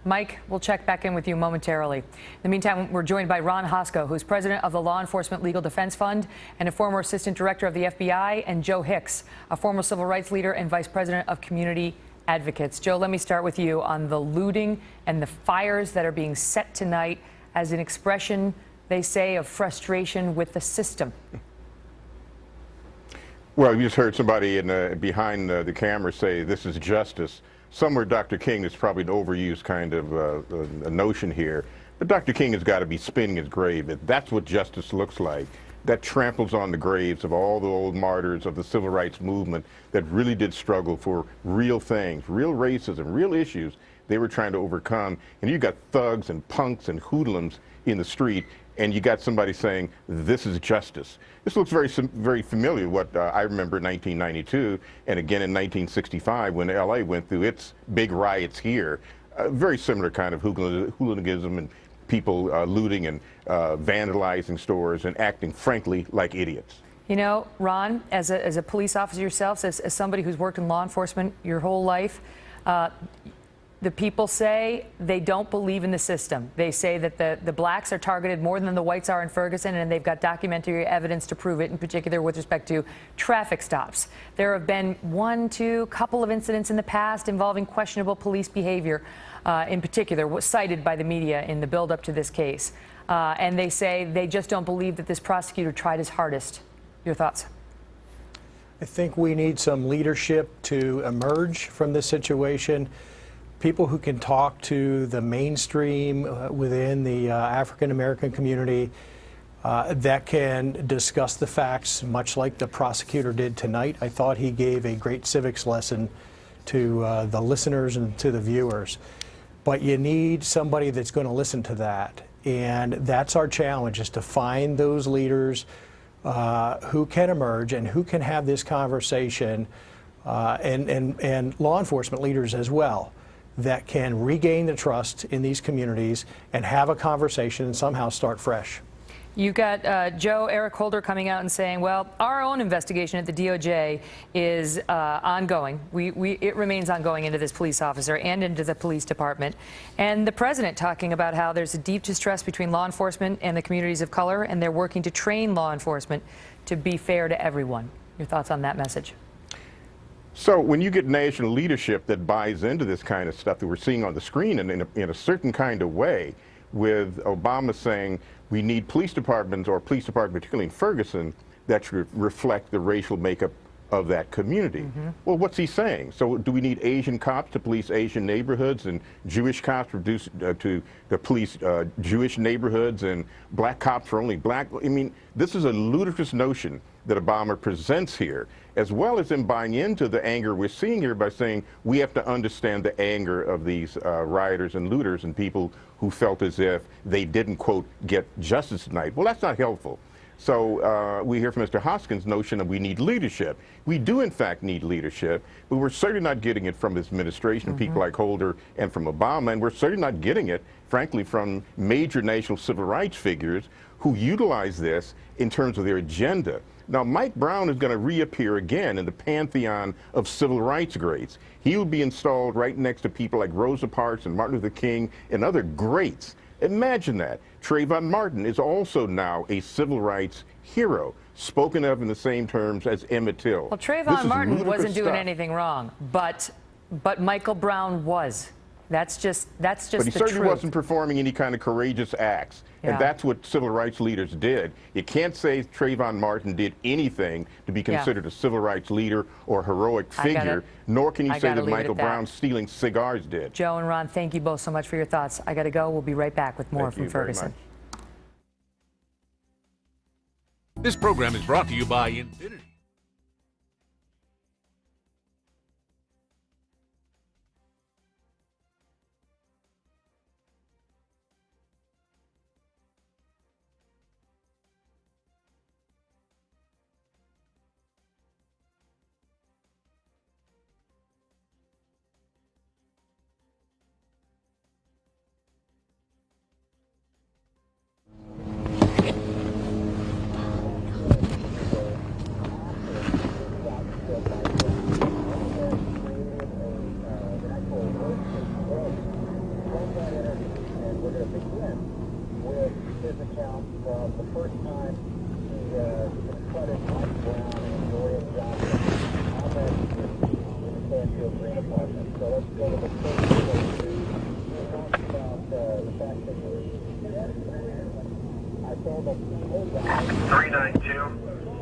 Mike, we'll check back in with you momentarily. In the meantime, we're joined by Ron Hosko, who's president of the Law Enforcement Legal Defense Fund and a former assistant director of the FBI, and Joe Hicks, a former civil rights leader and vice president of Community Advocates. Joe, let me start with you on the looting and the fires that are being set tonight as an expression, they say, of frustration with the system. Well, you just heard somebody behind the camera say this is justice. Somewhere Dr. King is probably an overused kind of a notion here. But Dr. King has got to be spinning his grave. That's what justice looks like. That tramples on the graves of all the old martyrs of the civil rights movement that really did struggle for real things, real racism, real issues they were trying to overcome. And you got thugs and punks and hoodlums in the street, and you got somebody saying, this is justice. This looks very familiar to what I remember in 1992, and again in 1965 when LA went through its big riots here. Very similar kind of hooliganism and people looting and vandalizing stores and acting, frankly, like idiots. You know, Ron, as a police officer yourself, as somebody who's worked in law enforcement your whole life, The people say they don't believe in the system. They say that the blacks are targeted more than the whites are in Ferguson, and they've got documentary evidence to prove it, in particular with respect to traffic stops. There have been couple of incidents in the past involving questionable police behavior, in particular, was cited by the media in the build-up to this case. And they say they just don't believe that this prosecutor tried his hardest. Your thoughts? I think we need some leadership to emerge from this situation. People who can talk to the mainstream within the African American community that can discuss the facts, much like the prosecutor did tonight. I thought he gave a great civics lesson to the listeners and to the viewers. But you need somebody that's going to listen to that. And that's our challenge, is to find those leaders who can emerge and who can have this conversation, and law enforcement leaders as well, that can regain the trust in these communities and have a conversation and somehow start fresh. You got Eric Holder coming out and saying, well, our own investigation at the DOJ is ongoing. It remains ongoing into this police officer and into the police department. And the president talking about how there's a deep distrust between law enforcement and the communities of color, and they're working to train law enforcement to be fair to everyone. Your thoughts on that message? So when you get national leadership that buys into this kind of stuff that we're seeing on the screen in a certain kind of way, with Obama saying we need police departments, or police department particularly in Ferguson, that should reflect the racial makeup of that community. Well, what's he saying? So do we need Asian cops to police Asian neighborhoods, and Jewish cops to police Jewish neighborhoods, and black cops for only black? I mean, this is a ludicrous notion that Obama presents here, as well as him buying into the anger we're seeing here by saying we have to understand the anger of these rioters and looters and people who felt as if they didn't, quote, get justice tonight. Well, that's not helpful. So we hear from Mr. Hoskins' notion that we need leadership. We do, in fact, need leadership, but we're certainly not getting it from this administration, people like Holder, and from Obama, and we're certainly not getting it, frankly, from major national civil rights figures who utilize this in terms of their agenda. Now, Mike Brown is going to reappear again in the pantheon of civil rights greats. He will be installed right next to people like Rosa Parks and Martin Luther King and other greats. Imagine that. Trayvon Martin is also now a civil rights hero, spoken of in the same terms as Emmett Till. Well, Trayvon Martin wasn't doing anything wrong, but Michael Brown was. That's just But he certainly wasn't performing any kind of courageous acts. And that's what civil rights leaders did. You can't say Trayvon Martin did anything to be considered a civil rights leader or heroic figure, nor can you say that Michael Brown stealing cigars did. Joe and Ron, thank you both so much for your thoughts. I got to go. We'll be right back with more from Ferguson. This program is brought to you by Infinity.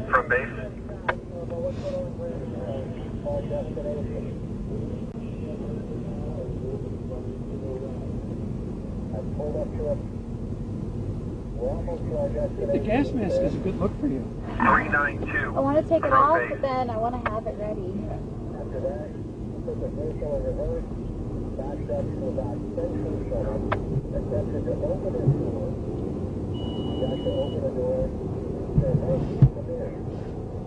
From base. The gas mask is a good look for you. 392. I want to take it off, but then I want to have it ready. After that, put the vehicle in reverse, backed up to about 10 feet from him, attempted to open his door. He got to open the door, said, hey, come here.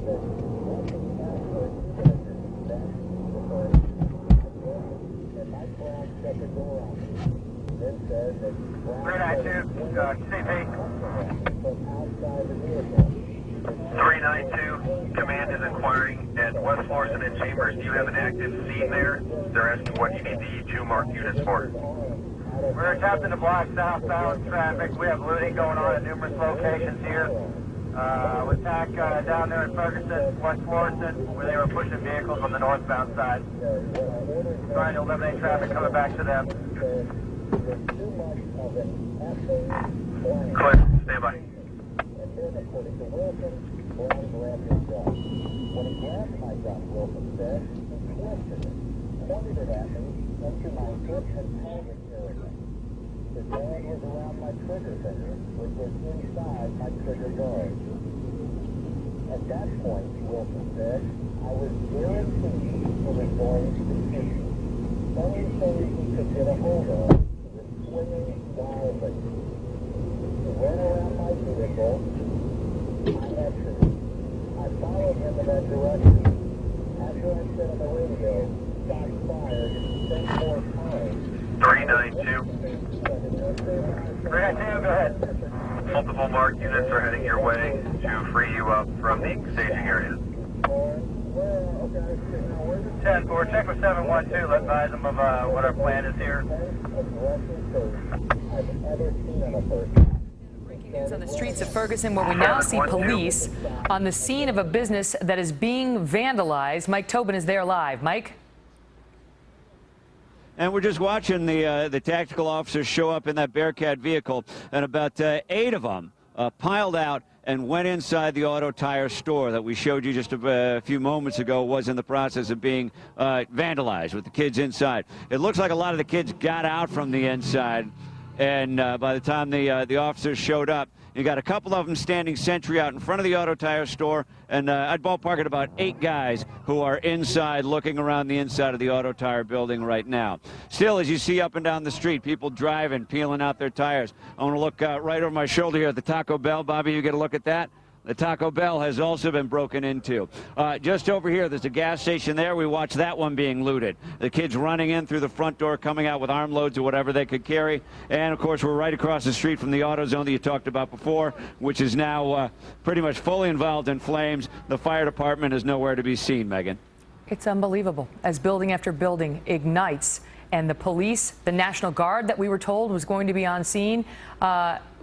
Said, what's the password? Said, that's the first. And Mike Brown shut the door on him. Then said that Brown stay paid. From outside the vehicle. 392, command is inquiring at West Florissant and Chambers, do you have an active scene there? They're asking what you need the 2 marked units for. We're attempting to block southbound traffic. We have looting going on at numerous locations here. Attack down there in Ferguson, West Florissant, where they were pushing vehicles on the northbound side. Trying to eliminate traffic coming back to them. Clear. Stand by. When he grabbed my gun, Wilson said, he twisted it, pointed it at me into my hip and pelvic area. His hand was around my trigger finger, which was inside my trigger guard. At that point, Wilson said, I was guaranteed he was going to shoot. Anything he could get a hold of was swinging wildly. He ran around my vehicle. I had to. I followed him in that direction. After I said on the radio, shots fired 10 more times. 392. 392, go ahead. Multiple marked units are heading your way to free you up from the staging area. 10-4, check with 712. Let's advise them of what our plan is here. News on the streets of Ferguson, where we now see police on the scene of a business that is being vandalized. Mike Tobin is there live. Mike? And we're just watching the tactical officers show up in that Bearcat vehicle, and about 8 of them piled out and went inside the auto tire store that we showed you just a few moments ago was in the process of being vandalized with the kids inside. It looks like a lot of the kids got out from the inside, and by the time the officers showed up, you got a couple of them standing sentry out in front of the auto tire store, and I'd ballpark it about 8 guys who are inside looking around the inside of the auto tire building right now. Still, as you see up and down the street, people driving, peeling out their tires. I want to look right over my shoulder here at the Taco Bell. Bobby, you get a look at that? The Taco Bell has also been broken into. Just over here, there's a gas station there. We watched that one being looted. The kids running in through the front door, coming out with armloads or whatever they could carry. And, of course, we're right across the street from the auto zone that you talked about before, which is now pretty much fully involved in flames. The fire department is nowhere to be seen, Megan. It's unbelievable as building after building ignites. And the police, the National Guard that we were told was going to be on scene,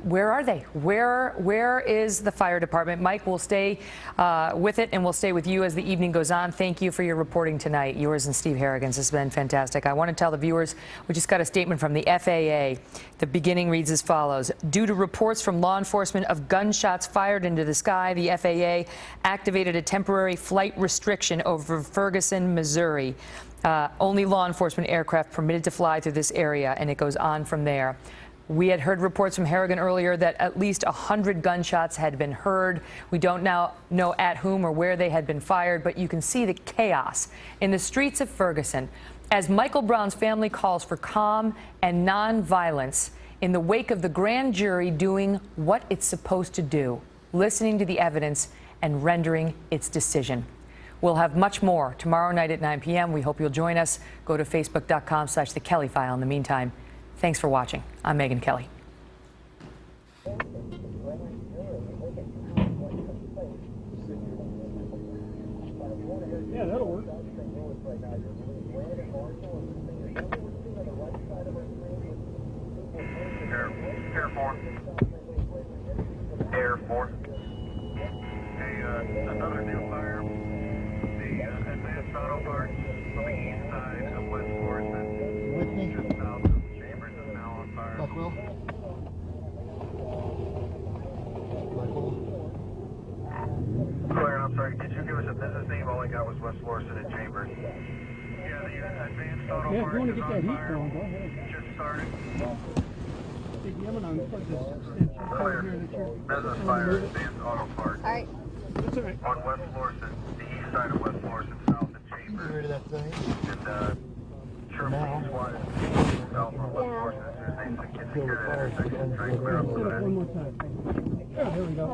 where are they? Where is the fire department? Mike, we'll stay with it, and we'll stay with you as the evening goes on. Thank you for your reporting tonight, yours and Steve Harrigan's. This has been fantastic. I want to tell the viewers, we just got a statement from the FAA. The beginning reads as follows. Due to reports from law enforcement of gunshots fired into the sky, the FAA activated a temporary flight restriction over Ferguson, Missouri. Only law enforcement aircraft permitted to fly through this area, and it goes on from there. We had heard reports from Harrigan earlier that at least 100 gunshots had been heard. We don't now know at whom or where they had been fired, but you can see the chaos in the streets of Ferguson as Michael Brown's family calls for calm and nonviolence in the wake of the grand jury doing what it's supposed to do, listening to the evidence and rendering its decision. We'll have much more tomorrow night at 9 p.m. We hope you'll join us. Go to facebook.com/The Kelly File. In the meantime, thanks for watching. I'm Megyn Kelly. Yeah, that'll work. Air 4. Another new fire. Advanced auto parts on the east side of West Florissant, just south of Chambers, is now on fire. Buckwell? Claire, I'm sorry, did you give us a business name? All I got was West Florissant and Chambers. Yeah, the advanced auto Yeah, if you parts want to is get that on heat fire. going, go ahead. Just started. Hey, I'm going to unplug this extension cord here that you're... Business fire, advanced auto parts. All right. That's all right. On West Florissant, the east side of West Florissant, south of Chambers. Get rid of that thing. And sure, police squad south from West Florissant. As soon as they can secure that intersection, try and clear up Set the up one more time. Yeah, there we go.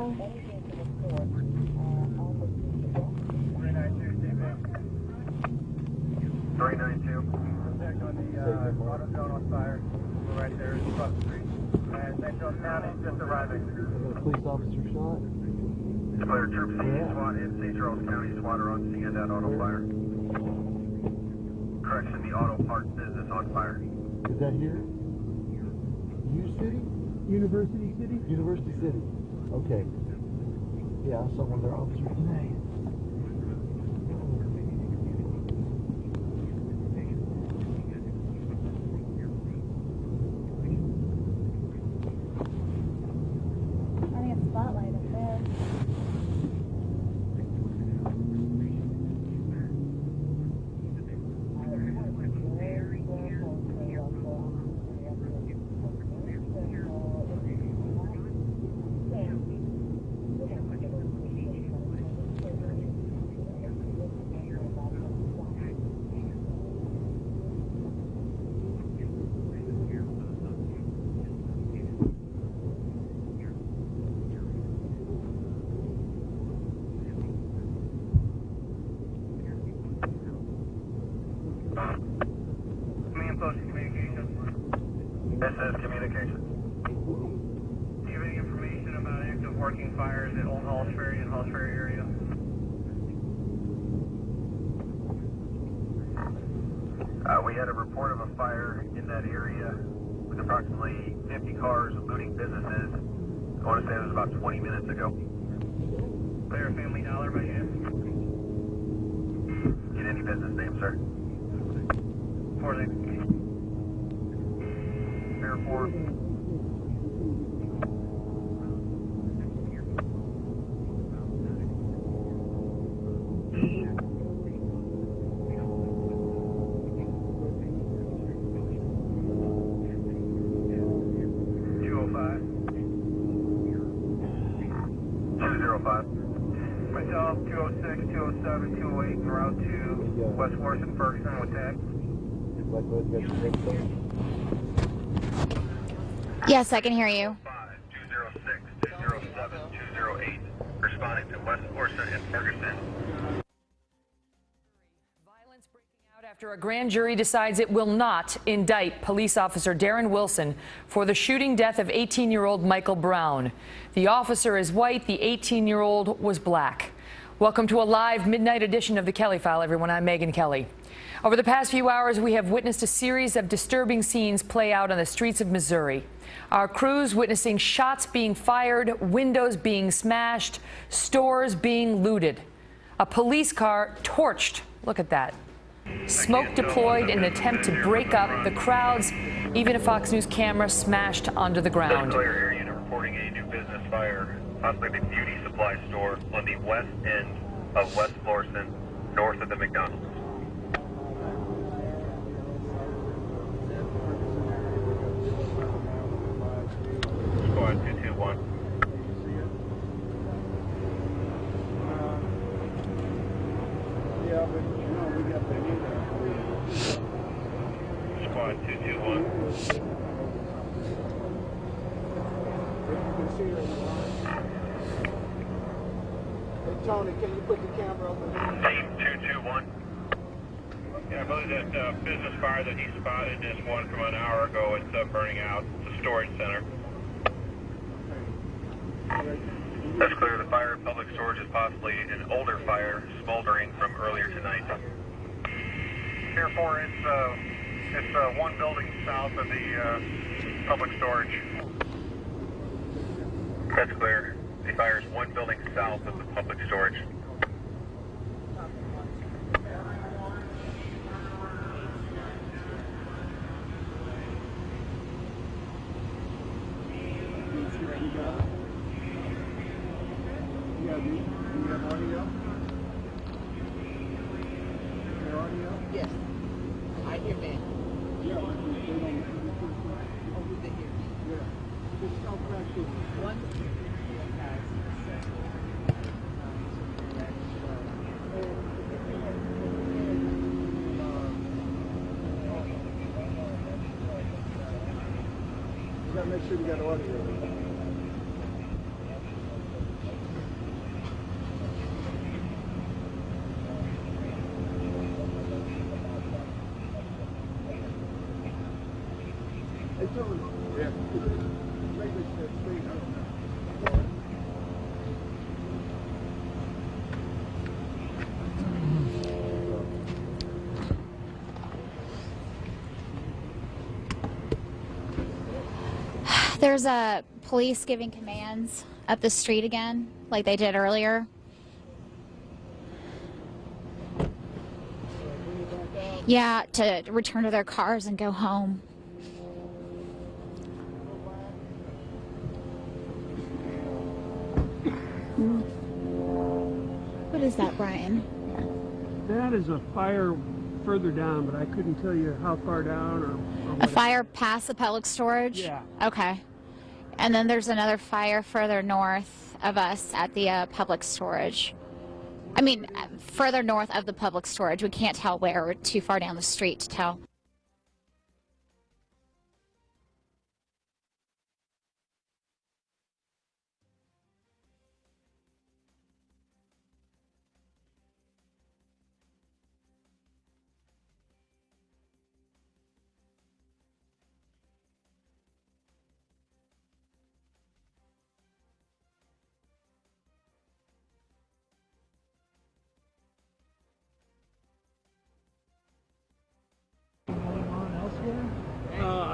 392. Contact on the auto zone on fire. We're right there across the street. And St. John County just arriving. A police officer shot. Clear. Troop C, SWAT, and St. Charles County SWAT are on scene at that auto fire. Correction, the auto parts business on fire. Is that here? U City? University City? University City. Okay. Yeah, I saw one of their officers today. I think it's spotlight up there. Main post communications. This is communications. Do you have any information about active working fires at Old Halls Ferry and Halls Ferry area? We had a report of a fire in that area with approximately 50 cars looting businesses. I want to say it was about 20 minutes ago. Clear Family Dollar by chance? Get any business name, sir? For the airport. Myself, 206, 207, 208, en route to West Forest and Ferguson with tag. Yes, I can hear you. 206, 207, 208, responding to West Forest and Ferguson. Violence breaking out after a grand jury decides it will not indict police officer Darren Wilson for the shooting death of 18-year-old Michael Brown. The officer is white, the 18-year-old was black. Welcome to a live midnight edition of the Kelly File, everyone. I'm Megan Kelly. Over the past few hours, we have witnessed a series of disturbing scenes play out on the streets of Missouri. Our crews witnessing shots being fired, windows being smashed, stores being looted. A police car torched. Look at that. Smoke deployed in an attempt to break up the crowds. Even a Fox News camera smashed onto the ground. Clear area unit reporting a new business fire, possibly the beauty supply store on the west end of West Florissant, north of the McDonald's. Squad 221. Yeah, but you know, we got the Squad 221. Hey, Tony, can you put the camera over there? Team 221. Yeah, I believe that business fire that he spotted is one from an hour ago. It's burning out. It's a storage center. That's clear. The fire at public storage is possibly an older fire smoldering from earlier tonight. Here 4, it's one building south of the public storage. That's clear. The fire is one building south of the public storage. Yes. I hear me. You gotta make sure you got audio. Yeah. Maybe it's straight. I don't know. There's police giving commands up the street again, like they did earlier. Yeah, to return to their cars and go home. What is that, Brian? That is a fire further down, but I couldn't tell you how far down or A fire past the public storage? Yeah. Okay. And then there's another fire further north of us at the public storage. I mean, further north of the public storage. We can't tell where. We're too far down the street to tell.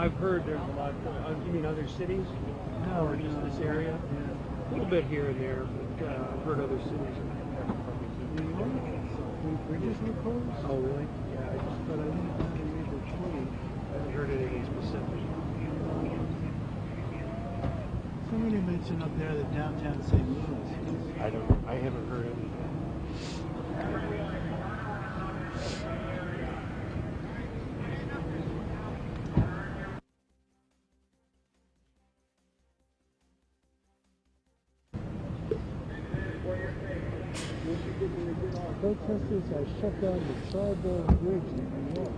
I've heard there's a lot. You mean other cities? No, or just this area? A little bit here and there, but I've heard other cities. New York? Bridges were closed? Oh, really? Yeah, I just thought I knew that they were 20. I haven't heard anything specific. Somebody mentioned up there that downtown St. Louis. I haven't heard anything. Protesters have shut down the Charbourg Bridge in New York.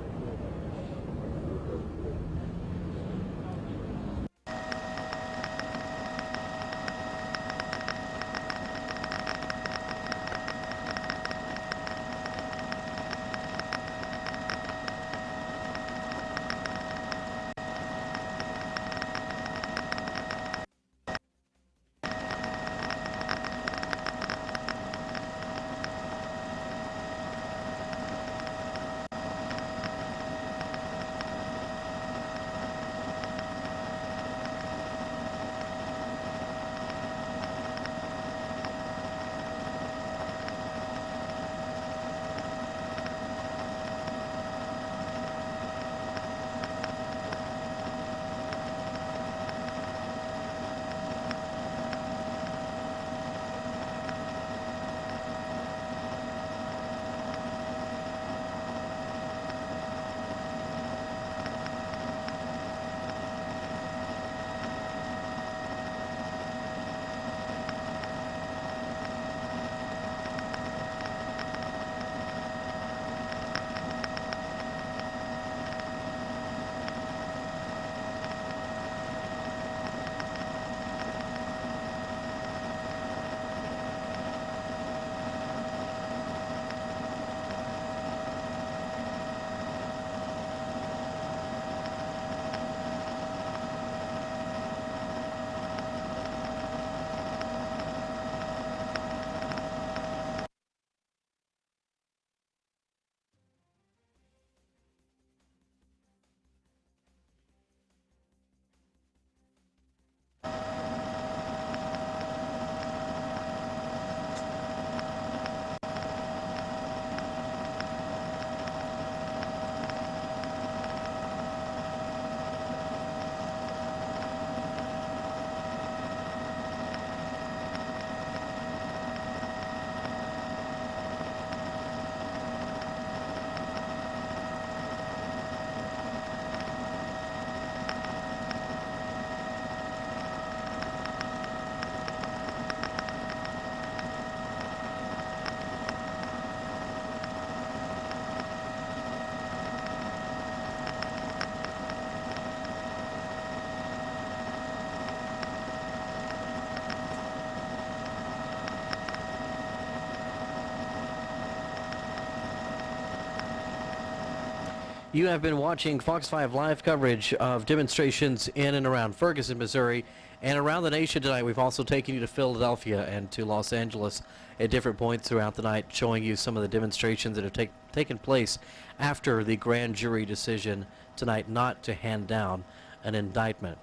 You have been watching Fox 5 live coverage of demonstrations in and around Ferguson, Missouri, and around the nation tonight. We've also taken you to Philadelphia and to Los Angeles at different points throughout the night, showing you some of the demonstrations that have taken place after the grand jury decision tonight not to hand down an indictment.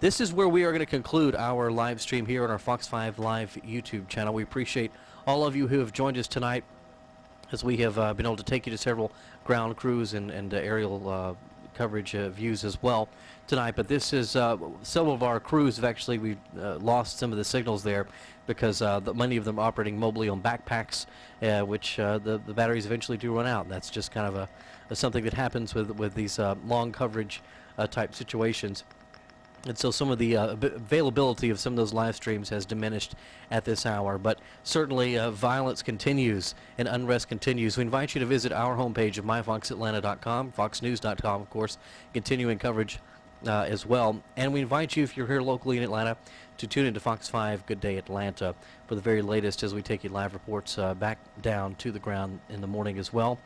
this is where we are going to conclude our live stream here on our Fox 5 Live YouTube channel. We appreciate all of you who have joined us tonight, as we have been able to take you to several ground crews and aerial coverage views as well tonight. But this is some of our crews have actually we lost some of the signals there because many of them operating mobily on backpacks, which the batteries eventually do run out. And that's just kind of something that happens with these long coverage type situations. And so some of the availability of some of those live streams has diminished at this hour. But certainly violence continues and unrest continues. We invite you to visit our homepage of myfoxatlanta.com, foxnews.com, of course, continuing coverage as well. And we invite you, if you're here locally in Atlanta, to tune into Fox 5 Good Day Atlanta for the very latest as we take you live reports back down to the ground in the morning as well.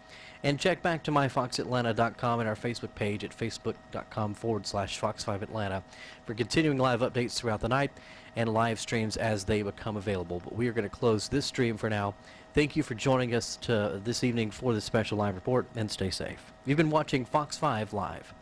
And check back to myfoxatlanta.com and our Facebook page at facebook.com/Fox5Atlanta for continuing live updates throughout the night and live streams as they become available. But we are going to close this stream for now. Thank you for joining us this evening for this special live report, and stay safe. You've been watching Fox 5 Live.